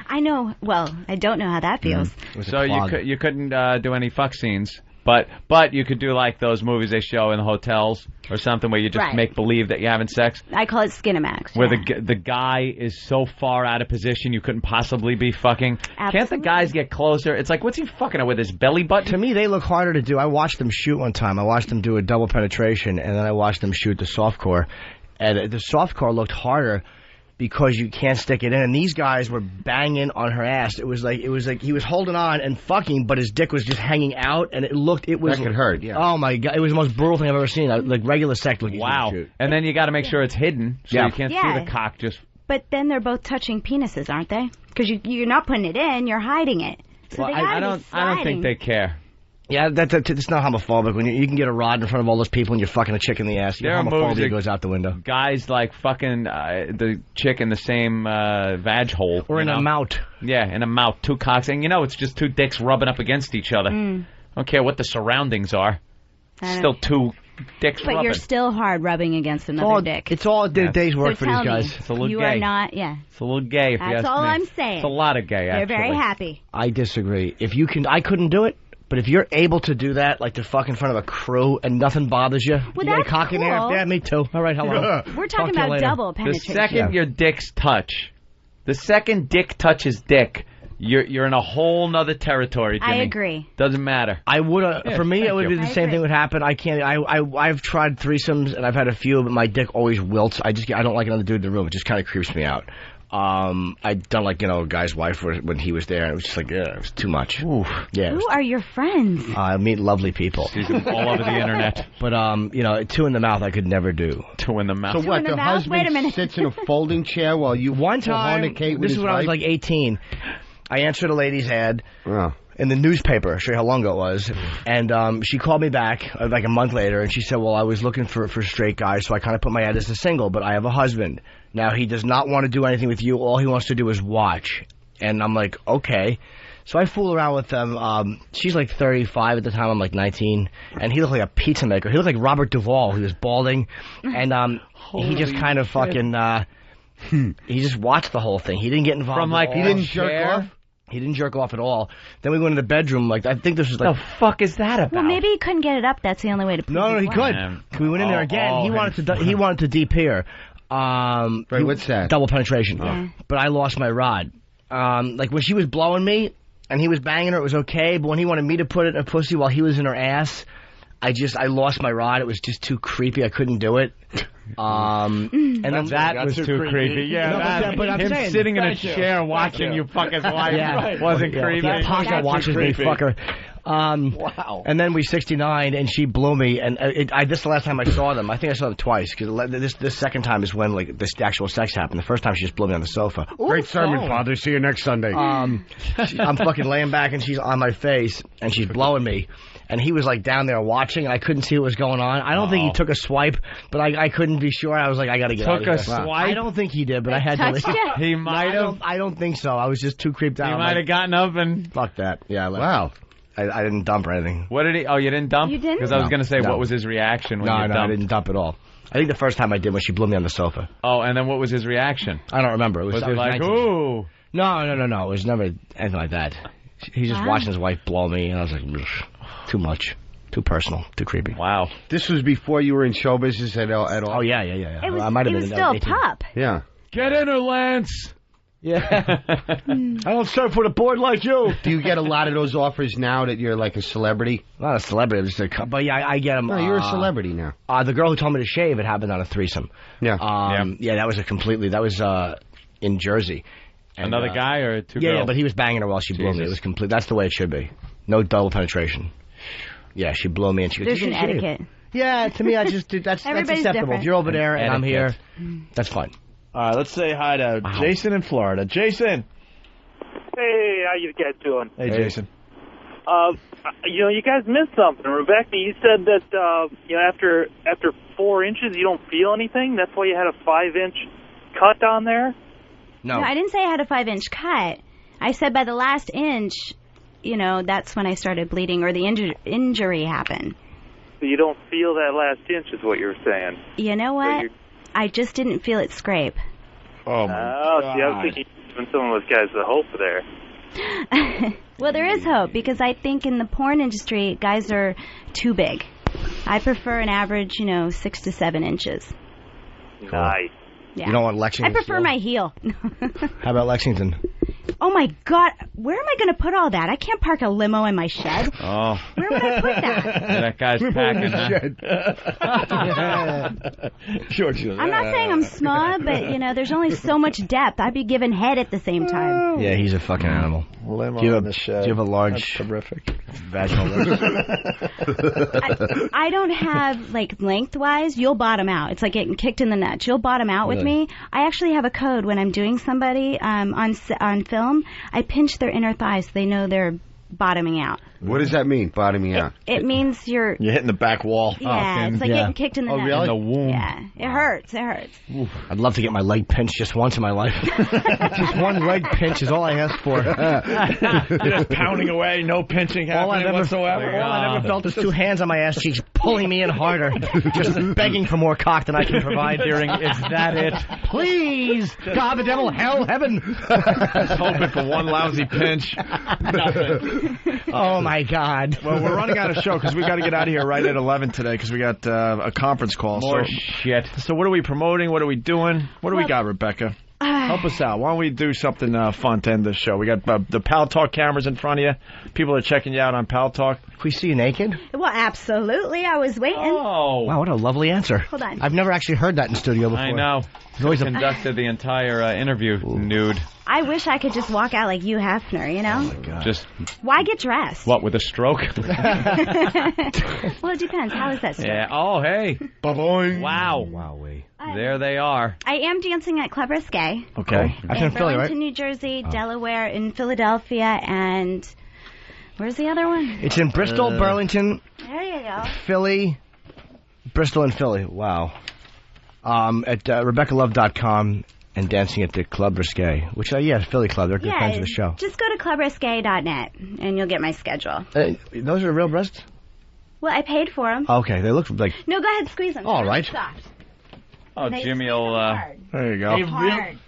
I know. Well, I don't know how that feels. So you couldn't do any fuck scenes, but you could do like those movies they show in the hotels or something where you just Right. make believe that you're having sex. I call it Skinamax. Where the guy is so far out of position you couldn't possibly be fucking. Can't the Absolutely. guys get closer? It's like, what's he fucking with his belly button? To me, they look harder to do. I watched them shoot one time. I watched them do a double penetration, and then I watched them shoot the softcore. And the softcore looked harder because you can't stick it in. And these guys were banging on her ass. It was like he was holding on and fucking, but his dick was just hanging out, and it was. That could hurt, yeah. Oh my god! It was the most brutal thing I've ever seen. Like regular sex look. Wow. And then you got to make sure it's hidden so Yeah. you can't see Yeah. the cock just. But then they're both touching penises, aren't they? Because you're not putting it in, you're hiding it. So Well, they gotta I be don't sliding. think they care. Yeah, it's not homophobic when you can get a rod in front of all those people and you're fucking a chick in the ass. Your There are movies homophobia that- goes out the window. Guys like fucking the chick in the same vag hole. Or in a mouth. Yeah, in a mouth. Two cocks. And it's just two dicks rubbing up against each other. I don't care what the surroundings are. Still two dicks But rubbing. you're still hard rubbing against another dick. It's all a day's work So for these tell me, guys. It's a little you gay. are not, yeah. It's a little gay if you That's ask all me. I'm saying. It's a lot of gay, They're actually. very happy. I disagree. I couldn't do it. But if you're able to do that, like to fuck in front of a crew and nothing bothers you, Well, you got a that's cock in there? cool. Yeah, me too. All right, hello. We're Talk talking to you about later. double The penetration. second your dicks touch, the second dick touches dick, you're in a whole nother territory, Jimmy. I agree. Doesn't matter. I would for me, it thank would you. be the I same agree. thing would happen. I can't. I've tried threesomes and I've had a few, but my dick always wilts. I don't like another dude in the room. It just kind of creeps me out. I'd done like a guy's wife when he was there, and it was just like it was too much. Ooh. Yeah. Who are your friends? I meet lovely people. She's all over the internet. But two in the mouth I could never do. Two in the mouth. So what, in the the mouth? Wait a husband minute. sits in a folding chair while you One time, fornicate with this his is when I was wife? like 18. I answered a lady's ad Oh. in the newspaper. I'll show you how long ago it was. And she called me back like a month later, and she said, well, I was looking for straight guys, so I kind of put my ad as a single, but I have a husband. Now, he does not want to do anything with you. All he wants to do is watch. And I'm like, okay. So I fool around with them. She's like 35 at the time. I'm like 19. And he looked like a pizza maker. He looked like Robert Duvall. He was balding. And he just kind of fucking... he just watched the whole thing. He didn't get involved. From like at all. he didn't jerk off. He didn't jerk off at all. Then we went into the bedroom. Like I think this was like The fuck is that about? Well, maybe he couldn't get it up. That's the only way to prove no, it he was. could. We went in there again. He wanted to deep here. Right, what's that? Double penetration. Yeah. But I lost my rod. Like when she was blowing me and he was banging her, it was okay. But when he wanted me to put it in a pussy while he was in her ass, I lost my rod. It was just too creepy. I couldn't do it. And then that was too creepy. Yeah, No, but I'm him saying, sitting in a thank you. chair watching you fuck his wife wasn't creepy. Yeah, Paco watches me, fuck her. Wow. And then we 69, and she blew me. And this is the last time I saw them. I think I saw them twice because this second time is when like this actual sex happened. The first time she just blew me on the sofa. Great sermon, Father. See you next Sunday. I'm fucking laying back, and she's on my face, and she's blowing me. And he was like down there watching, and I couldn't see what was going on. I don't think he took a swipe, but I couldn't be sure. I was like, I gotta get out of here. Took a swipe? I don't think he did, but I had to leave. He might have. I don't think so. I was just too creeped out. He might have gotten up and... Fuck that. Yeah. Wow. I didn't dump or anything. What did he... Oh, you didn't dump? You didn't? Because I was No. going to say, No. what was his reaction when you dumped? No, I didn't dump at all. I think the first time I did was she blew me on the sofa. Oh, and then what was his reaction? I don't remember. It was like, 19. ooh? No. It was never anything like that. He's just watching his wife blow me, and I was like, too much. Too personal. Too creepy. Wow. This was before you were in show business at all? Oh, yeah. It was, I might have he been was still a 18. pup. Yeah. Get in her, Lance. Yeah. I don't surf with a board like you. Do you get a lot of those offers now that you're like a celebrity? Not a celebrity, just a but yeah, I get them. No, you're a celebrity now. The girl who told me to shave, it happened on a threesome. Yeah. Yeah, that was in Jersey. And, Another guy or two Yeah, girls? but he was banging her while she blew me. It was complete. That's the way it should be. No double penetration. Yeah, she blew me and she goes, There's an etiquette. Yeah, to me, that's Everybody's acceptable. different. If you're over there and I'm here, that's fine. All right, let's say hi to Jason in Florida. Jason. Hey, how you guys doing? Hey, Jason. You guys missed something. Rebecca, you said that after 4 inches you don't feel anything. That's why you had a 5-inch cut on there. No, I didn't say I had a 5-inch cut. I said by the last inch, that's when I started bleeding or the injury happened. So you don't feel that last inch is what you're saying. You know what? I just didn't feel it scrape. Oh, my God. See, I was thinking you've been some of those guys the hope there. Well, there is hope because I think in the porn industry, guys are too big. I prefer an average, 6 to 7 inches. Nice. Yeah. You don't want Lexington? I prefer my heel. How about Lexington? Oh, my God. Where am I going to put all that? I can't park a limo in my shed. Oh. Where would I put that? That guy's packing, I'm not saying I'm small, but, there's only so much depth. I'd be giving head at the same time. Yeah, he's a fucking animal. Limo Do you have in the shed. a large... That's terrific. Vaginal I don't have, lengthwise, you'll bottom out. It's like getting kicked in the nuts. You'll bottom out with me. I actually have a code when I'm doing somebody on film. I pinch their inner thighs so they know they're bottoming out. What does that mean, bottoming out? It means you're hitting the back wall. Yeah, it's like getting kicked in the nuts. Really? In the womb. Yeah, it hurts. It hurts. I'd love to get my leg pinched just once in my life. Just one leg pinch is all I ask for. Just pounding away, no pinching happening whatsoever. All I ever felt is two hands on my ass cheeks pulling me in harder, just begging for more cock than I can provide. Hearing, is that it? Please, God, the devil, hell, heaven. Just hoping for one lousy pinch. Nothing. Oh my God. Well, we're running out of show because we got to get out of here right at 11 today because we got a conference call. More shit. So what are we promoting? What are we doing? What do we got, Rebecca? Help us out. Why don't we do something fun to end this show? We got the Pal Talk cameras in front of you. People are checking you out on Pal Talk. Can we see you naked? Well, absolutely. I was waiting. Oh. Wow, what a lovely answer. Hold on. I've never actually heard that in studio before. I know. It's always conducted the entire interview nude. I wish I could just walk out like Hugh Hefner, Oh my God. Just Why get dressed? what, with a stroke? Well, it depends. How is that stroke? Yeah. Oh, hey. Ba-boing. Wow. Wowee. There they are. I am dancing at Club Risque. Okay. That's in in Philly, right? Burlington, New Jersey, Delaware, in Philadelphia, and where's the other one? It's in Bristol, Burlington, There you go. Philly, Bristol and Philly. Wow. At RebeccaLove.com and dancing at the Club Risque, which, Philly Club. They're good friends of the show. Just go to clubrisque.net, and you'll get my schedule. Those are real breasts? Well, I paid for them. Okay, they look like... No, go ahead, squeeze them. All They're right. soft. Oh, They Jimmy squeeze will... them hard. There you go. Hard.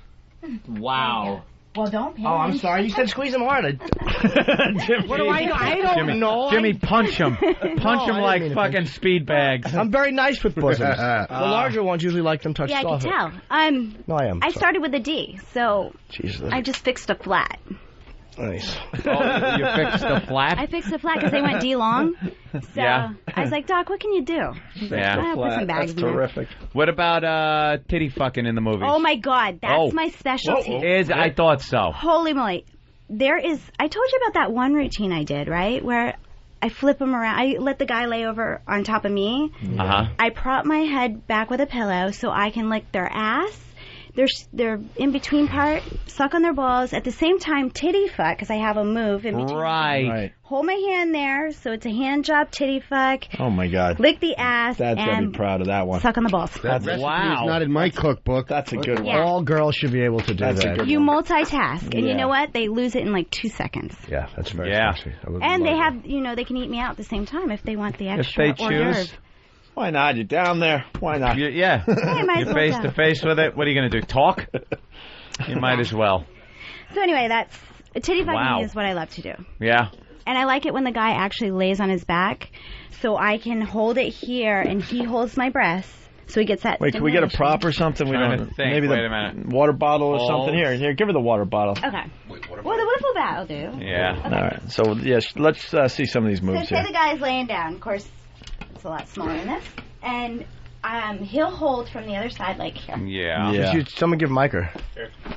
Wow. Well, don't pinch. Oh, I'm sorry. You said squeeze them hard. What do I know? I don't know. Jimmy, punch him. Punch him I didn't like mean to fucking speed bags. I'm very nice with bosoms. The larger ones usually like them touched Yeah, I can off. tell. No, I am. I Sorry. started with a D, so Jesus. I just fixed a flat. Nice. Oh, you fixed the flat? I fixed the flat because they went D-long. So Yeah. I was like, Doc, what can you do? He's like, Yeah. put some bags in there. What about titty fucking in the movies? Oh, my God. That's my specialty. I thought so. Holy moly. I told you about that one routine I did, right? Where I flip them around. I let the guy lay over on top of me. Uh-huh. I prop my head back with a pillow so I can lick their ass. Their in-between part, suck on their balls. At the same time, titty fuck, because I have a move in between. Right. Hold my hand there, so it's a hand job titty fuck. Oh, my God. Lick the ass Dad's going to and be proud of that one. suck on the balls. That recipe is not in my cookbook. That's a good one. Yeah. All girls should be able to do that. You multitask, and you Yeah. know what? They lose it in like 2 seconds. Yeah, that's very sexy. I would And love they that. have, they can eat me out at the same time if they want the extra If they hors choose. d'oeuvre. Why not? You're down there. Why not? Yeah. I might as You're well face go. to face with it. What are you going to do? Talk? You might as well. So anyway, that's titty fucking Wow. is what I love to do. Yeah. And I like it when the guy actually lays on his back, so I can hold it here and he holds my breasts, so he gets that. Wait, can we get a stimulation. prop or something? We Trying don't. to think. Maybe Wait the a minute. water bottle or Hold. something. Here, give her the water bottle. Okay. Well, the wiffle bat will do. Yeah. Okay. All right. So yes, let's see some of these So moves say here. the guy's laying down. Of course, it's a lot smaller than this, and he'll hold from the other side like here. Yeah. Someone give Mike her.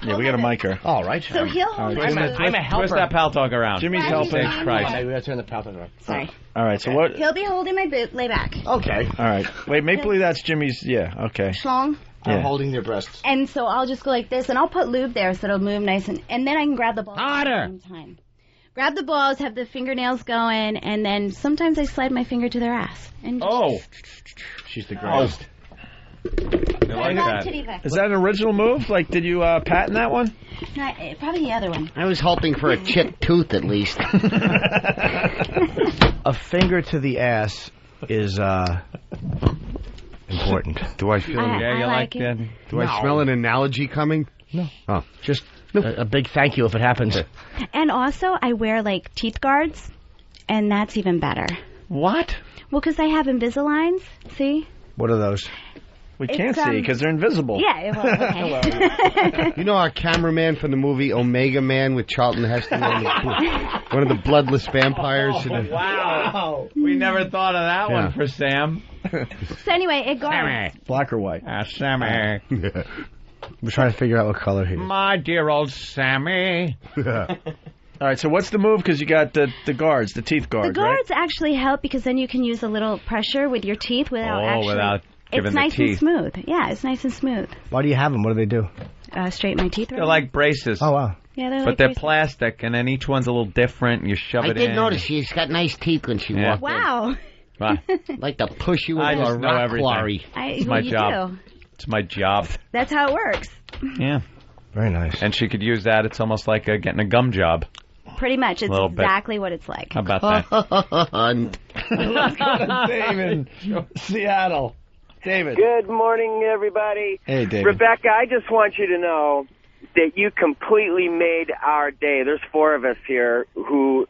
Yeah, we got a mic her. All right. So he'll hold. I'm a helper. Twist that pal talk around. Jimmy's helping. Jesus Christ. We got to turn the pal talk around. Sorry. All right. So what? He'll be holding my boot. Lay back. Okay. All right. Wait, make believe that's Jimmy's. Yeah. Okay. Schlong. Yeah. Holding their breasts. And so I'll just go like this, and I'll put lube there so it'll move nice, and then I can grab the balls Harder. at the same time. Grab the balls, have the fingernails going, and then sometimes I slide my finger to their ass. And She's the greatest. I like that. Is that an original move? Like, did you patent that one? No, probably the other one. I was hoping for a chipped tooth at least. A finger to the ass is important. Do I feel? I like it. that? Do I smell an analogy coming? No. Oh, Just a big thank you if it happens. And also, I wear like teeth guards, and that's even better. What? Well, because I have Invisaligns. See? What are those? We It's, can't see because they're invisible. Yeah. Well, okay. You know our cameraman from the movie Omega Man with Charlton Heston, one of the bloodless vampires. Wow. We never thought of that one for Sam. So anyway, it guards. Black or white? Sammy. We're trying to figure out what color he is. My dear old Sammy. All right, so what's the move? Because you got the guards, the teeth guard, The guards actually help because then you can use a little pressure with your teeth without actually. Without giving it's the nice teeth. and smooth. Yeah, it's nice and smooth. Why do you have them? What do they do? Straighten my teeth. They're like braces. Oh, wow. Yeah, they're But like they're braces. plastic, and then each one's a little different. You shove I it did in. notice she's got nice teeth when she walked Wow. Wow. in. Like to push you I into a just know rock everything. quarry. It's my you job. do. It's my job. That's how it works. Yeah. Very nice. And she could use that. It's almost like getting a gum job. Pretty much. It's Little bit. exactly what it's like. How about that? Let's go to David, Seattle. David. Good morning, everybody. Hey, David. Rebecca, I just want you to know that you completely made our day. There's 4 of us here who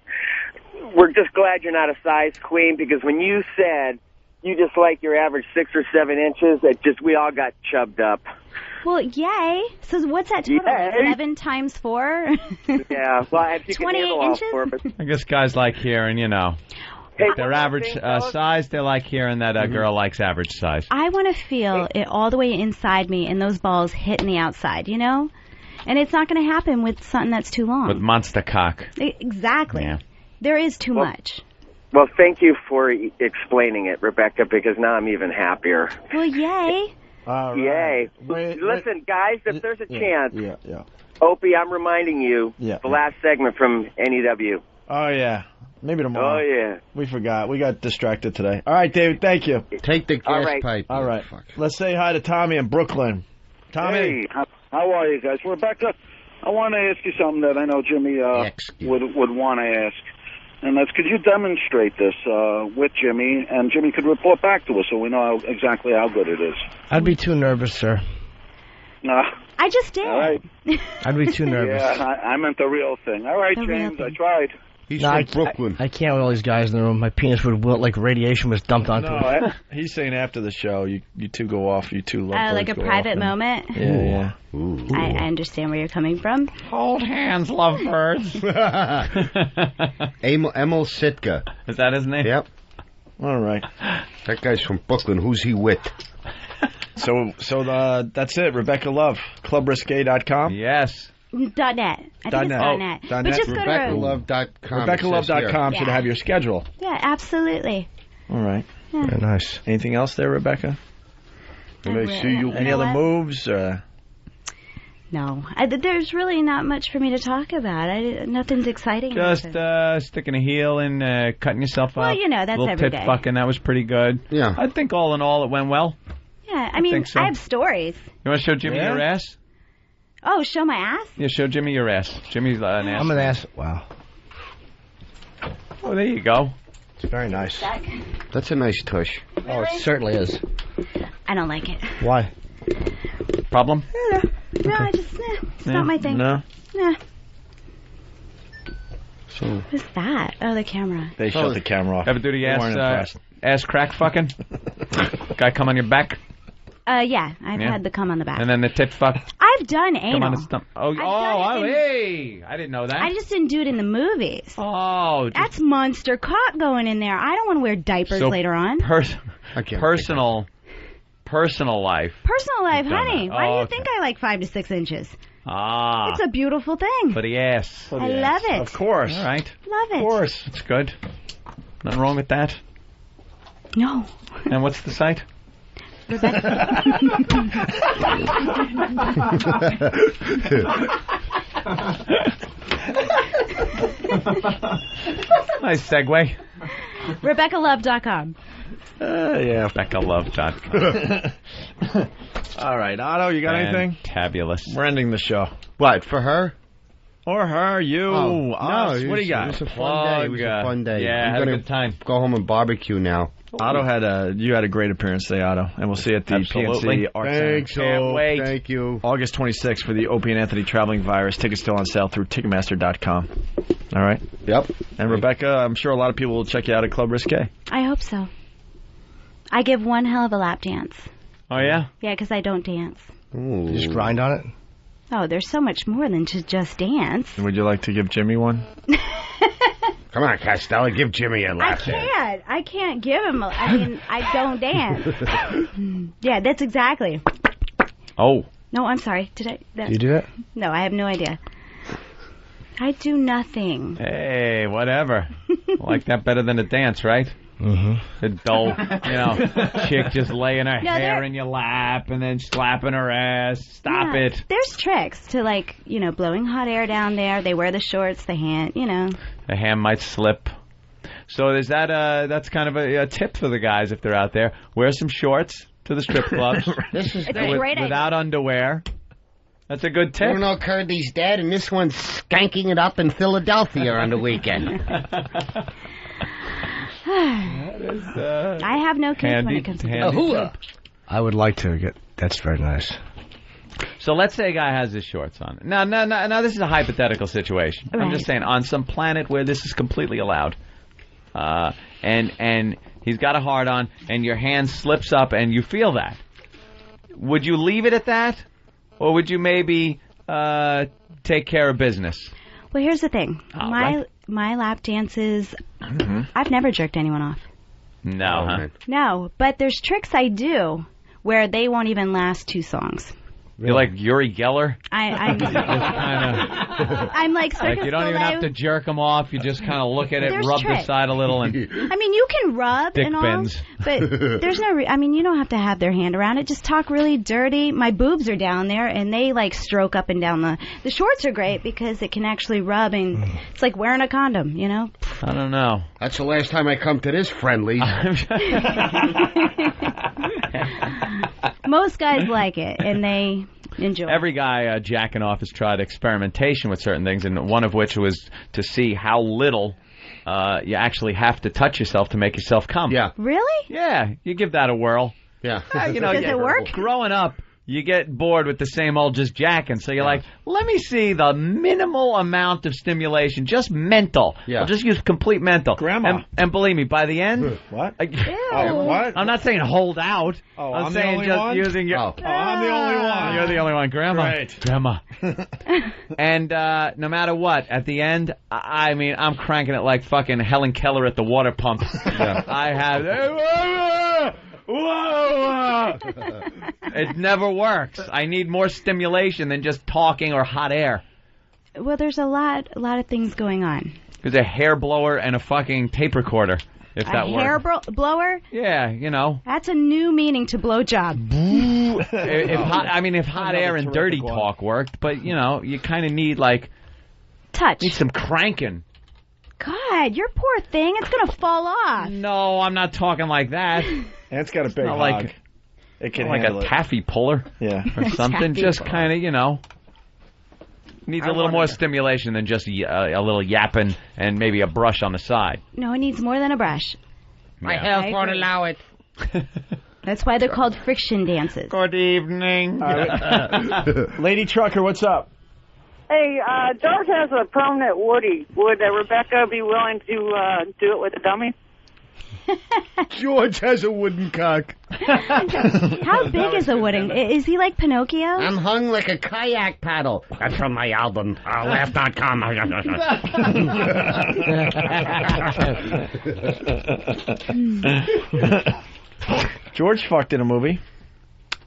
we're just glad you're not a size queen, because when you said you just like your average 6 or 7 inches, we all got chubbed up. Well, yay. So what's that total? Yay. 11 times 4? Yeah. Well, if you can 28 handle all inches? 4 of us. I guess guys like hearing, Hey, their one more average thing, fellas. size. They like hearing that a girl likes average size. I want to feel it all the way inside me and those balls hitting the outside, you know? And it's not going to happen with something that's too long. With monster cock. Exactly. Yeah. There is too much. Well, thank you for explaining it, Rebecca, because now I'm even happier. Well, yay. Yay. Listen, guys, if there's a chance, Yeah. Opie, I'm reminding you, Yeah. the last segment from NEW. Oh, yeah. Maybe tomorrow. Oh, yeah. We forgot. We got distracted today. All right, David, thank you. Take the gas All right. pipe. All right. Let's say hi to Tommy in Brooklyn. Tommy. Hey, how are you guys? Rebecca, I want to ask you something that I know Jimmy would want to ask. And that's, could you demonstrate this with Jimmy, and Jimmy could report back to us so we know exactly how good it is. I'd be too nervous, sir. I just did. All right. I'd be too nervous. Yeah, I meant the real thing. All right, The real James, I thing. tried. He's No, from Brooklyn. I can't with all these guys in the room. My penis would wilt like radiation was dumped onto it. No, he's saying after the show, you two go off. You two lovebirds Like a go private off and- moment. Yeah. I understand where you're coming from. Hold hands, lovebirds. Emil Sitka. Is that his name? Yep. All right. That guy's from Brooklyn. Who's he with? So that's it. Rebecca Love, clubrisque.com. Yes. .net. I think it's .net. But just go to RebeccaLove.com. RebeccaLove.com should have your schedule. Yeah, absolutely. All right. Yeah. Very nice. Anything else there, Rebecca? Any other moves? No. There's really not much for me to talk about. Nothing's exciting. Just sticking a heel and cutting yourself up. Well, you know, that's little every tit day. fucking, that was pretty good. Yeah. I think all in all it went well. Yeah, I mean, think so. I have stories. You want to show Jimmy your ass? Oh, show my ass? Yeah, show Jimmy your ass. Jimmy's an ass. I'm an ass. Wow. Oh, there you go. It's very nice. That's a nice tush. Oh, it certainly is. I don't like it. Why? Problem? No, I just, it's Yeah. not my thing. No? Nah. So What's that? Oh, the camera. they shut the camera off. Ever do the They weren't impressed. ass crack fucking? Guy come on your back? Yeah, I've had the cum on the back. And then the tit fuck? I've done Come on anal. his stomach. Oh, done it in- hey! I didn't know that. I just didn't do it in the movies. Oh, just That's monster cock going in there. I don't want to wear diapers So later on. personal life. Personal life, You've done honey. that. Why do you Oh, think I like 5 to 6 inches? Ah. It's a beautiful thing. For the ass. I love it. Of course. All right. Love it. Of course. That's good. Nothing wrong with that. No. And what's the site? Nice segue. RebeccaLove.com. Yeah. RebeccaLove.com. All right, Otto, you got anything? Fabulous. We're ending the show. What, for her? Or her, you, Oh, us. no, What do you got? It was a fun day. It was a fun day. Yeah, I'm had a gonna good time. Go home and barbecue now. Otto you had a great appearance today, Otto, and we'll see you at the Absolutely. PNC Art Thanks, Center. Can't wait. Thank you. August 26th for the Opie and Anthony Traveling Virus. Tickets still on sale through Ticketmaster.com. All right? Yep. And Rebecca, I'm sure a lot of people will check you out at Club Risque. I hope so. I give one hell of a lap dance. Oh, yeah? Yeah, because I don't dance. Ooh. Just grind on it. Oh, there's so much more than to just dance. Would you like to give Jimmy one? Come on, Costello, give Jimmy a lap dance. I can't give him I don't dance. Yeah, that's exactly. Oh. No, I'm sorry. Did I? Do you do that? No, I have no idea. I do nothing. Hey, whatever. Like that better than a dance, right? Mm-hmm. The dull, chick just laying her No, hair there- in your lap and then slapping her ass. Stop Yeah, it. There's tricks to blowing hot air down there. They wear the shorts, the hand, The hand might slip. So is that that's kind of a tip for the guys if they're out there. Wear some shorts to the strip clubs. This is It's a great idea. Without underwear. That's a good tip. Bruno Kirby's dead, and this one's skanking it up in Philadelphia on the weekend. I have no kids when it comes to handy. I would like to get. That's very nice. So let's say a guy has his shorts on. Now, this is a hypothetical situation. I'm just saying, on some planet where this is completely allowed, and he's got a hard on, and your hand slips up, and you feel that. Would you leave it at that, or would you maybe take care of business? Well, here's the thing. All right. My lap dances, I've never jerked anyone off. No, huh? No, but there's tricks I do where they won't even last 2 songs. You're like Uri Geller? I'm like Like you don't even have to jerk them off. You just kind of look at it, There's rub tricks. the side a little, and I mean, you can rub Dick and all, bends. but there's no. You don't have to have their hand around it. Just talk really dirty. My boobs are down there, and they stroke up and down the shorts are great because it can actually rub, and it's like wearing a condom. I don't know. That's the last time I come to this friendly. Most guys like it, and they enjoy it. Every guy jacking off has tried experimentation with certain things, and one of which was to see how little you actually have to touch yourself to make yourself come. Yeah. Really? Yeah, you give that a whirl. Yeah. Does it work? Growing up, you get bored with the same old just jacking. So you're like, let me see the minimal amount of stimulation, just mental. Yeah. I'll just use complete mental. Grandma. And believe me, by the end... What? What? I'm not saying hold out. Oh, I'm I'm the saying only just one? using your... Oh, I'm the only one. You're the only one. Grandma. Great. Grandma. And no matter what, at the end, I mean, I'm cranking it like fucking Helen Keller at the water pump. I have... Whoa! It never works. I need more stimulation than just talking or hot air. Well, there's a lot of things going on. There's a hair blower and a fucking tape recorder, if that A works. hair blower? Yeah, you know. That's a new meaning to blowjob. if hot air and dirty talk worked, but you know, you kind of need like touch. Need some cranking. God, your poor thing. It's gonna fall off. No, I'm not talking like that. And it's got a big not hog. like it can like handle a taffy puller, or something. Just kind of, you know, needs a little more stimulation than just a little yapping and maybe a brush on the side. No, it needs more than a brush. My health won't allow it. That's why they're called friction dances. Good evening. Lady Trucker, what's up? Hey, George has a permanent Woody. Would Rebecca be willing to do it with a dummy? George has a wooden cock. How big is a wooden? Is he like Pinocchio? I'm hung like a kayak paddle. That's from my album, Laugh.com. George fucked in a movie.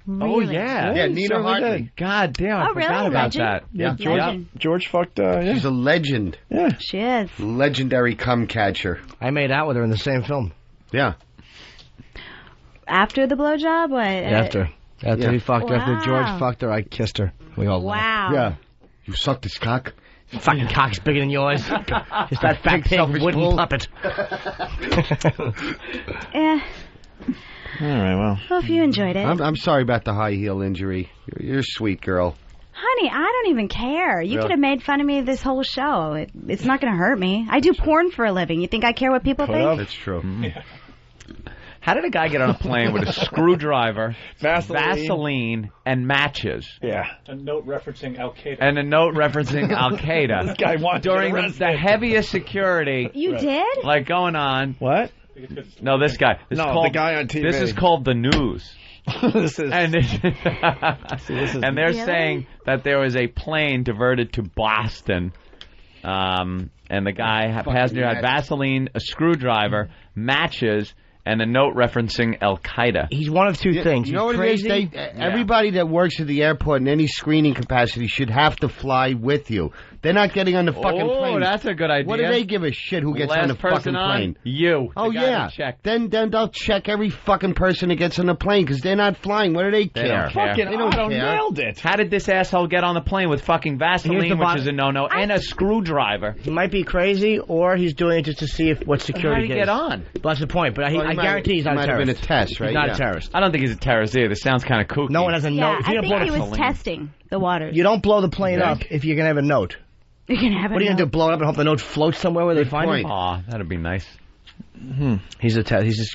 Really? Oh, yeah. Yeah, Nina Hartley. God damn, I Oh, forgot really? about Legend? that. Yeah, Legend. George fucked, She's a legend. Yeah. She is. Legendary cum catcher. I made out with her in the same film. Yeah. After the blowjob? What? After he fucked her, after George fucked her, I kissed her. We all laughed. Wow. Yeah. You sucked his cock? Fucking cock's bigger than yours. Just that fat pig wooden puppet. All right, well. Hope you enjoyed it. I'm sorry about the high heel injury. You're a sweet girl. Honey, I don't even care. You Really? could have made fun of me this whole show. It's not going to hurt me. I do porn for a living. You think I care what people think? That's true. How did a guy get on a plane with a screwdriver, Vaseline, and matches? Yeah. A note referencing Al Qaeda. And a note referencing Al Qaeda. This guy wanted to during get arrested. the heaviest security. You did? Like going on. What? No, this guy. This No, is called, the guy on TV. This is called the news. This is. And, and they're Really? saying that there was a plane diverted to Boston. And the guy, passenger, had Vaseline, a screwdriver, matches, and a note referencing Al Qaeda. He's one of two things. You know He's what crazy. it is? Everybody that works at the airport in any screening capacity should have to fly with you. They're not getting on the fucking plane. Oh, that's a good idea. What do they give a shit who gets on the fucking plane? You. Oh, the guy yeah. that checked. Then they'll check every fucking person that gets on the plane because they're not flying. What do they They care? don't care. Fucking They don't Otto care. nailed it. How did this asshole get on the plane with fucking Vaseline, which is a no-no, and a screwdriver? He might be crazy, or he's doing it just to see what security How did he gets. get on? But that's the point. But I Well, he guarantee he's not a might have terrorist. been a test, right? He's not Yeah. a terrorist. I don't think he's a terrorist either. This sounds kind of kooky. No one has a Yeah, note. If I you think blow he the was testing the waters. You don't blow the plane You up think? if you're gonna have a note. You're going to have What are you a gonna do? note. Blow it up and hope the note floats somewhere where they find it? Aw, that'd be nice. He's just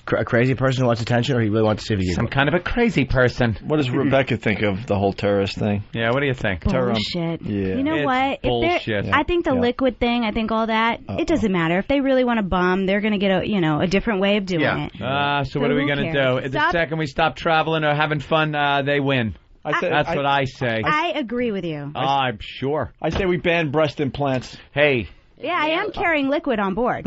a crazy person who wants attention, or he really wants to see if he Some kind of a crazy person. What does Rebecca think of the whole terrorist thing? Yeah, what do you think? Bullshit. Yeah. You know It's what? bullshit. I think the Yeah. liquid thing, I think all that, it doesn't matter. If they really want to bomb, they're going to get a different way of doing it. So what are we who going to cares? do? The Stop. second we stop traveling or having fun, they win. That's what I say. I agree with you. I'm sure. I say we ban breast implants. Hey. Yeah, I am carrying liquid on board.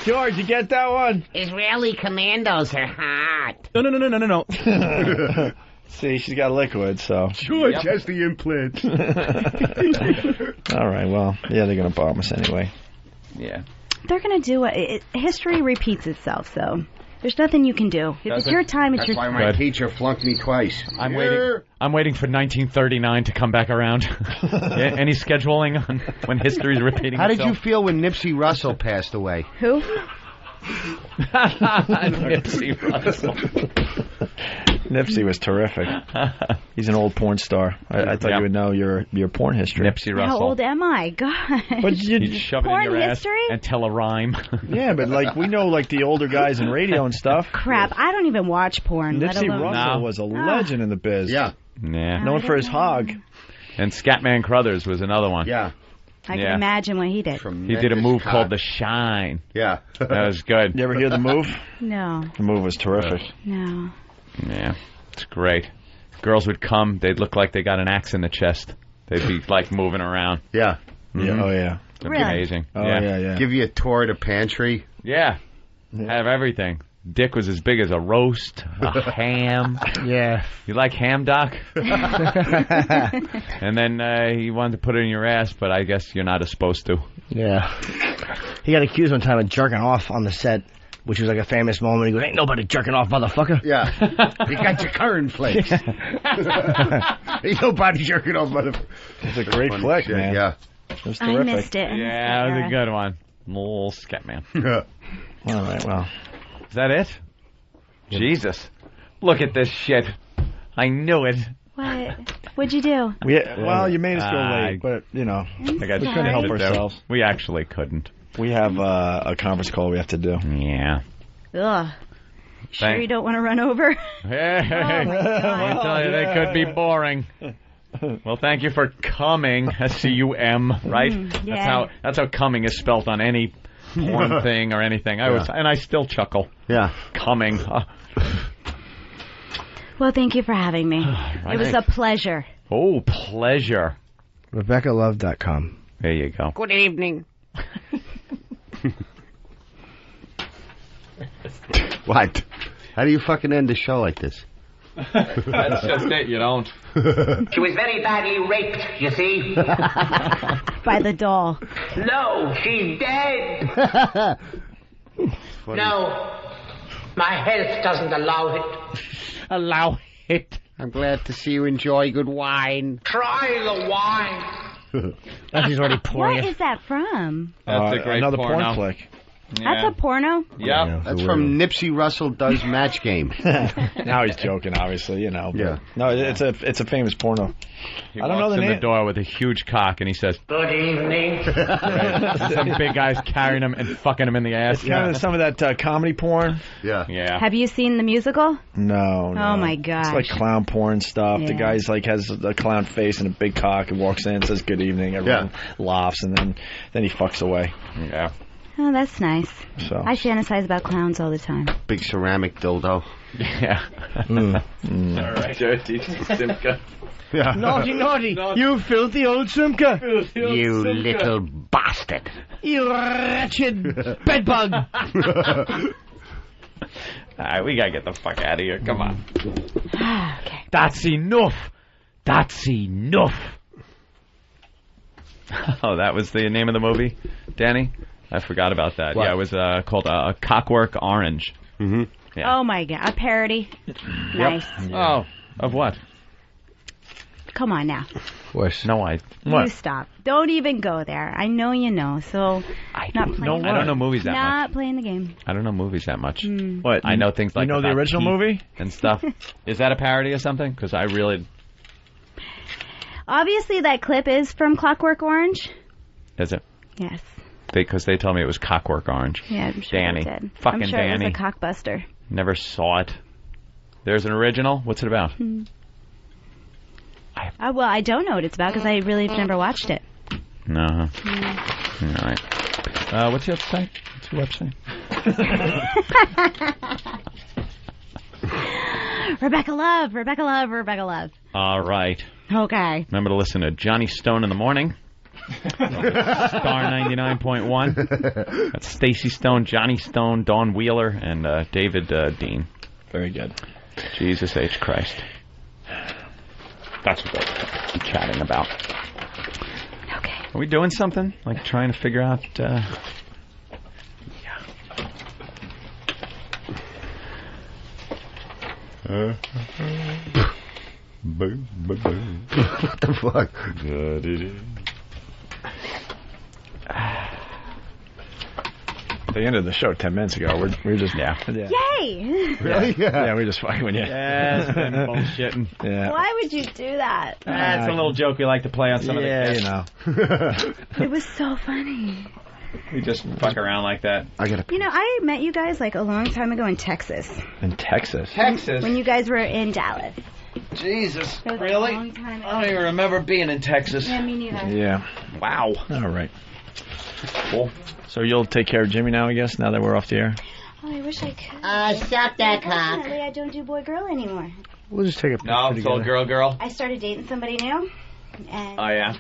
George, you get that one? Israeli commandos are hot. No. See, she's got liquid, so. George has the implant. All right, well, yeah, they're going to bomb us anyway. Yeah. They're going to do it. History repeats itself, so there's nothing you can do. If it's your time, it's That's your why time. my teacher flunked me twice. I'm waiting for 1939 to come back around. Yeah, any scheduling on when history's repeating How did you itself? feel when Nipsey Russell passed away? Who? Nipsey Russell. Nipsey was terrific. He's an old porn star. I thought you would know your porn history. Nipsey Russell. How old am I? God. But You'd shove it in your history? ass and tell a rhyme. Yeah, but like we know like the older guys in radio and stuff. Crap, I don't even watch porn. Nipsey let alone... Russell was a legend in the biz. Yeah. Known for his hog. And Scatman Crothers was another one. Yeah. I can imagine what he did. He did a move called The Shine. Yeah. That was good. You ever hear the move? No. The move was terrific. No. Yeah, it's great. Girls would come, they'd look like they got an axe in the chest. They'd be like moving around. Yeah. Yeah. Oh yeah. It'd be amazing. Oh yeah. Give you a tour of the pantry. Yeah. Have everything. Dick was as big as a roast, a ham. Yeah. You like ham, Doc? And then he wanted to put it in your ass, but I guess you're not supposed to. Yeah. He got accused one time of jerking off on the set, which was like a famous moment. He goes, "Ain't nobody jerking off, motherfucker." Yeah. You got your current flakes. Ain't nobody jerking off, motherfucker. It's a great flick, shit, man. Yeah. It was I terrific. missed it. Yeah, it was a good one. Little Scatman. All right, well. Is that it? Jesus. Look at this shit. I knew it. What? What'd you do? Well, you made us go late, but, you know, we couldn't help ourselves. We actually couldn't. We have a conference call we have to do. Yeah. Ugh. Sure you don't want to run over? Hey, Oh, my God. I tell you, they could be boring. Well, thank you for coming. C-U-M, right? yeah. That's how coming is spelt on any porn thing or anything. I still chuckle. Yeah. Coming. Well, thank you for having me. Right. It was a pleasure. Oh, pleasure. RebeccaLove.com. There you go. Good evening. What? How do you fucking end the show like this? That's just it, you don't. She was very badly raped, you see. By the doll. No, she's dead. No, my health doesn't allow it. Allow it. I'm glad to see you enjoy good wine. Try the wine. He's already pouring What it. is that from? That's a great another porno. porn flick. That's a porno? Yep. That's from Nipsey Russell Does Match Game. Now he's joking, obviously, you know. But Yeah. No, it's a famous porno. He I don't know walks the in name. the door with a huge cock, and he says, Good evening. some big guys carrying him and fucking him in the ass. It's kind of some of that comedy porn. Yeah. Yeah. Have you seen the musical? No. Oh, my gosh. It's like clown porn stuff. The Yeah. guy's like has a clown face and a big cock and walks in, says good evening, everyone laughs, and then he fucks away. Yeah. Oh, that's nice. So I fantasize about clowns all the time. Big ceramic dildo. Yeah. All right. Dirty Simka. Yeah. Naughty, you filthy old Simka. You little bastard. You wretched bedbug. All right, we gotta get the fuck out of here. Come on. Okay. That's enough. That's enough. Oh, that was the name of the movie, Danny? I forgot about that. What? Yeah, it was called Cockwork Orange. Mm-hmm. Yeah. Oh, my God. A parody? Nice. Oh, of what? Come on now. No, You stop. Don't even go there. I know you know, so not playing. I don't know movies that much. Not playing the game. I don't know movies that much. What? I know things like you know the about original teeth movie and stuff. Is that a parody of something? Because I really Obviously, that clip is from Clockwork Orange. is it Yes. because they told me it was Cockwork Orange. Yeah, I'm sure Danny, it did. fucking I'm sure Danny. it was a cockbuster. Never saw it. There's an original. What's it about? Well, I don't know what it's about because I really have never watched it. No. All right. What's your website? What's your website? Rebecca Love, Rebecca Love, Rebecca Love. All right. Okay. Remember to listen to Johnny Stone in the morning. Star 99.1. That's Stacey Stone, Johnny Stone, Dawn Wheeler, and David Dean. Very good. Jesus H. Christ. That's what I'm chatting about. Okay. Are we doing something? Like trying to figure out... What the fuck? They ended the show 10 minutes ago. We're just Yay! Really? Yeah, we're just fucking with you. Yeah, it's been bullshitting. Yeah. Why would you do that? That's a little joke we like to play on some of the Yeah, kids. It was so funny. We just fuck around like that. I gotta. You know, I met you guys like a long time ago in Texas. In Texas. When you guys were in Dallas. Jesus, That was really? a long time ago. I don't even remember being in Texas. Yeah, me neither. Yeah. Wow. All right. Cool. So you'll take care of Jimmy now, I guess, now that we're off the air? Oh, I wish I could. Stop that cock. Unfortunately, I don't do boy-girl anymore. We'll just take a picture No, it's all girl. I started dating somebody new. And Oh, yeah?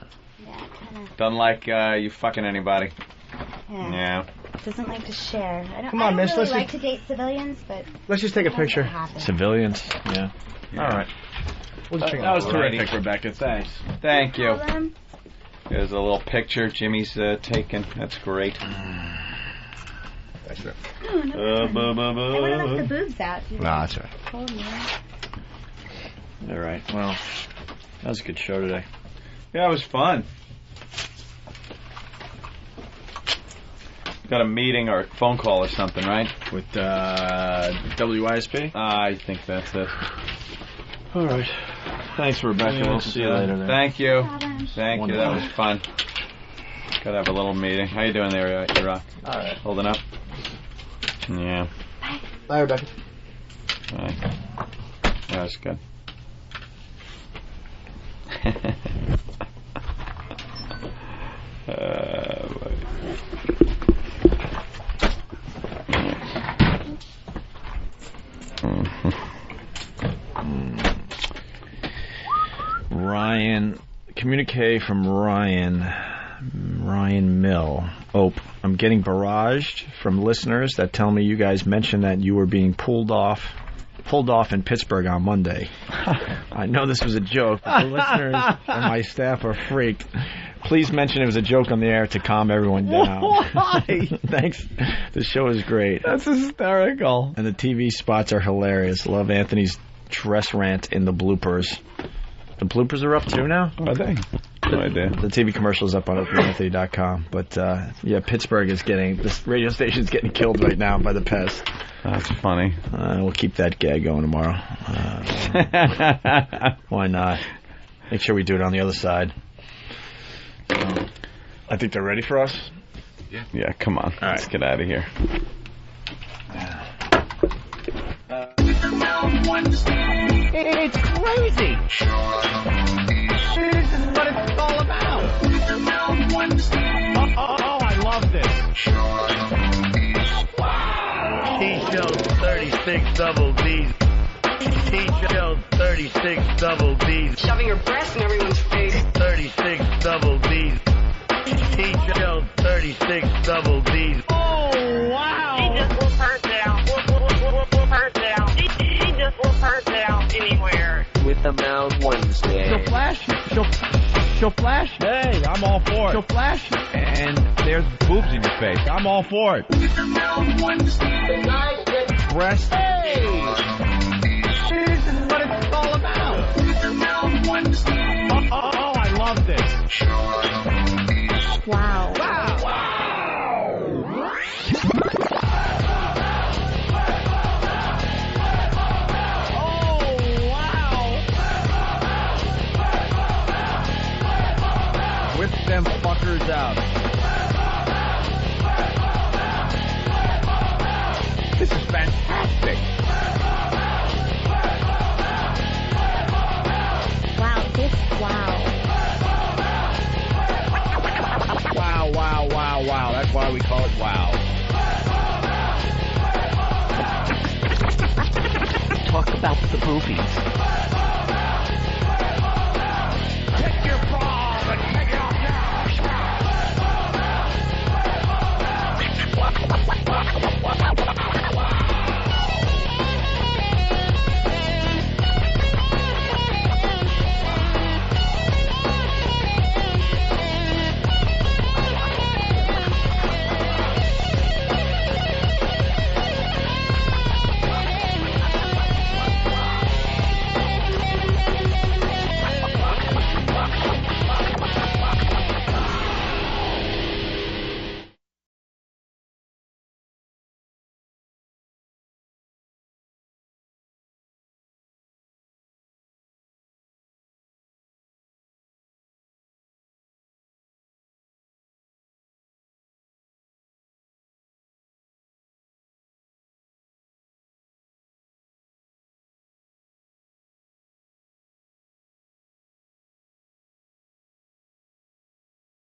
yeah, kind Doesn't like you fucking anybody. of, yeah. Yeah. Doesn't like to share. Come on, I miss, don't really let's like to date civilians, but Let's just take a picture. happen. Civilians, yeah. All right. We'll just check it That out. was terrific, Rebecca. Thanks. Thank you. Call them. There's a little picture Jimmy's taken. That's great. That's it. Oh, no problem. I would have left the boobs out. You Nah, that's all right. told me. All right. Well, that was a good show today. Yeah, it was fun. Got a meeting or a phone call or something, right? With WISP? I think that's it. All right. Thanks, Rebecca. Yeah, We'll see you later. Then. Thank you. Problem. Thank you. That was fun. Gotta have a little meeting. How you doing there, Rock? All right. Holding up? Yeah. Bye, Rebecca. All right. Yeah, that's good. Ryan, communique from Ryan Mill. I'm getting barraged from listeners that tell me you guys mentioned that you were being pulled off in Pittsburgh on Monday. I know this was a joke, but the listeners and my staff are freaked. Please mention it was a joke on the air to calm everyone down. Why? Thanks. The show is great. That's hysterical. And the TV spots are hilarious. Love Anthony's dress rant in the bloopers. The bloopers are up too now? Are they? No idea. The TV commercial's up on OpenAnthony.com. But, yeah, Pittsburgh is this radio station's getting killed right now by the pest. That's funny. We'll keep that gag going tomorrow. Why not? Make sure we do it on the other side. I think they're ready for us. Yeah, come on. All Let's get out of here. It's crazy. This is what it's all about. Oh, I love this. T-Show 36 double D's. T-Show 36 double D's. Shoving your breast in everyone's face. 36 double D's. T-Show 36 double D's. Oh, wow. She just will her down. Will her down. She just will her down anywhere. With the Mount Wednesday. She'll flash. She'll flash. Hey, I'm all for it. She'll flash. And there's boobs in your face. I'm all for it. With the Mount Wednesday. Breast. Hey. This is what it's all about. With the Mount Wednesday. Oh, I love this. Wow. Wow. Whip them fuckers out. This is fantastic. Wow. Wow. That's why we call it wow. Talk about the boobies.